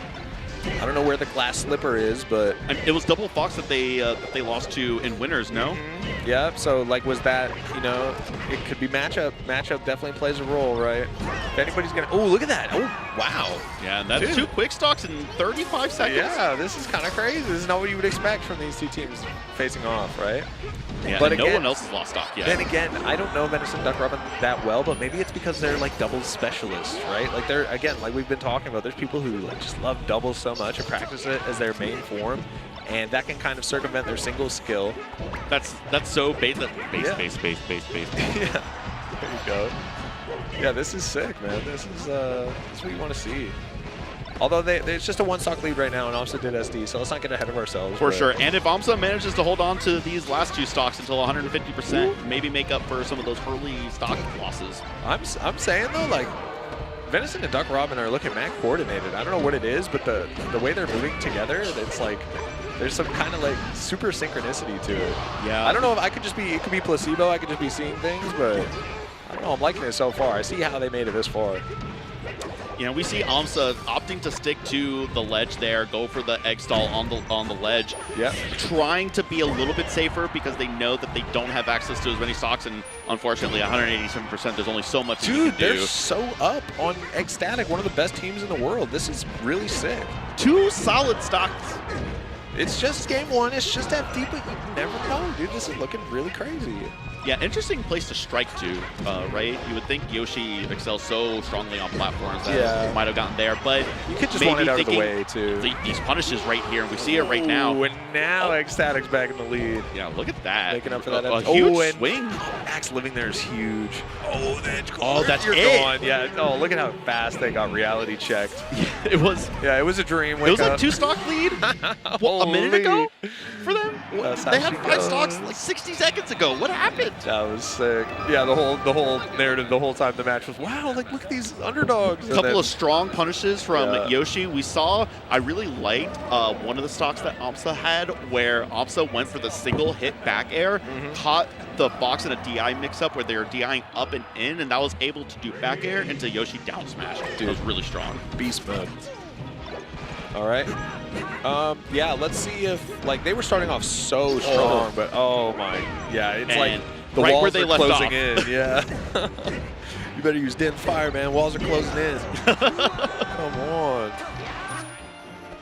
I don't know where the glass slipper is, but it was Double Fox that they lost to in winners, no? Yeah. So like, was that, you know, it could be matchup. Matchup definitely plays a role, right? If anybody's gonna, oh, look at that! Oh, wow! Yeah, and that's 2 quick stocks in 35 seconds. Yeah, this is kind of crazy. This is not what you would expect from these 2 teams facing off, right? Yeah, but again, no one else has lost stock yet. Then again, I don't know Venison Duck Robin that well, but maybe it's because they're like doubles specialists, right? Like they're, again, like we've been talking about, there's people who like just love doubles so much and practice it as their main form, and that can kind of circumvent their single skill. That's so base. Yeah. Yeah, there you go. Yeah, this is sick, man. This is what you want to see. Although it's just a 1-stock lead right now, and AMSA did SD, so let's not get ahead of ourselves. For sure. And if AMSA manages to hold on to these last 2 stocks until 150%, maybe make up for some of those early stock losses. I'm saying, though, like, Venison and Duck Robin are looking mad coordinated. I don't know what it is, but the way they're moving together, it's like there's some kind of like super synchronicity to it. Yeah. I don't know if it could be placebo, I could just be seeing things, but I don't know, I'm liking it so far. I see how they made it this far. You know, we see AMSA opting to stick to the ledge there, go for the egg stall on the ledge. Yeah. Trying to be a little bit safer because they know that they don't have access to as many stocks, and unfortunately 187%, there's only so much you can do. They're so up on Ecstatic, one of the best teams in the world. This is really sick. 2 solid stocks. It's just game 1, it's just FD, but you never know, dude. This is looking really crazy. Yeah, interesting place to strike to, right? You would think Yoshi excels so strongly on platforms that might have gotten there, but you could just want it out of the way, too. These punishes right here, and we see it right now. And now Ecstatic's back in the lead. Yeah, look at that. Making up for that. A huge swing. Axe living there is huge. Oh, that's it. Gone. Yeah. Oh, look at how fast they got reality checked. It was. Yeah, it was a dream. It was a 2-stock lead. What, a minute ago for them? They had 5 stocks like 60 seconds ago. What happened? That was sick. Yeah, the whole narrative the whole time the match was, wow, like look at these underdogs. A couple of strong punishes from Yoshi. We saw, I really liked one of the stocks that AMSA had where AMSA went for the single hit back air, caught the Fox in a DI mix-up where they were DIing up and in, and that was able to do back air into Yoshi down smash. Dude, it was really strong. Beast mode. All right. Yeah, let's see if, like, they were starting off so strong, but oh my, yeah, it's and like the right walls where they are left closing off. in. Yeah. You better use Den Fire, man. Walls are closing in. Come on.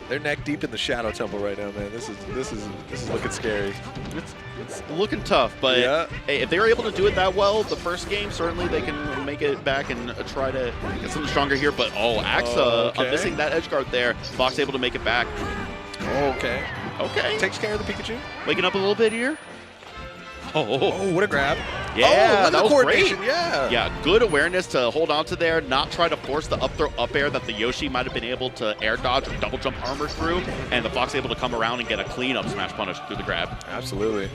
They're neck deep in the Shadow Temple right now, man. This is looking scary. It's looking tough, but hey, if they were able to do it that well the first game, certainly they can make it back and try to get something stronger here. But AXA missing that edge guard there. Fox able to make it back. Okay. Takes care of the Pikachu. Waking up a little bit here. Oh, what a grab. Yeah, that was great. Yeah, good awareness to hold on to there, not try to force the up throw up air that the Yoshi might have been able to air dodge or double jump armor through, and the Fox able to come around and get a clean up smash punish through the grab. Absolutely.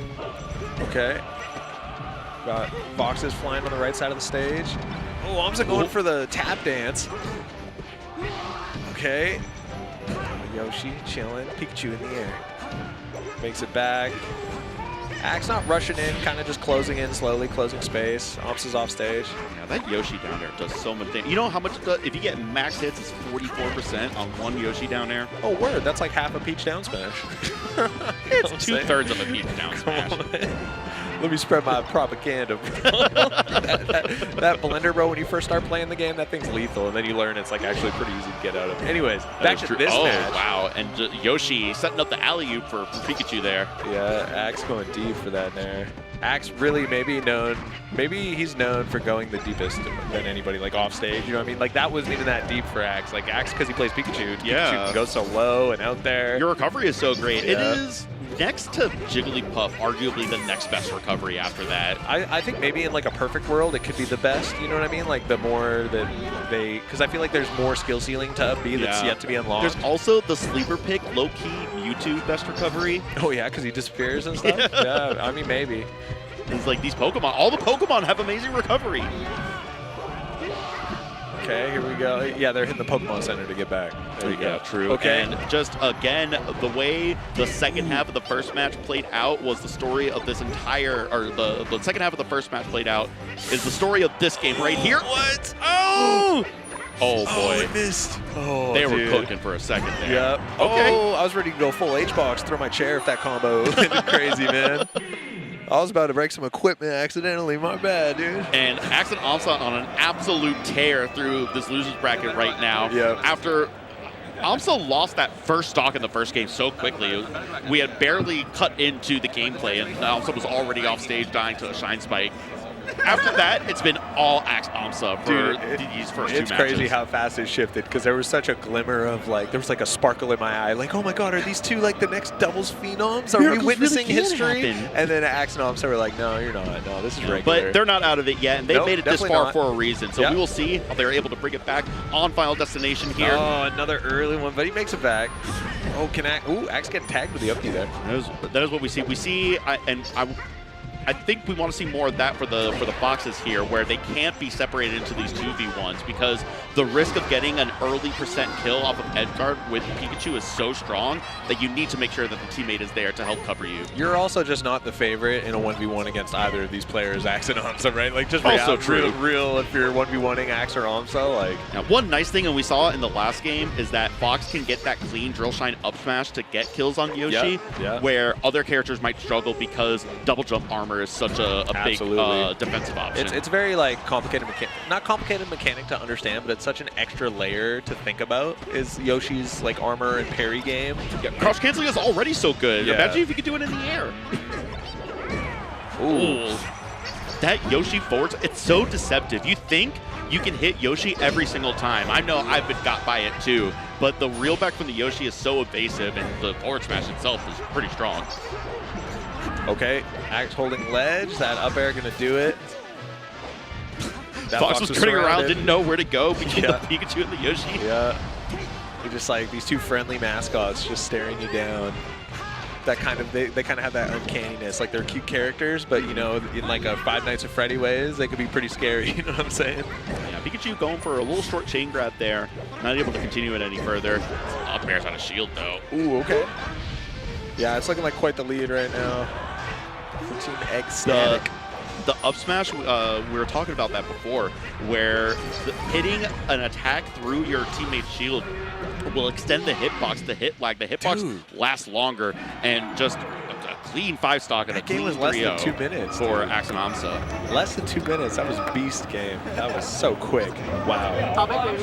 Okay. Got boxes flying on the right side of the stage. Oh, AMSA going for the tap dance. Okay. Yoshi chilling. Pikachu in the air. Makes it back. Axe not rushing in, kind of just closing in slowly, closing space. AMSA's off stage. Yeah, that Yoshi down there does so much damage. You know how much, if you get max hits, it's 44% on one Yoshi down there? Oh, word. That's like half a Peach down smash. It's 2/3 of a Peach down smash. Let me spread my propaganda. that blender, bro, when you first start playing the game, that thing's lethal, and then you learn it's like actually pretty easy to get out of. Anyways, back to this match. Oh, wow. And Yoshi setting up the alley-oop for Pikachu there. Yeah, Axe going deep for that there. Axe really maybe he's known for going the deepest than anybody, like off stage, you know what I mean? Like that wasn't even that deep for Axe. Like Axe, because he plays Pikachu, Yeah. Pikachu can go so low and out there. Your recovery is so great. Yeah. It is, next to Jigglypuff, arguably the next best recovery after that. I think maybe in like a perfect world, it could be the best, you know what I mean? Like the more that they, because I feel like there's more skill ceiling to up B that's yet to be unlocked. There's also the sleeper pick, low-key Mewtwo best recovery. Oh yeah, because he disappears and stuff? Yeah, I mean maybe. It's like these Pokemon, all the Pokemon have amazing recovery. Okay, here we go. Yeah, they're hitting the Pokemon Center to get back. There you go. True. Okay. And just again, the way the second half of the first match played out was the story of this entire, or the second half of the first match played out is the story of this game right here. What? Oh! Oh boy. I missed. Oh, they were dude. cooking for a second there. Yep. Okay. Oh, I was ready to go full H-box, throw my chair if that combo ended crazy, man. I was about to break some equipment accidentally. My bad, dude. And Axe and AMSA on an absolute tear through this losers bracket right now. Yep. After AMSA lost that first stock in the first game so quickly, we had barely cut into the gameplay, and AMSA was already off stage dying to a Shine Spike. After that, it's been all Axe AMSA for these first two matches. It's crazy how fast it shifted, because there was such a glimmer of like, there was like a sparkle in my eye, like, oh my god, are these two like the next doubles phenoms? Are we witnessing history? And then Axe and AMSA were like, no, you're not. No, this is regular. But they're not out of it yet, and they made it this far for a reason. So Yep. we will see how they're able to bring it back on Final Destination here. Oh, another early one, but he makes it back. Oh, can Axe? Ooh, Axe getting tagged with the up B there. That is what we see. We see, I think we want to see more of that for the Foxes here, where they can't be separated into these 2v1s, because the risk of getting an early percent kill off of Edguard with Pikachu is so strong that you need to make sure that the teammate is there to help cover you. You're also just not the favorite in a 1v1 against either of these players, Axe and AMSA, right? Like, just Also true. real if you're 1v1ing Axe or AMSA, like. Now, one nice thing, and we saw it in the last game, is that Fox can get that clean Drill Shine up smash to get kills on Yoshi, where other characters might struggle because double jump armor is such a big defensive option. It's very like complicated not complicated mechanic to understand, but it's such an extra layer to think about is Yoshi's like armor and parry game. Yeah, crouch canceling is already so good. Imagine if you could do it in the air. Ooh. That Yoshi forward, it's so deceptive. You think you can hit Yoshi every single time. I know I've been got by it too, but the reel back from the Yoshi is so evasive, and the forward smash itself is pretty strong. Okay, Axe holding ledge, that up air gonna do it. That Fox was turning around, didn't know where to go between the Pikachu and the Yoshi. Yeah, you're just like these two friendly mascots just staring you down. That kind of, they kind of have that uncanniness, like they're cute characters, but you know, in like a Five Nights at Freddy ways, they could be pretty scary, you know what I'm saying? Yeah, Pikachu going for a little short chain grab there, not able to continue it any further. Up air's on a shield though. Ooh, okay. Yeah, it's looking like quite the lead right now. Team ecstatic. The up smash, we were talking about that before, where hitting an attack through your teammate's shield will extend the hitbox, the hit lag. The hitbox lasts longer, and just a clean 5-stock and a clean 3-0 was less than 2 minutes for Axe and AMSA. Less than 2 minutes. That was beast game. That was so quick. Wow. Top 8, baby.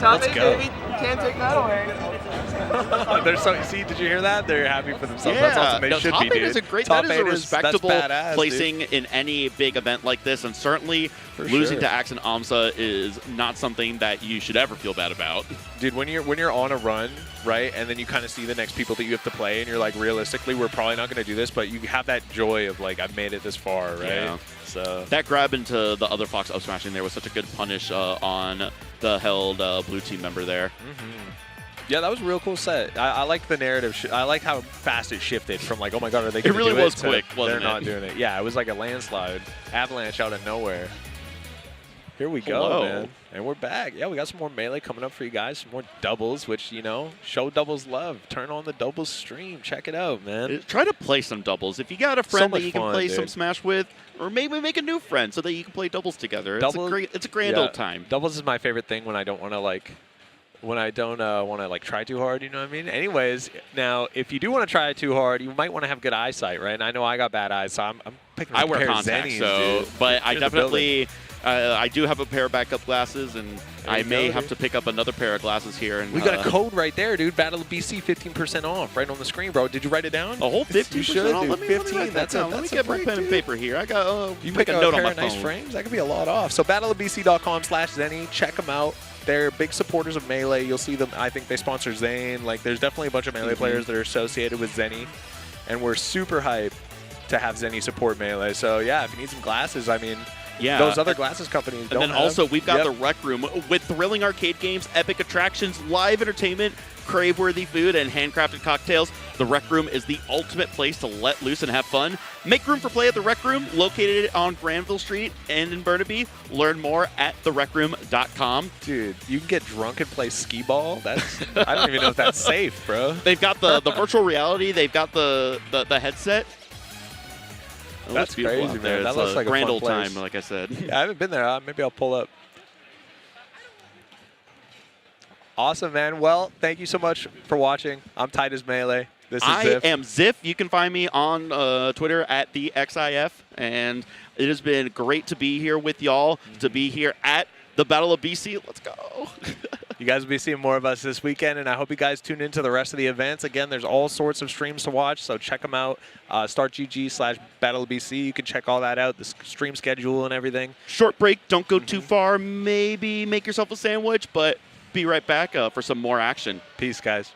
Let's go. Baby. Can't take that away. They're so, see, did you hear that? They're happy for themselves. Yeah, That's awesome. They should top be, dude. Is a great, top that is a 8 respectable badass, placing dude. in any big event like this, and certainly losing to Axe and AMSA is not something that you should ever feel bad about. Dude, when you're on a run, right, and then you kind of see the next people that you have to play, and you're like, realistically, we're probably not going to do this, but you have that joy of like, I've made it this far, right? Yeah. So that grab into the other Fox up smashing there was such a good punish on the held blue team member there. Yeah, that was a real cool set. I like the narrative. I like how fast it shifted from like, oh my god, are they It going to really do was to quick, wasn't they're it? not doing it. Yeah, it was like a landslide, avalanche out of nowhere. Here we Hello. go, man. And we're back. Yeah, we got some more Melee coming up for you guys. Some more doubles, which, you know, show doubles love. Turn on the doubles stream. Check it out, man. Try to play some doubles. If you got a friend much that you can fun, play dude. some Smash with, or maybe make a new friend so that you can play doubles together. It's a grand yeah, old time. Doubles is my favorite thing when I don't want to like, want to try too hard, you know what I mean? Anyways, now if you do want to try too hard, you might want to have good eyesight, right? And I know I got bad eyes, so I'm picking up I a wear pair of contacts, Zennies, so dude. but I In the building. definitely I do have a pair of backup glasses, and I may go, have dude. to pick up another pair of glasses here. And We got a code right there, dude. Battle of BC, 15% off, right on the screen, bro. Did you write it down? a whole 15%. You should, off? dude. Let me 15. write that That's down. Let me get my break, pen and dude. paper here. I got You make pick a note on pair my of nice phone. frames. That could be a lot off. So battleofbc.com/Zenny. Check them out. They're big supporters of Melee. You'll see them. I think they sponsor Zane. Like, there's definitely a bunch of Melee players that are associated with Zenny, and we're super hyped to have Zenny support Melee. So yeah, if you need some glasses, I mean, Yeah. those other glasses companies And don't then have. also, we've got Yep. the Rec Room with thrilling arcade games, epic attractions, live entertainment, crave-worthy food, and handcrafted cocktails. The Rec Room is the ultimate place to let loose and have fun. Make room for play at the Rec Room, located on Granville Street and in Burnaby. Learn more at therecroom.com. Dude, you can get drunk and play skee ball. That's I don't even know if that's safe, bro. They've got the virtual reality. They've got the headset. It That's looks beautiful crazy, out there. man. That It's looks a like a grand fun old place. time, like I said. Yeah, I haven't been there. Maybe I'll pull up. Awesome, man. Well, thank you so much for watching. I'm Tight as Melee. This is I Ziff. am Ziff. You can find me on Twitter at the XIF, and it has been great to be here with y'all, to be here at the Battle of BC. Let's go. You guys will be seeing more of us this weekend, and I hope you guys tune into the rest of the events. Again, there's all sorts of streams to watch, so check them out. StartGG/Battle of BC. You can check all that out, the stream schedule and everything. Short break. Don't go too far. Maybe make yourself a sandwich, but be right back for some more action. Peace, guys.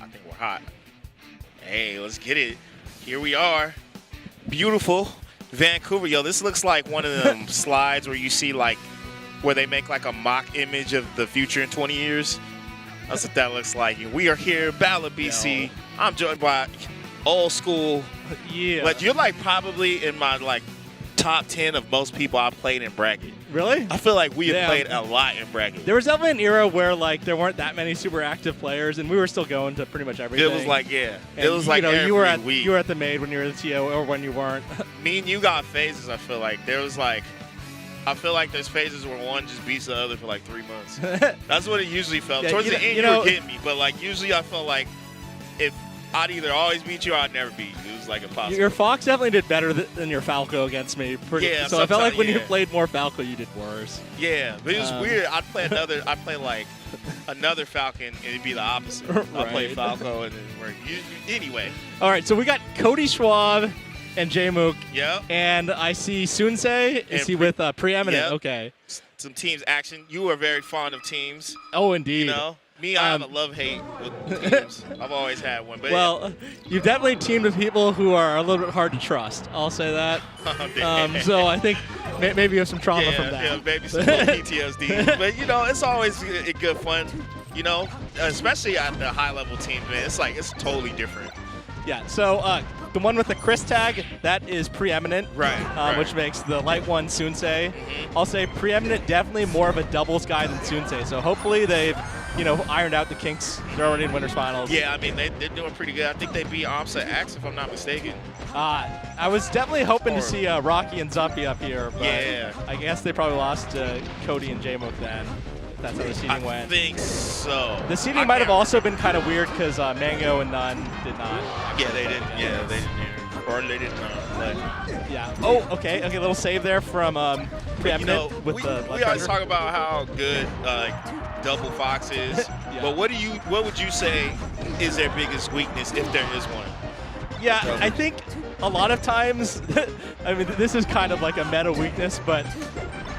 I think we're hot. Hey, let's get it. Here we are. Beautiful Vancouver. Yo, this looks like one of them slides where you see like where they make like a mock image of the future in 20 years. That's what that looks like. And we are here, Ballard, BC. Yo. I'm joined by old school. Yeah. But you're like probably in my like top 10 of most people I've played in bracket. Really? I feel like we have played a lot in bracket. There was definitely an era where like there weren't that many super active players, and we were still going to pretty much everything. It was like, yeah. And, it was like you know, every week. you were at the Maid when you were the TO or when you weren't. Me and you got phases, I feel like. There was like, I feel like there's phases where one just beats the other for like 3 months. That's what it usually felt. Yeah, Towards you the know- end, you you know- were getting me. But like usually I felt like if I'd either always beat you or I'd never beat you. It was like impossible. Your Fox definitely did better than your Falco against me. Yeah, so I felt like when you sometimes, yeah. played more Falco, you did worse. Yeah, but it was weird. I'd play like another Falcon and it'd be the opposite. I'd play Right. Falco and then anyway. All right, so we got Cody Schwab and Jmook. Yep. And I see Sunsei. Is And he with Preeminent? Yep. Okay. Some teams action. You are very fond of teams. Oh, indeed. You know? Me, I have a love-hate with teams. I've always had one. But Well, you've definitely teamed with people who are a little bit hard to trust. I'll say that. So I think maybe you have some trauma from that. Yeah, maybe some little PTSD. But, you know, it's always good fun, you know, especially at the high-level teams, man. It's like, it's totally different. Yeah, so the one with the Chris tag, that is Preeminent. Right. Which makes the light one Sunsei. I'll say Preeminent definitely more of a doubles guy than Sunsei. So hopefully they've, you know, ironed out the kinks. They're already in winners finals. Yeah, I mean, they're doing pretty good. I think they beat AMSA X, if I'm not mistaken. I was definitely hoping to see Rocky and Zuppy up here, but Yeah. I guess they probably lost to Cody and Jmook then. That's how the seeding went. I think so. The seeding might have also been kind of weird because Mango and Nunn did not. Yeah, they didn't. Yeah, they didn't. Or they didn't play. Yeah. Oh, okay. Okay, little save there from Preeminent You know, with we the always left-hander. talk about how good Double Fox is, Yeah. but what would you say is their biggest weakness, if there is one? Yeah, I think a lot of times, I mean, this is kind of like a meta weakness, but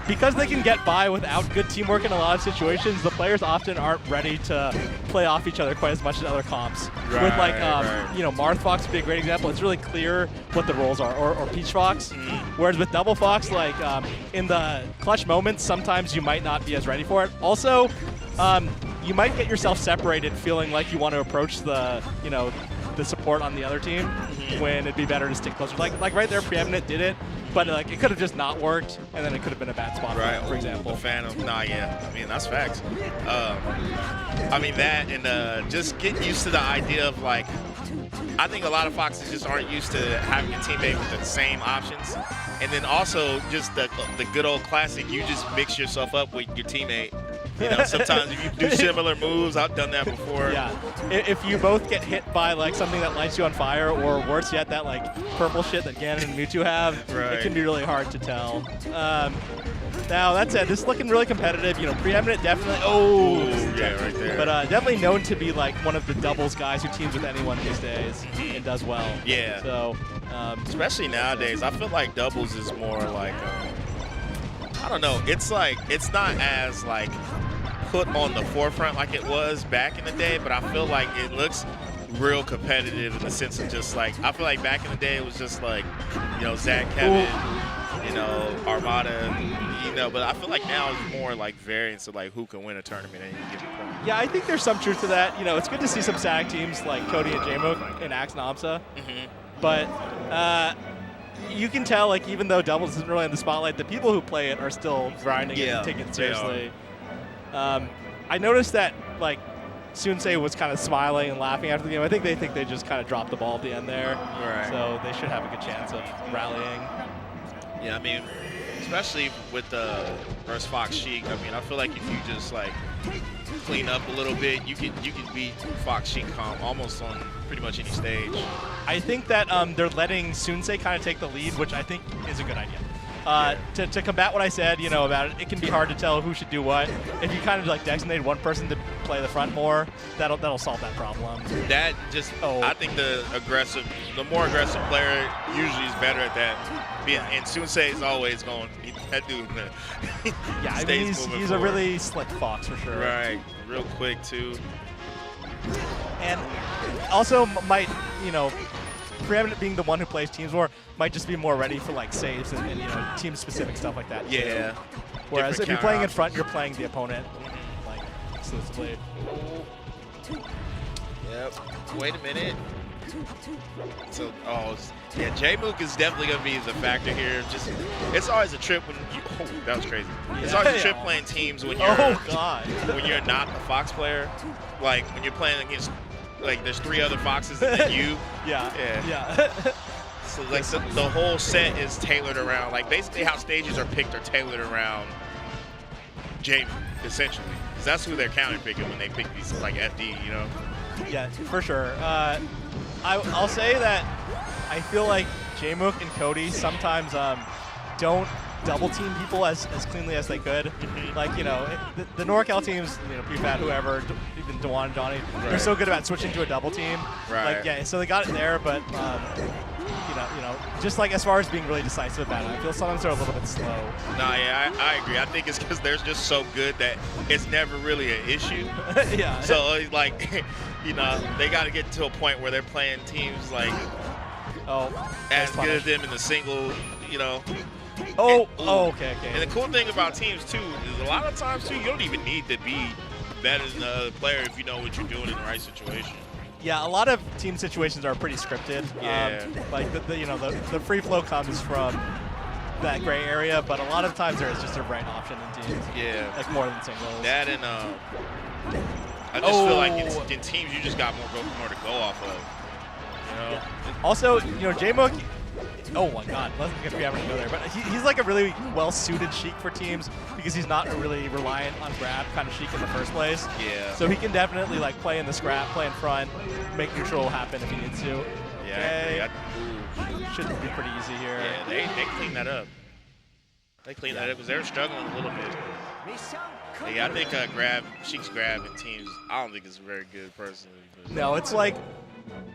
because they can get by without good teamwork in a lot of situations, the players often aren't ready to play off each other quite as much as other comps. With like, right. you know, Marth Fox would be a great example. It's really clear what the roles are, or Peach Fox. Whereas with Double Fox, like in the clutch moments, sometimes you might not be as ready for it. Also, you might get yourself separated feeling like you want to approach the, you know, the support on the other team when it'd be better to stick closer. Like right there, Preeminent did it, but like it could have just not worked, and then it could have been a bad spot, for example. The Phantom. Nah, yeah. I mean, that's facts. I mean, that and just getting used to the idea of like, I think a lot of Foxes just aren't used to having a teammate with the same options. And then also just the good old classic, you just mix yourself up with your teammate. You know, sometimes if you do similar moves, I've done that before. Yeah, if you both get hit by like something that lights you on fire, or worse yet, that like purple shit that Ganon and Mewtwo have, it can be really hard to tell. Now that said, this is looking really competitive. You know, Preeminent definitely. Oh, yeah, right there. But definitely known to be like one of the doubles guys who teams with anyone these days and does well. Yeah. So, especially nowadays, I feel like doubles is more like, I don't know. It's like it's not as like put on the forefront like it was back in the day, but I feel like it looks real competitive in the sense of just like, I feel like back in the day it was just like, you know, Zach, Kevin, you know, Armada, you know, but I feel like now it's more like variance of like who can win a tournament at any given point. yeah, I think there's some truth to that. You know, it's good to see some static teams like Cody and Jmook and Axe and AMSA, but you can tell, like, even though doubles isn't really in the spotlight, the people who play it are still grinding it and taking it seriously. I noticed that, like, Sunsei was kind of smiling and laughing after the game. I think they just kind of dropped the ball at the end there. Right. So they should have a good chance of rallying. Yeah, I mean, especially with the versus Fox Sheik, I mean, I feel like if you just like clean up a little bit, you can beat Fox Sheik almost on pretty much any stage. I think that they're letting Sunsei kind of take the lead, which I think is a good idea. To combat what I said, you know, about it, it can be hard to tell who should do what. If you kind of like designate one person to play the front more, that'll solve that problem. That just, I think the more aggressive player usually is better at that. And Sunsei is always going, that dude, yeah, I mean, he's a really slick Fox for sure. Right, real quick too. And also might, Preeminent being the one who plays teams more might just be more ready for like saves and team-specific stuff like that. Yeah. Too. Whereas if you're playing in front, you're playing the opponent like exclusively. Yep. Wait a minute. So, yeah, Jmook is definitely going to be the factor here. Just, it's always a trip when you, that was crazy. It's always a trip playing teams when you're, when you're not a Fox player. Like when you're playing against, like there's 3 other Foxes and then you. Yeah. So like the whole set is tailored around, like basically how stages are picked are tailored around Jmook, essentially. Because that's who they're counter picking when they pick these like FD, Yeah, for sure. I'll say that I feel like Jmook and Cody sometimes don't double team people as cleanly as they could. Like, the NorCal teams, Prefat, whoever, even Dewan and Donnie, they're so good about switching to a double team. Right. Like, yeah, so they got it there, but, just like as far as being really decisive about it, I feel sometimes they're a little bit slow. No, yeah, I agree. I think it's because they're just so good that it's never really an issue. Yeah. So, like, they got to get to a point where they're playing teams like as good as them in the single, okay. And the cool thing about teams, too, is a lot of times, too, you don't even need to be better than the other player if you know what you're doing in the right situation. Yeah, a lot of team situations are pretty scripted. Yeah. Like the free flow comes from that gray area, but a lot of times there is just a right option in teams. Yeah. Like more than singles. That and I just feel like in teams you just got more to go off of. Yeah. Also, Jmook. Oh my God, let's get Preeminent to go there. But he's like a really well-suited Sheik for teams because he's not really reliant on grab kind of Sheik in the first place. Yeah. So he can definitely like play in the scrap, play in front, make neutral happen if he needs to. Yeah. Okay. Should be pretty easy here. Yeah, they clean that up. They clean that up because they were struggling a little bit. Yeah, I think Sheik's grab in teams, I don't think it's very good personally. But. No, it's like.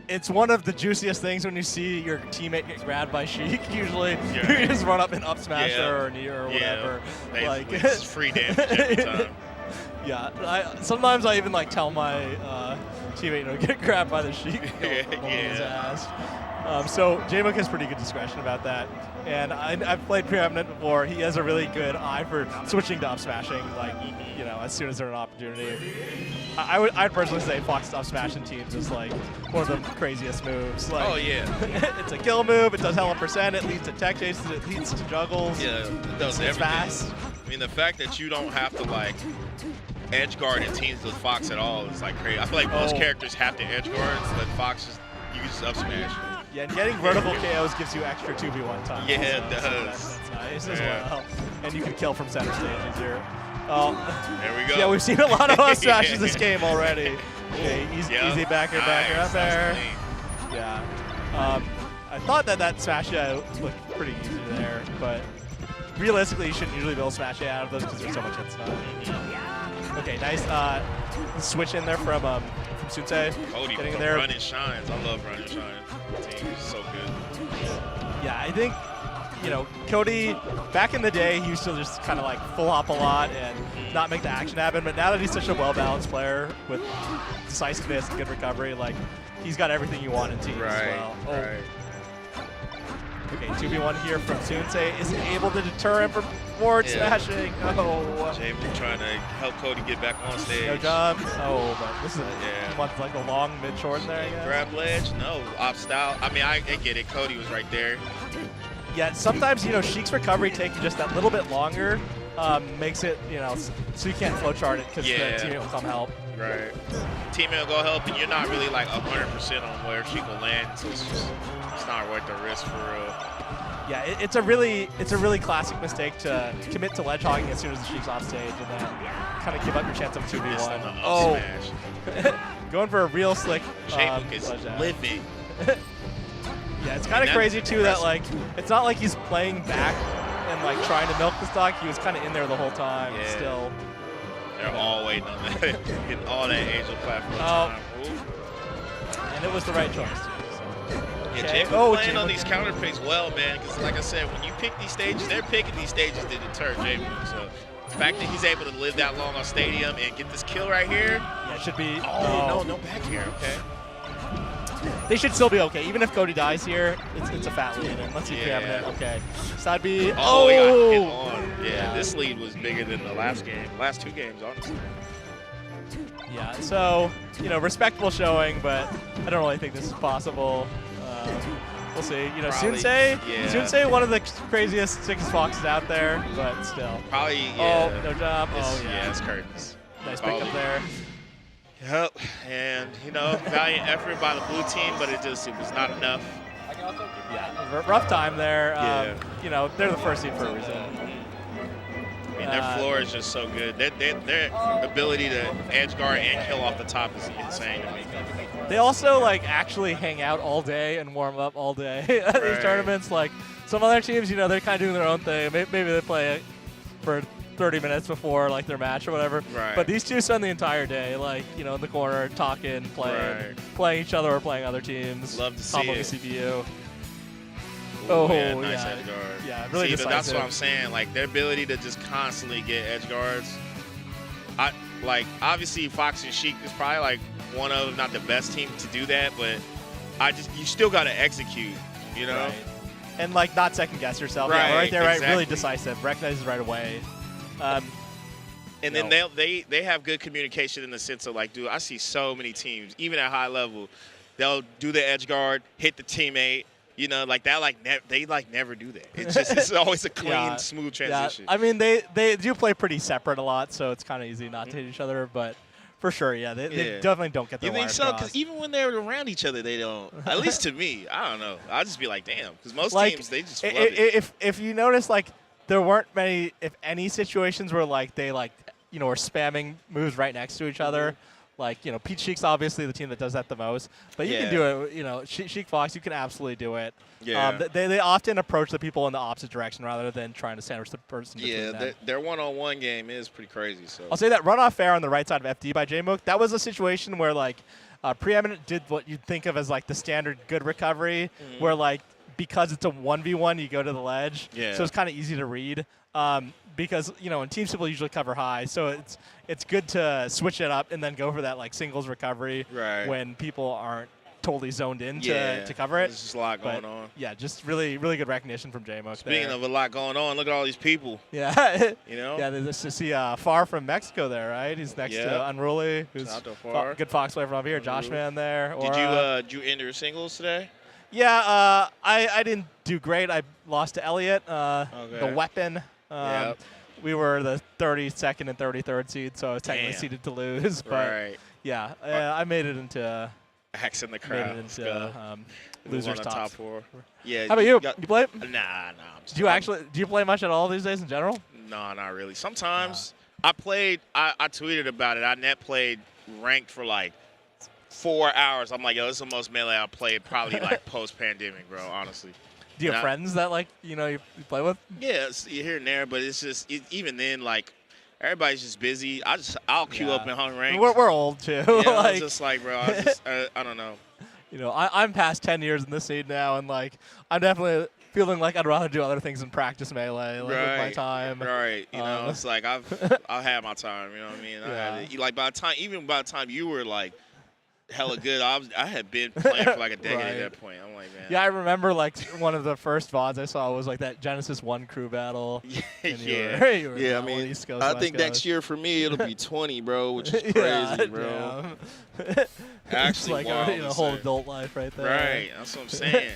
It's one of the juiciest things when you see your teammate get grabbed by Sheik. Usually, you just run up and up smash her or knee or whatever. Like it's free damage every time. Yeah, sometimes I even like tell my teammate, get grabbed by the Sheik. His ass. So Jmook has pretty good discretion about that, and I've played Preeminent before. He has a really good eye for switching to up smashing, like as soon as there's an opportunity. I'd personally say Fox up smashing teams is like one of the craziest moves. Like, oh yeah, it's a kill move. It does hella percent. It leads to tech chases. It leads to juggles. Yeah, it does it's everything. Fast. I mean, the fact that you don't have to like edge guard in teams with Fox at all is like crazy. I feel like most characters have to edge guard, but Fox you can just up smash. Yeah, and getting vertical KOs gives you extra 2v1 time. Yeah, also. it does. That's nice as well. And you can kill from center stage easier. Oh, there we go. Yeah, we've seen a lot of us smashes this game already. Okay, easy backer up there. Yeah. I thought that smash looked pretty easy there, but realistically, you shouldn't usually be able to smash it out of those because there's so much hit stun. Okay, nice switch in there from Sunsei. Cody getting in there. Run and shines. I love Run and shines. The team is so good. Yeah, I think Cody, back in the day, he used to just kind of like full hop a lot and not make the action happen. But now that he's such a well-balanced player with decisiveness and good recovery, like he's got everything you want in teams as well. Right. Okay, 2v1 here from Sunsei isn't able to deter him from forward smashing. Jmook trying to help Cody get back on stage. No jump. But this is like a long mid-short there, I guess. Grab ledge, no. Off style. I mean, I get it. Cody was right there. Yeah, sometimes, Sheik's recovery taking just that little bit longer makes it, so you can't flowchart it because the teammate will come help. Right. Teammate will go help, and you're not really like 100% on where Sheik will land, so it's not worth the risk for real. Yeah, it's a really classic mistake to commit to ledge hogging as soon as the Sheik's off stage and then kind of give up your chance of 2v1. Going for a real slick Jmook is living. Yeah, it's kind of crazy too that like it's not like he's playing back and like trying to milk the stock. He was kind of in there the whole time. Still. They're all waiting on that, getting all that Angel platform time. And it was the right choice too. So. Yeah, Jmook playing on these counter picks well, man. Because like I said, when you pick these stages, they're picking these stages to deter Jmook. So the fact that he's able to live that long on Stadium and get this kill right here. Yeah, it should be. Oh, no back here. Okay. They should still be okay. Even if Cody dies here, it's a fat lead. And let's see preeminent. Okay. Side B. He got hit on. Yeah, this lead was bigger than the last game. Last 2 games, honestly. Yeah, so, respectable showing, but I don't really think this is possible. We'll see. Sunsei, one of the craziest, sickest foxes out there, but still. Probably, yeah. Oh, no job. Yeah, it's curtains. Nice pickup there. Yep, and, valiant effort by the blue team, but it was not enough. Yeah, rough time there. They're the first seed for a reason. I mean, their floor is just so good. Their ability to edge guard and kill off the top is insane to me. They also actually hang out all day and warm up all day at these tournaments. Like some other teams, they're kind of doing their own thing. Maybe they play for 30 minutes before their match or whatever. Right. But these two spend the entire day in the corner talking, playing each other or playing other teams. Love to see comboing it. CPU. Nice edge guard. Yeah, really decisive. That's what I'm saying. Their ability to just constantly get edge guards. Obviously Fox and Sheik is probably one of, if not the best team to do that, but you still got to execute, Right. And not second guess yourself. Right, Yeah, right there, exactly. right, really decisive. Recognizes right away. And then they have good communication in the sense of dude, I see so many teams, even at high level, they'll do the edge guard, hit the teammate, that. They never do that. It's always a clean, smooth transition. Yeah. I mean, they do play pretty separate a lot, so it's kind of easy not to hit each other, but. For sure, they definitely don't get their wires crossed. You think so? Because even when they're around each other, they don't. At least to me, I don't know. I'll just be damn. Because most teams, they just love it. If you notice, there weren't many, if any, situations where they were spamming moves right next to each other. Pete Sheik's obviously the team that does that the most, but you can do it. Sheik Fox, you can absolutely do it. Yeah. They often approach the people in the opposite direction rather than trying to sandwich the person between them. Their one-on-one game is pretty crazy. So I'll say that runoff fair on the right side of FD by Jmook, that was a situation where preeminent did what you'd think of as the standard good recovery, where because it's a 1v1, you go to the ledge. Yeah. So it's kind of easy to read. Because in teams people usually cover high, so it's good to switch it up and then go for that singles recovery when people aren't totally zoned in to cover it. There's just a lot going on. Yeah, just really good recognition from Jmook. Speaking of a lot going on, look at all these people. Yeah, Yeah, there's to see Far from Mexico there, right? He's next to Unruly, who's good Fox player from up here. Josh Man there. Did you enter singles today? Yeah, I didn't do great. I lost to Elliot, the weapon. We were the 32nd and 33rd seed, so I was technically seeded to lose. But I made it into Axe in the crowd. Losers top 4. Yeah. How about you? You play? Nah. Do you play much at all these days in general? No, not really. Sometimes I played. I tweeted about it. I net played ranked for 4 hours. I'm like, yo, this is the most melee I played probably post pandemic, bro. Honestly. Do you have friends that you play with? Yeah, here and there, but it's just even then everybody's just busy. I'll queue up and hung ranks. We're old too. Yeah, I was just bro, I don't know. I'm past 10 years in this seed now, and I'm definitely feeling I'd rather do other things than practice melee with my time. Right. It's I've had my time. You know what I mean? Yeah. By the time you were hella good. I had been playing for a decade at that point. I'm like, man. Yeah, I remember one of the first VODs I saw was that Genesis 1 crew battle. I mean, East Coast, I West think Coast. next year for me it'll be 20, bro, which is crazy, bro. Actually, it's a whole adult life right there. Right, that's what I'm saying.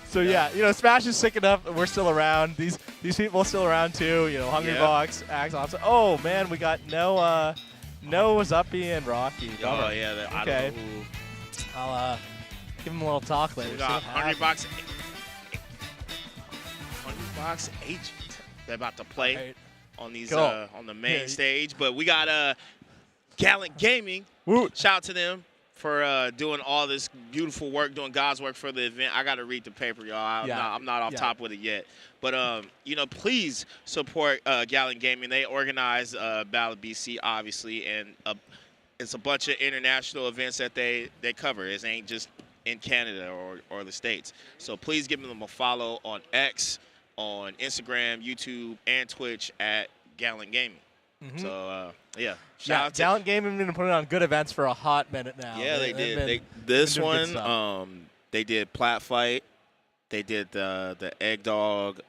So Smash is sick enough. We're still around. These people are still around too. Hungry Box, Axe, AMSA. Oh man, we got no Zuppy and Rocky. Oh yeah, Okay. I don't know who. I'll give him a little talk later. We got Hungry Box Agent. They're about to play on these on the main stage, but we got Gallant Gaming. Woo. Shout out to them for doing all this beautiful work, doing God's work for the event. I got to read the paper, y'all. I'm not off top with it yet. But, please support Gallant Gaming. They organize Battle BC, obviously, and it's a bunch of international events that they cover. It ain't just in Canada or the States. So please give them a follow on X, on Instagram, YouTube, and Twitch at Gallant Gaming. Mhm. So yeah, Yeah, out to Gallant Gaming been putting on good events for a hot minute now. yeah, they They've did. been- This been doing good one, stuff. they did Plat Fight. They did the Egg Dog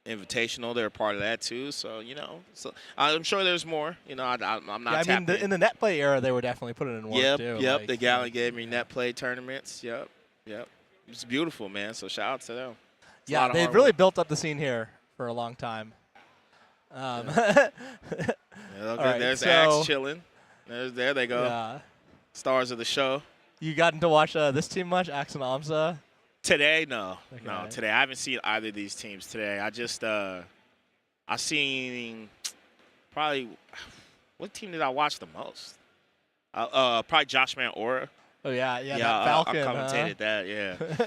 Invitational. They're a part of that too. So so I'm sure there's more. I'm not. Yeah, I tapped mean, in the net play era, they were definitely putting in work Yep, too. yep. like, The Gallant Gaming net play tournaments. Yep. It's beautiful, man. So shout out to them. It's a lot Yeah, of they've hard really work. built up the scene here for a long time. Yeah, All right, there's so- Axe chilling. There they go. Yeah. Stars of the show. You gotten to watch this team much, Axe and AMSA? Today, no. Okay. No, today. I haven't seen either of these teams today. I just, I seen probably, what team did I watch the most? Probably Josh Man Aura. Oh, yeah, that Falcon, I commentated that, yeah.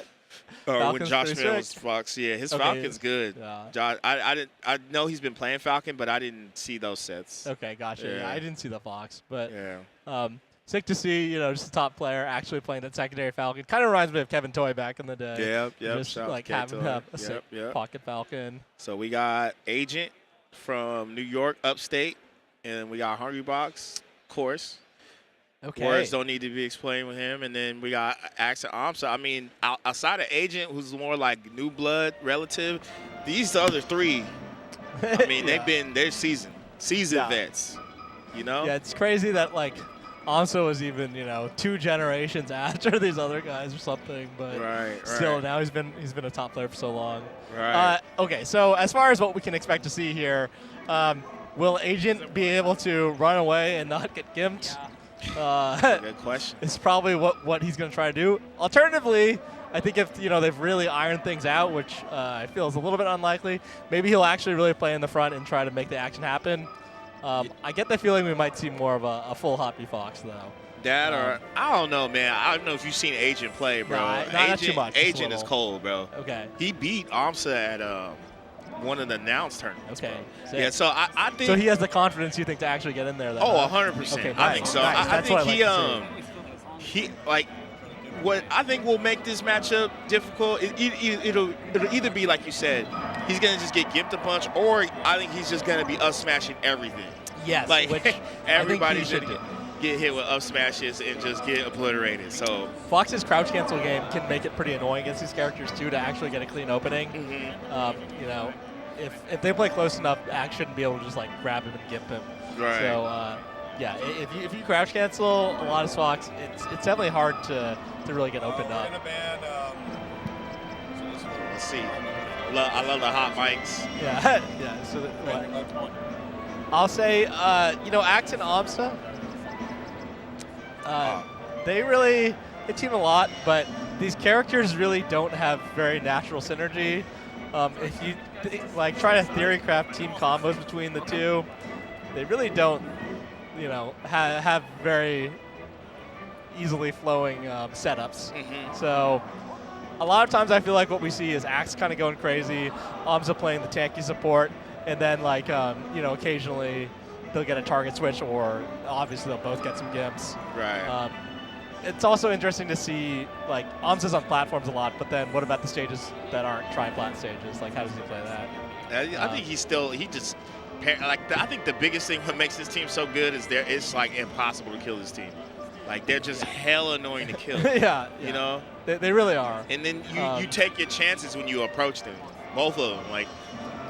Or when Falcon's Josh pretty Man was sick. Fox, yeah, his Okay. Falcon's good. Yeah. I know he's been playing Falcon, but I didn't see those sets. Okay, gotcha. Yeah, Yeah. I didn't see the Fox, but Yeah. sick to see, just a top player actually playing that secondary Falcon. Kind of reminds me of Kevin Toy back in the day. Yep. Just Shout out like to having K-Toy. a sick Yep. pocket Falcon. So we got Agent from New York, upstate, and we got Hungry Box, of course. Okay. Words don't need to be explained with him. And then we got Axe and AMSA. I mean, outside of Agent, who's more like new blood relative, these other three, I mean, they're seasoned vets, Yeah, it's crazy that like AMSA was even 2 generations after these other guys or something, but still now he's been a top player for so long. Right. Okay, so as far as what we can expect to see here, will Agent be able to run away and not get gimped? Good question. It's probably what he's going to try to do. Alternatively, I think if they've really ironed things out, which I feel is a little bit unlikely, maybe he'll actually really play in the front and try to make the action happen. I get the feeling we might see more of a full Hoppy Fox though. That or I don't know, man. I don't know if you've seen Agent play, bro. Not too much. just a Agent is little. cold, bro. Okay. He beat AMSA at one of the announced tournaments. Okay. Bro. Yeah, so I think. So he has the confidence, you think, to actually get in there. Then, Oh, huh? 100%. Okay, I think so. nice. I That's think what I like to he like what I think will make this matchup difficult. It'll either be like you said, he's gonna just get gimped a bunch, or I think he's just gonna be up smashing everything. Yes. Like which everybody's should gonna get hit with up smashes and just get obliterated. So Fox's crouch cancel game can make it pretty annoying against these characters too to actually get a clean opening. If they play close enough, Axe shouldn't be able to just like grab him and gimp him. Right. So yeah, if you crouch cancel a lot of Fox, it's definitely hard to really get opened up. let's see. I love the hot mics. Yeah, yeah. So what? I'll say, Axe and AMSA, they team a lot, but these characters really don't have very natural synergy. If you try to theory craft team combos between the two, they really don't, have very easily flowing setups. So a lot of times I feel like what we see is Axe kind of going crazy, AMSA playing the tanky support, and then occasionally they'll get a target switch, or obviously they'll both get some gimps. Right. It's also interesting to see AMSA's on platforms a lot, but then what about the stages that aren't tri-plat stages? Like, how does he play that? I think I think the biggest thing what makes this team so good is it's impossible to kill this team. Like, they're just hell annoying to kill. Yeah. You know? They really are. And then you take your chances when you approach them. Both of them. Like,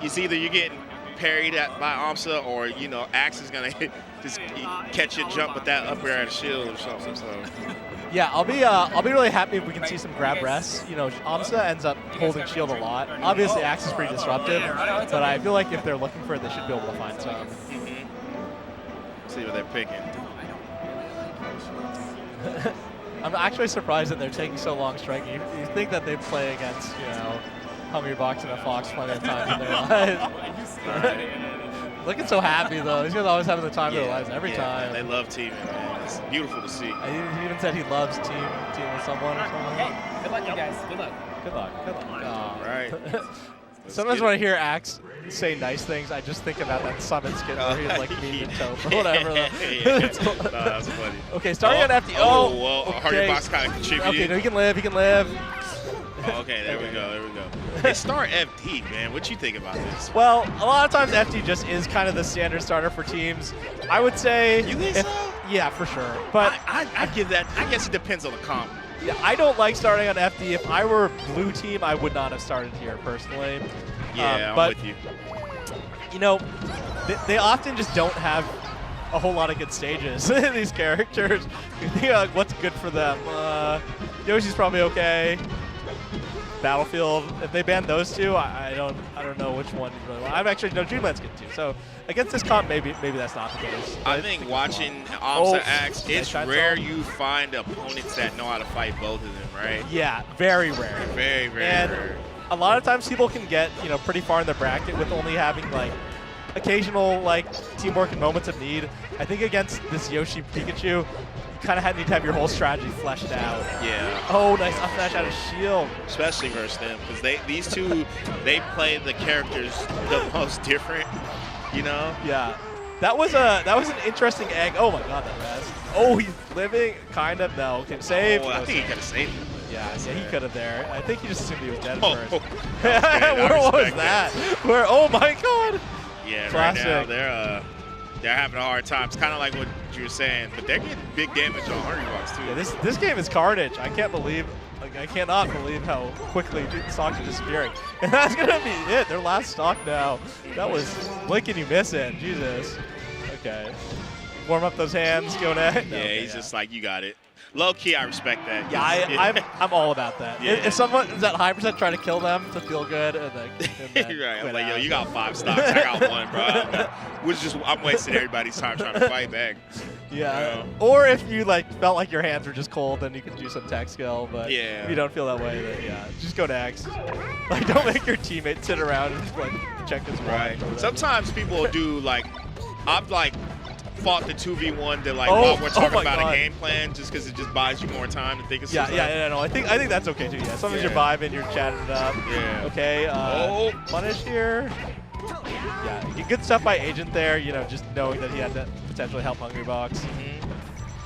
it's either you're getting parried by AMSA, or Axe is gonna just catch your jump with that up air at a shield or something. So. Yeah, I'll be really happy if we can see some grab rests. AMSA ends up holding shield a lot. Obviously, Axe is pretty disruptive, but I feel like if they're looking for it, they should be able to find some. See what they're picking. I'm actually surprised that they're taking so long striking. You think that they play against, Hummerbox and a Fox plenty of times in their lives. Looking so happy, though. These guys always having the time of their lives every time. They love teaming, man. It's beautiful to see. He even said he loves team with someone or something. Good luck, you guys. Good luck. Good luck. Good luck. All right. Sometimes when I hear Axe say nice things, I just think about that Summit skit where he's like mean to Toph or whatever. That's funny. Okay, starting on FD. Well, Hardy Box kind of contributed. Okay, no, he can live. Okay, there we go. They start FD, man. What you think about this? Well, a lot of times FD just is kind of the standard starter for teams. I would say. You think so? Yeah, for sure. But I give that. I guess it depends on the comp. yeah, I don't like starting on FD. If I were blue team, I would not have started here personally. Yeah, I'm but, with you. You know, they often just don't have a whole lot of good stages. These characters, you know, like, what's good for them? Yoshi's probably okay. Battlefield, if they ban those two, I don't know which one you really want. I'm actually Dreamland's good too. So against this comp, maybe that's not the case. I think watching AMSA Axe, it's rare you find opponents that know how to fight both of them, right? Yeah, very rare. Very, very and rare. A lot of times people can get, you know, pretty far in the bracket with only having like occasional like teamwork and moments of need. I think against this Yoshi Pikachu, you kind of need to have your whole strategy fleshed out. Yeah. Oh, nice up smash out of shield. Especially versus them, because these two, they play the characters the most different, you know? Yeah. That was an interesting egg. Oh my god, that res. Oh, he's living, kind of. No, can save. Oh, I think he could have saved him. Yeah, he could have there. I think he just assumed he was dead Oh, first. what was that? Where? Oh my god. Yeah, Classic. right now they're having a hard time. It's kind of like what you were saying, but they're getting big damage on Hungry Box too. Yeah, this game is carnage. I cannot believe how quickly stocks are disappearing. And that's gonna be it. Their last stock now. That was blink and you miss it. Jesus. Okay. Warm up those hands. Go next. Yeah, he's just like, you got it. Low key, I respect that. Yeah, I'm all about that. Yeah. If someone is at high percent trying to kill them to feel good, and then right. I'm quit like, yo, out. you got 5 stocks. I got 1, bro. I'm wasting everybody's time trying to fight back. Yeah. Or if you like felt like your hands were just cold, then you could do some tech skill. But if you don't feel that way, then yeah, just go next. Like, don't make your teammates sit around and just like check this Right. Sometimes people will do like, I've like fought the 2v1 that like Oh, while we're talking oh my about God. a game plan, just because it just buys you more time to think of stuff. No. I think that's okay too. Yeah. Sometimes you're vibing, you're chatting it up. Yeah. Okay. Punish here. Yeah. Good stuff by Agent there. You know, just knowing that he had to potentially help Hungry Box.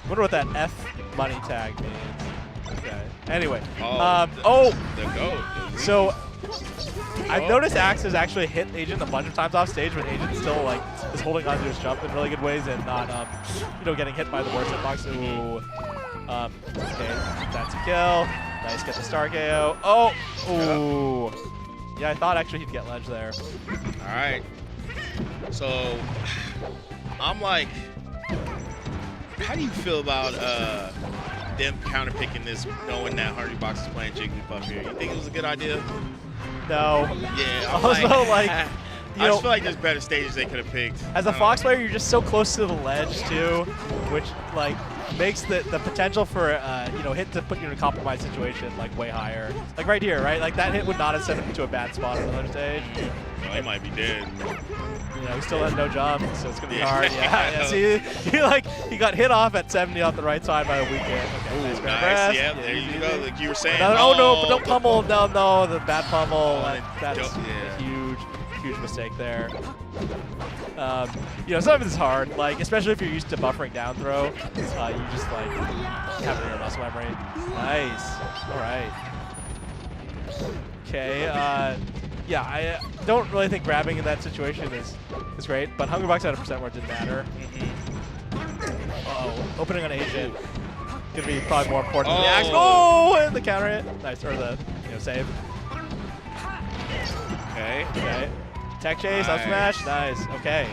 Wonder what that F money tag means. Okay. Anyway. The GOAT. So I've noticed Axe has actually hit Agent a bunch of times off stage when Agent still like is holding onto his jump in really good ways and not getting hit by the worst hitbox. Ooh. Okay, that's a kill. Nice, get the star KO. Oh, ooh. Yeah, I thought actually he'd get ledge there. All right. So I'm like, how do you feel about them counterpicking this, knowing that Hungry Box is playing Jigglypuff here? You think it was a good idea? No. Yeah. I'm Also, like, I just feel like there's better stages they could have picked. As a Fox player, you're just so close to the ledge too, which like makes the potential for hit to put you in a compromised situation like way higher. Like right here, right? Like that hit would not have sent him to a bad spot on another stage. No, he might be dead. You know, he still has no jump, so it's gonna be hard. Yeah. See, he got hit off at 70 off the right side by a weak hit. Okay, nice grab rest. Yeah, there you go. Like you were saying. Oh no, don't pummel. No, the bad pummel. That's yeah. a huge mistake there. Sometimes it's hard, like especially if you're used to buffering down throw. You just like have it in your muscle memory. Nice. All right. Okay. Yeah, I don't really think grabbing in that situation is great, but Hungry Box had a percent where it didn't matter. Uh-oh, opening on Agent. Gonna be probably more important than the axe. Oh, and the counter hit. Nice, or the save. Okay. Tech chase, up smash, nice. Okay.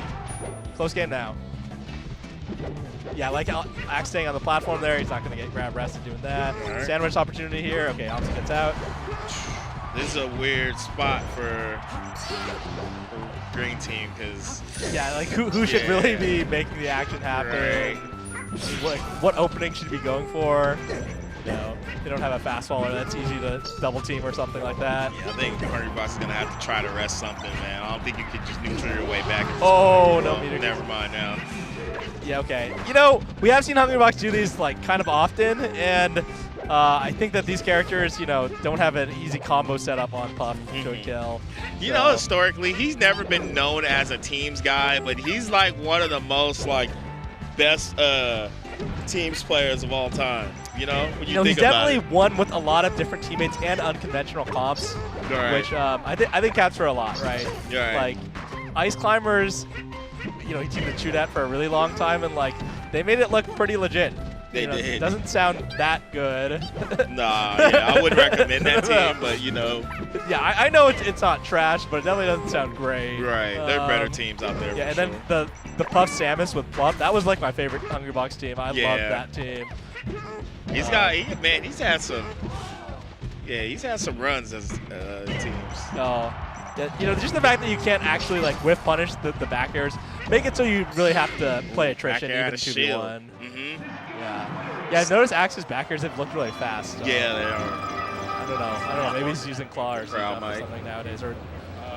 Close game now. Yeah, like Axe staying on the platform there. He's not gonna get grab rest and doing that. Right. Sandwich opportunity here. Okay, AMSA gets out. This is a weird spot for Green Team because like who should really be making the action happen? Right. What opening should he be going for? No, they don't have a fast faller that's easy to double team or something like that. Yeah, I think Hungry Box is gonna have to try to rest something, man. I don't think you could just neutral your way back. Oh, no, never mind now. Yeah, okay. We have seen Hungry Box do these like kind of often, and I think that these characters, don't have an easy combo setup on Puff to kill. You know, historically, he's never been known as a teams guy, but he's like one of the most like best teams players of all time. You know, when You know, he's think about definitely won with a lot of different teammates and unconventional comps, Right. which I think counts for a lot, right? Right. Like, Ice Climbers, you know, he teamed with Shoot At for a really long time, and like they made it look pretty legit. They You know, did. It doesn't sound that good. Nah, yeah, I wouldn't recommend that team, but you know, Yeah, I know it's not trash, but it definitely doesn't sound great. right? There are better teams out there. Yeah, for and then the Puff Samus with Plum, that was like my favorite Hungry Box team. I Yeah. loved that team. he's had some runs as teams. Oh, yeah, you know, just the fact that you can't actually like whiff punish the back airs, make it so you really have to play attrition Back air even out of shield. 2v1. Mm-hmm. Yeah, I've noticed Axe's back airs have looked really fast. Yeah, they are. I don't know. Maybe he's using claw or Crowd something nowadays. Or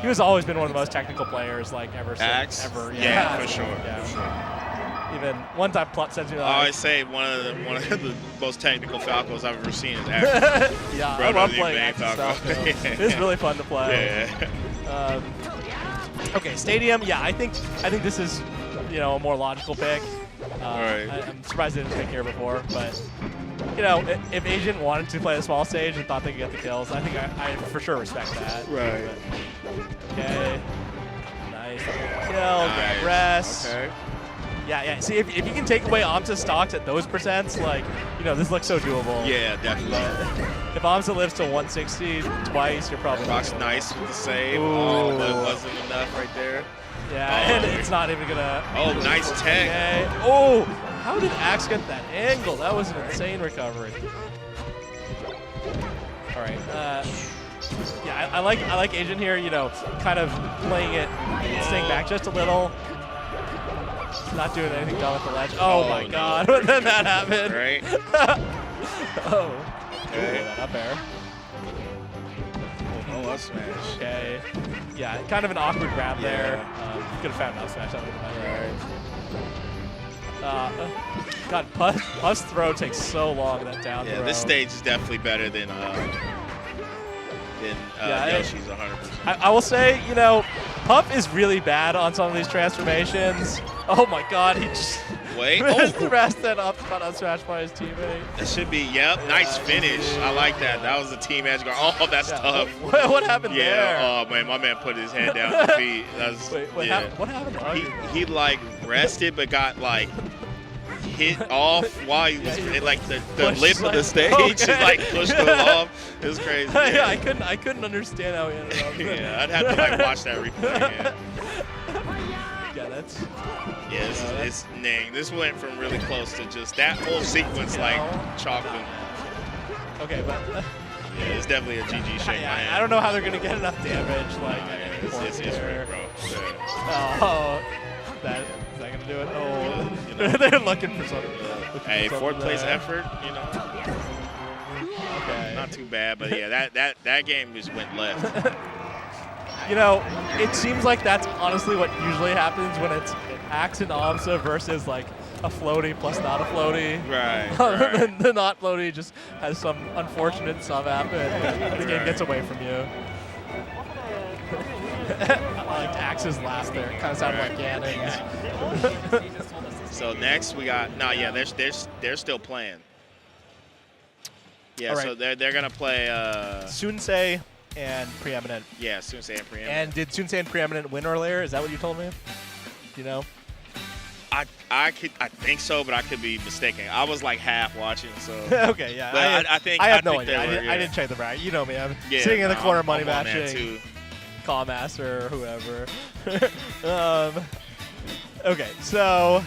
he was always been one of the most technical players like ever. Axe? Ever. Yeah, for sure. Yeah. For sure. Even one time Plot said to me I like, always say one of the most technical Falcos I've ever seen is Axe. yeah, Bro I love doesn't playing even Axe name stuff. Falco. Though. It's really fun to play. Yeah. Okay, Stadium. Yeah, I think this is, you know, a more logical pick. Right. I'm surprised they didn't pick here before, but you know, if Agent wanted to play the small stage and thought they could get the kills, I think I for sure respect that. Right. But, okay. Nice kill. Grab rest. Okay. Yeah. See, if you can take away AMSA stocks at those percents, like, you know, this looks so doable. Yeah, definitely. If AMSA lives to 160 twice, you're probably. Rock's nice with the save. Ooh. Oh, but it wasn't enough right there. Yeah, and it's not even gonna. Oh, nice tech. Okay. Oh, how did Axe get that angle? That was an insane recovery. All right. Yeah, I like Agent here. You know, kind of playing it, staying back just a little. Not doing anything dumb with the ledge. Oh my God! When did that happen? Right. Oh. Okay. Ooh, that up air. Oh, up smash. Okay. Yeah, kind of an awkward grab there. Yeah. You could have found an up smash. That would have been Right. God, Puff's throw takes so long, that down Yeah, throw. this stage is definitely better than Yoshi's 100%. I will say, you know, Puff is really bad on some of these transformations. Oh my God, he just Wait. missed Oh. the rest that up smash by his teammate. That should be, yep, nice finish. I like that. That was a team edge guard. Oh, that's tough. What happened Yeah, there? oh man, my man put his hand down at the feet. That's, Wait, what yeah. happened? What happened to Argue? He like rested but got like hit off while he was Yeah, he like the pushed lip of the stage okay. just like pushed him off. It was crazy. Yeah, I couldn't understand how he ended up. Yeah, I'd have to like watch that replay. Yeah, Yeah, that's. This went from really close to just that whole sequence like chocolate. Okay, but. Yeah, it's definitely a GG shake. I don't know how they're gonna get enough damage. Like, It's here. bro. Oh, is that gonna do it? Oh, they're looking for something. Hey, fourth place effort, you know. Okay. Not too bad, but yeah, that game just went left. You know, it seems like that's honestly what usually happens when it's Axe and AMSA versus like a floaty plus not a floaty. Right. The not floaty just has some unfortunate sub happen. The game gets away from you. I liked Axe's laugh there. It kind of sounded like Gannon's. So next we got they're still playing. Yeah, All right. so they're gonna play Sunsei and Preeminent. yeah, Sunsei and Preeminent. And did Sunsei and Preeminent win earlier? Is that what you told me? Do you know? I think so, but I could be mistaken. I was like half watching, so Okay, yeah. But I think I have no think idea. they were, I didn't check the bracket. You know me. I'm Yeah, sitting in the corner I'm money on that matching. too. Call Master or whoever. Okay, so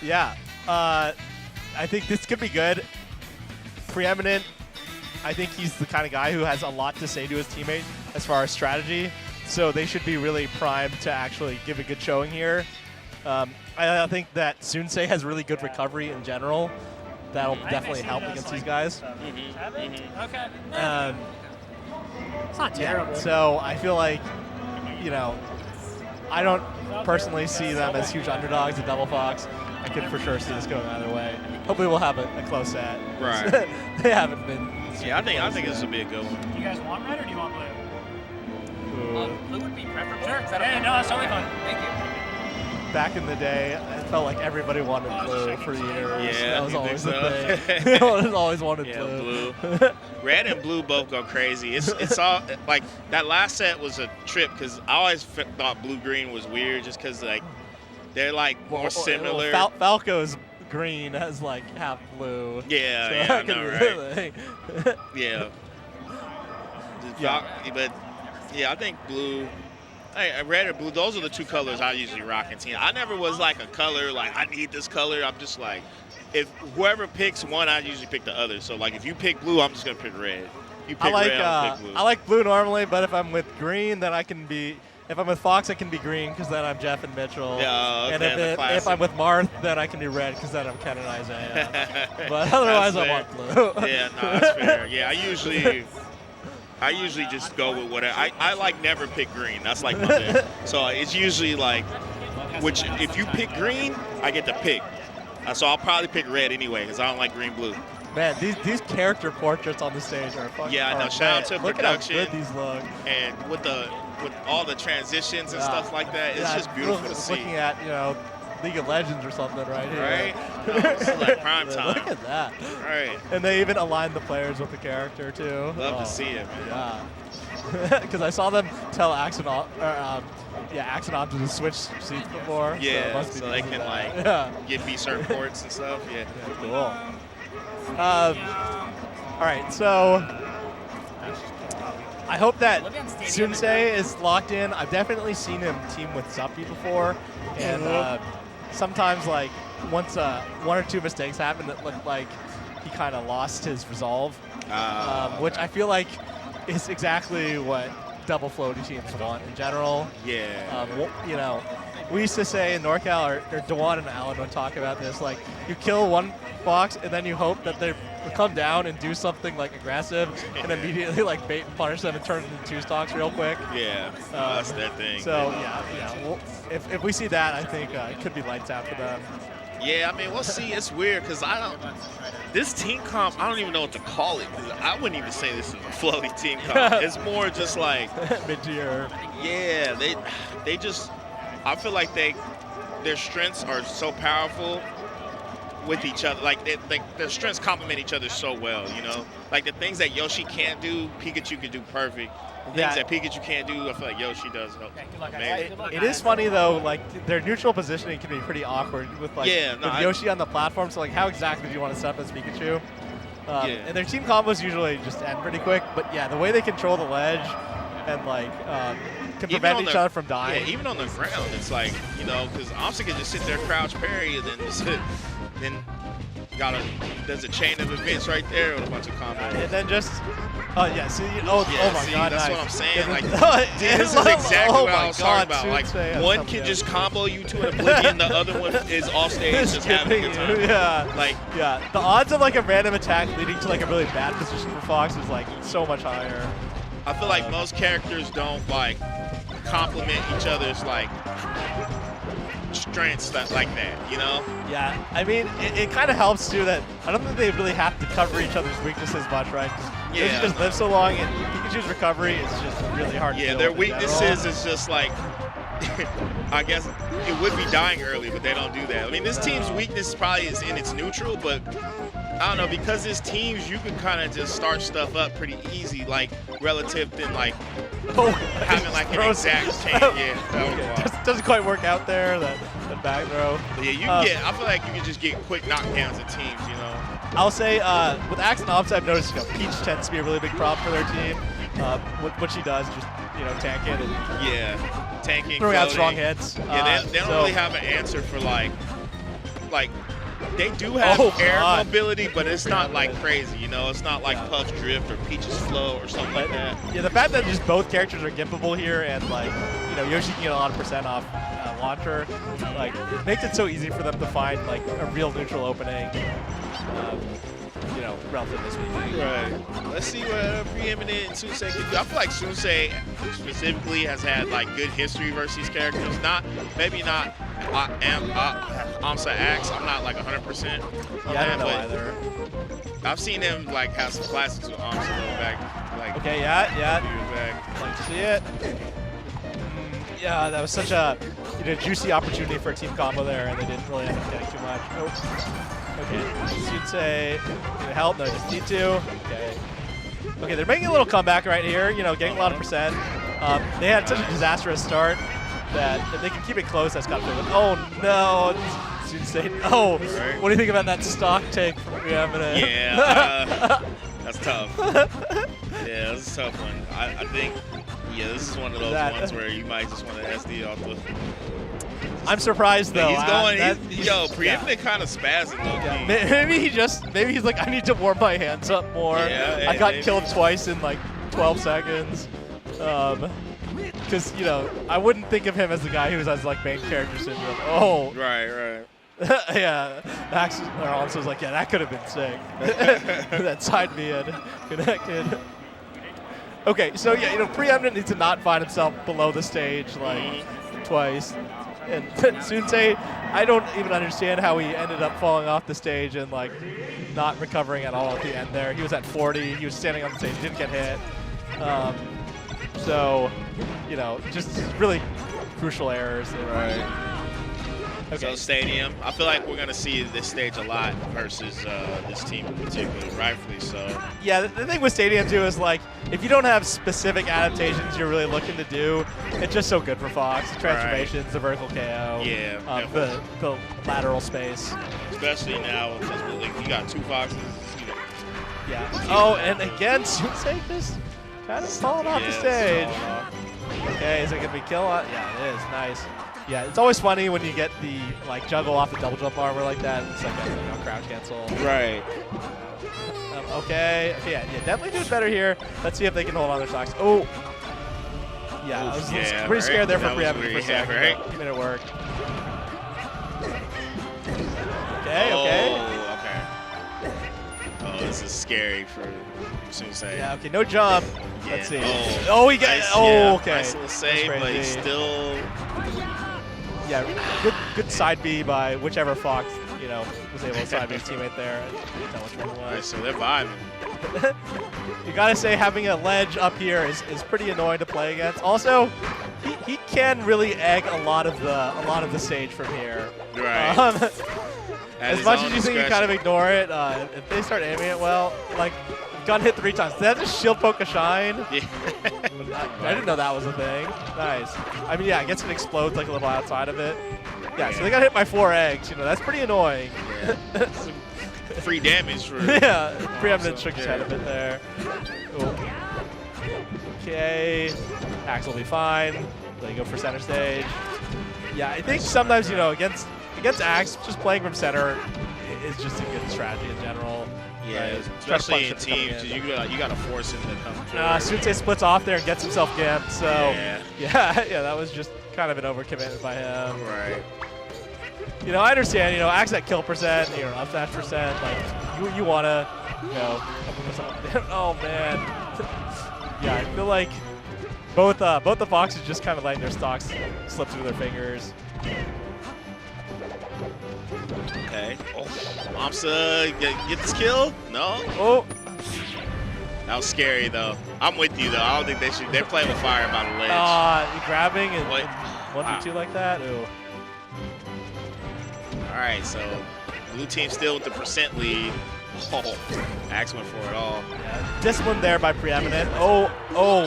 yeah, I think this could be good. Preeminent, I think he's the kind of guy who has a lot to say to his teammate as far as strategy, so they should be really primed to actually give a good showing here. I think that Sunsei has really good recovery in general. That'll definitely help against these guys. Okay. It's not terrible. So I feel like, you know, I don't personally see them as huge underdogs at Double Fox. I could for sure see this going either way. Hopefully we'll have a close set. Right. They haven't been. Yeah, I think this will be a good one. Do you guys want red or do you want blue? Ooh. Blue would be preferable. Sure. Yeah, no, that's totally fine. Thank you. back in the day, it felt like everybody wanted blue for years. Yeah, that was you always think the so? thing. always wanted Yeah, blue. Red and blue both go crazy. It's all like that last set was a trip because I always thought blue green was weird just because like they're like more similar. Falco's green has like half blue. Yeah, so yeah, I know, right? Yeah. But yeah, I think blue. Red or blue, those are the two colors I usually rock in team. I never was like a color, like I need this color. I'm just like, if whoever picks one, I usually pick the other. So like if you pick blue, I'm just gonna pick red. You pick red, I'll pick blue. I like blue normally, but if I'm with green, then I can be. If I'm with Fox, I can be green because then I'm Jeff and Mitchell. Yeah, okay, and if I'm with Marth, then I can be red because then I'm Ken and Isaiah. But otherwise, I want blue. Yeah, no, that's fair. Yeah, I usually just go with whatever. I like never pick green. That's like my thing. So it's usually like, which if you pick green, I get to pick. So I'll probably pick red anyway because I don't like green blue. Man, these character portraits on the stage are fucking. Yeah, I know. Shout out to look production. Look at how good these look. And with all the transitions and stuff like that, it's just beautiful to see. Looking at League of Legends or something right here. Right? No, this is like prime time. Look at that. Right. And they even aligned the players with the character too. Love to see it, man. Yeah. Because I saw them tell Axonom to just switch seats before. Yeah, so they can like get me certain ports and stuff. Yeah. Cool. All right, so I hope that Sunsei is locked in. I've definitely seen him team with Zuppy before, and sometimes like once one or two mistakes happened that looked like he kind of lost his resolve, which I feel like is exactly what double floaty teams want in general. Yeah. We used to say in NorCal, or Dewan and Alan would talk about this, like you kill one Fox and then you hope that they come down and do something like aggressive and immediately like bait and punish them and turn into two stocks real quick. Yeah, that's that thing. So yeah. If we see that, I think it could be lights out for them. Yeah, I mean, we'll see. It's weird because this team comp, I don't even know what to call it. Cause I wouldn't even say this is a floaty team comp. It's more just like mid-tier. Yeah, they just, I feel like their strengths are so powerful with each other. Like their strengths complement each other so well, Like the things that Yoshi can't do, Pikachu can do perfect. Things that Pikachu can't do, I feel like Yoshi does help. It is funny though, like their neutral positioning can be pretty awkward with with Yoshi on the platform. So like, how exactly do you want to set up as Pikachu? And their team combos usually just end pretty quick. But yeah, the way they control the ledge and like can prevent each other from dying. Yeah, even on the ground, it's like because AMSA can just sit there, crouch parry, and then there's a chain of events right there with a bunch of combos. And then just. Oh yeah, see, my God, that's nice. what I'm saying. Like, this is exactly what I was talking about. Like, one can just combo you to an oblivion, the other one is off stage just having a good time. Yeah, the odds of like a random attack leading to like a really bad position for Fox is like so much higher. I feel like most characters don't like complement each other's like strengths like that, Yeah, I mean, it kind of helps too that I don't think they really have to cover each other's weaknesses much, right? Yoshi just lives so long, and Pikachu's recovery is just really hard to deal with. Their weaknesses is just like, I guess it would be dying early, but they don't do that. I mean, this team's weakness probably is in its neutral, but I don't know, because it's teams, you can kind of just start stuff up pretty easy, like relative to like having like an exact chain. Just doesn't quite work out there, that back throw. But yeah, I feel like you can just get quick knockdowns in teams, I'll say with Axe and AMSA, I've noticed Peach tends to be a really big problem for their team. What she does, just tank it and tanking, throwing out strong hits. They don't really have an answer for like they do have air mobility, but it's not like crazy, It's not like Puff's Drift or Peach's Flow or something like that. Yeah, the fact that just both characters are gimpable here and like Yoshi can get a lot of % off launcher, like it makes it so easy for them to find like a real neutral opening. Relatively speaking. Right. Let's see what preeminent Sunsei can do. I feel like Sunsei specifically has had like good history versus these characters. Maybe not AMSA Axe. I'm not like 100%. I don't know either. I've seen him like have some classics with AMSA back. Like, okay, yeah. Like to see it. Yeah, that was such a juicy opportunity for a team combo there, and they didn't really end up getting too much. Oh. Okay, should say help. No, just need to. Okay. Okay, they're making a little comeback right here. Getting a lot of percent. They had such a disastrous start that if they can keep it close, that's got to be. Oh no! Oh, what do you think about that stock take from Preeminent? Yeah, that's tough. Yeah, that's a tough one. I think, this is one of those ones where you might just want to SD off the. I'm surprised though. He's going. Preeminent kind of spazzing though. Yeah, maybe he's like, I need to warm my hands up more. Yeah, I got killed twice in like 12 seconds. Because I wouldn't think of him as the guy who has like main character syndrome. Oh. Right. Yeah, Max or AMSA was like, yeah, that could have been sick. That side B had connected. Okay, so Preeminent needs to not find himself below the stage like twice. And Sunsei, I don't even understand how he ended up falling off the stage and like not recovering at all at the end there. He was at 40, he was standing on the stage, didn't get hit. So, just really crucial errors. Right. Okay. So Stadium, I feel like we're going to see this stage a lot versus this team in particular, rightfully so. Yeah, the thing with Stadium too is like, if you don't have specific adaptations you're really looking to do, it's just so good for Fox. The transformations, the vertical KO, the lateral space. Especially now, like, you got two Foxes. Yeah. Oh, and again, Sunsei just kind of falling off the stage. Okay, is it going to be kill? Yeah, it is. Nice. Yeah, it's always funny when you get the juggle off the double jump armor like that. It's like a crouch cancel. Right. Okay. Yeah, definitely doing better here. Let's see if they can hold on their stocks. Oh. Yeah, I was pretty scared there for Preeminent for a second. Right? He made it work. Okay. Oh, this is scary for Sunsei. Yeah. Okay. No jump. Yeah. Let's see. Oh, he got. Nice, okay. Nice little save, but he's still. Yeah, good side B by whichever Fox, was able to side B his teammate there. I can't tell which one it was. Right, so they're vibing. You gotta say, having a ledge up here is pretty annoying to play against. Also, he can really egg a lot of the stage from here. Right. As much as you think you kind of ignore it, if they start aiming it well, like gun hit 3 times. Did that just shield poke a shine? Yeah. I didn't know that was a thing. Nice. I mean, yeah, I guess it explodes like a little outside of it. Yeah, so they got hit by 4 eggs. That's pretty annoying. Yeah. Free damage for. Yeah, Preeminent shook his head a bit there. Ooh. Okay, Axe will be fine. They go for center stage. Yeah, I think sometimes against Axe, just playing from center is just a good strategy in general. Yeah, right? especially in teams, because you got to force him to come through. Sunsei splits off there and gets himself gamped, so yeah, that was just kind of an overcommitment by him. Right. I understand, Axe at kill percent, up dash percent, like, you want to, oh, man. Yeah, I feel like both the Foxes just kind of letting their stocks slip through their fingers. Okay. Oh, AMSA, get this kill? No? Oh. That was scary, though. I'm with you, though. I don't think they should. They're playing with fire by the ledge. You grabbing and 1v2 like that? Ooh. All right, so blue team still with the percent lead. Oh, Axe went for it all. Yeah, discipline there by Preeminent. Oh,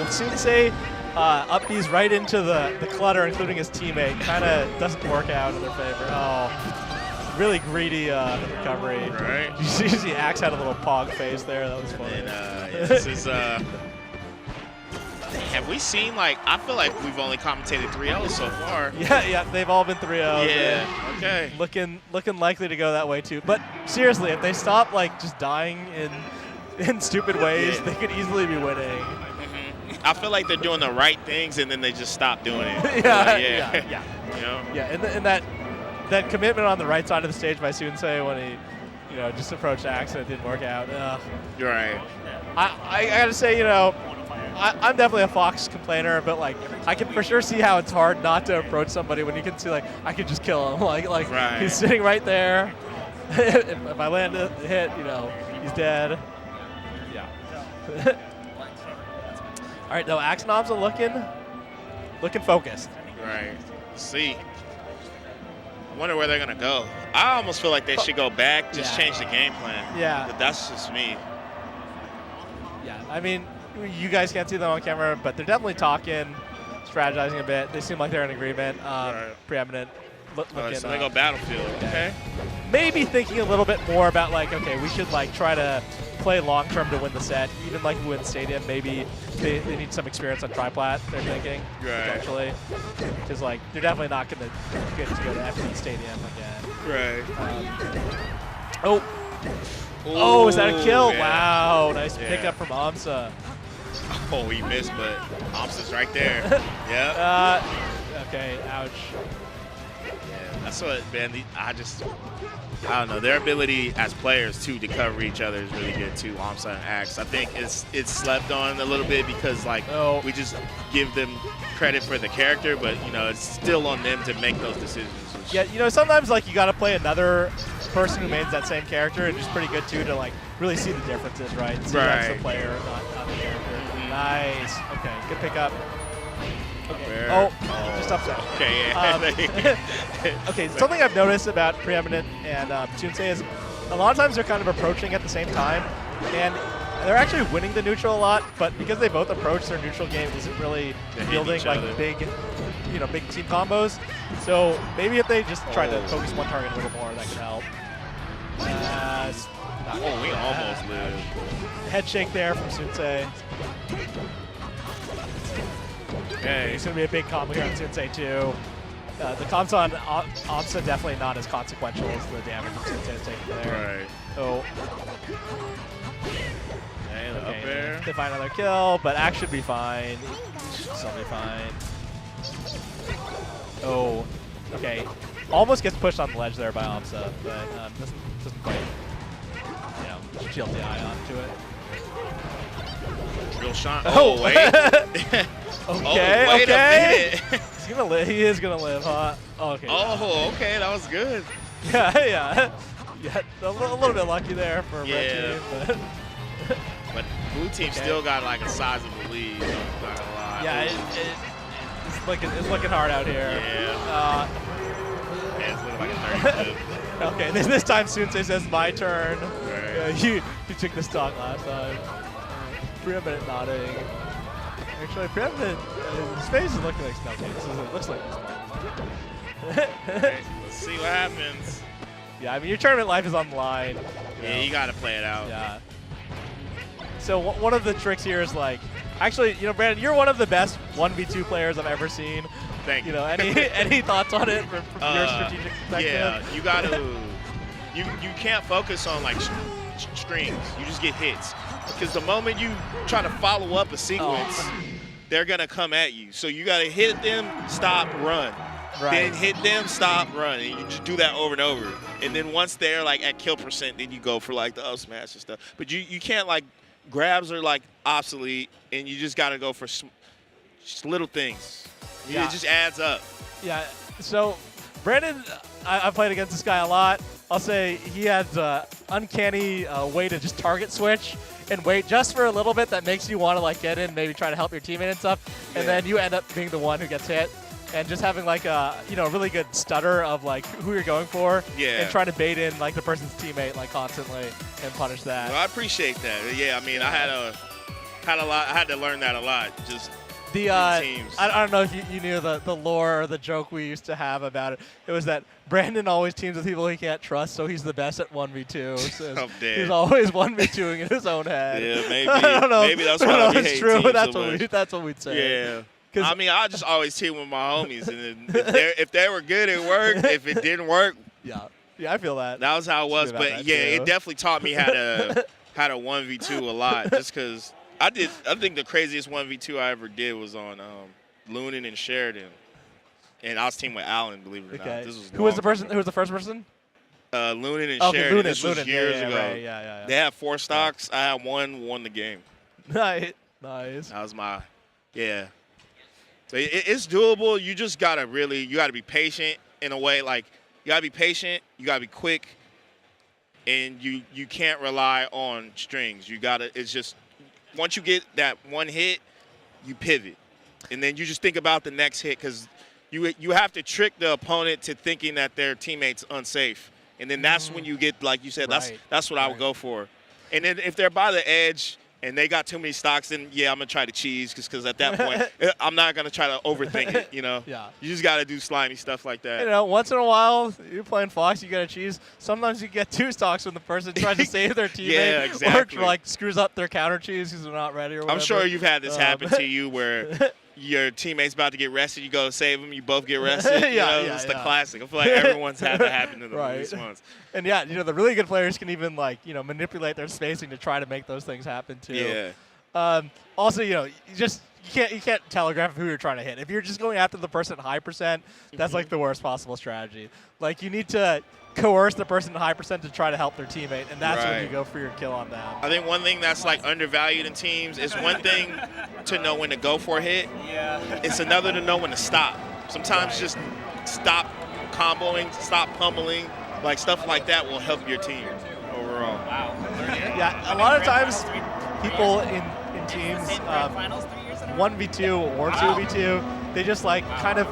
Sunsei up these right into the clutter, including his teammate. Kind of doesn't work out in their favor. Oh, really greedy recovery. Right. You see Axe had a little pog face there. That was funny. And this is have we seen, I feel like we've only commentated 3-0 so far. Yeah, they've all been 3-0. Yeah, okay. Looking likely to go that way too. But seriously, if they stop just dying in stupid ways, they could easily be winning. I feel like they're doing the right things and then they just stop doing it. Yeah. Yeah, and that commitment on the right side of the stage by Sunsei when he, just approached Axe and it didn't work out. You're right. I gotta say, I'm definitely a Fox complainer, but I can for sure see how it's hard not to approach somebody when you can see I could just kill him. Right. He's sitting right there. if I land a hit, he's dead. Yeah. All right, though, Axe and AMSA looking focused. Right. See. I wonder where they're gonna go. I almost feel like they should go back, just change the game plan. Yeah. But that's just me. Yeah, I mean, you guys can't see them on camera, but they're definitely talking, strategizing a bit. They seem like they're in agreement. Preeminent. Looking, So they go Battlefield. Okay. Maybe thinking a little bit more about like, okay, we should like try to play long term to win the set. Even like win Stadium, maybe they need some experience on triplat. They're thinking potentially, because like they're definitely not going to get to go to FD Stadium again. Right. Oh, is that a kill? Yeah. Wow, nice pickup from AMSA. Oh, he missed, but AMSA's right there. Yep. Okay, ouch. Yeah, that's what, man, I don't know. Their ability as players, too, to cover each other is really good, too, AMSA and Axe. I think it's slept on a little bit because, like, we just give them credit for the character, but, you know, it's still on them to make those decisions. Yeah, you know, sometimes, like, you got to play another person who mains that same character, and it's pretty good, too, to, like, really see the differences, right? See that's the player, not the character. Nice. Okay, good pickup. Okay. Oh, just upset. Okay, yeah. Okay, something I've noticed about Preeminent and Tunsei is a lot of times they're kind of approaching at the same time, and they're actually winning the neutral a lot, but because they both approach, their neutral game isn't really yielding like big team combos. So maybe if they just try to focus one target a little more, that could help. We almost lived. Head shake there from Tunsei. Okay, it's going to be a big combo here on Tunsei too. The comps on AMSA definitely not as consequential as the damage that Tunsei is taking there. Right. Oh. Up there. They find another kill, but Axe should be fine. Should still be fine. Oh, okay. Almost gets pushed on the ledge there by AMSA, but doesn't quite, shield the eye onto it. Real shot. Oh, wait. Okay, wait okay. a minute. He's gonna live. He is gonna live, huh? Oh, okay. Oh, okay. That was good. Yeah. A little bit lucky there for red team, but blue team still got like a sizable lead. Not gonna lie. Yeah, it's looking hard out here. Yeah. It's looking like a 32. Okay, this time Tunsei says my turn. Right. You took the stock last time. Preeminent nodding. Actually, Preeminent, his face is looking like Snowcase. It looks like he's playing. Let's see what happens. Yeah, I mean, your tournament life is on the line. Yeah, you got to play it out. Yeah. So one of the tricks here is like, actually, Brandon, you're one of the best 1v2 players I've ever seen. Thank you. Any thoughts on it from your strategic perspective? Yeah, you got to, you can't focus on like strings. You just get hits. Because the moment you try to follow up a sequence, they're going to come at you. So you got to hit them, stop, run. Right. Then hit them, stop, run. And you just do that over and over. And then once they're like at kill percent, then you go for like the up smash and stuff. But you can't like, grabs are like obsolete, and you just got to go for just little things. It just adds up. Yeah, so Brandon, I played against this guy a lot. I'll say he has an uncanny way to just target switch and wait just for a little bit that makes you want to like get in, maybe try to help your teammate and stuff, and then you end up being the one who gets hit. And just having like a really good stutter of like who you're going for, and trying to bait in like the person's teammate like constantly and punish that. Well, I appreciate that. Yeah, I mean, I had to learn that a lot. Just the teams. I don't know if you knew the lore or the joke we used to have about it. It was that Brandon always teams with people he can't trust, so he's the best at 1v2. So I'm dead. He's always 1v2ing in his own head. Yeah, maybe. I don't know. Maybe that's why we hate true. teams That's so much. That's what we'd say. Yeah. I mean, I just always team with my homies, and if they were good, it worked. If it didn't work, yeah, I feel that. That was how it was. But yeah, it definitely taught me how to 1v2 a lot. Just because I think the craziest 1v2 I ever did was on Lunan and Sheridan, and I was teaming with Allen. Believe it or not, this was who was the person? Who was the first person? Lunan and Sheridan. This was Lunan. years ago. Right. Yeah. They had 4 stocks. I had won the game. Nice. That was my. Yeah. So it's doable. You just gotta be patient in a way. Like you gotta be patient. You gotta be quick, and you can't rely on strings. It's just once you get that one hit, you pivot, and then you just think about the next hit because you have to trick the opponent to thinking that their teammate's unsafe. And then that's when you get, like you said, that's what I would go for. And then if they're by the edge and they got too many stocks, then, yeah, I'm going to try to cheese because at that point, I'm not going to try to overthink it, you know? Yeah. You just got to do slimy stuff like that. You know, once in a while, you're playing Fox, you got to cheese. Sometimes you get 2 stocks when the person tries to save their teammate. Yeah, exactly. Or, like, screws up their counter cheese because they're not ready or whatever. I'm sure you've had this happen to you where your teammate's about to get rested, you go to save them, you both get rested. It's the classic. I feel like everyone's had that happen to them at least once. And yeah, you know, the really good players can even like, you know, manipulate their spacing to try to make those things happen too. Yeah. Also, you know, you can't telegraph who you're trying to hit. If you're just going after the person at high percent, that's like the worst possible strategy. Like you need to coerce the person at high percent to try to help their teammate, and that's when you go for your kill on them. I think one thing that's like undervalued in teams is one thing to know when to go for a hit. It's another to know when to stop. Sometimes just stop comboing, stop pummeling, like stuff like that will help your team overall. Wow. Yeah, a lot of times people in teams 1v2 or 2v2, they just like kind of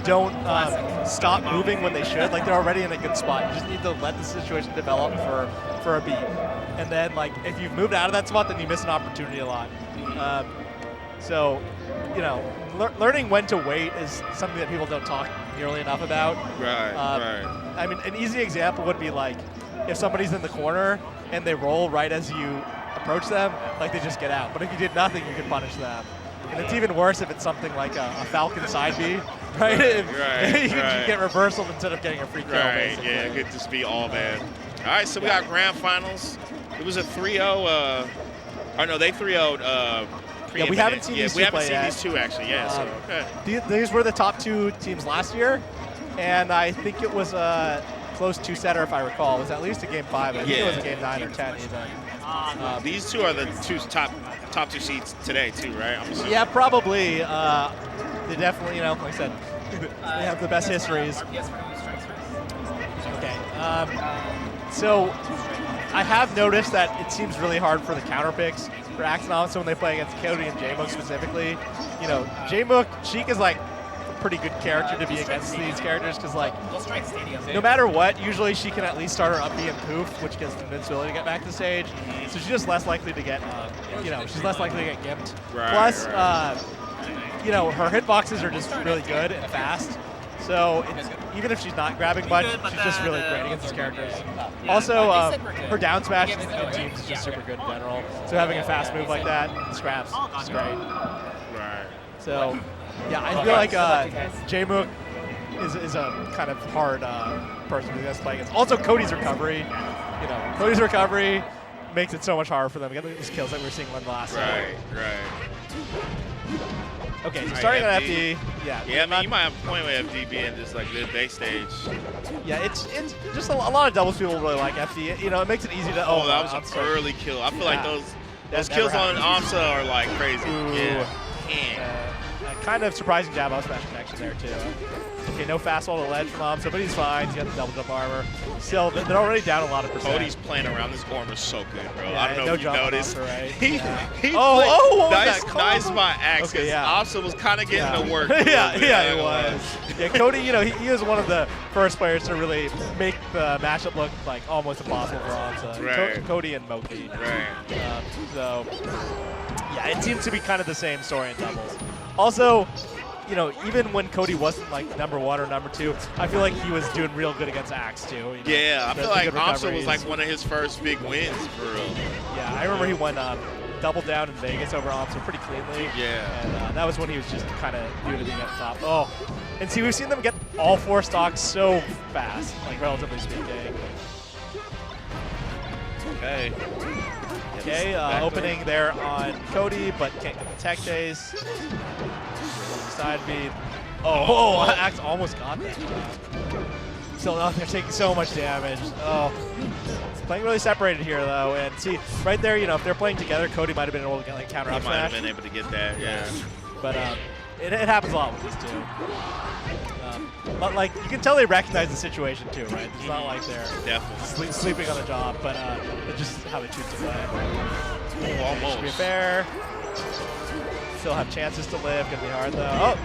don't stop moving when they should. Like they're already in a good spot. You just need to let the situation develop for a beat. And then like if you've moved out of that spot, then you miss an opportunity a lot. So, you know, learning when to wait is something that people don't talk nearly enough about. Right. I mean, an easy example would be like if somebody's in the corner and they roll right as you approach them, like they just get out. But if you did nothing, you can punish them. And it's even worse if it's something like a Falcon side B, right? You get reversal instead of getting a free kill. Right, yeah, it could just be all bad. All right, so we got grand finals. It was a 3-0. They 3-0'd. Yeah, we haven't seen these two play yet. These two actually. Yeah, so okay. These were the top 2 teams last year, and I think it was a close 2-setter if I recall. It was at least a game 5. I think it was a game 9 or 10 even. These two are the top 2 seeds today too, right? I'm assuming. Yeah, probably. They definitely, you know, like I said, they have the best histories. Okay. So I have noticed that it seems really hard for the counter picks for Axe and AMSA when they play against Cody and Jmook specifically. You know, Jmook, Sheik is like a pretty good character to be against these characters because like no matter what, usually she can at least start her up B and poof, which gives invincibility to get back to stage. So she's just less likely to get, she's less likely to get gimped. Plus, you know, her hitboxes are just really good and fast. So even if she's not grabbing much, she's just really great against these characters. Also, her down smash in teams is just super good in general. So having a fast move like that in scraps is great. Right. So, yeah, I feel like Jmook is a kind of hard person to play against. Also, Cody's recovery. You know, Cody's recovery makes it so much harder for them to get these kills that we were seeing on the last Right. Okay, so starting on FD, I mean, you might have a point with FD being just like the base stage. Yeah, it's just a lot of doubles people really like FD. You know, it makes it easy to. Oh, that was an early kill. I feel like those kills on AMSA are like crazy. Ooh. Kind of surprising jab out smash connection there too. Okay, no fastball to ledge from AMSA, but he's fine. He's got the double jump armor. Still, they're already down a lot of percent. Cody's playing around. This armor's so good, bro. Yeah, I don't know if you noticed. Right? He nice by Axe. Okay, AMSA was kind of getting to work. Yeah, he was. Yeah, Cody, you know, he is one of the first players to really make the matchup look like almost impossible for AMSA. Right. Cody and Moki. Right. So, yeah, it seems to be kind of the same story in doubles. Also, you know, even when Cody wasn't like #1 or #2, I feel like he was doing real good against Axe too. You know, I feel like AMSA was like one of his first big wins for real. Yeah, I remember he won double down in Vegas over AMSA pretty cleanly. Yeah. And that was when he was just kind of new to being at the top. Oh, and see, we've seen them get all 4 stocks so fast, like relatively speaking. Okay. Okay, opening there on Cody, but can't get the tech days. Side beat. Oh, Axe almost got that. Still not, they're taking so much damage. Oh, it's playing really separated here though. And see, right there, you know, if they're playing together, Cody might have been able to get like counter up smash. Might have been able to get that, yeah. But it happens a lot with these two. But like, you can tell they recognize the situation too, right? It's not like they're sleeping on the job, but it's just how they choose to play. Almost. Should be fair. Still have chances to live. Gonna be hard though. Oh,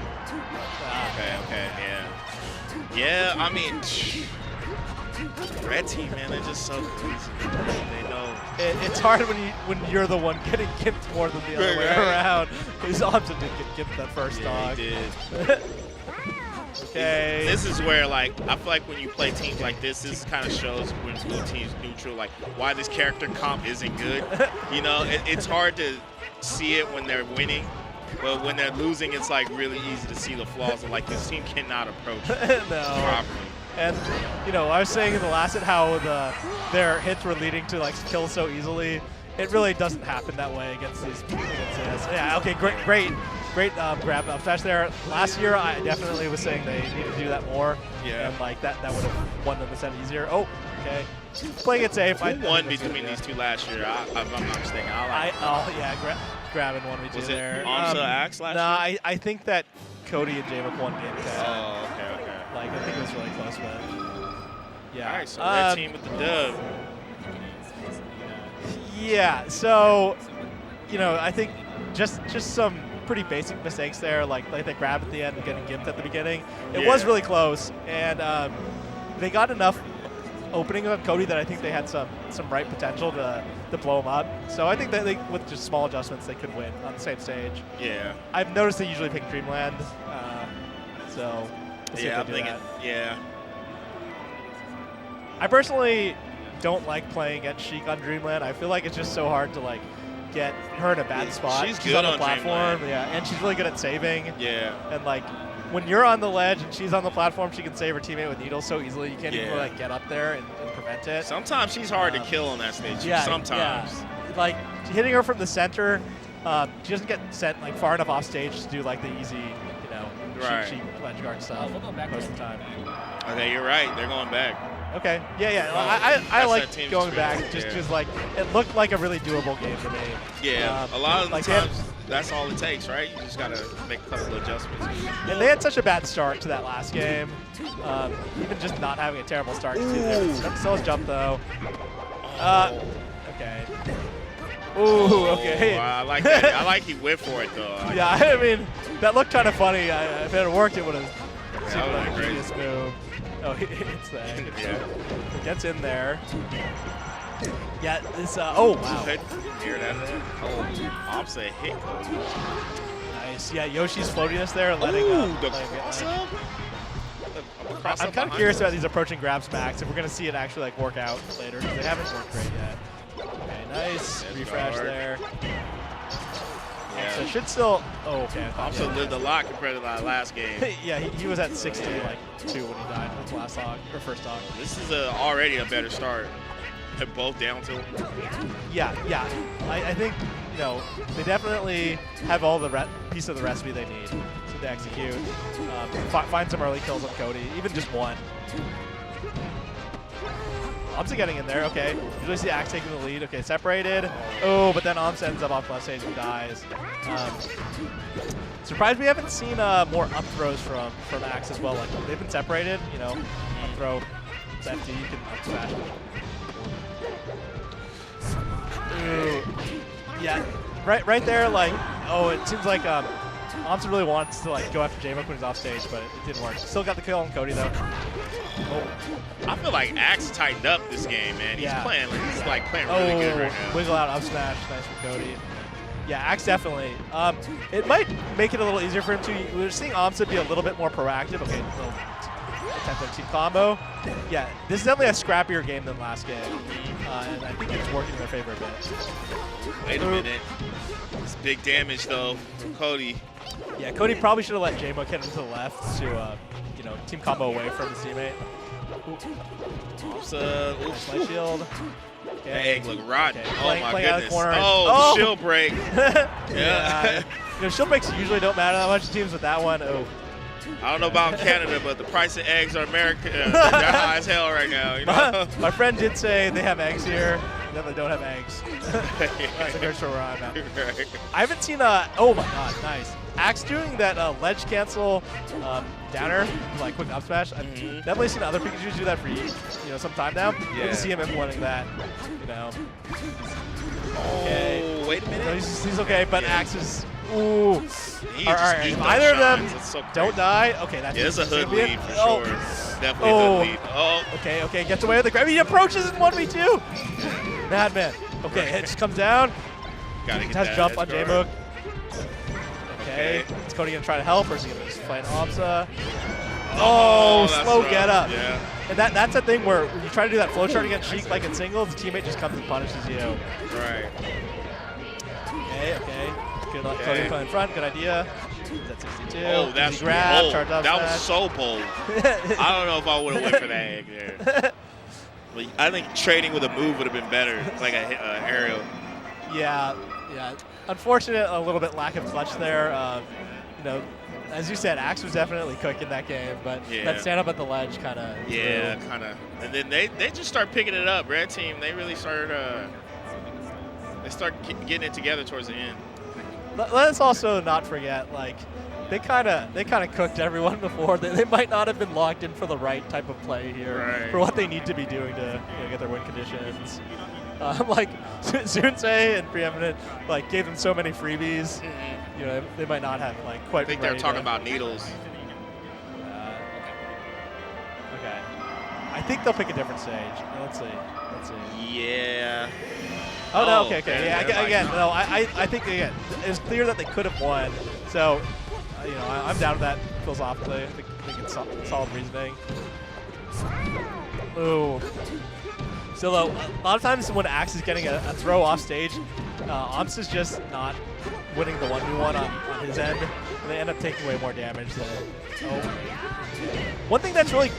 Okay, yeah. Yeah, I mean, red team, man, they're just so crazy. They know. It's hard when you're the one getting gimped more than the other way around. Because AMSA did get gimped that first dog. He did. Okay. This is where, like, I feel like when you play teams like this kind of shows when blue team's neutral, like, why this character comp isn't good. You know, it's hard to see it when they're winning, but when they're losing, it's, like, really easy to see the flaws. And, like, this team cannot approach properly. And, you know, I was saying in the last set how their hits were leading to, like, kills so easily. It really doesn't happen that way against these. Yeah, okay, great grab up smash there. Last year, I definitely was saying they need to do that more. Yeah. And like that would have won them the set easier. Oh, okay. Playing it safe. Who won between these two last year? If I'm not mistaken. Grabbing 1v2 there. AMSA Axe last year? year? I think that Cody and Jmook won game 10. Oh, okay. Like, I think it was really close with. Yeah. All right, so red team with the dub. Yeah, so, you know, I think just some pretty basic mistakes there, like they grab at the end and getting gimped at the beginning. It was really close, and they got enough opening on Cody that I think they had some right potential to blow him up. So I think that with just small adjustments, they could win on the same stage. Yeah. I've noticed they usually pick Dreamland, so we'll see if I'm they do thinking, that. I personally don't like playing against Sheik on Dreamland. I feel like it's just so hard to like get her in a bad spot. She's good on the on platform, Dreamland. yeah, and she's really good at saving. Yeah. And like when you're on the ledge and she's on the platform, she can save her teammate with needles so easily. You can't even like get up there and prevent it. Sometimes she's hard to kill on that stage. Yeah, sometimes. Yeah. Like hitting her from the center, she doesn't get sent like far enough off stage to do like the easy, you know, cheap ledge guard stuff most of the time. Okay, you're right. They're going back. Okay. I like going back just because like it looked like a really doable game to me. Yeah. A lot of the times that's all it takes, right? You just gotta make a couple of adjustments. And they had such a bad start to that last game. Even just not having a terrible start. So let's jump though. Okay. Ooh, okay. Wow, I like that. I like he went for it though. Yeah, I mean that looked kind of funny. If it had worked, it would have seemed like a great genius move. Oh, it's that. It gets in there. Yeah, this. Oh, wow. Hear that? AMSA hit. Nice. Yeah, Yoshi's floatiness there, letting. I'm kind of curious about these approaching grab smacks. If we're gonna see it actually like work out later, because they haven't worked great yet. Okay, nice refresh there. So it should still. Oh, okay. AMSA lived a lot compared to that last game. Yeah, he was at 60 like 2 when he died with the last dog or first dog. This is already a better start. They're both down to. Yeah. I think they definitely have all the piece of the recipe they need to execute. Find some early kills on Cody, even just one. AMSA getting in there, okay. Usually see Axe taking the lead. Okay, separated. Oh, but then AMSA ends up off left stage and dies. Surprised we haven't seen more up throws from Axe as well. Like they've been separated, up throw, it's FD, you can up smash. Ooh. Yeah, right there, like, it seems like AMSA really wants to like go after Jmook when he's off stage, but it didn't work. Still got the kill on Cody though. Oh. I feel like Axe tightened up this game, man. He's playing really good right now. Wiggle out up smash, nice for Cody. Yeah, Axe definitely. It might make it a little easier for him too. We're seeing AMSA be a little bit more proactive. Okay, little attempt team combo. Yeah, this is definitely a scrappier game than last game, and I think it's working in their favor a bit. Wait a minute. It's big damage though from Cody. Yeah, Cody probably should have let Jmook hit him to the left to, team combo away from his teammate. Nice light shield. Okay. That egg look rotten. Okay. Oh my goodness. Oh, shield break. Yeah. Shield breaks usually don't matter that much to teams with that one. Oh. I don't know about Canada, but the price of eggs are America. They're high as hell right now. My friend did say they have eggs here. No, they don't have eggs. That's a good show where I'm at. I haven't seen oh my god, nice. Axe doing that ledge cancel downer, like quick up smash. I've definitely seen other Pikachus do that for some time now. Yeah. Good to see him implementing that. Okay. Oh, wait a minute. So he's okay, but Axe is Ooh. He All just right, eat if those either of them shines. That's so don't crazy. die, okay, that's Yeah, it's a hood gonna be it. lead for Oh. sure. Definitely a hood lead. Oh. Okay, okay, gets away with the grab. He approaches in 1v2. Madman. Okay, it just comes down. Gotta get Has that jump on edge Jmook. guard. Okay. Is Cody gonna try to help, or is he gonna just fight AMSA? Oh, Oh, that's slow rough. get up. Yeah. And that's a thing where when you try to do that flow chart against Sheik like in singles, the teammate just comes and punishes you. Right. Okay, okay. Good luck. Okay. Cody playing in front. Good idea. He's at 62. Oh, that's Easy grab. bold. Charge up That was smash. so bold. I don't know if I would have went for that egg there. But I think trading with a move would have been better, like a aerial. Yeah, yeah. Unfortunate, a little bit lack of clutch there. You know, as you said, Axe was definitely cooking that game, but Yeah. that stand up at the ledge kind of. Yeah, kind of. And then they just start picking it up. Red team, they really started. They start getting it together towards the end. Let's also not forget, like, they kind of cooked everyone before. They might not have been locked in for the right type of play here Right. for what they need to be doing to get their win conditions. Like Zunsei and Preeminent, like gave them so many freebies. You know, they might not have like quite. I think been they're ready talking to- about needles. Okay. I think they'll pick a different stage. Let's see. Let's see. Yeah. Oh, no, Oh, okay. okay, Yeah, they're like, again, no. no, I think, again, it was clear that they could have won. So, you know, I'm down with that philosophically. I think it's solid reasoning. Ooh. So, though, a lot of times when Axe is getting a throw off stage, AMSA's just not winning the 1v1 on his end. And they end up taking way more damage than. Oh. One thing that's really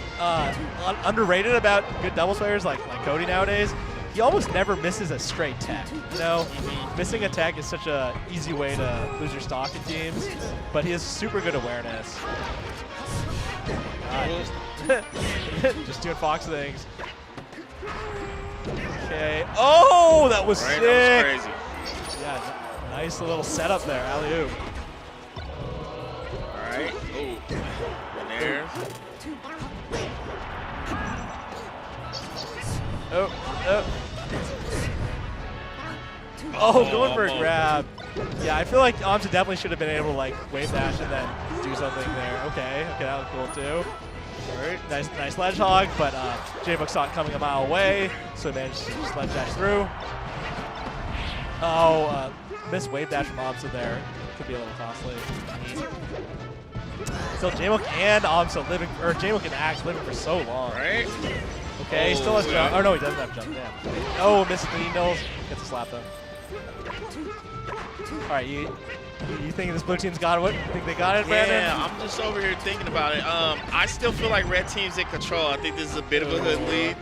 underrated about good doubles players like Cody nowadays, he almost never misses a straight tech. You know, missing a tech is such a easy way to lose your stock in teams, but he has super good awareness. Just doing Fox things. Okay. Oh, that was Right, sick. that was crazy. Yeah, nice little setup there, alley-oop. All right. Ooh. In there. Oh, going for a grab. Yeah, I feel like AMSA definitely should have been able to like wave dash and then do something there. Okay, that was cool too. All right, nice ledge hog, but Jmook saw it coming a mile away, so he managed to just ledge dash through. Oh, missed wave dash from AMSA there. Could be a little costly. Still Jmook and AMSA living, or Jmook and Axe living for so long. Right. Okay, he still has jump. Oh no, he doesn't have jump. Damn. Oh, misses the needles. Gets a slap though. All right, you think this blue team's got it? Think they got it, Brandon? Yeah, I'm just over here thinking about it. I still feel like red team's in control. I think this is a bit of a hood lead.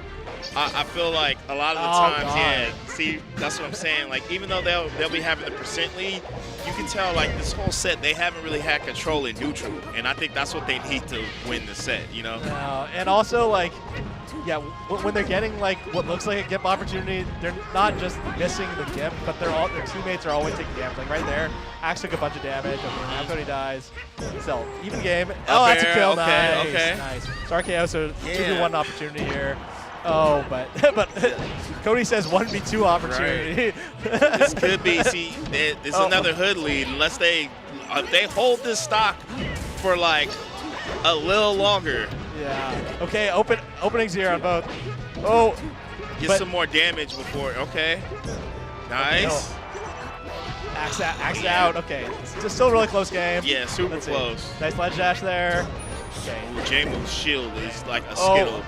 I feel like a lot of the times, God. yeah. See, that's what I'm saying. Like, even though they'll be having the percent lead, you can tell like this whole set they haven't really had control in neutral, and I think that's what they need to win the set. You know? And also like, yeah, when they're getting like what looks like a gimp opportunity, they're not just missing the gimp, but their teammates are always taking damage. Like right there, Axe took a bunch of damage. Okay, now Cody dies. So even game. Oh, that's a kill. Okay, Nice. So RKO, so Yeah. 2v1 opportunity here. Oh, but Cody says 1v2 opportunity. Right. This could be. See, this is another hood lead unless if they hold this stock for like a little longer. Yeah. Okay, opening 0 on both. Oh. Get some more damage before. Okay. Nice. Axe out. Okay. It's still a really close game. Yeah, super Let's see. close. Nice ledge dash there. Okay. Jmook's shield is like a skittle.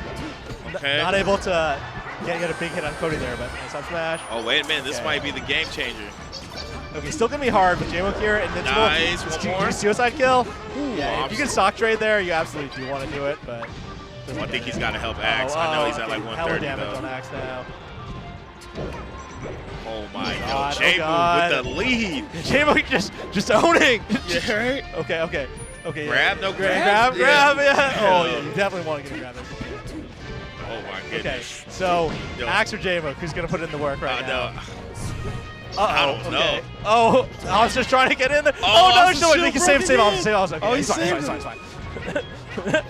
Okay. Not able to get a big hit on Cody there, but nice up smash. Oh, wait a minute. This Okay. might be the game changer. Okay, still going to be hard with Jmook here. And then Nice, one more. Suicide kill. Ooh, Yeah, if you can stock trade there, you absolutely do want to do it, but. I think he's got to help Axe. I know he's at like hella 130 damage on though. Axe now. Oh my God, God. oh God. Jmook with the lead. Jmook just owning. Yeah, right? Okay. Grab, yeah. no grab? Grab, yeah. Yeah. Oh, yeah, you definitely want to get a grab there. Oh my Okay, goodness. so Yo. Axe or Jmook, who's going to put in the work right now? No. Uh-oh, I don't know. okay. Oh, I was just trying to get in there. Oh, Oh, no, it's no, still they can save broken Alpha, in. save Alpha. Okay, Oh, he's he fine, saved fine.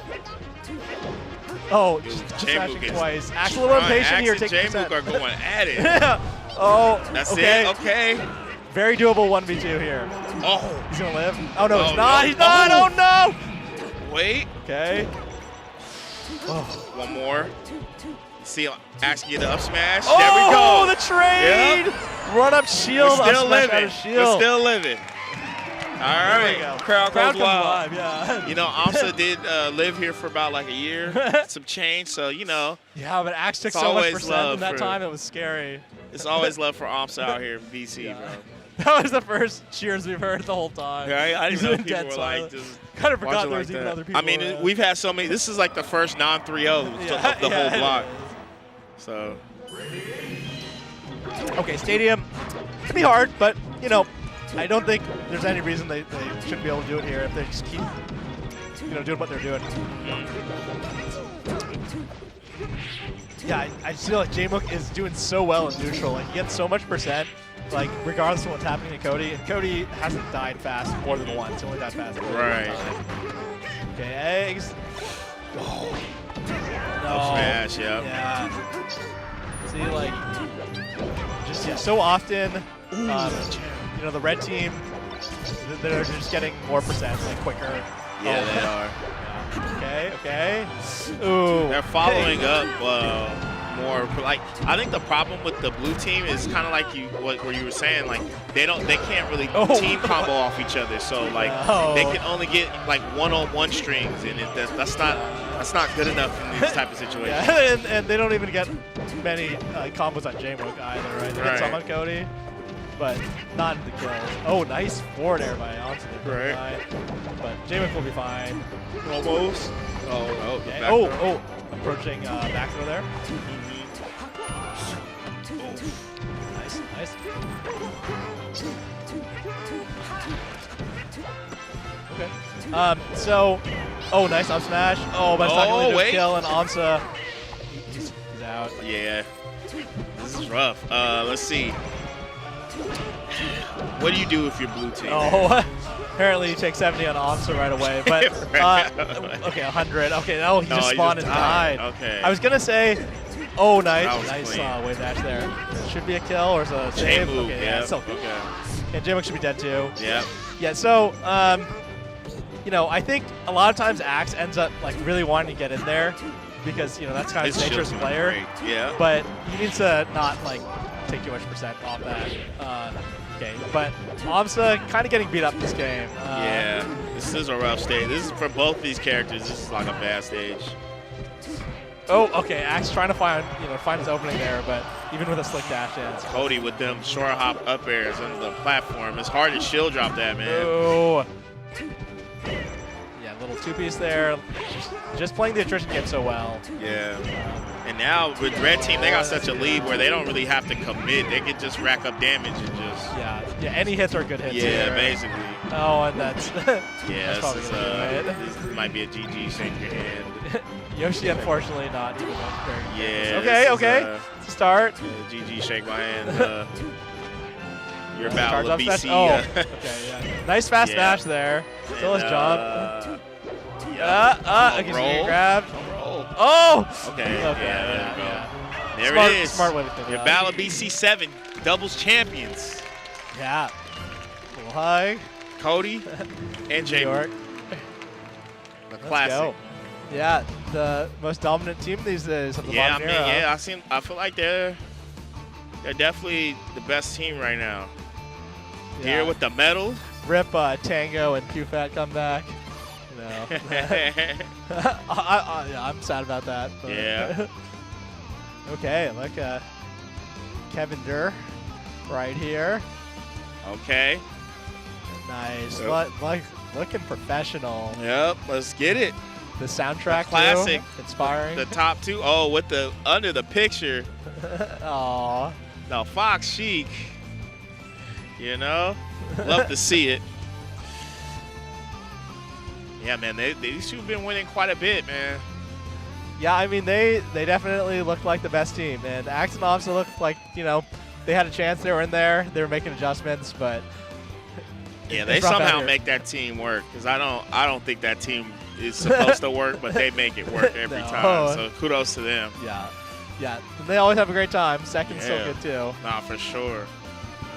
Oh, just Jmook smashing is twice. Axe a little impatient here, Axe and taking Jmook are percent. going at it. Oh, That's okay. it. Okay. Very doable 1v2 here. Oh. He's going to live. Oh, no, Oh, he's not. no. He's not. Oh. Oh, no. Wait. Okay. One more. See him asking you to up smash. Oh, there we go. The trade. Yep. Run up shield. We're still up smash out living. of shield. We're still living. All There we right. go. Crowd Crowd goes comes wild. alive, yeah. You know, AMSA did live here for about like a year, some change. So, you know. Yeah, but Axe took It's so much always percent in love that for- time. It was scary. It's always love for AMSA out here in BC, Yeah. bro. That was the first cheers we've heard the whole time. Right? I didn't know He's people been were dead like silent. just Kind of forgot watching there was like even that. other people. I mean, around. we've had so many. This is like the first non-3-0 of the Yeah, whole block. it So, is. Okay, Stadium can be hard, but you know, I don't think there's any reason they shouldn't be able to do it here if they just keep, doing what they're doing. Yeah, I just feel like Jmook is doing so well in neutral. Like, he gets so much percent, like, regardless of what's happening to Cody. And Cody hasn't died fast more than once. He only died fast more than Right. one time. Okay, eggs. Oh. No. up smash, yeah. Yeah. See, like, just so often, the red team, they're just getting more percent, like, quicker. Yeah, Oh. they are. Okay. Ooh. They're following up more. Like, I think the problem with the blue team is kind of like what you were saying. Like, they can't really team combo off each other. So like, they can only get like one-on-one strings, and that's not good enough in these type of situations. Yeah, and they don't even get many combos on Jmook either, right? They get some on Cody, but not in the kills. Oh, nice forward air by AMSA. Right. But Jmook will be fine. Almost. Oh, no. Okay. Back throw. Oh, approaching back throw there. Nice. Okay. Nice up smash. Oh, but it's not going to do a kill, and AMSA, he's out. Yeah. This is rough. Let's see. What do you do if you're blue team? Oh, apparently you take 70 on AMSA right away. But, okay, 100. Okay, no, he just spawned and died. Okay. I was going to say, oh, nice clean. wave dash there. Should be a kill or is it a save? Jmook, Okay, yeah, still. Okay. Yeah, Jmook should be dead too. Yeah. Yeah, so, I think a lot of times Axe ends up like really wanting to get in there because, that's kind of his nature as a player. Great. Yeah. But he needs to not like take too much percent off that. Okay, but AMSA kind of getting beat up this game. Yeah, this is a rough stage. This is for both these characters. This is like a bad stage. Oh, okay. Axe trying to find his opening there, but even with a slick dash in. Cody with them short hop up airs on the platform. It's hard to shield drop that, man. Oh. Yeah, little two-piece there. Just playing the attrition game so well. Yeah. And now with red team, they got such a lead where they don't really have to commit. They can just rack up damage and just. Yeah. Any hits are good hits. Yeah, here. basically. Oh, and that's. Yeah, that's this might be a GG. Shake your hand. Yoshi, unfortunately, not even very. Yeah. Okay. Start. GG, shake my hand. Your battle of BC. Okay, yeah. Nice fast dash there. Still his job. Against getting grabbed. Oh! Okay. Yeah. There Smart, it is. Smart way to think Your about battle of BC 7 doubles champions. Yeah. A little high. Cody and Jmook. The classic. Go. Yeah, the most dominant team these days of the modern era. I feel like they're definitely the best team right now. Yeah. Here with the medal. Rip Tango and QFat come back. I'm sad about that. But Yeah. Okay, look, Kevin Durr right here. Okay. Nice. Yep. Looking professional. Yep, let's get it. The soundtrack, classic. too, inspiring. The top two. Oh, with the under the picture. Aw. Now Fox Chic. Love to see it. Yeah, man, these two have been winning quite a bit, man. Yeah, I mean, they definitely look like the best team. And Axe and AMSA looked like, they had a chance. They were in there. They were making adjustments, but yeah, they somehow make that team work. Because I don't think that team is supposed to work, but they make it work every time. So kudos to them. Yeah. And they always have a great time. Second's still good, too. Nah, for sure.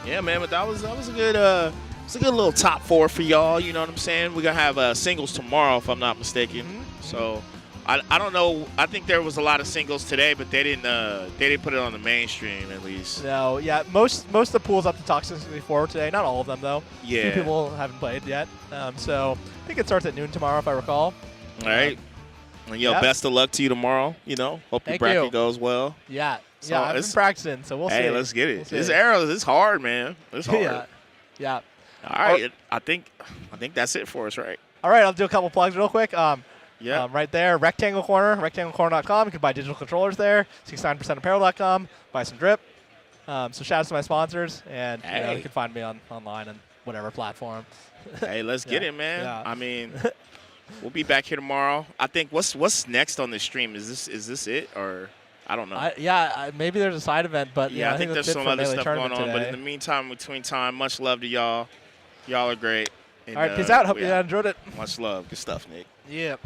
Yeah, man, but that was a good it's a good little top 4 for y'all. You know what I'm saying? We're gonna have singles tomorrow, if I'm not mistaken. So I don't know. I think there was a lot of singles today, but they didn't put it on the mainstream at least. No, yeah, most of the pools up to Talk 64 today. Not all of them though. Yeah. Few people haven't played yet. So I think it starts at noon tomorrow, if I recall. All right. And best of luck to you tomorrow. You know, hope your Thank bracket you. goes well. Yeah. So Yeah, I've been practicing, so we'll see. Hey, let's get it. We'll see. This arrow is hard, man. It's hard. Yeah. Yeah. All right. I think that's it for us, right? All right, I'll do a couple plugs real quick. Yeah. Right there, Rectangle Corner, rectanglecorner.com. You can buy digital controllers there. 69% apparel.com. Buy some drip. So shout out to my sponsors, and you can find me online on whatever platform. Hey, let's get it, man. Yeah. I mean, we'll be back here tomorrow. I think what's next on this stream? Is this it, or I don't know? Maybe there's a side event, but yeah, I think that's there's it some for other Melee stuff going Tournament on. But today. in the meantime, between time, much love to y'all. Y'all are great. And, all right, peace out. Hope you enjoyed it. Much love. Good stuff, Nick. Yeah.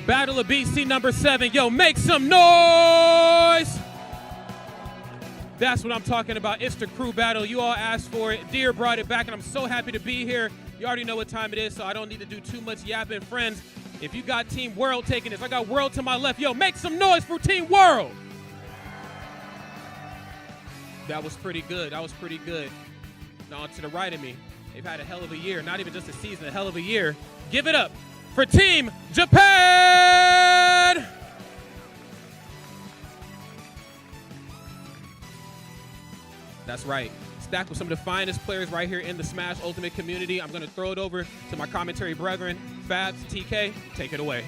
Battle of BC number 7. Yo, make some noise! That's what I'm talking about. It's the crew battle. You all asked for it. Deer brought it back, and I'm so happy to be here. You already know what time it is, so I don't need to do too much yapping. Friends, if you got Team World taking this, I got World to my left. Yo, make some noise for Team World! That was pretty good. That was pretty good. Now to the right of me, they've had a hell of a year. Not even just a season, a hell of a year. Give it up for Team Japan! That's right. Stacked with some of the finest players right here in the Smash Ultimate community. I'm going to throw it over to my commentary brethren. Fabs, TK, take it away.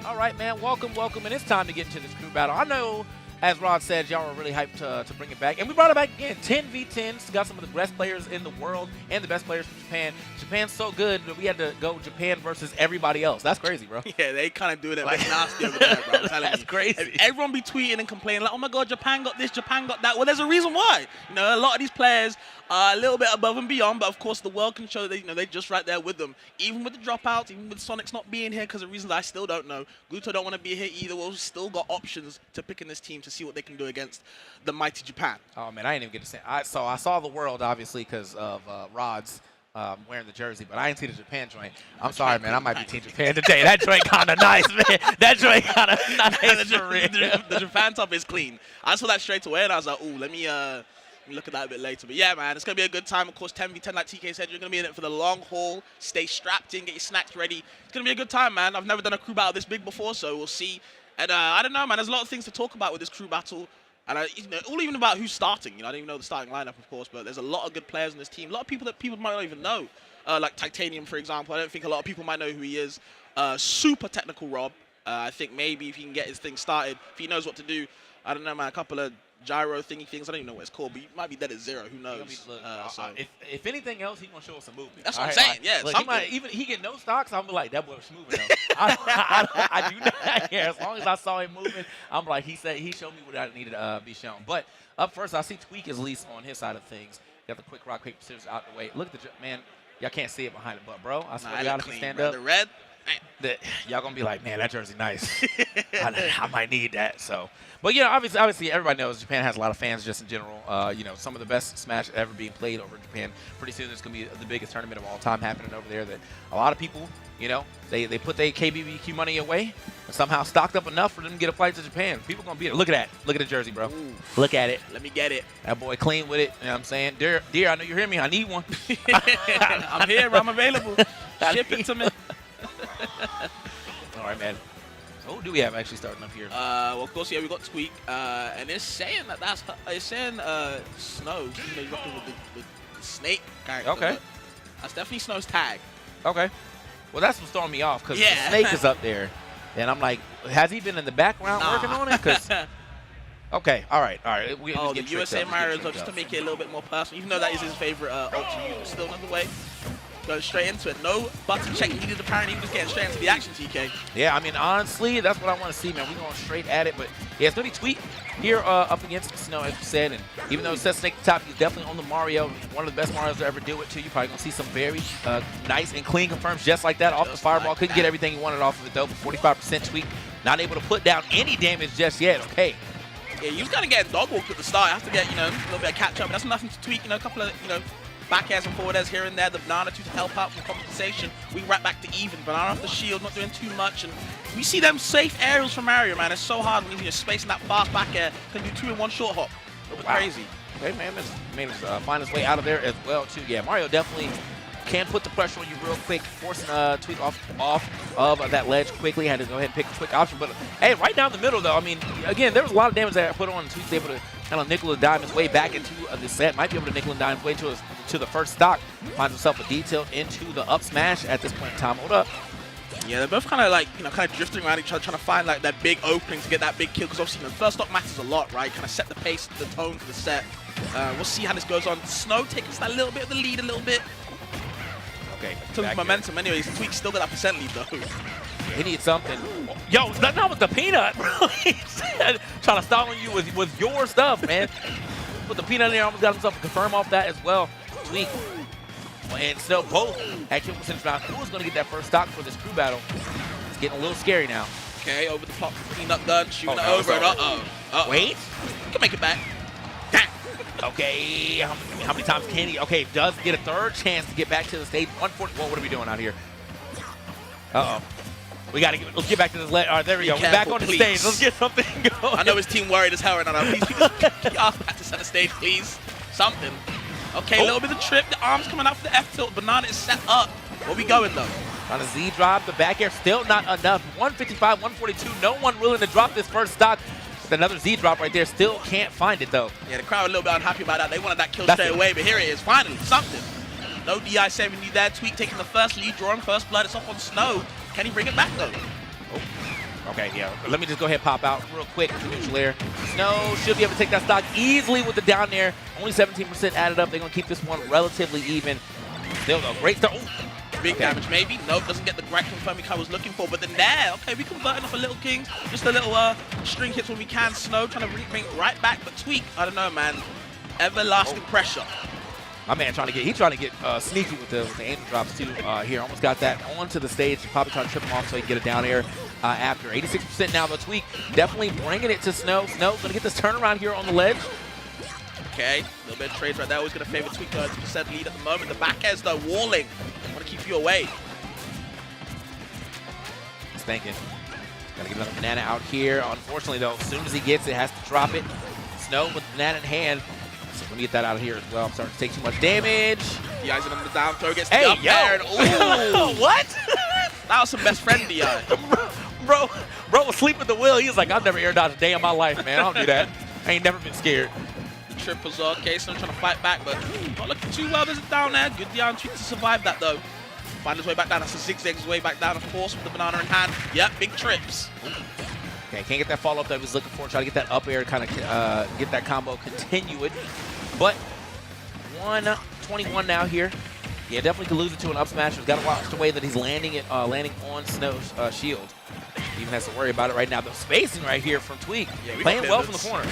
All right, man. Welcome, welcome. And it's time to get into this crew battle. I know, as Rod said, y'all were really hyped to bring it back. And we brought it back again. 10v10s. Got some of the best players in the world and the best players from Japan. Japan's so good that we had to go Japan versus everybody else. That's crazy, bro. Yeah, they kind of do it a bit nasty over there, bro. I'm telling That's you. crazy. Everyone be tweeting and complaining like, oh my God, Japan got this, Japan got that. Well, there's a reason why. You know, a lot of these players are a little bit above and beyond, but of course the world can show that they're just right there with them. Even with the dropouts, even with Sonic's not being here because of reasons I still don't know. Guto don't want to be here either. We've still got options to pick in this team to see what they can do against the mighty Japan. Oh, man, I didn't even get to say. I saw the world, obviously, because of Rod's wearing the jersey, but I didn't see the Japan joint. I'm sorry, man. I might be Team Japan today. That joint kind of nice, man. That joint kind of nice. The Japan top is clean. I saw that straight away, and I was like, ooh, let me look at that a bit later. But yeah, man, it's going to be a good time. Of course, 10v10, like TK said, you're going to be in it for the long haul. Stay strapped in, get your snacks ready. It's going to be a good time, man. I've never done a crew battle this big before, so we'll see. And I don't know, man. There's a lot of things to talk about with this crew battle. And all even about who's starting. I don't even know the starting lineup, of course, but there's a lot of good players in this team. A lot of people that people might not even know. Like Titanium, for example. I don't think a lot of people might know who he is. Super technical Rob. I think maybe if he can get his thing started, if he knows what to do, I don't know, man, a couple of gyro thingy things. I don't even know what it's called, but he might be dead at 0. Who knows? If anything else, he's gonna show us some movement. That's what I'm saying. Yeah, look, he get no stocks. I'm like, that boy was moving. I do not care. As long as I saw him moving, I'm like, he showed me what I needed to be shown. But up first, I see Tweak is at least on his side of things. Got the quick rock, paper, scissors out the way. Look at the man. Y'all can't see it behind it, but bro, I swear to God, if you stand up, the red. Y'all gonna be like, man, that jersey nice. I might need that. So, but yeah, obviously, everybody knows Japan has a lot of fans just in general. Some of the best Smash ever being played over in Japan. Pretty soon, there's gonna be the biggest tournament of all time happening over there. That a lot of people, they put their KBBQ money away and somehow stocked up enough for them to get a flight to Japan. People gonna be there. Look at that. Look at the jersey, bro. Ooh. Look at it. Let me get it. That boy clean with it. You know what I'm saying? Dear, I know you hear me. I need one. I'm here. I'm available. Ship it to me. All right, man. So who do we have actually starting up here? Well, of course, yeah, we got Tweak, and it's saying it's saying Snow. He's rocking with the snake character. Okay. That's definitely Snow's tag. Okay. Well, that's what's throwing me off because yeah. the snake is up there, and I'm like, has he been in the background working on it? Because okay, all right. The USA Mario just to make it a little bit more personal, even though that is his favorite ult to use. Still another way. Go straight into it. No button check needed, apparently. He was getting straight into the action, TK. Yeah, I mean, honestly, that's what I want to see, man. We're going straight at it. But, yeah, it's going to be Tweak here up against Snow, as you said. And even though it says Snake at the top, he's definitely on the Mario. One of the best Marios to ever do it, too. You're probably going to see some very nice and clean confirms just like that off the fireball. Couldn't get everything he wanted off of it, though. But 45% Tweak. Not able to put down any damage just yet. Okay. Yeah, he was kind of getting dog walked at the start. Have to get, a little bit of catch up. But that's nothing to Tweak. A couple of, back airs and forward airs here and there. The banana to help out from compensation. We right back to even. Banana off the shield, not doing too much. And we see them safe aerials from Mario, man. It's so hard when you're spacing that fast back air. Can do 2 in 1 short hop. It was crazy. Okay, man. Find his way out of there as well, too. Yeah, Mario definitely can put the pressure on you real quick, forcing Tweak off of that ledge quickly. Had to go ahead and pick a quick option. But, hey, right down the middle, though, I mean, again, there was a lot of damage that I put on. Tweak's able to kind of nickel and dime his way back into the set. Might be able to nickel and dime his way to the first stock. Finds himself a detail into the up smash at this point in time. Hold up. Yeah, they're both kind of drifting around each other, trying to find like that big opening to get that big kill. Because obviously, the first stock matters a lot, right? Kind of set the pace, the tone for the set. We'll see how this goes on. Snow takes that little bit of the lead, a little bit. Okay. In terms of momentum, anyways, Tweak still got that percent lead though. He needs something. Yo, not with the peanut, bro. Trying to stall on you with your stuff, man. Put the peanut in there, almost got himself to confirm off that as well. Tweak and Snow both had kill percentage round. Who's going to get that first stock for this crew battle? getting a little scary now. Okay, over the top peanut gun, shooting it no, over, and Wait. You can make it back. Damn. Okay, how many times can he? Okay, does get a third chance to get back to the stage. 140. Whoa, what are we doing out here? Uh-oh. Let's get back to this. All right, there we go. We're back on the stage. Let's get something going. I know his team worried as hell right now. Please get off back to center stage, please. Something. Okay, a little bit of trip. The arm's coming out for the F tilt. Banana is set up. Where we going, though? On a Z drop, the back air still not enough. 155, 142. No one willing to drop this first stock. Another Z drop right there. Still can't find it, though. Yeah, the crowd a little bit unhappy about that. They wanted that kill straight away, but here it is. Finally, something. No DI saving you there. Tweak taking the first lead, drawing first blood. It's up on Snow. Can he bring it back, though? Okay, yeah. Let me just go ahead and pop out real quick. Neutral air. Snow should be able to take that stock easily with the down air. Only 17% added up. They're going to keep this one relatively even. Still, though, great start. Big damage, maybe. Nope, doesn't get the right confirm I was looking for. But then there, okay, we converting off a little king. Just a little string hits when we can. Snow trying to bring it right back. But Tweak, I don't know, man. Everlasting pressure. My man trying to get sneaky with the angel drops too here. Almost got that onto the stage. Probably trying to trip him off so he can get it down air after. 86% now, though. Tweak definitely bringing it to Snow. Snow going to get this turnaround here on the ledge. Okay, a little bit of trades right there. Always going to favor Tweak 30% lead at the moment. The back air's though walling. Want to keep you away. He's thinking. Got to get another banana out here. Unfortunately, though, as soon as he gets it, has to drop it. Snow with banana in hand. So let me get that out of here as well. I'm starting to take too much damage. The eyes on the down throw gets the up air. And, ooh. What? That was some best friend DI. Bro was asleep at the wheel. He was like, I've never air dodged a day in my life, man. I don't do that. I ain't never been scared. Triples are okay, so I'm trying to fight back, but not looking too well. There's a down there. Good DI on Tweak to survive that, though. Find his way back down. That's a zigzag his way back down, of course, with the banana in hand. Yep, big trips. Okay, can't get that follow-up that he was looking for. Try to get that up air, kind of get that combo continued. But 121 now here. Yeah, definitely could lose it to an up smash. He's got to watch the way that he's landing on Snow's shield. He even has to worry about it right now. The spacing right here from Tweak. Yeah, playing well from the corner.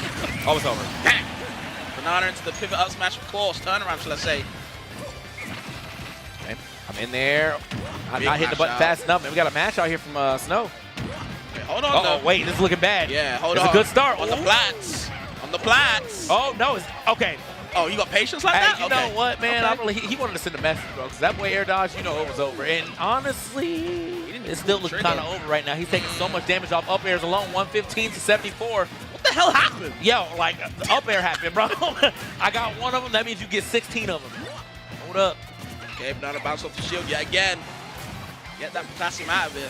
Oh, it's over. Banana into the pivot up smash, of course. Turnaround, shall I say. Okay, I'm in there. I'm not hitting the button fast enough. Man, we got a mash out here from Snow. Okay, hold on, though. Wait, this is looking bad. Yeah, hold on. It's a good start. On the plats. On the plats. Oh, no. Okay. Oh, you got patience like that? You know what, man? He wanted to send a message, bro, because that boy air dodge, you know it was over. And honestly, it's still looking kind of over right now. He's taking so much damage off up airs alone, 115 to 74. What the hell happened? Yo, like, the up air happened, bro. I got one of them. That means you get 16 of them. Hold up. Okay, banana bounce off the shield yet again. Get that potassium out of it.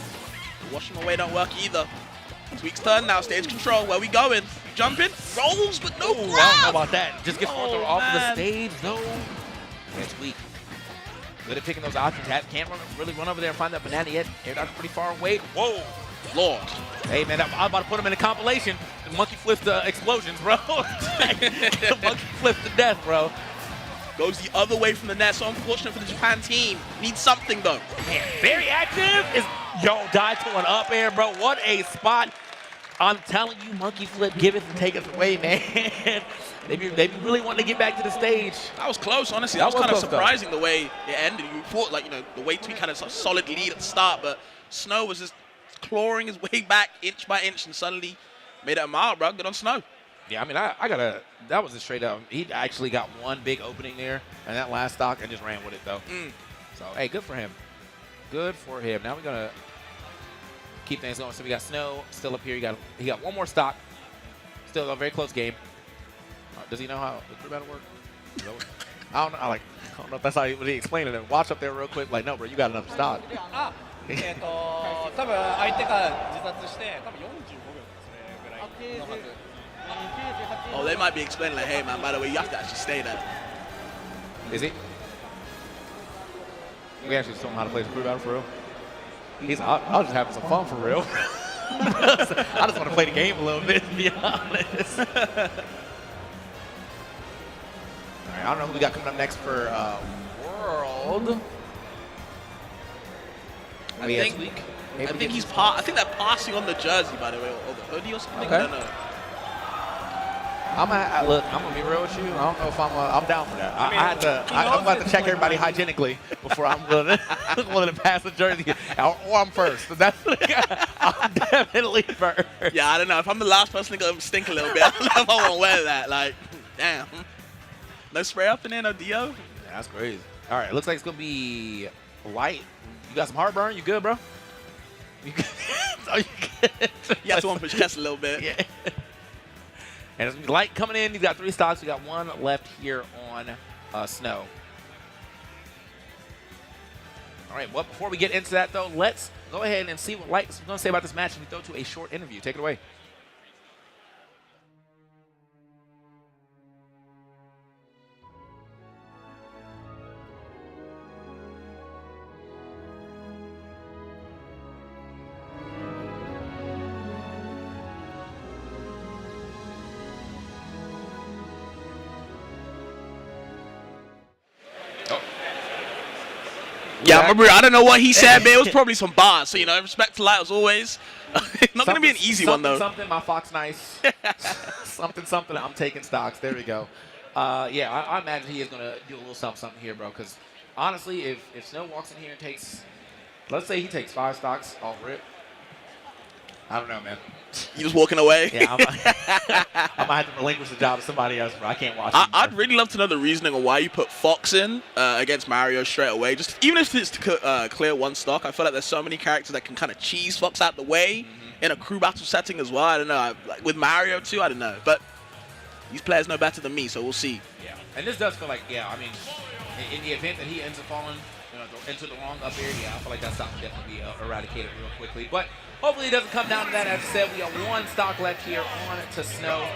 Washing away don't work either. Tweak's turn now. Stage control. Where we going? Jumping. Rolls, but no grab. I don't know about that. Just get forward off of the stage. No. That's Tweak. Good at picking those options. Can't really run over there and find that banana yet. Air dodge pretty far away. Whoa. Lord. Hey, man, I'm about to put him in a compilation. The monkey flips the explosions, bro. The monkey flips to death, bro. Goes the other way from the net. So unfortunate for the Japan team. Needs something, though. Man, very active. Yo, dive to an up air, bro. What a spot. I'm telling you, monkey flip, give it and take it away, man. They be really wanting to get back to the stage. That was close, honestly. That was kind of surprising the way it ended. You thought, like, you know, the way Tweak had a solid lead at the start, but Snow was just clawing his way back inch by inch and suddenly made it a mile, bro. Good on Snow. Yeah, I mean, that was a straight up. He actually got one big opening there and that last stock and just ran with it, though. So, hey, good for him. Good for him. Now we're going to keep things going. So we got Snow still up here. He got one more stock. Still a very close game. Does he know how the crew battle works? I don't know. I don't know if that's how he explained it. Watch up there real quick. Like, no, bro, you got another stock. 多分相手が自殺して多分45秒それぐらいのはず。 Oh, they might be explaining like, hey man, by the way, you have to actually stay there. Is he? We actually just told him how to play the crew battle for real. I'll just having some fun for real. I just want to play the game a little bit, to be honest. All right, I don't know who we got coming up next for World. I think he's I think they're passing on the jersey, by the way, or the hoodie or something. Okay. I don't know. Look, I'm gonna be real with you. I don't know if I'm down for that. I'm about to check everybody hygienically before I'm willing to pass the jersey, or I'm first. I'm definitely first. Yeah, I don't know. If I'm the last person to go stink a little bit, I don't know if I want to wear that. Like, damn. No spray up in there, no Dio. Yeah, that's crazy. All right, looks like it's gonna be light. You got some heartburn? You good, bro? You good? Are you good? You have to push chest a little bit. Yeah. And it's gonna be light coming in. He's got 3 stocks. We got 1 left here on Snow. All right, well, before we get into that, though, let's go ahead and see what Light's going to say about this match, and we throw to a short interview. Take it away. Yeah, I remember. I don't know what he said, but it was probably some bars. So, respect to Light as always. Not going to be an easy one, though. Something, my Fox Nice. something, I'm taking stocks. There we go. Yeah, I imagine he is going to do a little something here, bro. Because, honestly, if Snow walks in here and takes, let's say he takes 5 stocks off rip, I don't know, man. You just walking away? Yeah, I might have to relinquish the job to somebody else, bro. I can't watch him. I'd really love to know the reasoning on why you put Fox in against Mario straight away. Just even if it's to clear 1 stock, I feel like there's so many characters that can kind of cheese Fox out the way in a crew battle setting as well. I don't know. Like with Mario too, I don't know. But these players know better than me, so we'll see. Yeah, and this does feel like, I mean, in the event that he ends up falling into the wrong up air, I feel like that stock will definitely be eradicated real quickly. But hopefully it doesn't come down to that. As I said, we have 1 stock left here on to Snow.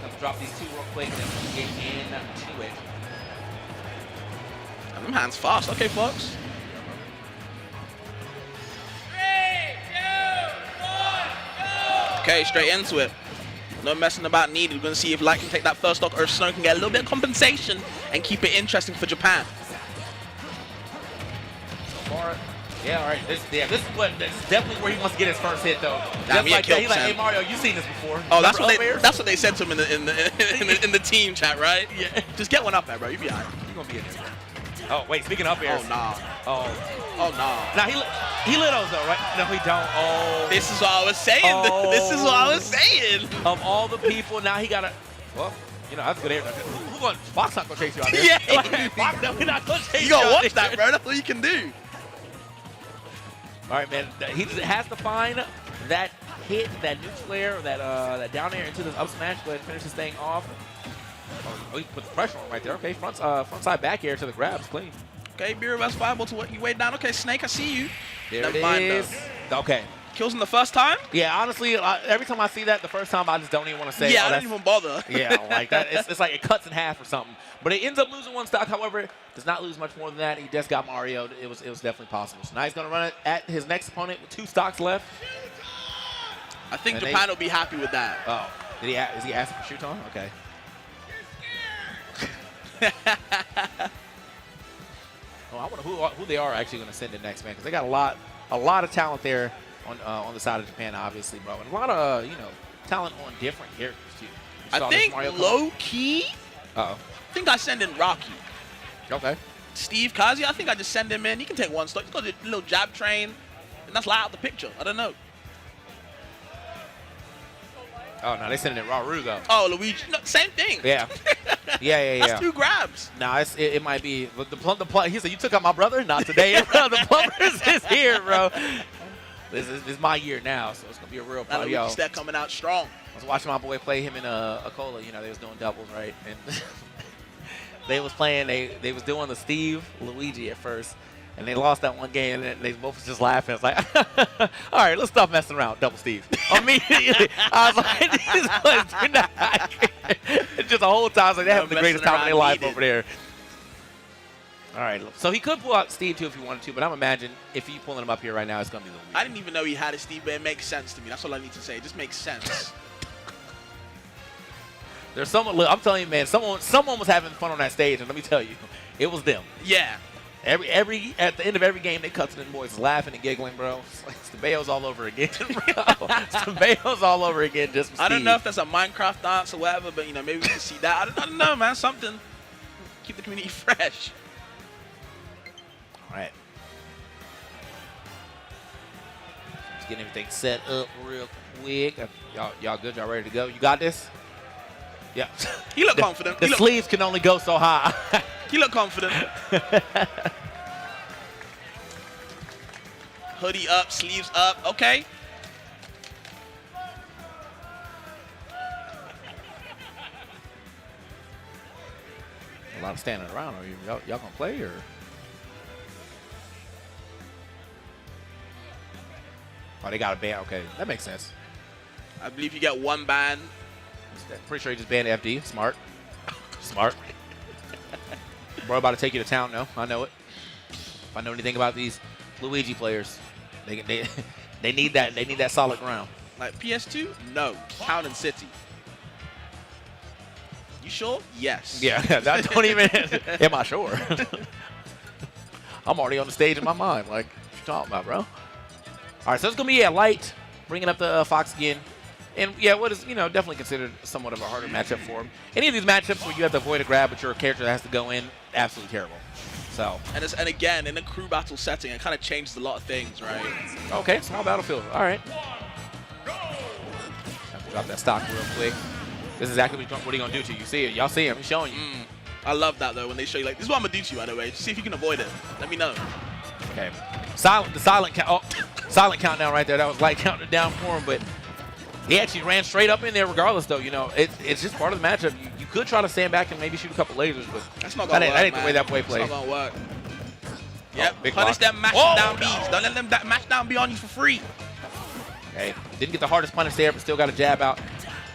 Let's drop these 2 real quick and then we'll get into it. And them hands fast. Okay, Fox. 3, 2, 1, go! Okay, straight into it. No messing about needed. We're going to see if Light can take that first stock or if Snow can get a little bit of compensation and keep it interesting for Japan. Yeah, all right. This is definitely where he wants to get his first hit, though. Damn, Just like that. He's like, hey Mario, you've seen this before. Oh, that's what they said to him in the team chat, right? Yeah. Just get one up there, bro. You be alright. You're gonna be in there. Oh wait, speaking of airs. Oh nah. Oh nah. Now he lit those though, right? No, he don't. Oh. This is what I was saying. Oh. This is what I was saying. Of all the people, now he gotta. Well. That's a good air. Who going? Fox not gonna chase you out there. Yeah. Like, Fox definitely not gonna chase you gotta out watch that, bro. That's all you can do. All right, man. He has to find that hit, that neutral air, or that down air into this up smash. Go ahead and finish this thing off. Oh, he put the pressure on right there. Okay, front side back air to the grabs, clean. Okay, be reverse viable to what you weighed down. Okay, Snake, I see you. There Never it mind, is. Okay. Kills him the first time? Yeah, honestly, every time I see that the first time, I just don't even want to say. Yeah, I don't even bother. Yeah, like that. It's like it cuts in half or something. But it ends up losing 1 stock. However, does not lose much more than that. He just got Mario. It was definitely possible. So now he's gonna run it at his next opponent with 2 stocks left. I think Japan will be happy with that. Oh, is he asking for Shuton? Okay. Oh, I wonder who they are actually going to send in next, man, because they got a lot of talent there on the side of Japan, obviously, bro, and a lot of talent on different characters too. I think low key. I think I send in Rocky. Okay. Steve Kazi, I think I just send him in. He can take 1 stock. He's got a little jab train, and that's Light out the picture. I don't know. Oh no, they sending in Raru though. Oh, Luigi, no, same thing. Yeah. Yeah. That's 2 grabs. Nah, it might be the he said you took out my brother. Not today. The plumbers is here, bro. This is my year now, so it's gonna be a real party. Luigi step coming out strong. I was watching my boy play him in a cola. They was doing doubles, right? And they was playing. They was doing the Steve Luigi at first, and they lost that 1 game, and they both was just laughing. It's like, all right, let's stop messing around, double Steve. Immediately, I was like, these boys do not. It's just the whole time, like, they're having the greatest time of their life over there. All right, so he could pull out Steve too if he wanted to, but I'm imagining if he's pulling him up here right now, it's gonna be Luigi. I didn't even know he had a Steve, but it makes sense to me. That's all I need to say. It just makes sense. There's someone. Look, I'm telling you, man. Someone was having fun on that stage, and let me tell you, it was them. Yeah. At the end of every game, they cut to them boys laughing and giggling, bro. It's like it's the Bayos all over again, bro. It's the Bayos all over again, just for I don't Steve. know if that's a Minecraft dance or whatever, but maybe we can see that. I don't know, man. Something. Keep the community fresh. All right. Just getting everything set up real quick. Y'all good? Y'all ready to go? You got this? Yeah. He looked confident. The sleeves can only go so high. He looked confident. Hoodie up, sleeves up. Okay. A lot of standing around. Are y'all gonna play or? Oh, they got a ban. Okay, that makes sense. I believe you get one ban. Pretty sure he just banned FD. Smart. Smart. Bro, about to take you to town. No, I know it. If I know anything about these Luigi players, they need that. They need that solid ground. Like PS2? No. Town and City. You sure? Yes. Yeah. That don't even. Am I sure? I'm already on the stage in my mind. Like, what you talking about, bro? All right, so it's gonna be light, bringing up the Fox again. And yeah, what is definitely considered somewhat of a harder matchup for him. Any of these matchups where you have to avoid a grab, but your character has to go in, absolutely terrible. So. And again, in a crew battle setting, it kind of changes a lot of things, right? Okay, small battlefield. All right. Drop that stock real quick. This is exactly what are you gonna do to you. You see it? Y'all see him? He's showing you. I love that though when they show you like this is what I'm gonna do to you. By the way, just see if you can avoid it. Let me know. Okay. The silent count. Oh, silent countdown right there. That was light counting down for him, but. He actually ran straight up in there regardless, though. It's just part of the matchup. You could try to stand back and maybe shoot a couple lasers, but that's not gonna work, that ain't the way that play plays. That's not gonna work. Yep, big punish block. them match down Bs. Don't let them match down be on you for free. Okay, didn't get the hardest punish there, but still got a jab out.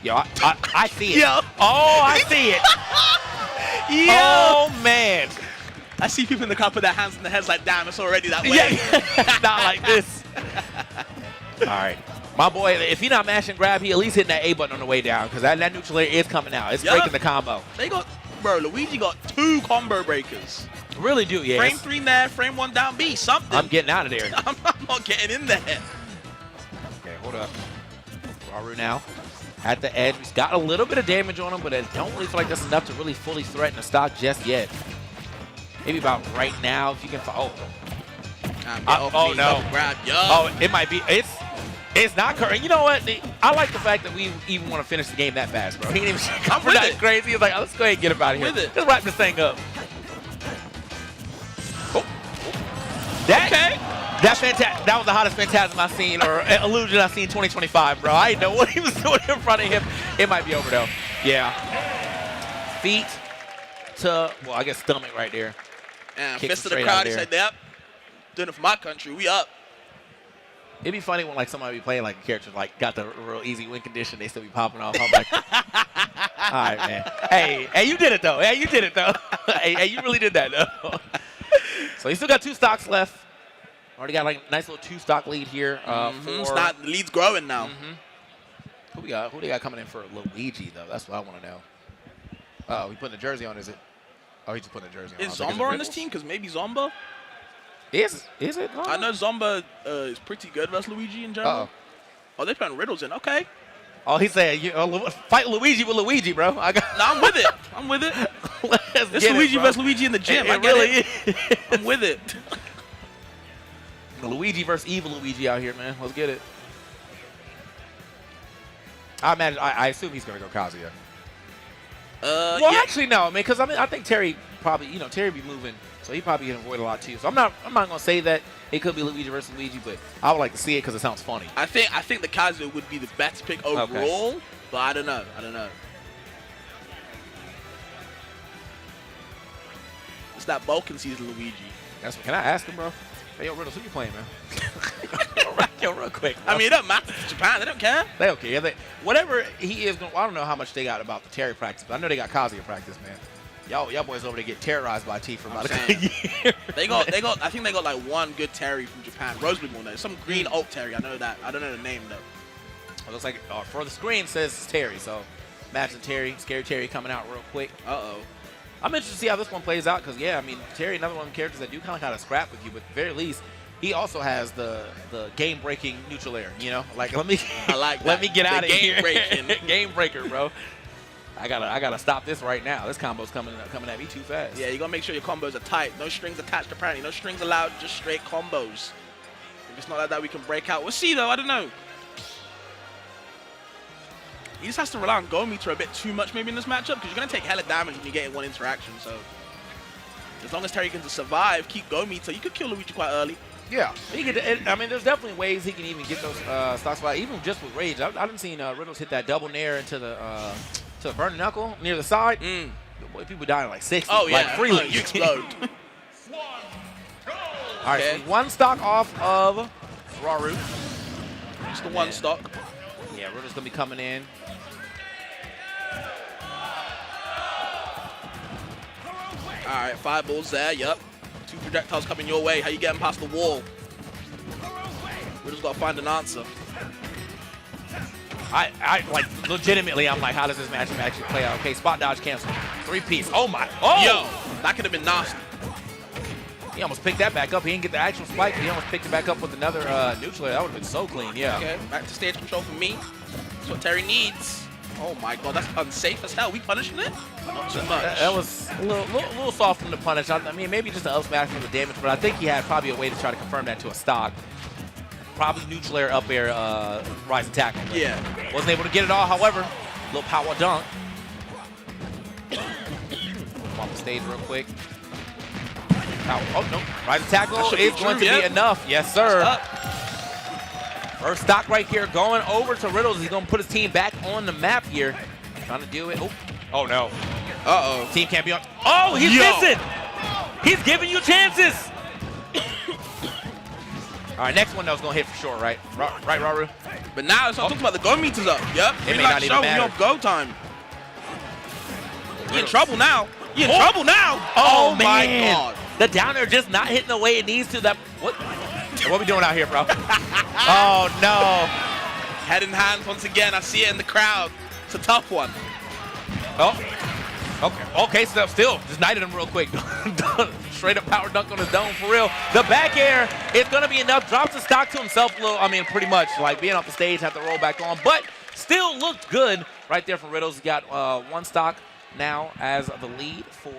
Yo, I see it. Yo. Oh, I see it. Yo. Oh, man. I see people in the crowd put their hands in their heads like, damn, it's already that way. Yeah. Not like this. All right. My boy, if he's not mashing grab, he at least hitting that A button on the way down because that neutral layer is coming out. It's breaking the combo. Luigi got 2 combo breakers. Really do, yeah. Frame 3 there, frame 1 down B, something. I'm getting out of there. I'm not getting in there. Okay, hold up. Raru now at the edge. He's got a little bit of damage on him, but I don't really feel like that's enough to really fully threaten the stock just yet. Maybe about right now, if you can. Oh no! Grab, yo. Oh, it might be. It's not current. You know what? I like the fact that we even want to finish the game that fast, bro. He didn't even come with it. Crazy. He's like, oh, let's go ahead and get him out of here. Let's wrap this thing up. Oh. That's fantastic. That was the hottest phantasm I've seen or illusion I've seen 2025, bro. I didn't know what he was doing in front of him. It might be over, though. Yeah. Feet to, well, I guess stomach right there. And fist to the crowd. He said, yep. Doing it for my country. We up. It'd be funny when somebody be playing a character got the real easy win condition, they still be popping off. I'm like, all right, man. Hey, you did it though. Hey, you really did that though. So you still got 2 stocks left. Already got a nice little 2-stock lead here. The lead's growing now. Who they got coming in for Luigi though? That's what I want to know. Oh, he putting the jersey on, is it? Oh, he's just putting the jersey on. Is Zomba on this team? Because maybe Zomba. Is it? Oh. I know Zomba is pretty good versus Luigi in general. Oh, they're putting riddles in. Okay. Oh, he said, fight Luigi with Luigi, bro. No, I'm with it. I'm with it. It's Luigi versus Luigi in the gym. I get it. I'm with it. Luigi versus evil Luigi out here, man. Let's get it. I assume he's going to go Kazuya. Actually, no, man, because I think Terry probably, Terry be moving. So he probably can avoid a lot too. So I'm not gonna say that it could be Luigi versus Luigi, but I would like to see it because it sounds funny. I think the Kazuya would be the best pick overall, but I don't know. It's that Balkan season Luigi. Can I ask him, bro? Hey, yo, Riddles, who you playing, man? Yo, real quick. Bro. I mean, it doesn't matter to Japan. They don't care. They don't care. Whatever he is, I don't know how much they got about the Terry practice, but I know they got Kazuya practice, man. Y'all boys over there get terrorized by T for about a year. I think they got like 1 good Terry from Japan. Rosewood will know. Some green oak Terry. I know that. I don't know the name though. It looks like for the screen says Terry. So imagine Terry, scary Terry coming out real quick. I'm interested to see how this one plays out because, yeah, I mean, Terry, another one of the characters that do kind of scrap with you, but at the very least, he also has the game-breaking neutral air, you know? Like, let me let me get out of here. Game breaker, bro. I gotta stop this right now. This combo's coming at me too fast. Yeah, you gotta make sure your combos are tight. No strings attached, apparently. No strings allowed, just straight combos. If it's not like that, we can break out. We'll see, though. I don't know. He just has to rely on Go Meter a bit too much maybe in this matchup because you're going to take hella damage when you get in one interaction. So as long as Terry can survive, keep Go Meter, you could kill Luigi quite early. Yeah. I mean, there's definitely ways he can even get those stocks. Even just with Rage. I haven't seen Riddles hit that double nair into the burning knuckle near the side. Boy, people dying like 60. Oh, yeah. Like freely. You explode. All right, so one stock off of Raru. Just the one stock. Yeah, Riddle's going to be coming in. All right, fireballs there, yep. 2 projectiles coming your way. How you getting past the wall? We just got to find an answer. I like, legitimately, I'm like, how does this matchup actually play out? Okay, spot dodge cancel. 3-piece. Oh, my. Oh! Yo, that could have been nasty. He almost picked that back up. He didn't get the actual spike, but he almost picked it back up with another neutral. That would have been so clean, yeah. Okay, back to stage control for me. That's what Terry needs. Oh my god, that's unsafe as hell. We punishing it? Not too much. That was a little soft from the punish. I mean, maybe just an up smash for the damage, but I think he had probably a way to try to confirm that to a stock. Probably neutral air, up air, rise attack. Yeah. Wasn't able to get it all, however. Little power dunk. Off the stage real quick. Oh, no. Rise attack is going to be enough. Yes, sir. First stock right here going over to Riddles. He's going to put his team back on the map here. Trying to do it. Oh no. Uh-oh. Team can't be on. Oh, he's missing. He's giving you chances. All right, next one that was going to hit for sure, right? Right, Raru? But now it's talking about the Go Meters up. Yep. It may not even matter. Your go time. You in trouble now. You in trouble now. Oh my man. God. The down air just not hitting the way it needs to. What we doing out here, bro? Oh, no. Head in hands once again. I see it in the crowd. It's a tough one. Oh, okay, so still just knighted him real quick. Straight up power dunk on his dome for real. The back air is going to be enough. Drops the stock to himself a little. I mean, pretty much like being off the stage, have to roll back on, but still looked good right there from Riddles. He got one stock now as the lead for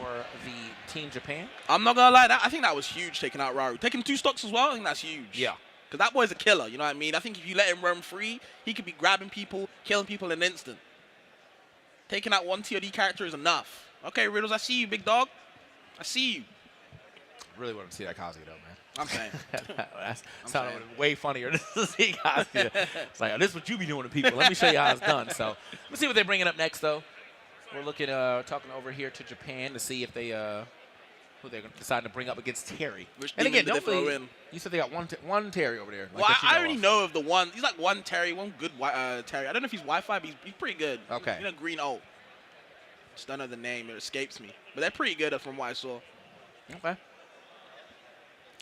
the Team Japan. I'm not gonna lie, I think that was huge taking out Raru. Taking 2 stocks as well, I think that's huge. Yeah. Because that boy's a killer, you know what I mean? I think if you let him roam free, he could be grabbing people, killing people in an instant. Taking out one TOD character is enough. Okay, Riddles, I see you, big dog. I see you. Really want to see that Kazuya, though, man. I'm saying. That sounded way funnier to see Kazuya. It's like, oh, this is what you be doing to people. Let me show you how it's done. So let's see what they're bringing up next, though. We're looking, talking over here to Japan to see if they, who they're going to decide to bring up against Terry. And again, don't throw in. You said they got one Terry over there. Like, well, I already know of the one. He's like one Terry, one good Terry. I don't know if he's Wi-Fi, but he's pretty good. Okay. You know, green ult. Just don't know the name. It escapes me. But they're pretty good from what I saw. Okay.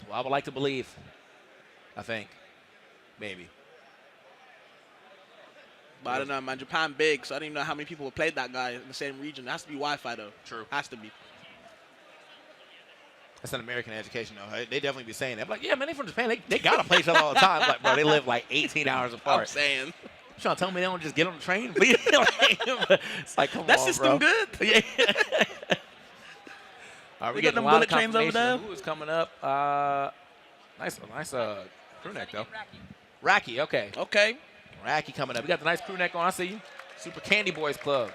Well, I would like to believe. I think. Maybe. But I don't know, man. Japan big, so I don't even know how many people have played that guy in the same region. It has to be Wi-Fi, though. True. Has to be. That's an American education, though. They definitely be saying that. But like, yeah, man, they from Japan. They got to play each other all the time. Like, bro, they live like 18 hours apart. I'm saying. You trying to tell me they don't just get on the train? It's like, come that on, system bro. good. Yeah. All right, we getting them bullet trains over there. Who is coming up? Nice crew neck, though. Rocky, okay. Okay. Rocky coming up. We got the nice crew neck on. I see you. Super Candy Boys Club.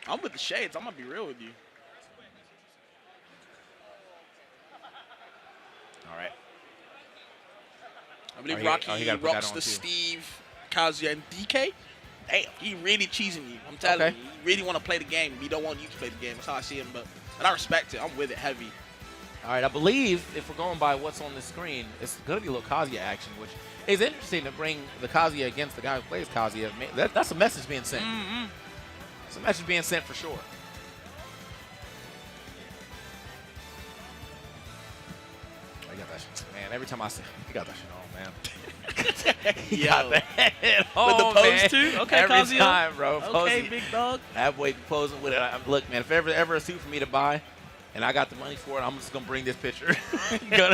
I'm with the shades. I'm going to be real with you. All right. I believe Rocky rocks the Steve, Kazuya, and DK. Damn, he really cheesing you. I'm telling you. He really want to play the game. He don't want you to play the game. That's how I see him. And I respect it. I'm with it heavy. All right, I believe if we're going by what's on the screen, it's going to be a little Kazuya action, which is interesting to bring the Kazuya against the guy who plays Kazuya. That's a message being sent. Mm-hmm. It's a message being sent for sure. I got that shit. Man, every time I say, you got that shit on, man. He got the head With the on, pose man. too? Okay, Every Kazuya. time, bro. Okay, Posing. big dog. That boy posing with it. Look, man, if ever a suit for me to buy, and I got the money for it, I'm just gonna bring this picture. go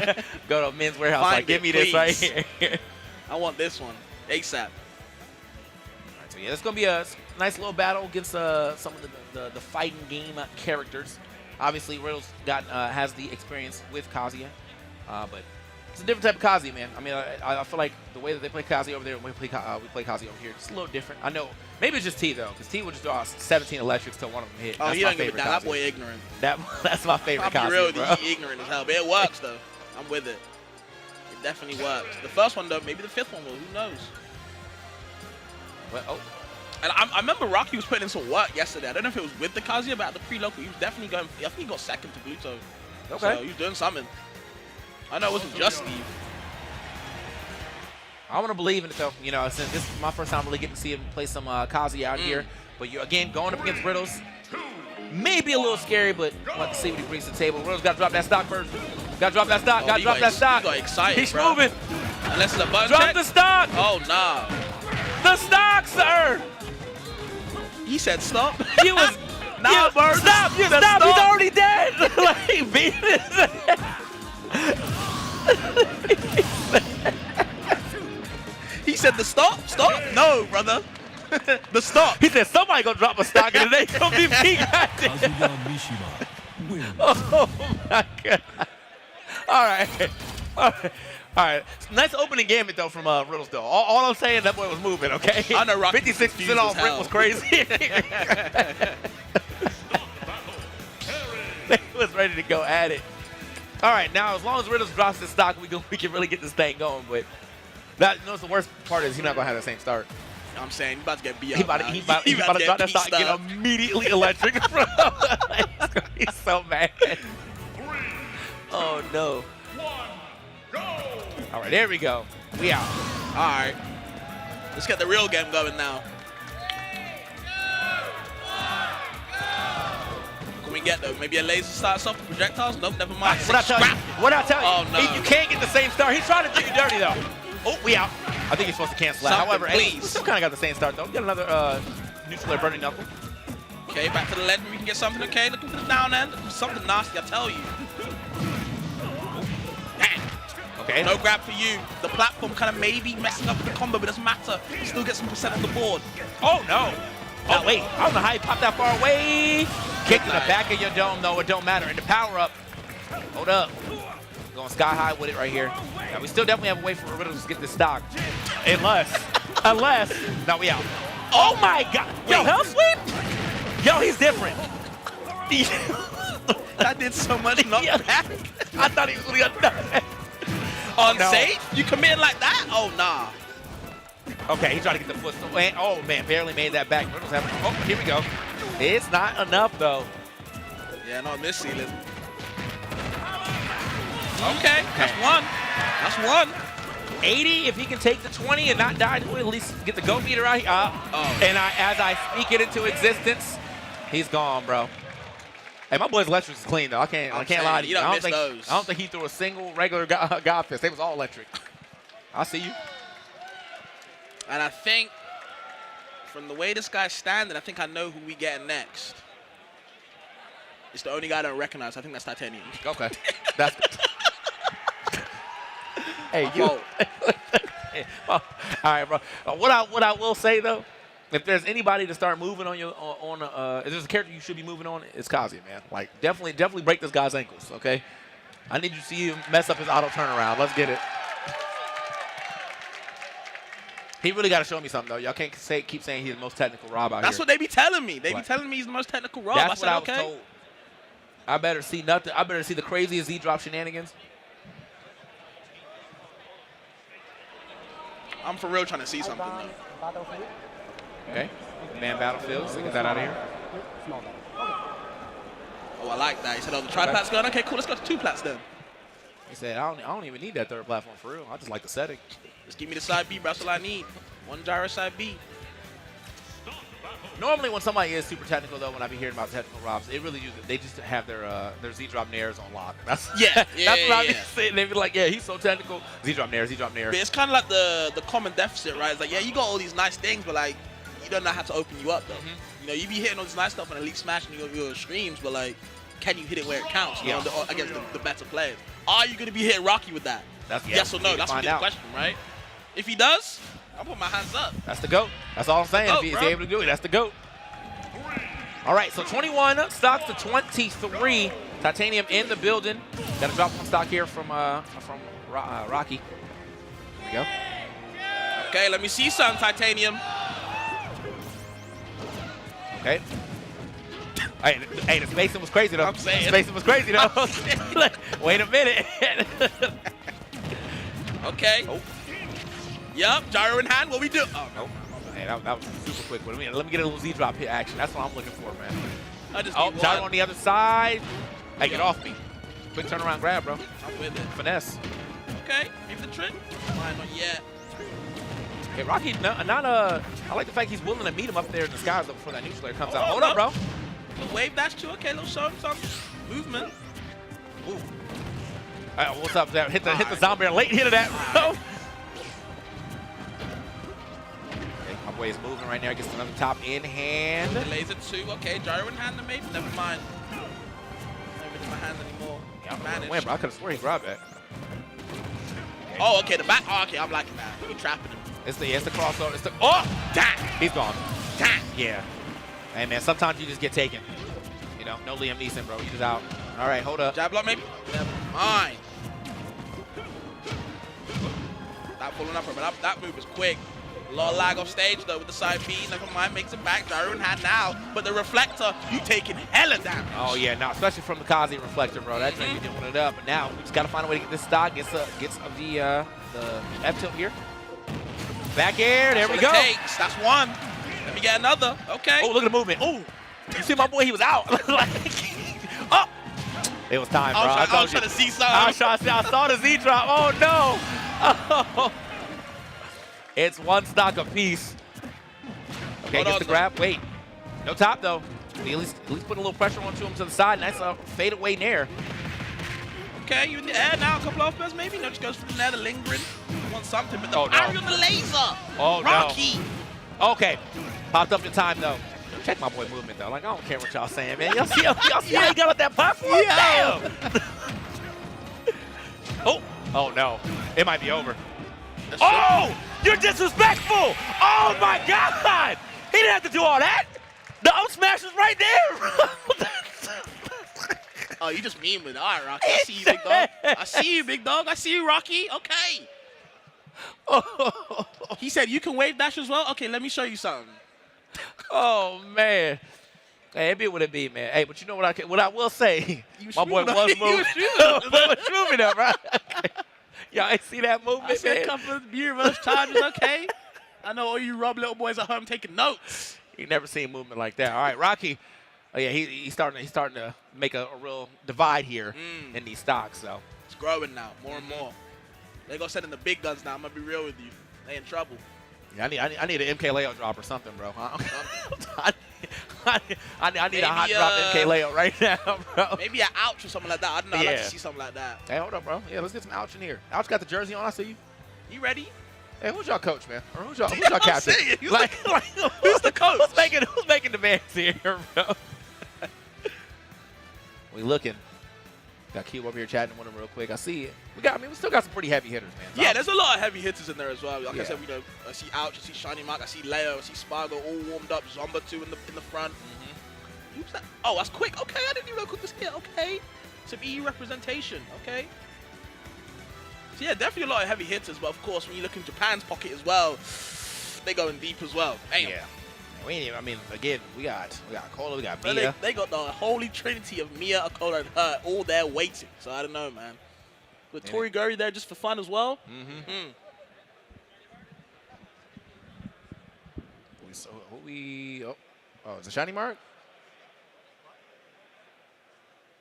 to a men's warehouse. Find Like, give it, me this right please. here. I want this one ASAP. So yeah, it's gonna be a nice little battle against some of the fighting game characters. Obviously, Riddle's has the experience with Kazuya, but it's a different type of Kazuya, man. I mean, I feel like the way that they play Kazuya over there and we play Kazuya over here, it's a little different. I know, maybe it's just T though, because T would just draw 17 electrics till one of them hit. Oh, That's he my don't give a favorite damn. That Kazuya. boy ignorant. That's my favorite I'll be Kazuya, real, bro. he ignorant as hell, but it works though. I'm with it. It definitely works. The first one though, maybe the fifth one will. Who knows? But, oh. And I remember Rocky was putting in some work yesterday. I don't know if it was with the Kazuya, but at the pre-local, he was definitely going. I think he got second to Bluto. Okay. So he was doing something. I know it wasn't just Steve. I want to believe in it though. You know, since this is my first time really getting to see him play some Kazuya out here. But you again going up against Riddles, maybe a little scary, but we'll have to see what he brings to the table. Riddles got to drop that stock first. Got to drop that stock. Got to drop that stock. He got excited, He's bro. moving. Unless it's a button Drop check. the stock. Oh nah. The stock, sir. He said stop. You was Nah, bro. Stop. You stop. He's already dead. Like he beat it. He said the stop. Stop. No, brother. The stop. He said somebody gonna drop a stock and it ain't gonna be me. Oh my god. All right. All right. Nice opening gambit though from Riddles though. All I'm saying, that boy was moving. Okay. I know Rocky 56% off Rick was crazy. They was ready to go at it. All right. Now as long as Riddles drops his stock, we can really get this thing going. But that, you know, the worst part is he's not gonna have the same start. I'm saying, he's about to get beat up. He about to drop that stock and get immediately electric. Bro. He's gonna be so mad. Oh no. All right, there we go. We out. All right. Let's get the real game going now. Can we get though? Maybe a laser starts off with projectiles? Nope, never mind. What I tell you? What I tell you? Oh no. You can't get the same start. He's trying to do you dirty though. Oh, we out. I think he's supposed to cancel that. Something, However, please. we still kind of got the same start though. We got another neutral air burning knuckle. Okay, back to the lead. We can get something. Okay, looking for the down end. Something nasty, I tell you. Okay. No grab for you. The platform kind of maybe messing up the combo, but it doesn't matter. You still get some percent on the board. Oh no. Oh wait, I don't know how he popped that far away. Kick to the back of your dome though, it don't matter. And the power up. Hold up. Going sky high with it right here. Now we still definitely have a way for Riddles to get this stock. Unless. Now we out. Oh my god. Yo, hell sweep? Yo, he's different. That did so much knockback. Yeah. I thought he was gonna get that. Unsafe? You commit like that? Oh nah. Okay, he's trying to get the foot. Oh man, barely made that back. Riddles having. Oh, here we go. It's not enough though. Yeah, not this ceiling. Okay, that's one. That's one. 80, if he can take the 20 and not die, we'll at least get the go meter out here. And as I speak it into existence, he's gone, bro. Hey, my boy's electric is clean though. I can't lie to you. I don't think he threw a single regular God fist. They was all electric. I see you. And I think from the way this guy's standing, I think I know who we getting next. It's the only guy I don't recognize. I think that's Titanium. Okay. That's. Hey, you. All right, bro. What I will say though, if there's anybody to start moving on if there's a character you should be moving on, it's Kazuya, man. Like definitely break this guy's ankles, okay? I need you to see him mess up his auto turnaround. Let's get it. He really got to show me something though. Y'all can't keep saying he's the most technical Rob out here. That's what they be telling me. They be telling me he's the most technical Rob. That's I said, what I was told. I better see nothing. I better see the craziest Z-drop shenanigans. I'm for real trying to see something though. Okay. Man Battlefield. Let's get that out of here. Oh, I like that. He said, oh, the tri-plat's going. Okay, cool. Let's go to 2 plats then. He said, I don't even need that third platform for real. I just like the setting. Just give me the side B, bro. That's all I need. One gyro side B. Normally, when somebody is super technical, though, when I be hearing about technical Robs, it really they just have their Z-drop nairs on lock. That's what I be saying. They be like, yeah, he's so technical. Z-drop nair, Z-drop nair. But it's kind of like the common deficit, right? It's like, yeah, you got all these nice things, but like, you don't know how to open you up, though. You know, you be hitting all this nice stuff on Elite Smash and your streams, but like, can you hit it where it counts? You know, against the better players. Are you going to be hitting Rocky with that? Yes or no? That's a good question, right? If he does, I'll put my hands up. That's the GOAT. That's all I'm saying. If he's able to do it, that's the GOAT. All right, so 21 stocks to 23. Titanium in the building. Got to drop one stock here from Rocky. There we go. Okay, let me see some Titanium. Okay. Hey, the spacing was crazy, though. I'm saying. The spacing was crazy, though. Wait a minute. Okay. Oh. Yup, gyro in hand, what we do? Oh, no. Hey, that was super quick. Let me get a little Z-drop hit action. That's what I'm looking for, man. Gyro on the other side. Hey, get off me. Quick turnaround grab, bro. I'm with it. Finesse. Okay, give the trick. Mine not yet. Hey, Rocky, I like the fact he's willing to meet him up there in the skies before that neutral layer comes out. Hold up, bro. The wave dash too. Okay, little some movement. Ooh. What's up, there? Hit the zombie. Late hit of that, bro. Okay, my boy is moving right now. Gets another top in hand. The laser 2. Okay, gyro in hand maybe. Never mind. Not even in my hand anymore. Yeah, I'm managed. Wait, bro. I could have sworn he grabbed that. Okay. Oh, okay. The back. Oh, okay, I'm liking that. You're trapping him. It's the crossover. It's the damn. He's gone. Damn. Yeah. Hey man, sometimes you just get taken. You know, no Liam Neeson, bro. You just out. All right, hold up. Jab block maybe. Never mind. That pulling up, but that move was quick. A lot of lag off stage though with the side B. Never mind, makes it back. Gyro in hand now, but the reflector, you taking hella damage. Oh yeah, no, especially from the Kazi reflector, bro. That thing you didn't want it up, but now we just gotta find a way to get this stock. Gets the F tilt here. Back air, there we go. That's one. Let me get another. Okay. Oh, look at the movement. Oh, you see my boy? He was out. Oh, it was time, bro. I was trying to see something. I saw the Z drop. Oh no. Oh. It's one stock apiece. Okay, gets the grab. Wait, no top though. At least putting a little pressure onto him to the side. Nice fade away nair. Okay, you in the air now. A couple off bets maybe. No, just goes for the nair, the lingering. Want something, but the no. Raru the laser. Oh Rocky. No. Okay, popped up your time though. Check my boy movement though. Like I don't care what y'all saying, man. Y'all see how he got up that platform? Yeah. Damn. Oh no, it might be over. Oh, you're disrespectful. Oh my God, he didn't have to do all that. The up smash was right there. Oh, you just mean with it. All right, Rocky. I see you, big dog. I see you, big dog. I see you, Rocky. Okay. He said you can wave dash as well. Okay, let me show you something. Oh man. Hey, it be what it be, man. Hey, but you know what I will say? My boy was moving. Was moving up, right? Y'all ain't see that movement, I see a couple of beer rush charges, okay? I know all you rub little boys at home taking notes. You never seen movement like that. All right, Rocky. Oh yeah, he's starting to make a real divide here in these stocks. So it's growing now, more and more. They gonna send in the big guns now. I'm gonna be real with you. They in trouble. Yeah, I need an MK layout drop or something, bro. I need a hot drop MK layout right now, bro. Maybe an ouch or something like that. I don't know. I'd like to see something like that. Hey, hold up, bro. Yeah, let's get some ouch in here. Ouch got the jersey on. I see you. You ready? Hey, who's y'all coach, man? Or who's y'all captain? Like, who's the coach? Who's making demands here, bro? We looking. Got Cube over here chatting with him real quick. I see it. We still got some pretty heavy hitters, man. So yeah, there's a lot of heavy hitters in there as well. Like I said, I see Ouch, I see Shiny Mark, I see Leo, I see Spargo all warmed up. Zomba 2 in the front. Who's that? Oh, that's quick. Okay, I didn't even know quick was here. Okay, some EU representation. Okay. So yeah, definitely a lot of heavy hitters. But of course, when you look in Japan's pocket as well, they going deep as well. Damn. Yeah. Again, we got Akola, we got Mia. They got the holy trinity of Mia, Akola, and her all there waiting. So I don't know, man. With Tori Guri there just for fun as well. So it's a Shiny Mark?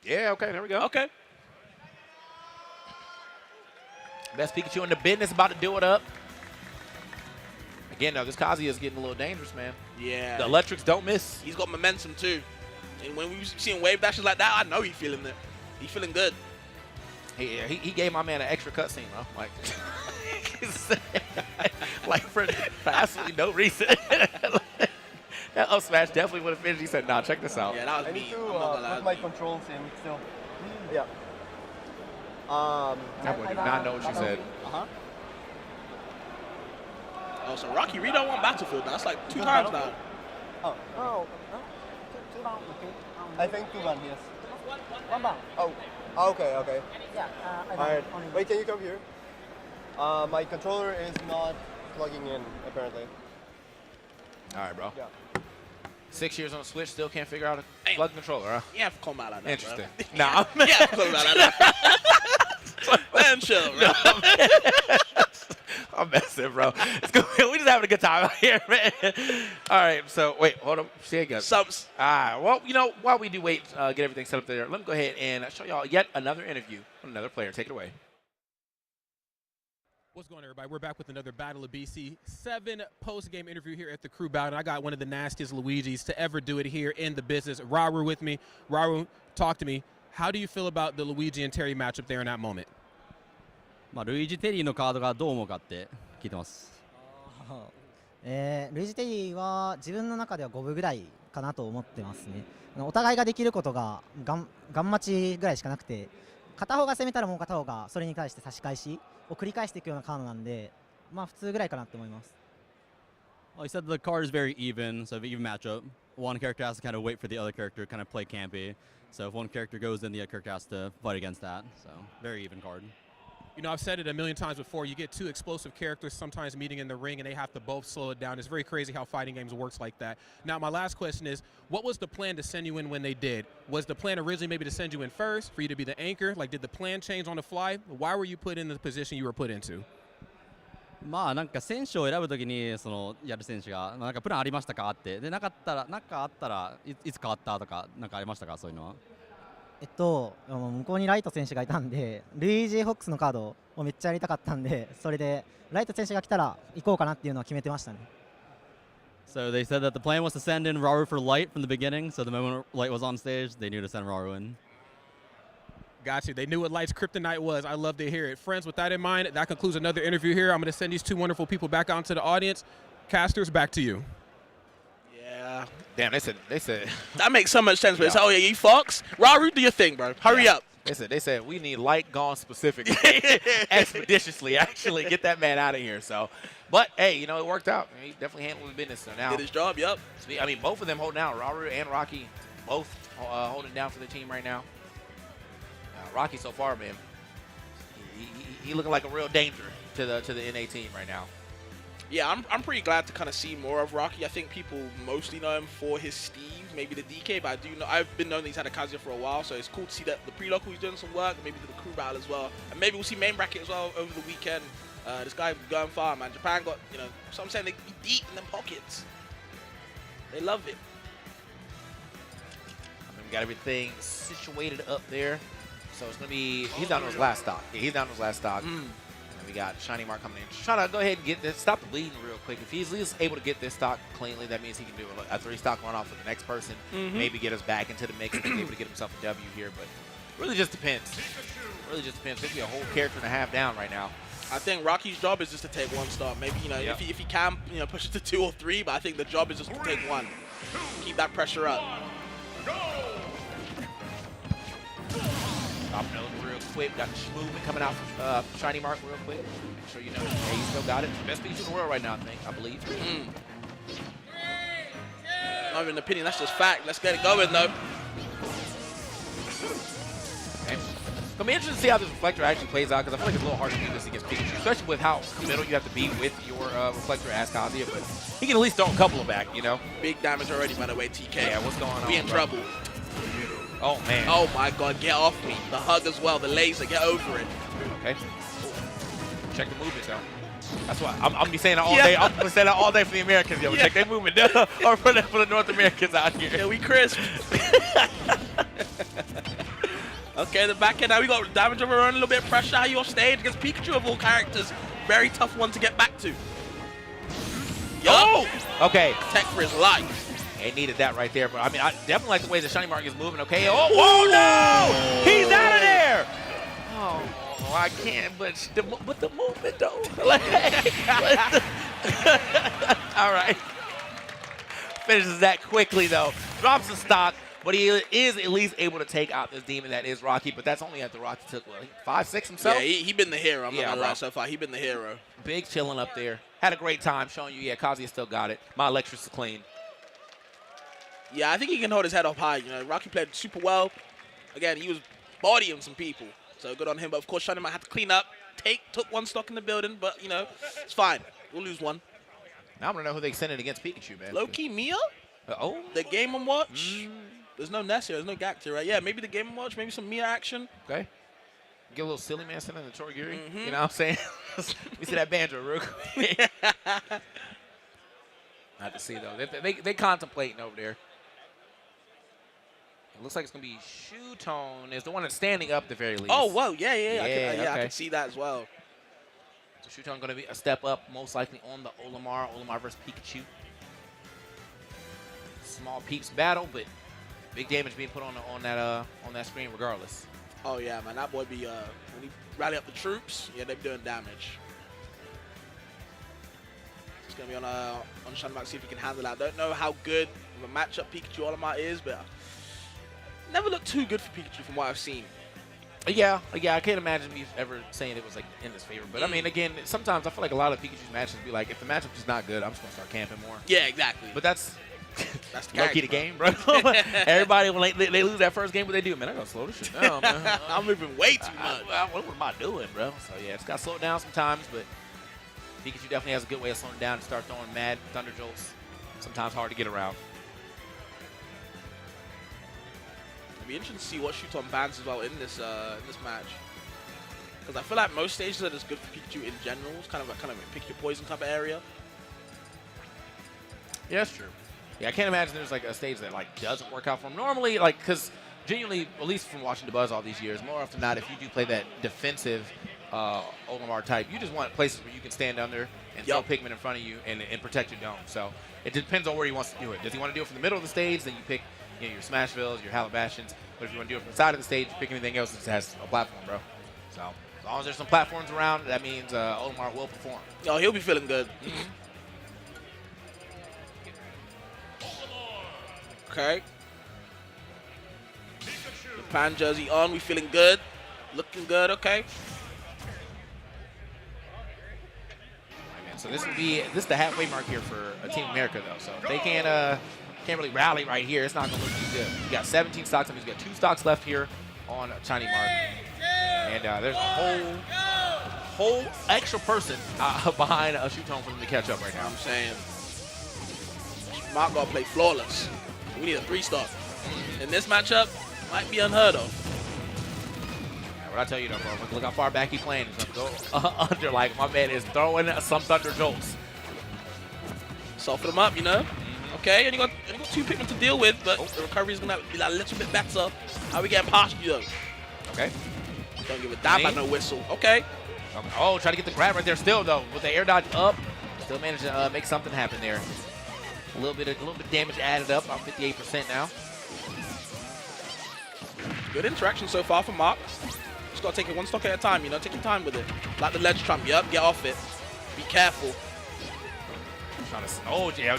Yeah, okay, there we go. Okay. Best Pikachu in the business, about to do it up. Again, now this Kazuya is getting a little dangerous, man. Yeah. The electrics don't miss. He's got momentum too. And when we see him wave dashes like that, I know he's feeling it. He's feeling good. He gave my man an extra cutscene, bro. Like for absolutely no reason. That up smash definitely would have finished. He said, "Nah, check this out." Yeah, that was I me. need to put my controls in still. Yeah. That boy did not know what she said. Oh, so Rocky really don't want Battlefield now. That's like 2 times now. Oh. I think 2-1, yes. 1-1. Oh, okay. Yeah, Alright. Wait, can you come here? My controller is not plugging in, apparently. All right, bro. Yeah. 6 years on the Switch, still can't figure out a plug controller, huh? Yeah, for combat like that. Interesting. Bro. Nah, yeah, for combat like that. Man, chill, bro. I'm messing, bro. We just having a good time out here, man. All right, so wait, hold up. See again. Subs. Well, you know, while we do wait, get everything set up there, let me go ahead and show y'all yet another interview with another player. Take it away. What's going on, everybody? We're back with another Battle of BC 7 post-game interview here at the Crew Bout, and I got one of the nastiest Luigis to ever do it here in the business, Raru, with me. Raru, talk to me. How do you feel about the Luigi and Terry matchup there in that moment? ルイージ・テリーのカードがどう思うかって聞いてます。ルイージ・テリーは自分の中では5分ぐらいかなと思ってますね。お互いができることがガン待ちぐらいしかなくて、片方が攻めたらもう片方がそれに対して差し返しを繰り返していくようなカードなんで、まあ普通ぐらいかなと思います。Well, he said the card is very even, so if even matchup, one character has to kind of wait for the other character, kind of play campy. So if one character goes in, the other character has to fight against that. So very even card. You know, I've said it a million times before. You get 2 explosive characters sometimes meeting in the ring, and they have to both slow it down. It's very crazy how fighting games works like that. Now, my last question is, what was the plan to send you in when they did? Was the plan originally maybe to send you in first, for you to be the anchor? Like, did the plan change on the fly? Why were you put in the position you were put into? まあなんか選手を選ぶときにそのやる選手がなんかプランありましたかってでなかったらなんかあったらいつ変わったとかなんかありましたかそういうのは。向こうにライト選手がいたんで、ルイージ・フォックスのカードをめっちゃやりたかったんで、それでライト選手が来たら行こうかなっていうのは決めてましたね。So they said that the plan was to send in Raru for Light from the beginning. So the moment Light was on stage, they knew to send Raru in. Got you. They knew what Light's kryptonite was. I love to hear it. Friends, with that in mind, that concludes another interview here. I'm going to send these 2 wonderful people back out into the audience. Casters, back to you. Yeah. Damn, they said. That makes so much sense, but it's, oh yeah, you Fox. Raru, do your thing, bro. Hurry up. They said we need Light gone specifically, expeditiously. Actually, get that man out of here. So, but hey, you know it worked out. He definitely handled the business. So now did his job. Yep. I mean, both of them holding out. Raru and Rocky both holding down for the team right now. Rocky so far, man, he looking like a real danger to the NA team right now. Yeah, I'm pretty glad to kind of see more of Rocky. I think people mostly know him for his Steve, maybe the DK, but I've been knowing he's had a Kazuya for a while, so it's cool to see that the pre-local he's doing some work, maybe the crew battle as well, and maybe we'll see main bracket as well over the weekend. This guy going far, man. Japan got, you know, so I'm saying they be deep in them pockets. They love it. I mean, we got everything situated up there, so it's gonna be. He's down to his last stock. Yeah, he's down to his last stock. We got Shiny Mark coming in. Just trying to go ahead and get this, stop the bleeding real quick. If he's at least able to get this stock cleanly, that means he can do a 3-stock run off with the next person. Maybe get us back into the mix and be able to get himself a W here. But really just depends. Really just depends. There's a whole character and a half down right now. I think Rocky's job is just to take 1 stock. Maybe, you know, if he can, you know, push it to 2 or 3, but I think the job is just to take 1. Keep that pressure up. Dropping it real quick. Got Jmook coming out from Shiny Mark real quick. Make sure you know he still got it. Best piece in the world right now, I believe. Not even an opinion, that's just fact. Let's get it going, though. It's going to be interesting to see how this Reflector actually plays out, because I feel like it's a little hard to do this against Pikachu, especially with how middle you have to be with your Reflector as Kazuya, but he can at least throw a couple of back, you know? Big damage already, by the way, TK. Yeah, what's going on? We in trouble. Oh, man. Oh, my God. Get off me. The hug as well. The laser. Get over it. Okay. Check the movement, though. That's why I'm going to be saying that all day. I'm going to say that all day for the Americans, yo. Check their movement, or for the North Americans out here. Yeah, we crisp. Okay, the back end. Now we got damage overrun, a little bit of pressure. How you off stage against Pikachu of all characters. Very tough one to get back to. Oh! Okay. Tech for his life. He needed that right there, but I mean, I definitely like the way the Shiny Mark is moving. Okay. Oh, whoa, no! He's out of there! Oh, I can't, but the movement, though. All right. Finishes that quickly, though. Drops the stock, but he is at least able to take out this demon that is Rocky, but that's only after Rocky took, what, 5-6 himself? Yeah, he been the hero. I'm not gonna lie so far. He been the hero. Big chilling up there. Had a great time showing you, yeah, Kazuya still got it. My electrics are clean. Yeah, I think he can hold his head up high. You know, Rocky played super well. Again, he was bodying some people, so good on him. But of course, Shiny might have to clean up. Took one stock in the building, but you know, it's fine. We'll lose one. Now I'm gonna know who they extended against Pikachu, man. Low-key Mia? Oh. The Game & Watch? There's no Ness here. There's no Gact here, right? Yeah, maybe the Game & Watch, maybe some Mia action. Okay. Get a little silly man sitting in the Toragiri. You know what I'm saying? We see that banjo real quick. Not to see, though. They contemplating over there. It looks like it's going to be Shoe-Tone is the one that's standing up at the very least. Oh, whoa. Yeah. Okay. I can see that as well. So Shoe-Tone going to be a step up, most likely on the Olimar. Olimar versus Pikachu. Small peeps battle, but big damage being put on that screen regardless. Oh yeah, man, that boy be when he rally up the troops, yeah, they be doing damage. It's gonna be on Shiny Mark, see if he can handle that. Don't know how good of a matchup Pikachu Olimar is, but never looked too good for Pikachu from what I've seen. Yeah, I can't imagine me ever saying it was like in his favor. But I mean, again, sometimes I feel like a lot of Pikachu's matches be like, if the matchup is not good, I'm just gonna start camping more. Yeah, exactly. But that's the low-key the game, bro. Everybody, when they lose that first game, what they do, man, I gotta slow this shit down, man. I'm moving way too much. What am I doing, bro? So, yeah, it's got to slow it down sometimes, but Pikachu definitely has a good way of slowing down and start throwing mad Thunder Jolts. Sometimes hard to get around. It'll be interesting to see what Shoot-On bans as well in this match. Because I feel like most stages are just good for Pikachu in general. It's kind of a pick your poison type of area. Yeah, that's true. Yeah, I can't imagine there's like a stage that like doesn't work out for him. Normally, like, because genuinely, at least from watching the Buzz all these years, more often than not, if you do play that defensive Olimar type, you just want places where you can stand under and throw Pikmin in front of you and protect your dome. So it depends on where he wants to do it. Does he want to do it from the middle of the stage? Then you pick your Smashvilles, your Halibashins. But if you want to do it from the side of the stage, pick anything else that has a platform, bro. So as long as there's some platforms around, that means Olimar will perform. Oh, he'll be feeling good. Okay. The Pan jersey on. We feeling good. Looking good. Okay. So this is the halfway mark here for Team America, though. So if they can't really rally right here, it's not going to look too good. You got 17 stocks. That means you got 2 stocks left here on Shiny Mark. And there's a whole extra person behind a Shoot-Tone for them to catch up right now. I'm saying Mark got to play flawless. We need a 3-star. In this matchup, might be unheard of. What I tell you though, bro, look how far back he's playing. He's going to go under like my man is throwing some Thunder Jolts. Soften them up, you know? Okay, and you got 2 Pikmin to deal with, but the recovery is going to be a little bit better. How we getting past you, though? Okay. Don't give a damn about no whistle. Okay. Oh, try to get the grab right there still, though. With the air dodge up, still managed to make something happen there. A little bit of damage added up, about 58% now. Good interaction so far from Mark. Just got to take it 1 stock at a time, you know? Take your time with it. Like the ledge trump. Yep, get off it. Be careful. I was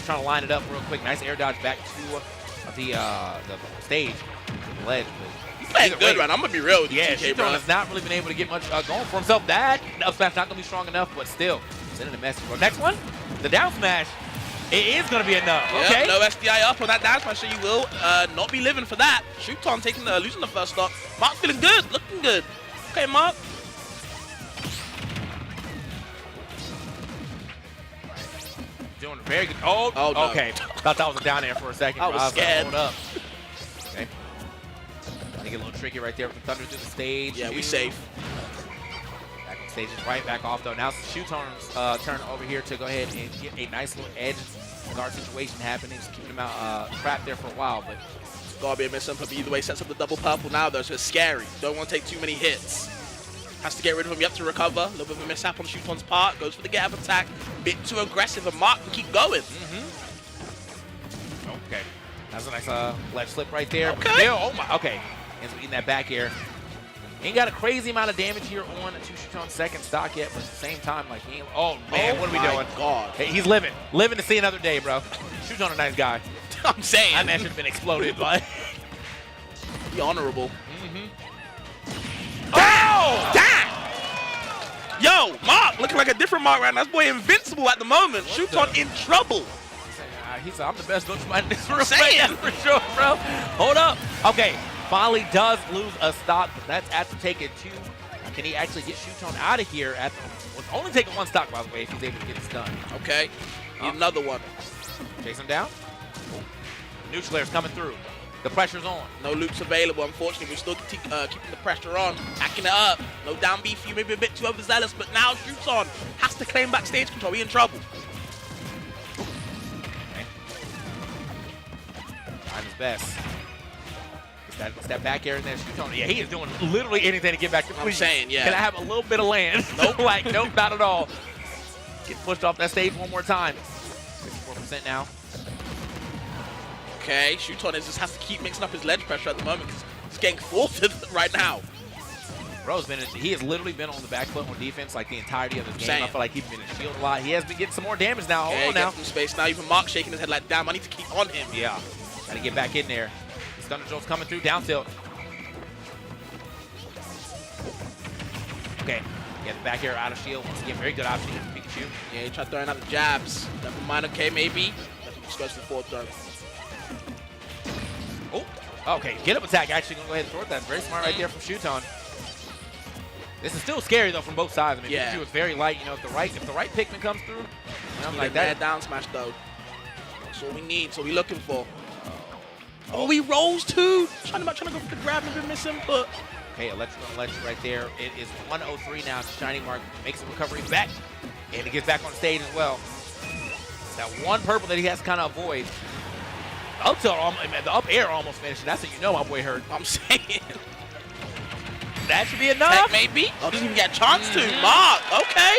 trying to line it up real quick. Nice air dodge back to the stage. The ledge. He's playing good, right? I'm going to be real with you, yeah, TK, bro. has not really been able to get much going for himself. That's not going to be strong enough, but still, sending a message. Well, next one, the down smash. It is going to be enough. Yep, Okay. no SDI up on that down smash, so you will not be living for that. Shoot-On losing the first stock. Mark feeling good, looking good. Okay, Mark. Doing very good. Oh no. Okay. Thought that was a down air for a second. I was scared. Hold up. Okay. I think a little tricky right there with the Thunder through the stage. Yeah, we safe. Back on stage is right back off, though. Now it's Shoot-On's turn over here to go ahead and get a nice little edge guard situation happening. Just keeping him out trapped there for a while, but Gotta be a miss, but either way sets up the double purple now, though, so it's scary. Don't want to take too many hits. Has to get rid of him. You have to recover. A little bit of a mishap on Shuton's part. Goes for the get-up attack. Bit too aggressive, and Mark can keep going. Okay. That's a nice ledge slip right there. Okay. But still, oh my, okay. Ends up eating that back air. Ain't got a crazy amount of damage here on to Shuton's second stock yet, but at the same time, like, he ain't, oh man, what are we doing? God. Hey, he's living to see another day, bro. Shuton a nice guy. I'm saying. That man should have been exploded, but. Be honorable. Oh! Damn! Yo, Mark looking like a different Mark right now. This boy invincible at the moment. Shuton in trouble. He said, I'm the best Dutchman in this room. Saying. For sure, bro. Hold up. Okay, finally does lose a stock, but that's after taking 2. Can he actually get Shuton out of here? Was only taking 1 stock, by the way, if he's able to get this done. Okay, need another one. Chase him down. Neutral air's coming through. The pressure's on. No loops available, unfortunately. We're still keeping the pressure on, hacking it up. No down B for you, maybe a bit too overzealous, but now Shuton has to claim back stage control. We're in trouble. Trying his best. It's that back air in there. Shuton, yeah, he is doing literally anything to get back to I'm saying, yeah. Can I have a little bit of land? Nope. Like, nope, not at all. Get pushed off that stage one more time. 54% now. Okay, Shuton just has to keep mixing up his ledge pressure at the moment because he's getting forfeited right now. Bro's he has literally been on the back foot on defense like the entirety of this game. I feel like he's been in the shield a lot. He has been getting some more damage now. Hold on now. Some space now. Even Mark shaking his head like, damn, I need to keep on him. Yeah, got to get back in there. Thunder Joel's coming through down tilt. Okay, get the back air out of shield. Once again, very good option against Pikachu. Yeah, he tried throwing out the jabs. Never mind, okay, maybe. Just goes to the forward throw. Oh, okay, get up attack actually going to go ahead and throw that. Very smart right there from Shuton. This is still scary though from both sides. I mean, Pikachu is very light. You know, if the right Pikmin comes through, I'm like that. Down smash though. That's all we need. That's all we're looking for. Oh, he rolls too. Trying to go for the grab and been missing, but. Okay, electric right there. It is 103 now. Shiny Mark makes a recovery back, and he gets back on stage as well. That one purple that he has to kind of avoid. The up air almost finished. That's how you know my boy hurt. I'm saying. That should be enough. Maybe. Oh, doesn't even get a chance to. Mark, okay.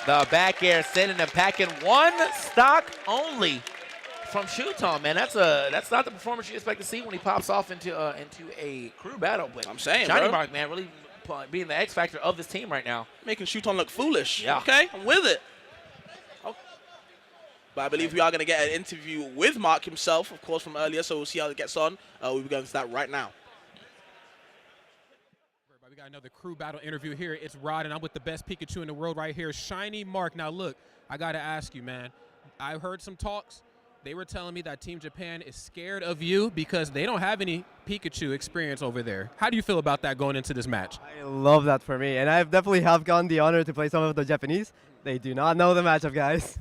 The back air sending him packing 1 stock only from Shuton, man. That's not the performance you expect to see when he pops off into a crew battle. But I'm saying, Shiny bro. Mark, man, really being the X factor of this team right now. Making Shuton look foolish. Yeah. Okay, I'm with it. Oh. But I believe we are going to get an interview with Mark himself, of course, from earlier, so we'll see how it gets on. We'll be going to that right now. We got another crew battle interview here. It's Rod, and I'm with the best Pikachu in the world right here, Shiny Mark. Now, look, I got to ask you, man. I heard some talks. They were telling me that Team Japan is scared of you because they don't have any Pikachu experience over there. How do you feel about that going into this match? I love that for me, and I definitely have gotten the honor to play some of the Japanese. They do not know the matchup, guys.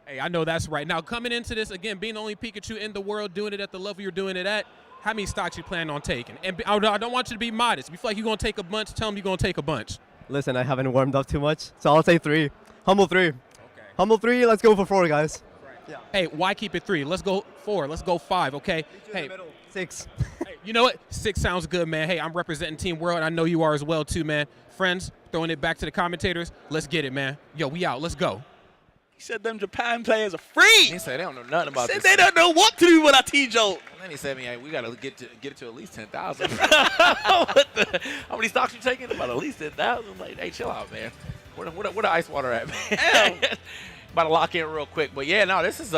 Hey, I know that's right. Now, coming into this, again, being the only Pikachu in the world, doing it at the level you're doing it at, how many stocks you plan on taking? And I don't want you to be modest. If you feel like you're going to take a bunch, tell them you're going to take a bunch. Listen, I haven't warmed up too much, so I'll say 3. Humble 3. Okay. Humble 3, let's go for 4, guys. Yeah. Hey, why keep it 3? Let's go 4. Let's go 5, okay? Hey, 6. Hey, you know what? 6 sounds good, man. Hey, I'm representing Team World. I know you are as well, too, man. Friends, throwing it back to the commentators. Let's get it, man. Yo, we out. Let's go. He said them Japan players are free. He said they don't know nothing about this. They don't know what to do with a T-Jolt. And then he said, "Man, we got to get it to at least 10,000." How many stocks you taking? About at least 10,000. Like, hey, chill out, man. Where the ice water at, man? About to lock in real quick. But yeah, no, this is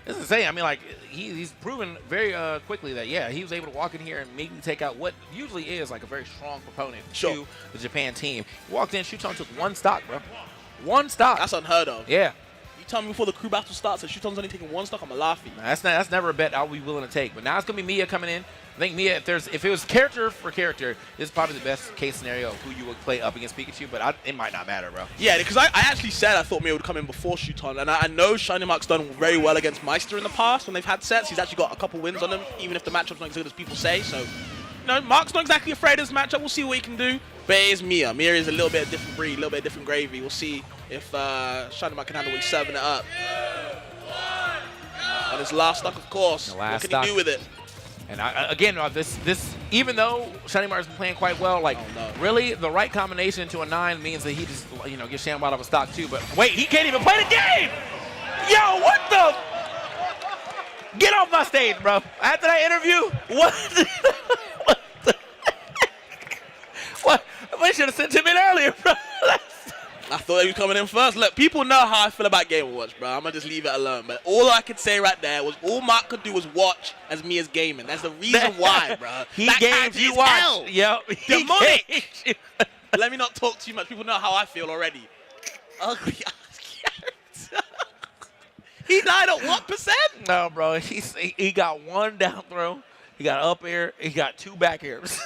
insane. I mean, like he's proven very quickly that he was able to walk in here and maybe take out what usually is like a very strong proponent to the Japan team. He walked in, Shuton took 1 stock, bro. 1 stock. That's unheard of. Yeah. You tell me before the crew battle starts that Shuton's only taking 1 stock, I'm going to laugh at you. That's never a bet I'll be willing to take. But now it's going to be Mia coming in. I think Mia, if it was character for character, this is probably the best case scenario of who you would play up against Pikachu, but it might not matter, bro. Yeah, because I actually said I thought Mia would come in before Shuton, and I know Shiny Mark's done very well against Meister in the past when they've had sets. He's actually got a couple wins on him, even if the matchup's not as good as people say. So, Mark's not exactly afraid of this matchup. We'll see what he can do. But it is Mia. Mia is a little bit of different breed, a little bit of different gravy. We'll see if Shiny Mark can handle what he's serving it up. On his last stock, of course. What can he do with it? And again, this even though Shiny Mar's been playing quite well, like really the right combination to a 9 means that he just gets Shambot out of a stock too. But wait, he can't even play the game. Yo, what the? Get off my stage, bro. After that interview, what? What? We should have sent him in earlier, bro. I thought he was coming in first. Look, people know how I feel about Game & Watch, bro. I'm going to just leave it alone. But all I could say right there was all Mark could do was watch as me as gaming. That's the reason why, bro. He gave you watch. Yep. Demonic. Let me not talk too much. People know how I feel already. Ugly ass character. He died at what percent? No, bro. He got 1 down throw. He got up air. He got 2 back airs.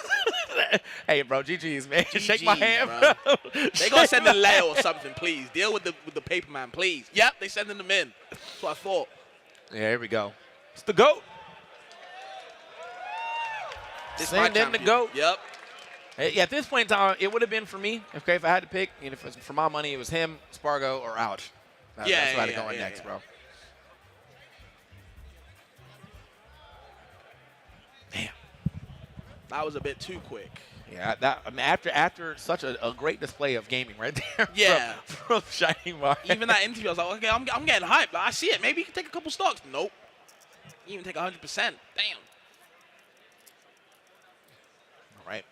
Hey, bro, GG's, man. Shake my hand, bro. They got to send in Leo or something, please. Deal with the paper man, please. Yep, they sending them in. That's what I thought. Yeah, here we go. It's the GOAT. Send in the GOAT. Yep. Yeah, at this point in time, it would have been for me. If I had to pick, if it was for my money, it was him, Spargo, or Ouch. That's who I had to go in next, bro. That was a bit too quick. Yeah, after such a great display of gaming right there. Yeah. From Shiny Mar. Even that interview, I was like, okay, I'm getting hyped. Like, I see it. Maybe he can take a couple stocks. Nope. He even take 100%. Damn. All right.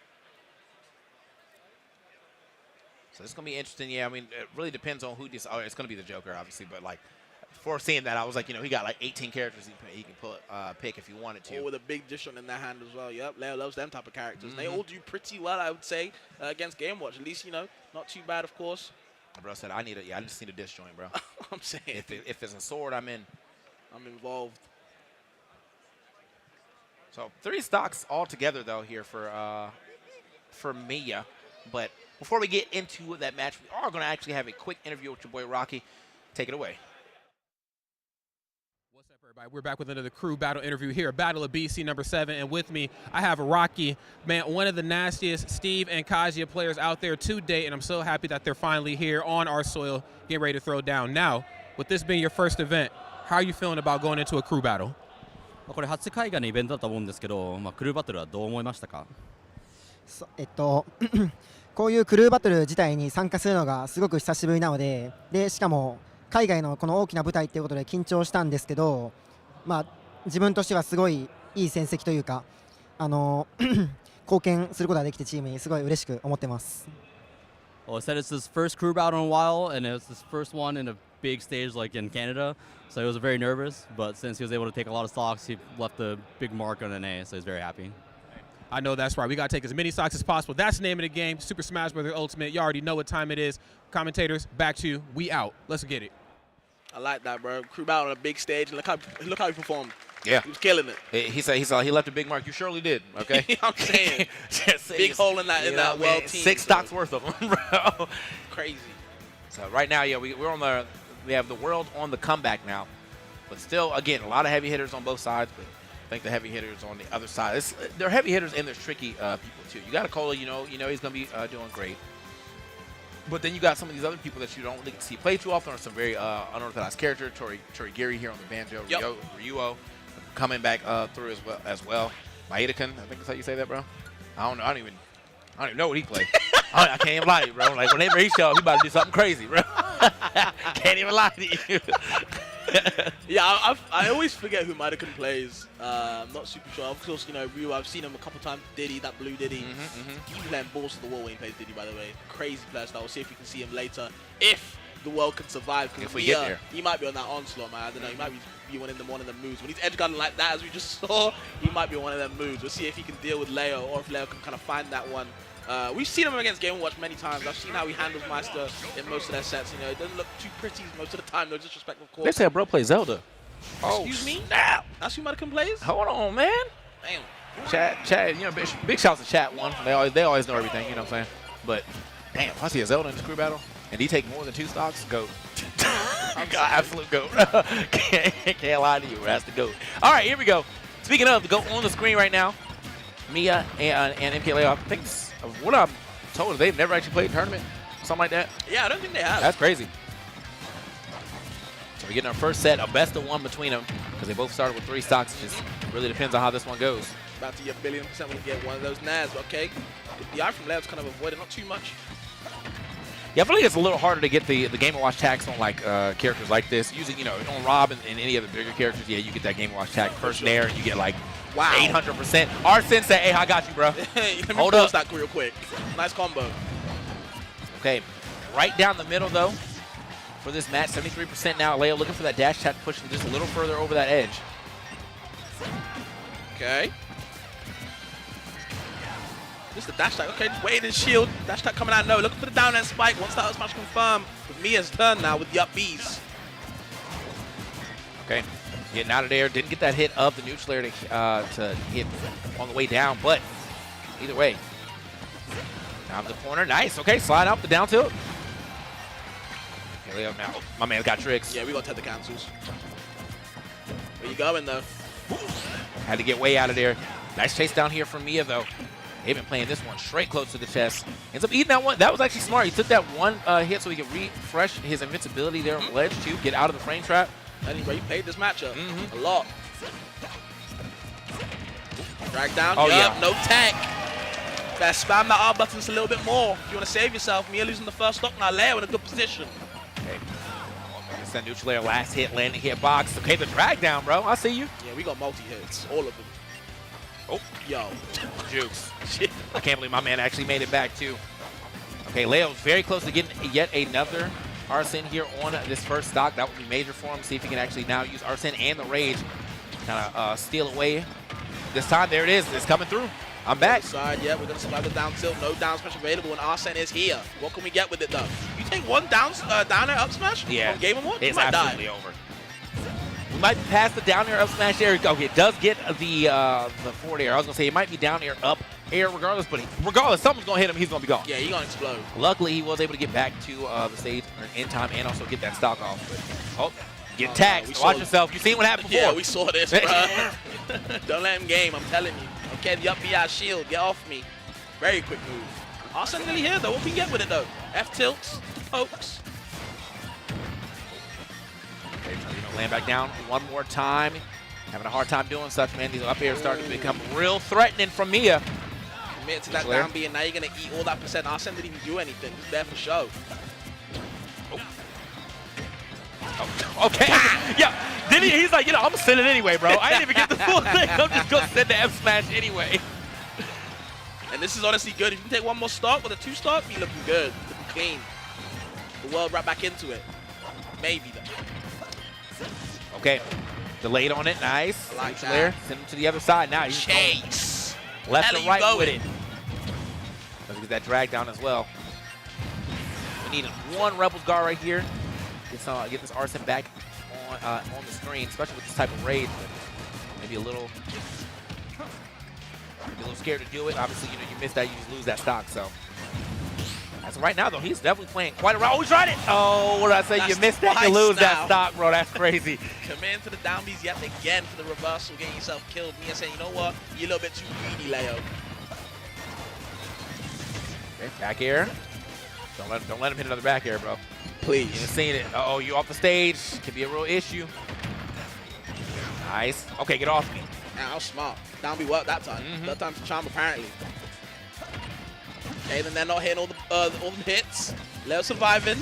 So it's going to be interesting. Yeah, I mean, it really depends on who this. Oh, it's going to be the Joker, obviously. But, like, before seeing that, I was like, he got like 18 characters he can pick if he wanted to. Oh, with a big Dishon in their hand as well. Yep, Leo loves them type of characters. They all do pretty well, I would say, against Game Watch. At least, not too bad, of course. Bro said, I just need a dish joint, bro. I'm saying. If it's a sword, I'm in. I'm involved. So 3 stocks all together, though, here for Mia. But before we get into that match, we are going to actually have a quick interview with your boy Rocky. Take it away. Everybody, we're back with another crew battle interview here at Battle of BC number 7, and with me I have Rocky, man, one of the nastiest Steve and Kaja players out there to date, and I'm so happy that they're finally here on our soil, getting ready to throw down. Now, with this being your first event, how are you feeling about going into a crew battle? これ初海外のイベントだと思うんですけど、クルーバトルはどう思いましたか？こういうクルーバトル自体に参加するのがすごく久しぶりなので、しかも海外のこの大きな舞台ということで緊張したんですけど、自分としてはすごいいい戦績というか、貢献することができてチームにすごい嬉しく思ってます。Well, it said it's his first crew battle in a while, and it was his first one in a big stage like in Canada, so he was very nervous, but since he was able to take a lot of stocks, he left a big mark on an A, so he's very happy. I know that's right. We got to take as many stocks as possible. That's the name of the game, Super Smash Bros. Ultimate. You already know what time it is. Commentators, back to you. We out. Let's get it. I like that, bro. Crew battle on a big stage, and look how he performed. Yeah. He was killing it. He said he left a big mark. You surely did, okay? I'm saying. Big hole in that world team. 6 stocks worth of them, bro. Crazy. So right now, yeah, we have the world on the comeback now. But still, again, a lot of heavy hitters on both sides, but I think the heavy hitters on the other side. They're heavy hitters and there's tricky people too. You got a Cola, you know he's going to be doing great. But then you got some of these other people that you don't really see play too often, or some very unorthodox character. Torigiri here on the banjo, Ryuo coming back through as well. Maeda-kun, I think that's how you say that, bro. I don't even know what he played. I can't even lie to you, bro. Like whenever he shows up, he about to do something crazy, bro. Can't even lie to you. Yeah, I always forget who Maeda-kun plays. I'm not super sure. Of course, Ryu, I've seen him a couple times. Diddy, that blue Diddy. He's playing balls to the wall when he plays Diddy, by the way. Crazy player style. We'll see if we can see him later. If the world can survive. If we get there. He might be on that onslaught, man. I don't know. He might be one of them moves. When he's edge guarding like that, as we just saw, he might be one of them moves. We'll see if he can deal with Leo, or if Leo can kind of find that one. We've seen him against Game & Watch many times. I've seen how he handles Meister in most of their sets. It doesn't look too pretty most of the time. No disrespect, of course. They said bro plays Zelda. Excuse me? Snap. That's who Maeda-kun plays? Hold on, man. Damn. Chad, big shouts to Chat 1. They always know everything, you know what I'm saying? But, damn, if I see a Zelda in this crew battle, and he take more than 2 stocks, GOAT. Absolute GOAT. Can't lie to you. That's the GOAT. All right, here we go. Speaking of, the GOAT on the screen right now, Mia and MKLeo, I think what I'm told is they've never actually played a tournament, something like that. Yeah, I don't think they have. That's crazy. So we're getting our first set, a best of 1 between them. because they both started with 3 stocks. It just really depends on how this one goes. About to be 1,000,000,000% when you get one of those nads. But okay, the eye from Leo's kind of avoided, not too much. Yeah, I feel like it's a little harder to get the Game & Watch tax on like characters like this. Using, you know, on Rob and any of the bigger characters, yeah, you get that Game & Watch tax first there, and you get like 800%. Arsene said, hey, I got you, bro. Let me Hold pause up. that real quick. Nice combo. Okay, right down the middle though for this match, 73% now. Leo looking for that dash attack, pushing just a little further over that edge. Okay. Just the dash attack. Okay, just waiting and shield. Dash attack coming out. No, looking for the down end spike. Once that smash confirmed with Mia's turn now with the up Bs. Okay, getting out of there. Didn't get that hit of the neutral air to hit on the way down, but either way. Down the corner. Nice. Okay, slide up the down tilt. Okay, Leo now. My man's got tricks. Yeah, we got to the cancels. Where you going, though? Had to get way out of there. Nice chase down here from Mia, though. They've been playing this one straight close to the chest. Ends up eating that one. That was actually smart. He took that one hit so he could refresh his invincibility there on the ledge, too. Get out of the frame trap. And he played this matchup a lot. Drag down. Oh, Yup, yeah. no tech. Better spam that R button just a little bit more if you want to save yourself. Mia losing the first stock now. Leo in a good position. Okay. It's that neutral air last hit, landing hit box. Okay, the drag down, bro. I see you. Yeah, we got multi-hits. All of them. Oh. Yo. Jukes. I can't believe my man actually made it back, too. Okay, Leo's very close to getting yet another Arsene here on this first stock. That would be major for him. See if he can actually now use Arsene and the Rage. Kind of steal away. This time, there it is. It's coming through. I'm back. Side, yeah, we're going to survive the down tilt. No down smash available, and Arsene is here. What can we get with it, though? You take one down air up smash Yeah. on Game & Watch, you It's might die. absolutely over. We might pass the down air up smash there. Okay, it does get the forward air. I was going to say it might be down air up air regardless, but regardless, someone's going to hit him. He's going to be gone. Yeah, he's going to explode. Luckily, he was able to get back to the stage in time and also get that stock off. But, oh, get taxed. Watch yourself. You seen what happened before. Yeah, we saw this, bro. Don't let him game, I'm telling you. Okay, the up B out shield. Get off me. Very quick move. Arsene nearly here, though. What can we get with it, though? F tilts, pokes. Okay, land back down one more time. Having a hard time doing such, man. These up airs starting to become real threatening from Mia. Commit to that down B, and now you're going to eat all that percent. Arsene didn't even do anything. Just there for show. Oh, okay. Yeah. Then he's like, you know, I'm going to send it anyway, bro. I didn't even get the full thing. I'm just going to send the F smash anyway. And this is honestly good. If you can take one more stock with a 2-stock, be looking good. Looking clean. The world right back into it. Maybe, though. Okay. Delayed on it. Nice. I like that. There. Send him to the other side now. He's Chase. left and right with going? it. Let's get that drag down as well. We need one Rebels guard right here. Get this Arsene back on the screen, especially with this type of raid. Maybe a little scared to do it. Obviously, you know, you miss that, you just lose that stock. So as of right now, though, he's definitely playing quite a role. Oh, he tried it. Oh, what did I say? That's you missed that, you twice lose that now. stock, bro. That's crazy. Command to the down Bs yet again for the reversal, getting yourself killed. Mia saying, you know what? You're a little bit too greedy, Leo. Okay, back air. Don't let him hit another back air, bro. Please. You ain't seen it. Uh-oh, you off the stage. Could be a real issue. Nice. Okay, get off me. Nah, that was smart. Down B worked that time. That time to charm, apparently. Okay, then they're not hitting all the hits. Leo surviving,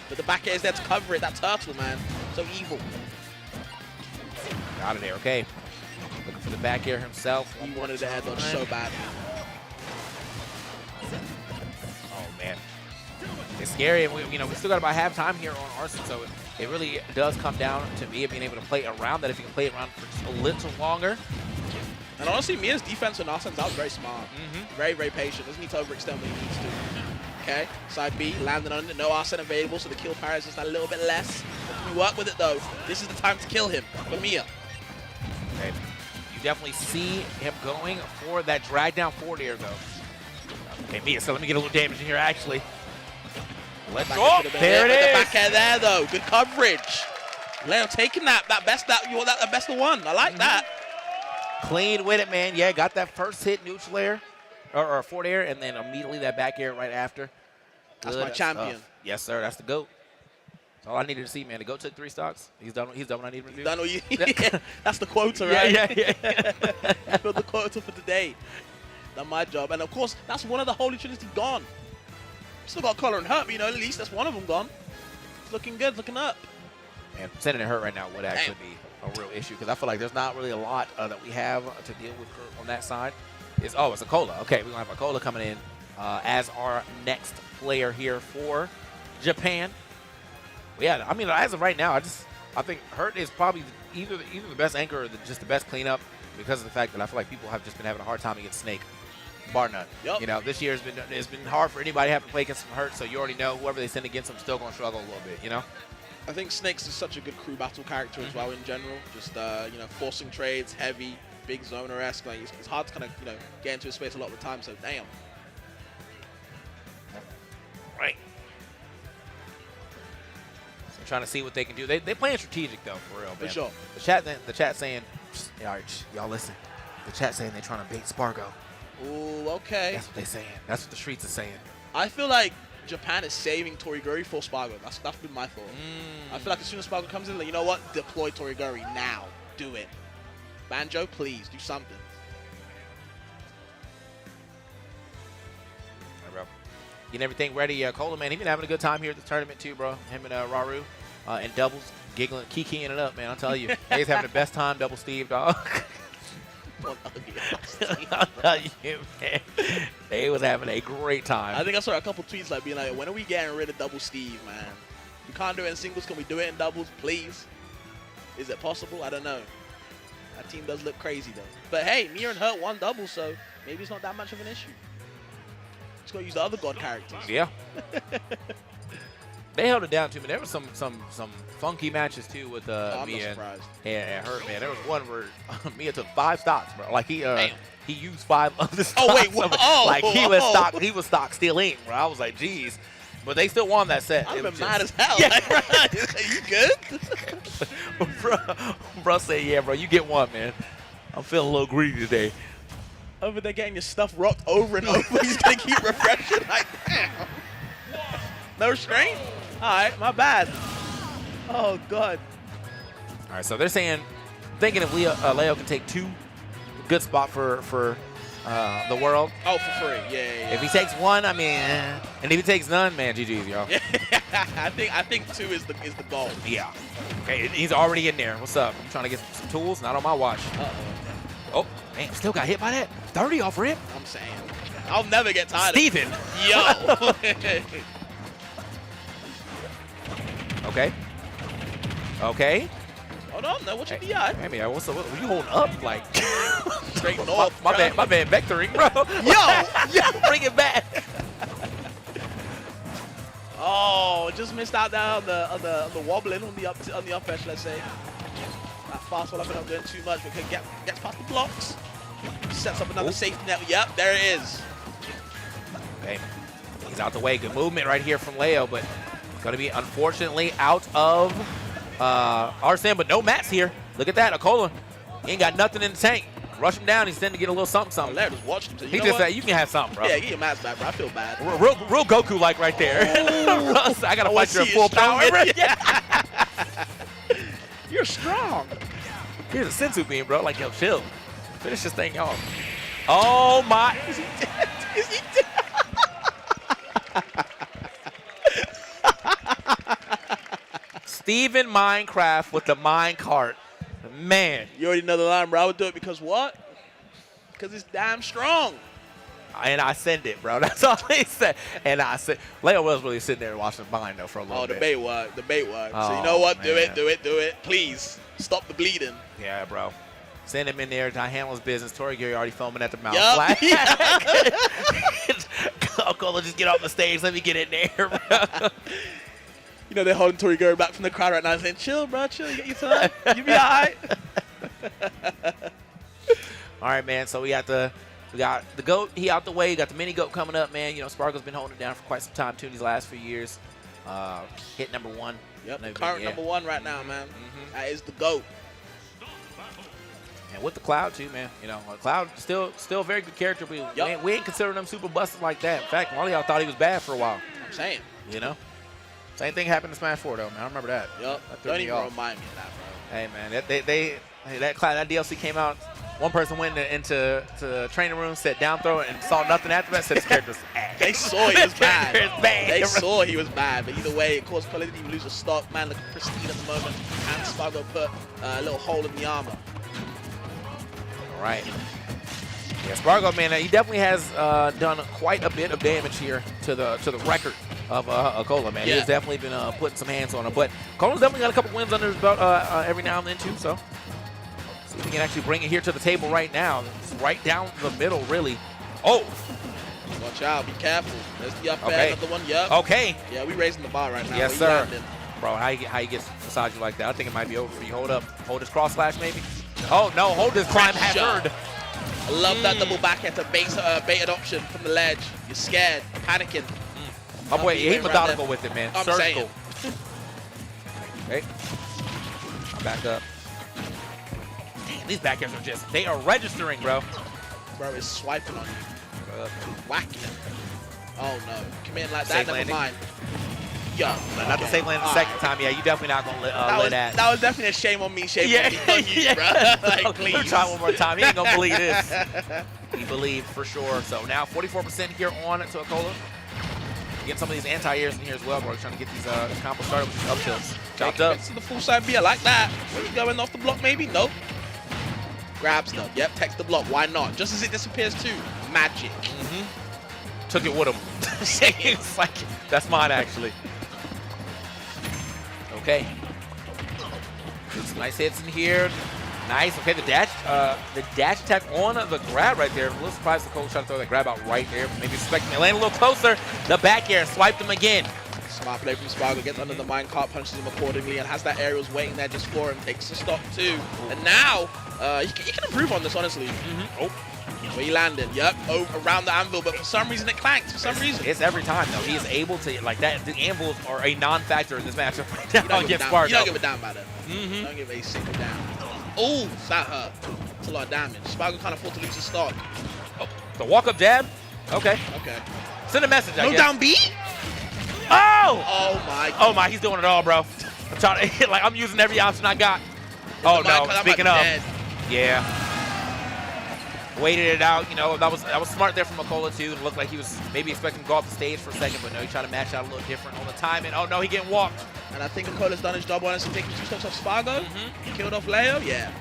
but the back air is there to cover it. That turtle, man. So evil. Out of there, okay. Looking for the back air himself. He wanted the air dodge so bad. Oh, man. It's scary, and we still got about half time here on Arsene, so it really does come down to Mia being able to play around that. If you can play it around for just a little longer. And honestly, Mia's defense on Arsene, that was very smart. Very, very patient. Doesn't need to overextend when he needs to. Okay, side B, landing on it. No Arsene available, so the kill power is just a little bit less. But can we work with it, though? This is the time to kill him for Mia. Okay. You definitely see him going for that drag down forward air, though. Okay, Mia, so let me get a little damage in here, actually. Let's go. There it is. The back air there, though. Good coverage. Leo taking that best of one. I like that. Clean with it, man. Yeah, got that first hit neutral air, or forward air, and then immediately that back air right after. That's my champion. Yes, sir. That's the GOAT. That's all I needed to see, man. The GOAT took 3 stocks. He's done what I needed him to do. Done what you, that's the quota, right? Yeah. Build the quota for today. Done my job. And of course, that's one of the Holy Trinity gone. Still got Collar and Hurt, but at least that's one of them gone. It's looking good, looking up. And sending it hurt right now would actually be a real issue because I feel like there's not really a lot that we have to deal with on that side. It's a Cola. Okay, we're going to have a Cola coming in as our next player here for Japan. But yeah, I mean, as of right now, I think Hurt is probably either the best anchor or just the best cleanup because of the fact that I feel like people have just been having a hard time against Snake. Bar none. Yep. This year it's been hard for anybody having to play against some Hurt, so you already know whoever they send against them still going to struggle a little bit, I think Snakes is such a good crew battle character as well in general. Just, forcing trades, heavy, big zoner-esque. Like, it's hard to kind of, get into his space a lot of the time, so damn. Right. So I'm trying to see what they can do. They playing strategic, though, for real, man. For sure. The chat saying, all right, y'all listen. The chat saying they're trying to bait Spargo. Ooh, okay. That's what they're saying. That's what the streets are saying. I feel like Japan is saving Toriguri for Spargo. That's been my thought. I feel like as soon as Spargo comes in, like, you know what? Deploy Toriguri now. Do it. Banjo, please do something. All right, bro. Getting everything ready. Cola, man, he's been having a good time here at the tournament too, bro. Him and Raru and doubles, giggling, kikiing it up, man. I'll tell you, he's having the best time. Double Steve, dog. I'll tell you, man. They was having a great time. I think I saw a couple tweets being like, when are we getting rid of Double Steve, man? We can't do it in singles. Can we do it in doubles, please? Is it possible? I don't know. That team does look crazy, though. But hey, Mia and Hurt won doubles, so maybe it's not that much of an issue. Just gotta use the other god characters. Yeah. They held it down too, man. There was some funky matches too with Mia and Hurt, man. There was one where Mia took 5 stocks, bro. Like he used 5 of the stocks. Oh wait, what? Like he was stock stealing, bro. I was like, geez. But they still won that set. I've been mad as hell. Yeah. Like, you good? bro said, yeah, bro, you get one, man. I'm feeling a little greedy today. Over there getting your stuff rocked over and over. He's gonna keep refreshing. Like, damn. No restraint? All right, my bad. Oh, God. All right, so they're thinking if Leo can take 2, good spot for the world. Oh, for free. Yeah. If he takes 1, I mean, and if he takes none, man, GG's, y'all. I think 2 is the goal. Yeah. Okay, he's already in there. What's up? I'm trying to get some tools. Not on my watch. Oh, man, still got hit by that. 30 off rip. I'm saying. I'll never get tired Steven. of it. Yo. Okay. Hold on, now what's your DI? Hey, man, what you holding up? Like, straight north. my bad vectoring, bro. Yo, bring it back. Oh, just missed out there on the wobbling on the up edge, let's say. That fast one up and not doing too much, but can gets past the blocks. Sets up another safety net. Yep, there it is. Okay, he's out the way. Good movement right here from Leo, but going to be unfortunately out of Arsene, but no mats here. Look at that, Akola. He ain't got nothing in the tank. Rush him down. He's tending to get a little something. Larry just watched him. So he just said, you can have something, bro. Yeah, get your mats back, bro. I feel bad. Real Goku-like right there. I got to fight you at full power. You're strong. Here's a sensu beam, bro. Like, yo, chill. Finish this thing off. Oh, my. Is he dead? Is he dead? Steven Minecraft with the mine cart. Man. You already know the line, bro. I would do it because what? Because it's damn strong. And I send it, bro. That's all they said. And I said, Leo was really sitting there watching mine, though, for a little bit. Oh, the bait work. Oh, so you know what? man. Do it. Please. Stop the bleeding. Yeah, bro. Send him in there to handle his business. Toriguri already foaming at the mouth. Yep. Cola, just get off the stage. Let me get in there, bro. You know, they're holding Toriguri back from the crowd right now saying, chill, bro, chill. You get your time. You be all right. All right, man. So we got the GOAT. He out the way. You got the mini GOAT coming up, man. You know, Spargo's been holding it down for quite some time, too, in these last few years. Hit number 1. Yep, current number 1 right now, man. That is the GOAT. And with the Cloud, too, man. You know, Cloud still a very good character, but we ain't considering him super busted like that. In fact, a lot of y'all thought he was bad for a while. I'm saying. You know? Same thing happened to Smash 4 though, man. I remember that. Yup. That threw Don't me even off. remind me of that, bro. Hey man, that DLC came out. One person went into the training room, said down throw, and saw nothing after that. Said his character's ass. They saw he was bad. bad. They saw he was bad, but either way, it caused Cody to lose a stock. Man, looking pristine at the moment, and Spargo put a little hole in the armor. All right. Yeah, Spargo, man, he definitely has done quite a bit of damage here to the record of Cola, man. Yeah. He's definitely been putting some hands on him, but Cola's definitely got a couple wins under his belt every now and then too. So see if we can actually bring it here to the table right now. It's right down the middle, really. Oh. Watch out, be careful. There's the up air, Okay. another one. Yup. Okay. Yeah, we raising the bar right now. Yes, We sir. landing. Bro, how he gets beside you like that? I think it might be over for you. Hold up. Hold his cross slash, maybe. Oh no, hold his climb hazard. I love that double back at the baited option from the ledge. You're scared, panicking. Oh boy, he's methodical with it, man. I'm Surgical. saying. Okay. Back up. Damn, these back airs are just, they are registering, bro. Bro is swiping on you. Whacking him. Oh no. Come in like that, Safe never landing. mind. Yo. Not the safe land the second time. Yeah, you definitely not going to let that. That was definitely a shame on me, shame on me, not you, bro. Like, please. Try one more time. He ain't going to believe this. He believed for sure. So now 44% here on to Akola. Getting some of these anti-airs in here as well, bro. Trying to get these combos started with these up tilts. Chopped up. See the full side B, I like that. Where you going off the block maybe? Nope. Grabs though. Yep, text the block. Why not? Just as it disappears too. Magic. Took it with him. It's like, that's mine actually. Okay. Some nice hits in here. Nice. Okay, the dash attack on the grab right there. I'm a little surprised the Cole tried to throw that grab out right there. Maybe expecting it. Land a little closer. The back air swiped him again. Smart play from Spargo, gets under the minecart, punches him accordingly, and has that aerials waiting there just for him. Takes the stock too. And now, he can improve on this, honestly. Oh. Where he landed? Yep. Oh, around the anvil, but for some reason it clanks. For some reason. It's every time, though. He is able to, like that. The anvils are a non-factor in this matchup right now You don't against give Spargo. you don't give a damn about it. Don't give a single damn. Oh, that hurt. That's a lot of damage. Spargo can't afford to lose his stock. Oh, the walk-up jab? Okay. Okay. Send a message, I No guess. down B? Oh! Oh, my God. Oh, my. He's doing it all, bro. I'm trying to, like, I'm using every option I got. Oh, no. Speaking of. Yeah. Waited it out, you know, that was smart there from Makola too. It looked like he was maybe expecting to go off the stage for a second, but no, he tried to match out a little different on the timing. Oh no, he getting walked. And I think Makola's done his job, honestly, taking 2 steps off Spargo. Killed off Leo, yeah.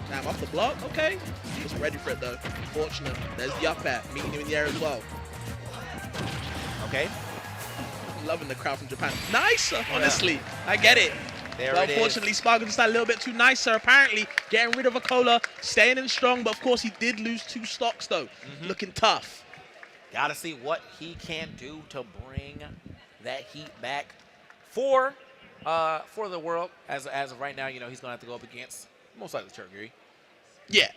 Damn, off the block, okay. He wasn't ready for it though. Fortunate. There's the up air, meeting him in the air as well. Okay. Loving the crowd from Japan. Nicer, honestly. I get it. There but it is. unfortunately, Spargo just a little bit too nicer, apparently. Getting rid of Akola, staying in strong, but of course he did lose 2 stocks though. Looking tough. Gotta see what he can do to bring that heat back for the world. As of right now, you know, he's gonna have to go up against most likely Turagiri. Yeah.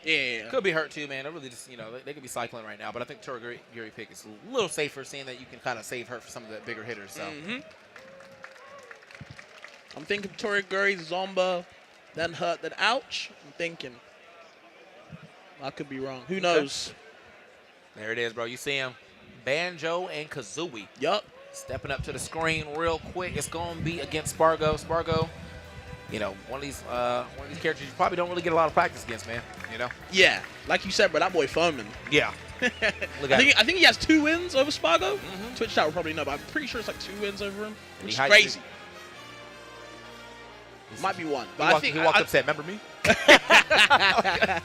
Could be hurt too, man. They're really just, you know, they could be cycling right now, but I think Turagiri pick is a little safer, seeing that you can kind of save hurt for some of the bigger hitters. So. I'm thinking Toriguri, Zomba, then hurt, then ouch. I'm thinking. I could be wrong. Who knows? There it is, bro. You see him. Banjo and Kazooie. Yup. Stepping up to the screen real quick. It's going to be against Spargo. Spargo, you know, one of these characters you probably don't really get a lot of practice against, man. You know? Yeah. Like you said, bro, that boy foaming. Yeah. I think he has 2 wins over Spargo. Twitch chat will probably know, but I'm pretty sure it's like 2 wins over him, which is crazy. Might be 1. But He walked up and said, remember me? I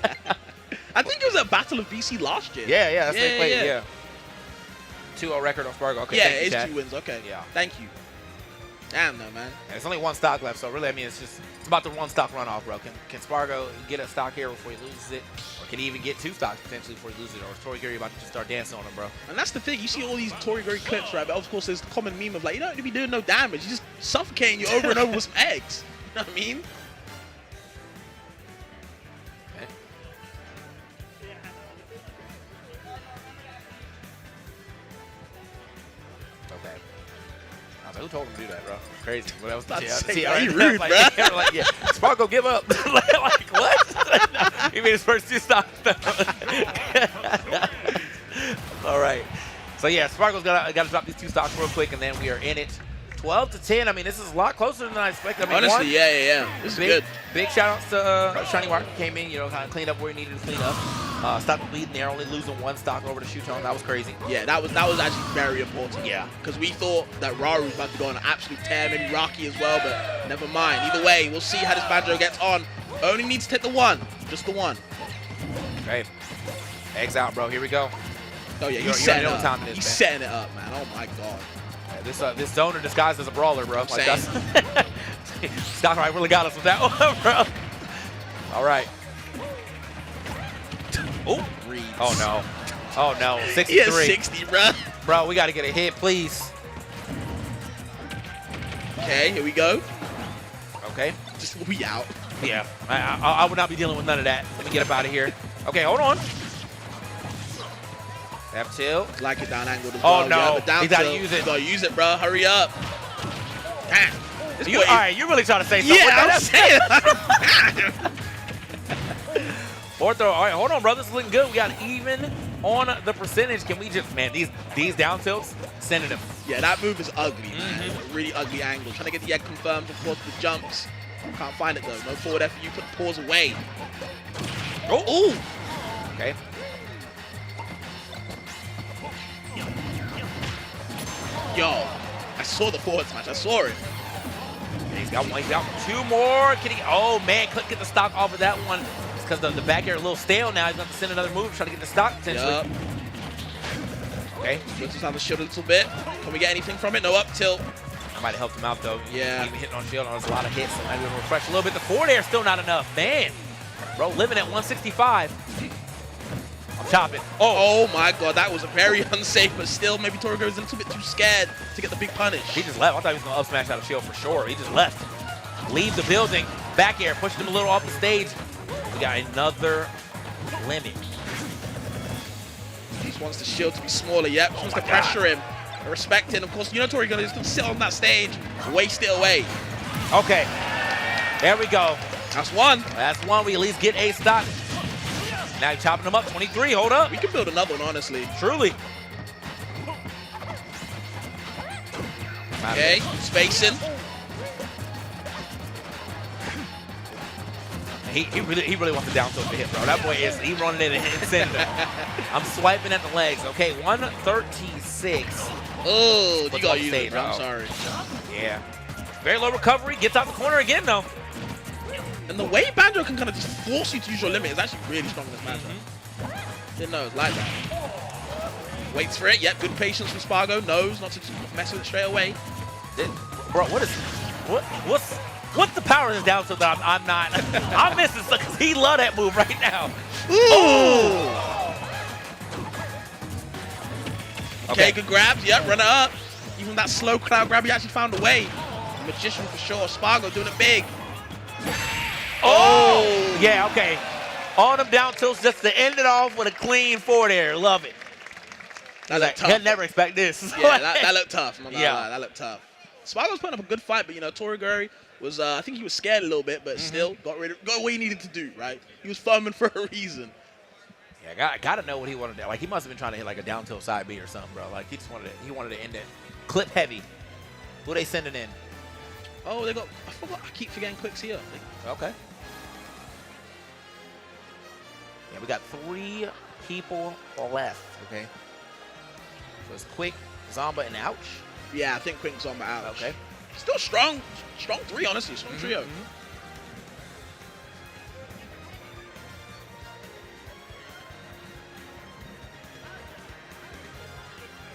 think it was a Battle of BC last year. Yeah, that's what they played, yeah. 2-0 record on Spargo. Okay, yeah, thank you, it's chat. 2 wins. Okay. Yeah. Thank you. Damn, though, man. And it's only 1 stock left, so really, I mean, it's about the 1 stock runoff, bro. Can Spargo get a stock here before he loses it? Or can he even get 2 stocks potentially before he loses it? Or is Torigiri about to just start dancing on him, bro? And that's the thing. You see all these Toriguri clips, right? But of course, there's the common meme of like, you don't need to be doing no damage. You're just suffocating you over and over with some eggs. You know what I mean? Who told him to do that, bro? Crazy. Well, that was you rude, bro. Like, yeah. Spargo, give up. Like, what? He made his first 2 stocks. All right. So, yeah, Spargo's got to drop these 2 stocks real quick, and then we are in it. 12 to 10. I mean, this is a lot closer than I expected. I mean, Honestly, yeah. This is good. Big shout outs to Shiny Rocky, came in, you know, kind of cleaned up where he needed to clean up. Stopped the bleeding there, only losing one stock over to Shootone. That was crazy. Yeah, that was actually very important. Yeah. Because we thought that Raru was about to go on an absolute tear, maybe Rocky as well, but never mind. Either way, we'll see how this Banjo gets on. Only needs to take the one. Just the one. Okay. Eggs out, bro. Here we go. Oh, yeah, He's setting it up. He's setting it up, man. Oh, my God. Yeah, this zoner disguised as a brawler, bro. Like that's Stock Right really got us with that one, bro. All right. Oh, oh no. Oh no. 63. He has 60, bro. Bro, we got to get a hit, please. Okay, here we go. Okay. Just we out. Yeah. I would not be dealing with none of that. Let me get up out of here. Okay, hold on. F2. Like it down angled as well. Oh, no. Yeah, He's got to use it. You got to use it, bro. Hurry up. Damn. All right, you're really trying to say something. Yeah, I'm saying. Fourth throw. All right, hold on, bro. This is looking good. We got even on the percentage. Can we just, man, these down tilts, sending them. Yeah, that move is ugly, man. Really ugly angle. Trying to get the egg confirmed, of course, the jumps. Can't find it, though. No forward F for you. Put the pause away. Oh, ooh. Okay. Yo, I saw the forward smash. I saw it. He's got one. He's got two more. Can he? Oh, man. Couldn't get the stock off of that one. It's because the back air a little stale now. He's going to have to send another move, try to get the stock potentially. Yep. Okay. Switches on the shield a little bit. Can we get anything from it? No up tilt. I might have helped him out, though. Yeah. Even hitting on shield. There's a lot of hits. So maybe we'll refresh a little bit. The forward air still not enough. Man. Bro, living at 165. I'm chopping. Oh my God, that was very unsafe, but still, maybe Torgo is a little bit too scared to get the big punish. He just left. I thought he was going to up smash out of shield for sure. He just left. Leave the building. Back air, pushed him a little off the stage. We got another limit. He just wants the shield to be smaller. Yep, just wants to pressure him. Respect him. Of course, you know Torgo is going to sit on that stage, waste it away. Okay. There we go. That's one. That's one. We at least get a stock. Now you're chopping them up. 23. Hold up. We can build another one, honestly. Truly. Okay, spacing. He really wants the down tilt to hit, bro. That boy he running it and sending it. I'm swiping at the legs. Okay, 136. Oh, you got to use it, bro. I'm sorry. Yeah. Very low recovery. Gets out the corner again, though. And the way Banjo can kind of just force you to use your limit is actually really strong in this match. Didn't know it was like that. Waits for it. Yep, good patience from Spargo. Knows not to mess with it straight away. Bro, what's the power of this down tilt that I'm not? I'm missing because he love that move right now. Ooh. Okay, good grabs. Yep, run it up. Even that slow cloud grab, he actually found a way. Magician for sure. Spargo doing it big. Oh! Yeah, okay. On them down tilts just to end it off with a clean forward air. Love it. That looked tough. He'll never expect this. Yeah, that looked tough. I'm not gonna lie. That looked tough. Spargo's putting up a good fight, but you know, Toriguri was, I think he was scared a little bit, but still got what he needed to do, right? He was farming for a reason. Yeah, I gotta know what he wanted to do. Like, he must have been trying to hit like a down tilt side B or something, bro. Like, he wanted to end it. Clip heavy. Who they sending in? Oh, they got, I keep forgetting Quick's here. Okay. Yeah, we got 3 people left, okay? So it's Quick, Zomba, and Ouch? Yeah, I think Quick, Zomba, Ouch. Okay. Still strong. Strong 3, honestly. Strong trio.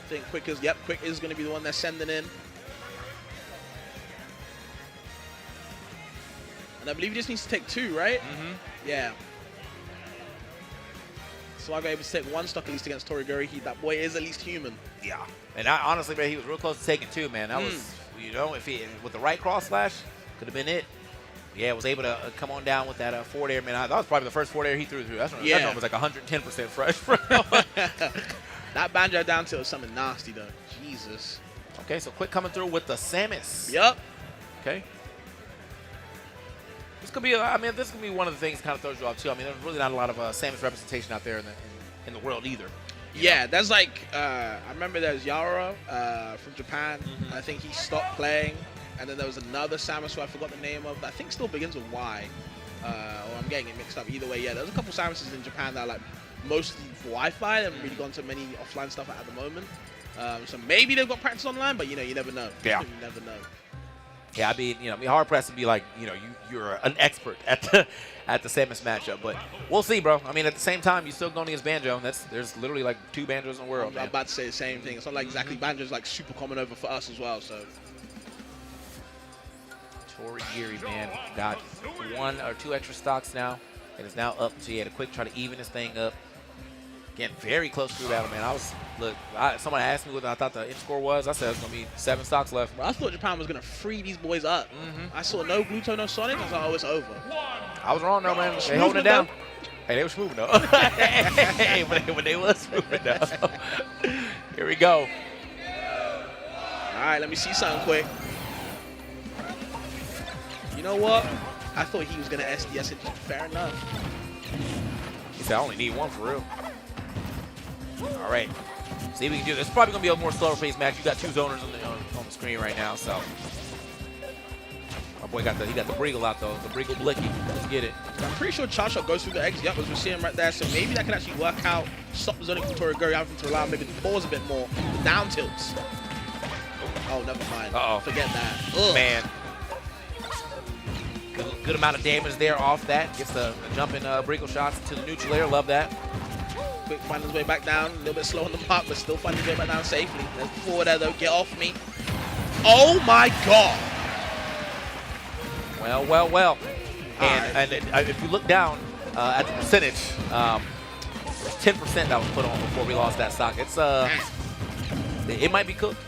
I think Quick is going to be the one they're sending in. And I believe he just needs to take 2, right? Yeah. So I got able to take 1 stock at least against Toriguri. That boy is at least human. Yeah. And honestly, man, he was real close to taking 2, man. That was, you know, if he, with the right cross slash, could have been it. Yeah, was able to come on down with that forward air, man. That was probably the first forward air he threw through. That one was like 110% fresh, bro. That Banjo down tilt is something nasty, though. Jesus. Okay, so Quick coming through with the Samus. Yup. Okay. This could be, one of the things that kind of throws you off, too. I mean, there's really not a lot of Samus representation out there in the world either. Yeah, there's like, I remember there's Yara from Japan. I think he stopped playing. And then there was another Samus who I forgot the name of. I think still begins with Y. Or I'm getting it mixed up. Either way, yeah, there's a couple Samuses in Japan that are like mostly for Wi-Fi. They haven't really gone to many offline stuff at the moment. So maybe they've got practice online, but you know, you never know. Yeah. You never know. Yeah, I mean, you know, hard pressed to be like, you know, you're an expert at the Samus matchup, but we'll see, bro. I mean, at the same time, you're still going against Banjo. There's literally like 2 Banjos in the world. I'm about to say the same thing. It's not like exactly Banjo's like super common over for us as well. So. Torigiri, man, got 1 or 2 extra stocks now, and is now up to, he had a quick try to even this thing up. Again, very close to battle, man. Someone asked me what I thought the end score was. I said it's going to be 7 stocks left. Bro, I thought Japan was going to free these boys up. I saw no Gluto, no Sonic. I thought, oh, it's over. I was wrong, though, man. They holding it down. Hey, they were smoothing, though. Hey, when they was smoothing, though. Here we go. All right, let me see something quick. You know what? I thought he was going to SDS it. Fair enough. He said, I only need 1 for real. All right. See if we can do this. It's probably going to be a more slower paced match. You got 2 zoners on the screen right now, so. My boy got the Briggle out, though. The Briggle Blicky. Let's get it. I'm pretty sure Charge Shot goes through the X. Yep, as we're seeing right there. So maybe that can actually work out. Stop the zoning from Torigiri, having to allow him maybe to pause a bit more. The down tilts. Oh, never mind. Uh-oh. Forget that. Ugh. Man. Good amount of damage there off that. Gets the jumping Briggle shots to the neutral air. Love that. Quick, find his way back down. A little bit slow on the mark, but still find his way back down safely. There's the forward there, though. Get off me. Oh, my God. Well. And if you look down at the percentage, 10% that was put on before we lost that stock. It's it might be cooked.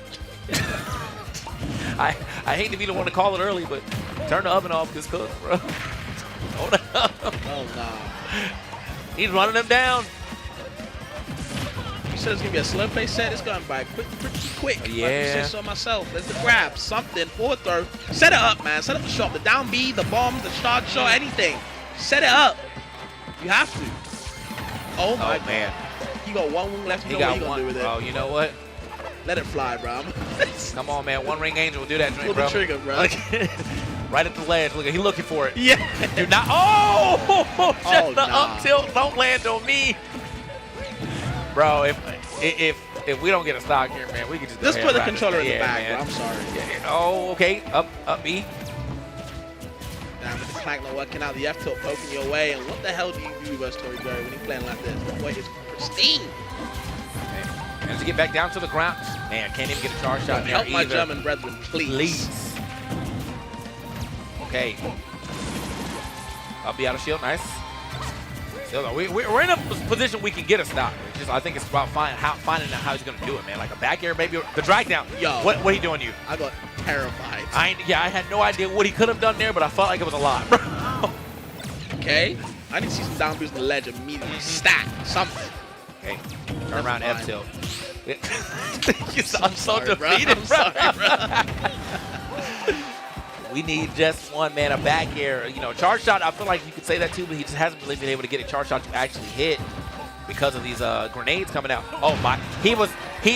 I hate to be the one to call it early, but turn the oven off because it's cooked, bro. Hold up. Oh, no. He's running them down. You said it's going to be a slow pace set. It's going by pretty quick. Yeah. Like you say so myself. There's the grab, something, forward throw. Set it up, man. Set up the shot. The down B, the bombs, the charge shot, anything. Set it up. You have to. Oh, my God. Man. He got 1 wing left. You know what he going to do with it. Oh, you know what? Let it fly, bro. Come on, man. 1 ring angel will do that drink, bro. Pull the trigger, bro. Right at the ledge. Look, he's looking for it. Yeah. Do not. Oh! Just the up tilt. Don't land on me. Bro, if we don't get a stock here, man, we can just put the controller in the back, bro. I'm sorry. Yeah. Oh, okay. Up B. Damn, with the clank not working out, the F tilt poking your way, and what the hell do you do versus Torigiri when he's playing like this? The boy is pristine. And to get back down to the ground, man, can't even get a charge shot there. Help my German brethren, please. Okay. Up B out of shield, nice. So we're in a position we can get a stock. I think it's about finding out how he's gonna do it, man. Like a back air, maybe the drag down. Yo, what are you doing to you? I got terrified. I had no idea what he could have done there, but I felt like it was a lot, bro. Okay, I need to see some down boost on the ledge immediately. Stack something. Okay, turn around F tilt. I'm so defeated, bro. We need just 1, man, a back air. You know, charge shot, I feel like you could say that too, but he just hasn't really been able to get a charge shot to actually hit because of these grenades coming out. Oh, my. He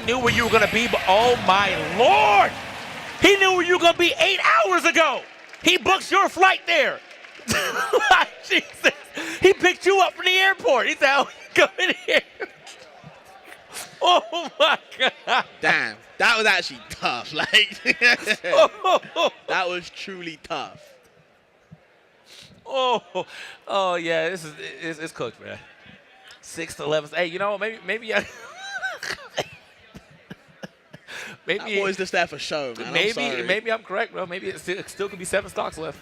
knew where you were going to be, but oh, my Lord. He knew where you were going to be 8 hours ago. He booked your flight there. Jesus. He picked you up from the airport. He said, oh, come in here. Oh, my God. Damn. That was actually tough. Like, that was truly tough. Oh yeah, it's cooked, man. 6-11. Hey, you know, maybe that boy's just there for show, man. Maybe I'm correct, bro. Maybe it still could be 7 stocks left.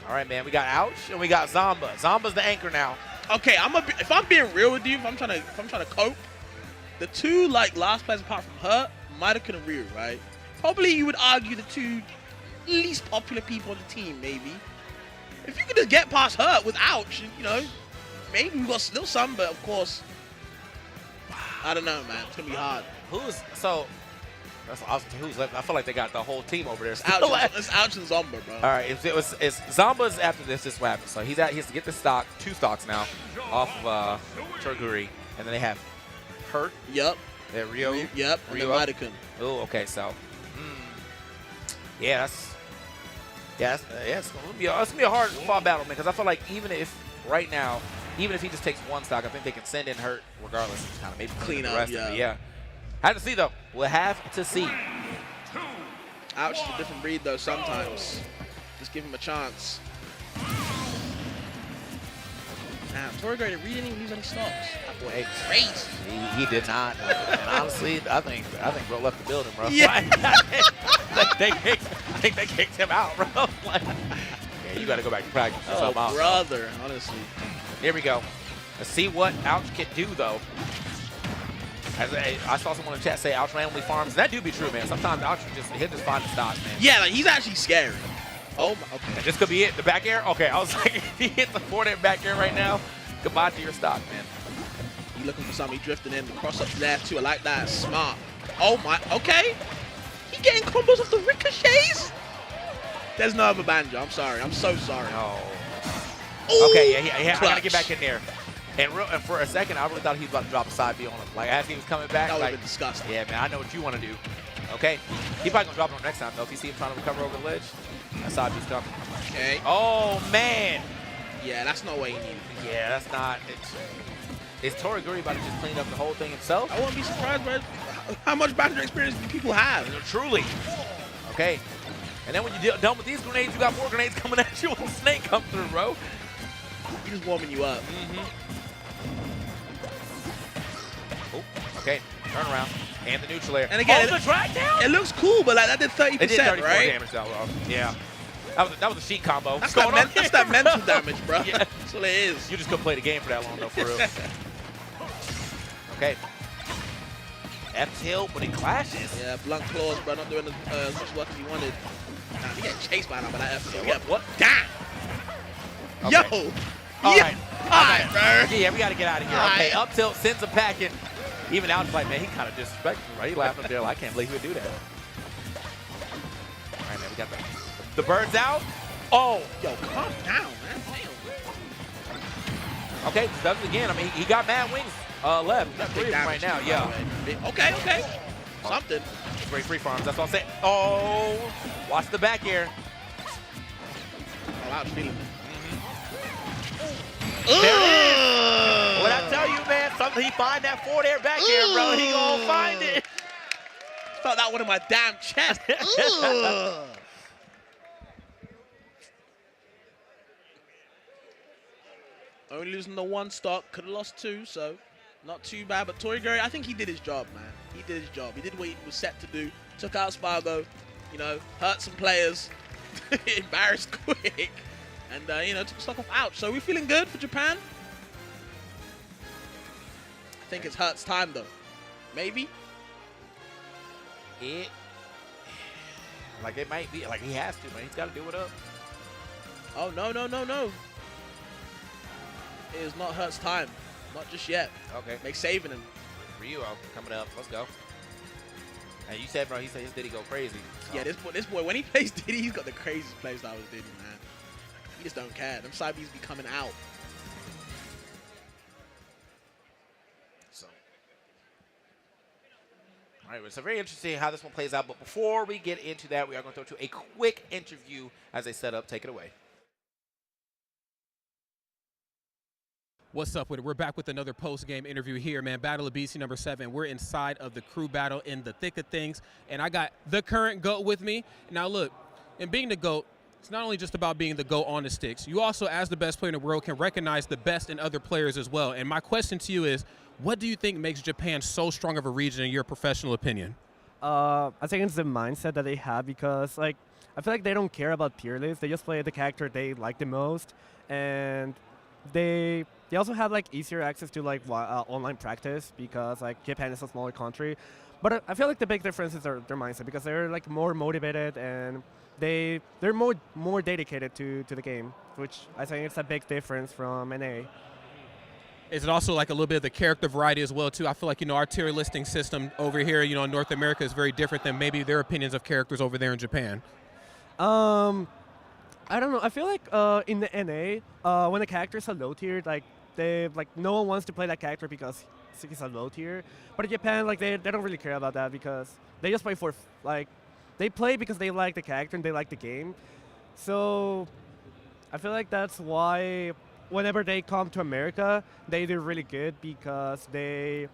All right, man. We got Ouch and we got Zomba. Zomba's the anchor now. Okay, if I'm being real with you, if I'm trying to cope. The 2 last players apart from Hurt, Madoka and Ryu, right? Probably you would argue the 2 least popular people on the team, maybe. If you could just get past Hurt with Ouch, you know, maybe we've got still some, but of course, I don't know, man. It's gonna be hard. Who's left? I feel like they got the whole team over there. It's Ouch and Zomba, bro. All right, it's Zomba's after this. This is what happens. So he has to get the stock, 2 stocks now, off of Torigiri, and then they have hurt. Yep. Yeah, Rio. Yep. Rio. And then Oh, okay. So, yeah, it's gonna be a hard fought battle, man. Because I feel like even if right now, even if he just takes one stock, I think they can send in hurt regardless. And just kind of maybe Clean the up, rest yeah. of it. Yeah. Have to see though. We'll have to see. Ouch, is a different breed though. Sometimes, just give him a chance. Damn, Torgo didn't really lose any stocks. That boy, Crazy. He did not. And honestly, I think bro left the building, bro. Yeah. I think they kicked him out, bro. Like, yeah, you got to go back to practice. Oh, brother, honestly. Here we go. Let's see what Ouch can do, though. As I saw someone in the chat say Ouch randomly farms. That do be true, man. Sometimes Ouch he'll just find the stocks, man. Yeah, like he's actually scary. Oh, my, okay. And this could be it. The back air? Okay, I was like, if he hits the forward air back air right now, goodbye to your stock, man. He looking for something. He drifting in. The cross up there, too. I like that. Smart. Oh, my. Okay. He getting combos off the ricochets? There's no other banjo. I'm sorry. I'm so sorry. Oh. Ooh, okay, yeah. I got to get clutch. back in there. And for a second, I really thought he was about to drop a side B on him. Like, as he was coming back, That would like, have been disgusting. yeah, man, I know what you want to do. Okay. He probably going to drop it on next time, though. If you see him trying to recover over the ledge, that side B's coming. Okay. Oh, man. Yeah, that's not what he needed. Yeah, that's not. Is Toriguri about to just clean up the whole thing himself? I wouldn't be surprised, bro. How much banjo experience do people have? Truly. Okay. And then when you're done with these grenades, you got more grenades coming at you when the snake come through, bro. He's just warming you up. Oh, okay. Turn around. And the neutral air. And again, the drag down? It looks cool, but like that did 30%, It did 34 right? damage, though. Yeah. That was a sheet combo. That's, What's that mental damage, bro. Yeah. That's what it is. You just couldn't play the game for that long, though, for real. Okay. F-tilt, but it clashes. Yeah, blunt claws, bro. Not doing as much work as he wanted. Nah, he getting chased by now by that F-tilt. Yeah, what? Damn. Okay. Yo. All right. bro. Yeah, we got to get out of here. All Okay, right. up tilt sends him packing. Even out, like, man, he kind of disrespectful, right? He laughing up there like, I can't believe he would do that. All right, man, we got the birds out. Oh. Yo, calm down, man. Damn. Okay, does it again. I mean, he got mad wings left. He got 3 of them right now, yeah. Okay. Something. Great free farms, that's all I'm saying. Oh, watch the back air. Oh, I was feeling it. There it is. What I tell you, man, something he find that forward air back air, bro. He gonna find it. Felt that one in my damn chest. Only losing the 1 stock, could have lost 2, so not too bad. But Toriguri, I think he did his job, man. He did his job. He did what he was set to do. Took out Spargo, you know, hurt some players, embarrassed quick, and, you know, took stock off Ouch. So we're feeling good for Japan. I think it's Hurt's time, though. Maybe? It might be, like he has to, man. He's got to do it up. Oh, no. It is not Hurt's time. Not just yet. Okay. Make saving him. Ryu coming up. Let's go. And you said, bro, he said his Diddy go crazy. So. Yeah, this boy, when he plays Diddy, he's got the craziest playstyle with Diddy, man. He just don't care. Them side Bs be coming out. So. All right, it's very interesting how this one plays out. But before we get into that, we are going to throw to a quick interview as they set up. Take it away. What's up with it? We're back with another post-game interview here, man. Battle of BC number 7. We're inside of the crew battle in the thick of things, and I got the current GOAT with me. Now, look, in being the GOAT, it's not only just about being the GOAT on the sticks. You also, as the best player in the world, can recognize the best in other players as well. And my question to you is, what do you think makes Japan so strong of a region in your professional opinion? I think it's the mindset that they have because, like, I feel like they don't care about tier lists. They just play the character they like the most, and they also have like easier access to like online practice because like Japan is a smaller country. But I feel like the big difference is their mindset because they're like more motivated and they're more dedicated to the game, which I think it's a big difference from NA. Is it also like a little bit of the character variety as well too? I feel like, you know, our tier listing system over here, you know, in North America is very different than maybe their opinions of characters over there in Japan. I don't know. I feel like in the NA, when the characters are low tiered, like no one wants to play that character because is a low tier. But in Japan, like they don't really care about that because they just play for like they play because they like the character and they like the game. So I feel like that's why whenever they come to America, they do really good because they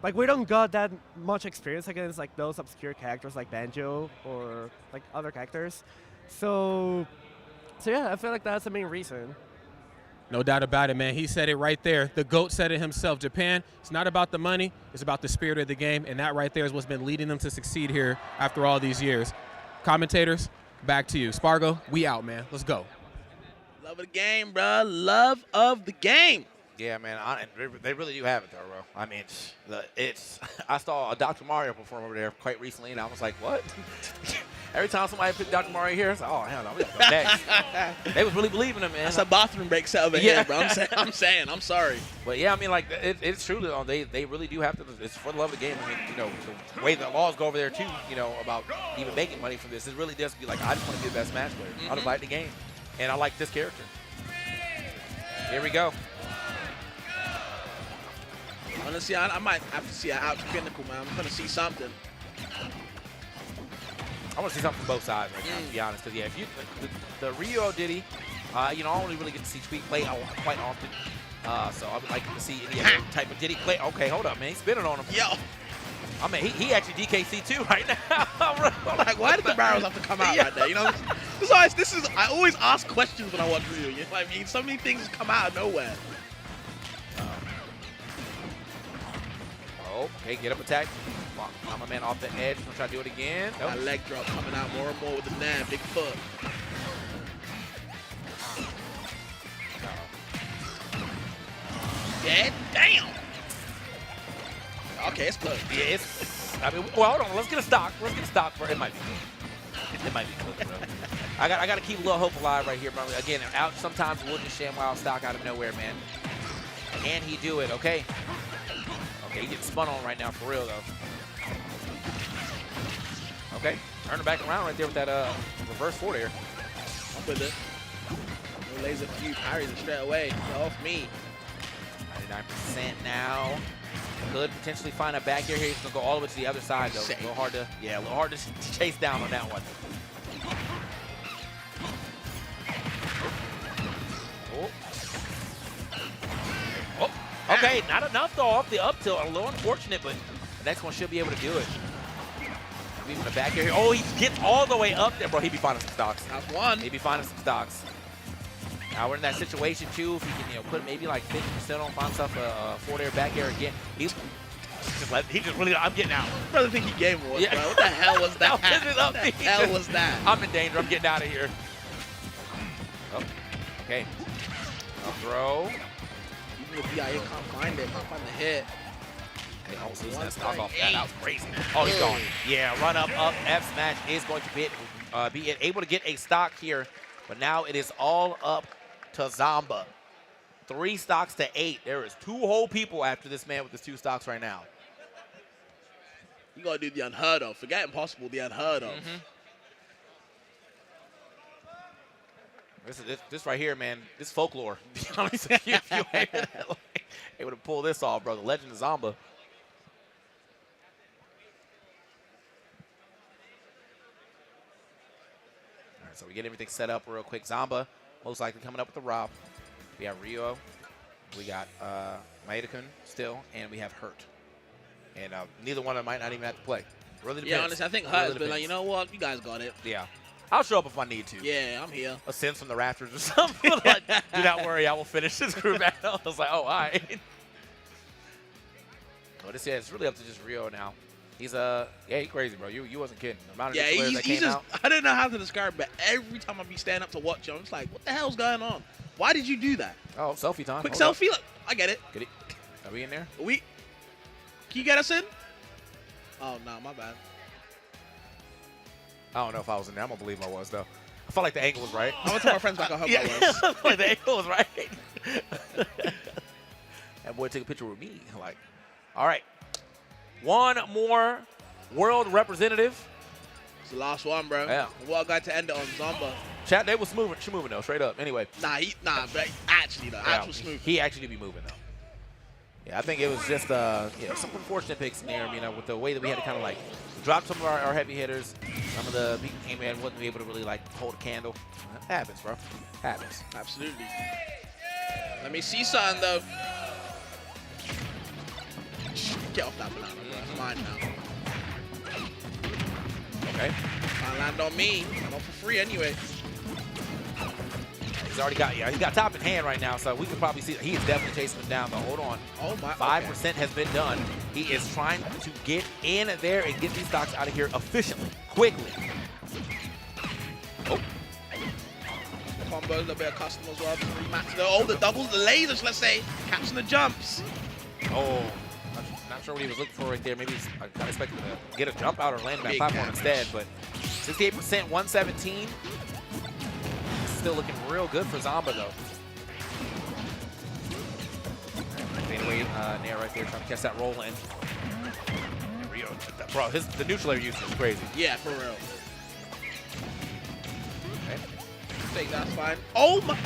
like we don't got that much experience against like those obscure characters like Banjo or like other characters. So yeah, I feel like that's the main reason. No doubt about it, man. He said it right there. The GOAT said it himself. Japan, it's not about the money. It's about the spirit of the game, and that right there is what's been leading them to succeed here after all these years. Commentators, back to you. Spargo, we out, man. Let's go. Love of the game, bro. Love of the game. Yeah, man, they really do have it, though, bro. I mean, I saw a Dr. Mario perform over there quite recently, and I was like, what? Every time somebody picked Dr. Mario here, it's like, oh, hell no, we got to go next. They was really believing him, man. That's a bathroom break set over here, bro. I'm sorry. But, yeah, I mean, like, it's true, though. They really do have to. It's for the love of the game. I mean, you know, the way the laws go over there, too, you know, about even making money from this, it really does be like, I just want to be the best match player. I just like the game. And I like this character. Here we go. Honestly, I might have to see an out to Pinnacle, man. I'm going to see something. I want to see something from both sides right now, to be honest. Because, yeah, if you the Ryo Diddy, you know, I only really get to see Tweak play quite often. So I would like to see any other type of Diddy play. Okay, hold up, man. He's spinning on him. Yo. I mean, he actually DKC too right now. I'm like, why did the barrels have to come out right there? You know, I always ask questions when I watch Ryu. You know what I mean? So many things come out of nowhere. Okay, get up attack. I'm my man off the edge. Gonna try to do it again. Nope. That leg drop coming out more and more with the nab. Big foot. Yeah, damn. Okay, it's close. Yeah, it's. I mean, well, hold on. Let's get a stock. For it might be good. It might be close, bro. I got to keep a little hope alive right here, bro. Again, out sometimes wooden ShamWow stock out of nowhere, man. Can he do it? Okay. Okay, he's getting spun on right now for real, though. Okay, turn it back around right there with that reverse forward air. Up with it. No laser few parries it straight away. Get off me. 99% now. Could potentially find a back air here. He's gonna go all the way to the other side, though. A little hard to chase down on that one. Okay, not enough though off the up tilt. A little unfortunate, but the next one should be able to do it. Even the back here. Oh, he gets all the way up there, bro. He'd be finding some stocks. That's one. He'd be finding some stocks. Now we're in that situation too. If he can, you know, put maybe like 50% on, find himself a forward air back air again. He just really. I'm getting out. Brother, think he game was, bro. What the hell was that? What the hell was that? I'm in danger. I'm getting out of here. Oh, okay. I'll throw. Even the BIA can't find it. Can't find the hit. Okay, almost losing that stock off that. That was crazy. Oh, he's gone. Yeah, run up. F smash is going to be able to get a stock here, but now it is all up to Zamba. 3 stocks to 8. There is 2 whole people after this man with his 2 stocks right now. You gotta do the unheard of. Forget impossible, the unheard of. This right here, man, this folklore. To be honest with you, if you able to pull this off, bro. The legend of Zamba. All right, so we get everything set up real quick. Zamba most likely coming up with the Rob. We have Ryo. We got Maeda-kun still, and we have Hurt. And neither one of them might not even have to play. Really depends. Yeah, honestly, I think Hurt's been like, you know what? You guys got it. Yeah. I'll show up if I need to. Yeah, I'm here. A sense from the rafters or something. Like, do not worry, I will finish this crew battle. I was like, oh, all right. But it's really up to just Ryo now. He's he's crazy, bro. You wasn't kidding. The amount of players that came out. I didn't know how to describe it, but every time I be standing up to watch him, I'm just like, what the hell's going on? Why did you do that? Oh, selfie time. Quick selfie. Look, I get it. Get it. Are we in there? Can you get us in? Oh, no, my bad. I don't know if I was in there. I'm going to believe I was, though. I felt like the angle was right. I'm going to tell my friends back. I hope I was. Like the angle was right. That boy took a picture with me. Like, all right. One more world representative. It's the last one, bro. Yeah. What a guy to end it on, Zamba. Chat, they was moving though, straight up. Anyway. Nah, but actually, though. Yeah, actual smooth. He actually be moving, though. Yeah, I think it was just some unfortunate picks in there. You know, with the way that we had to kind of like drop some of our heavy hitters. Some of the people came in wasn't able to really like hold a candle. Happens, bro. Happens. Absolutely. Let me see something though. Get off that banana, bro. It's mine now. Okay. Can't land on me. I'm up for free anyway. He's already got, he's got top in hand right now, so we can probably see that he is definitely chasing him down, but hold on. Oh my, 5% has been done. He is trying to get in there and get these stocks out of here efficiently, quickly. Oh. Combo, a little bit of custom as well. Oh, the doubles, the lasers, let's say. Catching the jumps. Oh, not sure what he was looking for right there. Maybe I kind of expected to get a jump out or land that Big platform catch. instead, but 68%, 117. Still looking real good for Zamba, though. Fadeaway Nair right there, trying to catch that roll in. And Rio, bro, the neutral air usage is crazy. Yeah, for real. Okay. I think that's fine. Oh my!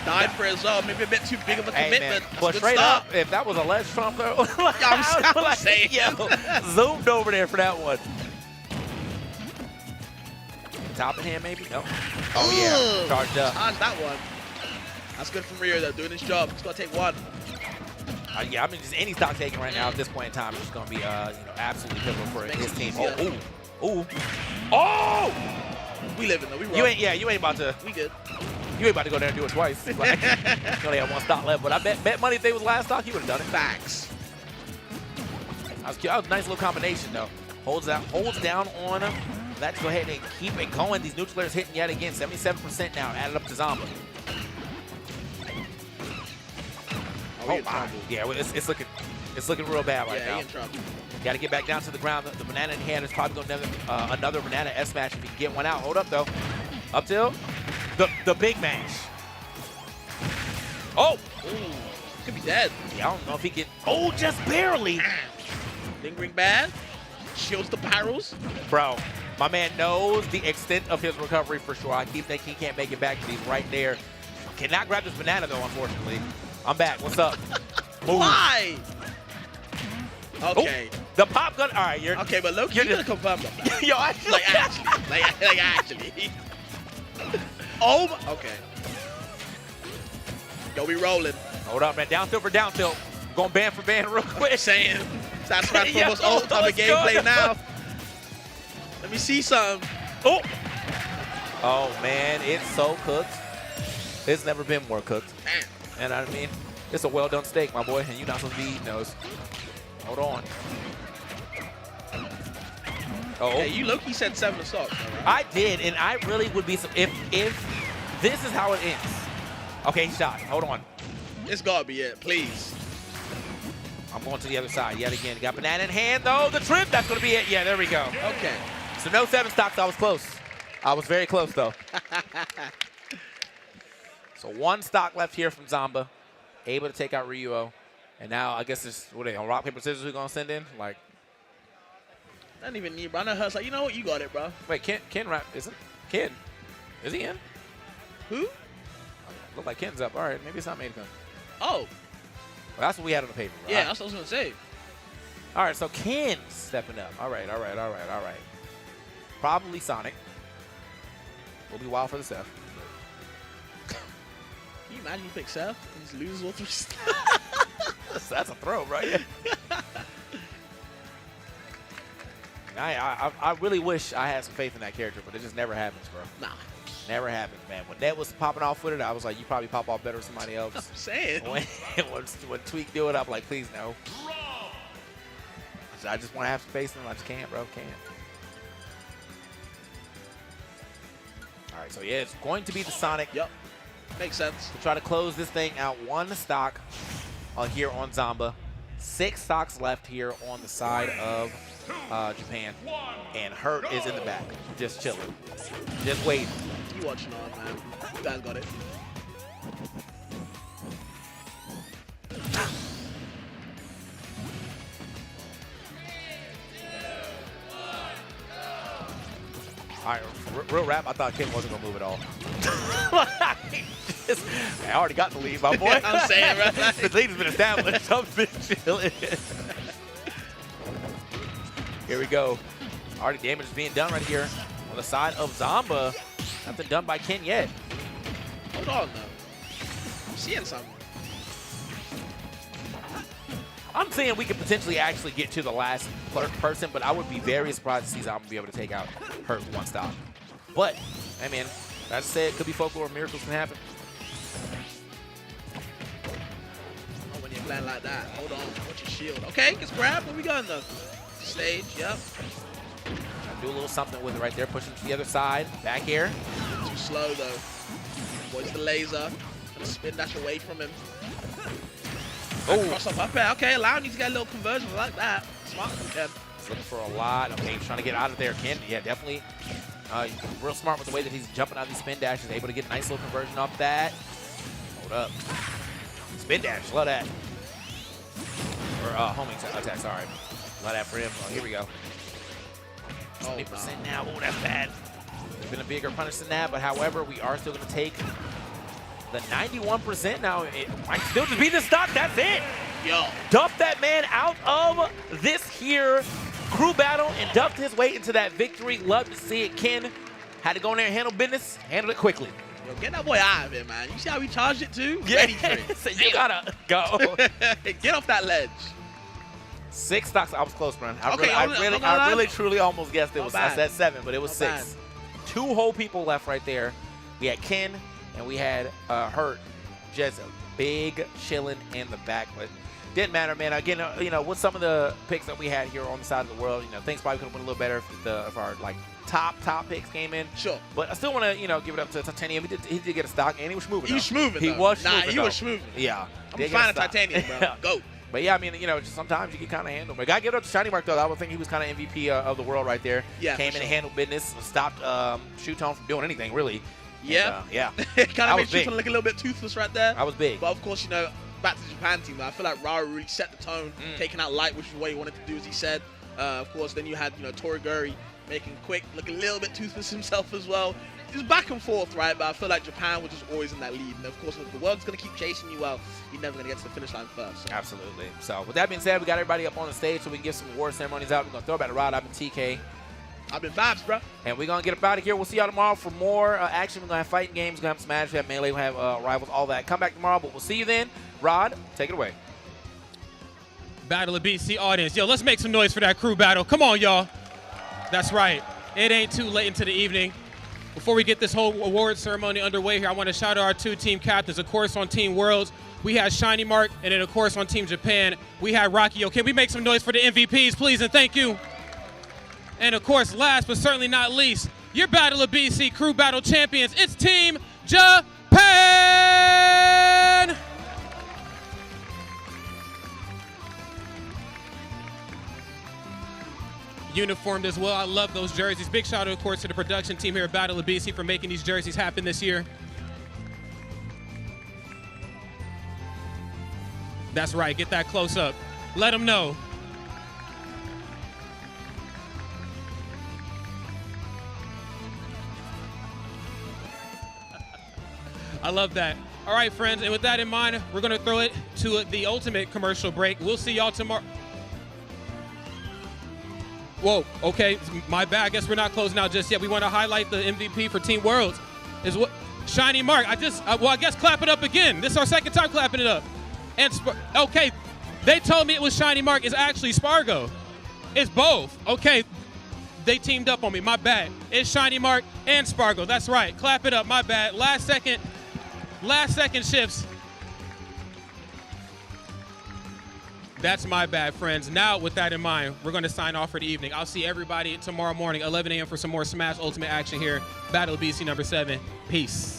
Died for it as well. Maybe a bit too big of a commitment. Man, That's but a good straight start. up, if that was a ledge trump though, I'm saying. yo, zoomed over there for that one. Top of hand, maybe? No. Oh, yeah. Charged up. Charged that one. That's good from Rio, though, doing his job. He's got to take one. Yeah, I mean, just any stock taking right now at this point in time is just going to be, absolutely pivotal for his team. Oh, ooh. Oh! We living, though. We You ain't about to. We good. You ain't about to go there and do it twice. Like, you only had one stock left, but I bet money if they was last stock, he would have done it. Facts. That was cute. That was a nice little combination, though. Holds down on him. Let's go ahead and keep it going. These neutral airs hitting yet again. 77% now, added up to Zamba. Oh my. Yeah, it's looking real bad right now. He in trouble. Got to get back down to the ground. The banana in hand is probably going to another banana S smash if he can get one out. Hold up though. Up tilt. The big mash. Oh. Ooh. Could be dead. Yeah, I don't know if he can. Oh, just barely. Lingering bad. Shields the barrels. Bro. My man knows the extent of his recovery for sure. I keep thinking he can't make it back, but he's right there. Cannot grab this banana though, unfortunately. I'm back. What's up? Move. Why? Okay. Oh, the pop gun. All right, you're okay, but look, you're gonna confirm that. Yo, actually, like actually. Oh. Okay. Yo, we rolling. Hold up, man. Down tilt for down tilt. Going band for band real quick. Saying that's right for most old time of gameplay now. Let me see something. Oh! Oh, man, it's so cooked. It's never been more cooked. And I mean, it's a well-done steak, my boy, and you're not supposed to be eating those. Hold on. Oh. Yeah, you low-key said 7 assaults, right? I did, and I really would be, if this is how it ends. Okay, shot. Hold on. It's gotta be it, please. I'm going to the other side yet again. Got banana in hand, though. The trip, that's going to be it. Yeah, there we go. Okay. So no 7 stocks. I was close. I was very close, though. So 1 stock left here from Zamba. Able to take out Ryuo. And now I guess it's, what are they, on rock, paper, scissors we're going to send in? Like, I don't even need, bro. I know Hurt's like, you know what? You got it, bro. wait, Ken rap, isn't Ken? Is he in? Who? Look like Ken's up. All right, maybe it's not made. Oh. Well, that's what we had on the paper, right? Yeah, that's what I was going to say. All right, so Ken's stepping up. All right. Probably Sonic. Will be wild for the Seth. Can you imagine you pick Seth and just loses all 3 That's a throw, right? I really wish I had some faith in that character, but it just never happens, bro. Nah. Never happens, man. When Ned was popping off with it, I was like, you probably pop off better with somebody else. I'm saying. When Tweak do it, I'm like, please no. I just want to have some faith in him. I just can't, bro. Can't. All right, so yeah, it's going to be the Sonic. Yep. Makes sense. To try to close this thing out. 1 stock here on Zamba. 6 stocks left here on the side of Japan. And Hurt is in the back, just chilling, just waiting. You watching on, man. You guys got it. All right, real rap, I thought Ken wasn't going to move at all. I already got the lead, my boy. I'm saying, right? The lead has been established. I'm been chilling. Here we go. Already damage is being done right here on the side of Zamba. Nothing done by Ken yet. Hold on, though. I'm seeing something. I'm saying we could potentially actually get to the last person, but I would be very surprised to see Zamba be able to take out Hurt one stop. But, I mean, as I said, it could be folklore, miracles can happen. Oh, when you're playing like that, hold on, watch your shield. Okay, gets grabbed. Where we going, though? Stage, yep. Do a little something with it right there, pushing to the other side. Back air. Too slow, though. Avoids the laser. Gonna spin dash away from him. Oh. Cross up up air. Okay, allowing you to get a little conversion like that. Smart from Ken. He's looking for a lot. Okay, he's trying to get out of there. Ken, yeah, definitely. Real smart with the way that he's jumping out of these spin dashes. Able to get a nice little conversion off that. Hold up. Spin dash, love that. Or homing attack, sorry. Love that for him. Oh, here we go. 20% now. Oh, that's bad. There's been a bigger punish than that, but however, we are still going to take the 91% now. It might still just be the stock. That's it. Yo. Dumped that man out of this here crew battle and dumped his way into that victory. Love to see it. Ken had to go in there and handle business. Handled it quickly. Yo, get that boy out of here, man. You see how we charged it too? Yeah. Ready for it. So you gotta go. Get off that ledge. 6 stocks. I was close, man. I Okay, really, truly almost guessed it was. I bad. said 7, but it was Not 6. 2 whole people left right there. We had Ken and we had Hurt, just big chilling in the back, but didn't matter, man. Again, you know, with some of the picks that we had here on the side of the world, you know, things probably could have been a little better if our like top picks came in. Sure. But I still want to, you know, give it up to Titanium. He did get a stock, and he was schmoving. He was schmoving. He was schmoving. Nah, he was schmoving. Yeah. I'm a fan of Titanium, bro. Go. But yeah, I mean, you know, just sometimes you can kind of handle. But I gotta give it up to Shiny Mark though. I would think he was kind of MVP of the world right there. Yeah. Came in and handled business, stopped Shootone from doing anything really. Yeah. And, yeah. Kind of made Shootone look a little bit toothless right there. I was big. But of course, you know, back to the Japan team, I feel like Raru really set the tone, taking out Light, which is what he wanted to do, as he said. Of course, then you had, you know, Toriguri making Quick look a little bit toothless himself as well. It was back and forth, right? But I feel like Japan was just always in that lead. And of course, if the world's going to keep chasing you, well, you're never going to get to the finish line first. So. Absolutely. So with that being said, we got everybody up on the stage so we can get some award ceremonies out. We're going to throw back to Rod. I've been TK. I've been Vibes, bro. And we're going to get up out of here. We'll see y'all tomorrow for more action. We're going to have fighting games. We're going to have Smash. We have Melee. We have Rivals, all that. Come back tomorrow, but we'll see you then. Rod, take it away. Battle of BC audience. Yo, let's make some noise for that crew battle. Come on, y'all. That's right. It ain't too late into the evening. Before we get this whole award ceremony underway here, I want to shout out our 2 team captains. Of course, on Team Worlds, we had Shiny Mark, and then, of course, on Team Japan, we had Rocky. Yo, can we make some noise for the MVPs, please, and thank you. And, of course, last but certainly not least, your Battle of BC crew battle champions, it's Team Japan! Uniformed as well. I love those jerseys. Big shout out, of course, to the production team here at Battle of BC for making these jerseys happen this year. That's right. Get that close up. Let them know. I love that. All right, friends, and with that in mind, we're going to throw it to the ultimate commercial break. We'll see y'all tomorrow. Whoa, okay, my bad. I guess we're not closing out just yet. We want to highlight the MVP for Team Worlds. Is what Shiny Mark. I guess clap it up again. This is our second time clapping it up. And okay, they told me it was Shiny Mark. It's actually Spargo. It's both. Okay, they teamed up on me. My bad. It's Shiny Mark and Spargo. That's right. Clap it up. My bad. Last second shifts. That's my bad, friends. Now, with that in mind, we're going to sign off for the evening. I'll see everybody tomorrow morning, 11 a.m. for some more Smash Ultimate action here. Battle of BC number 7. Peace.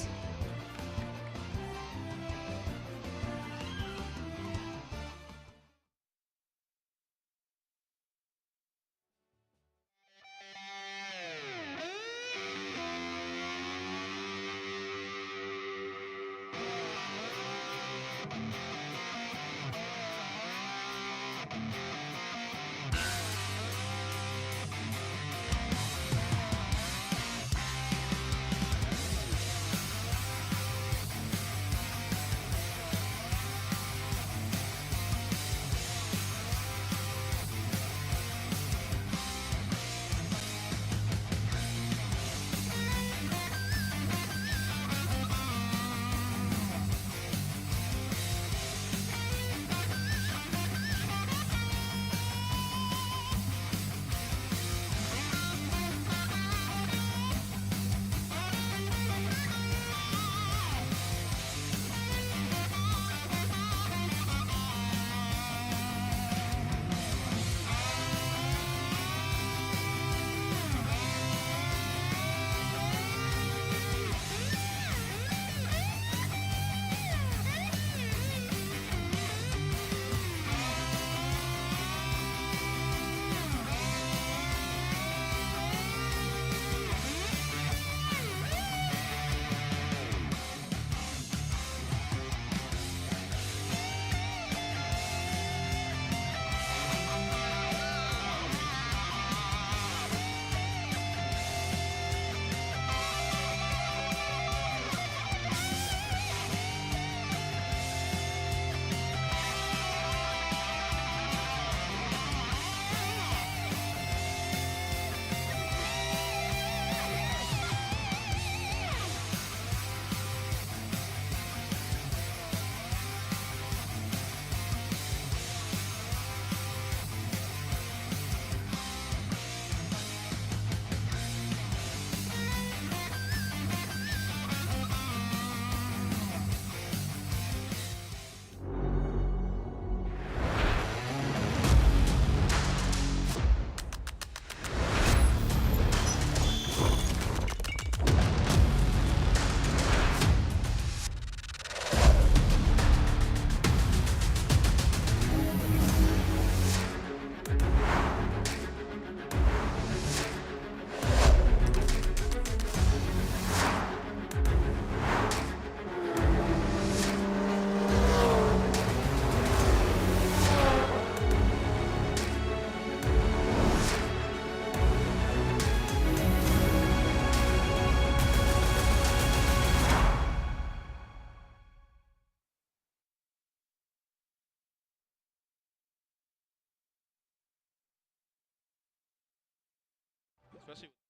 especially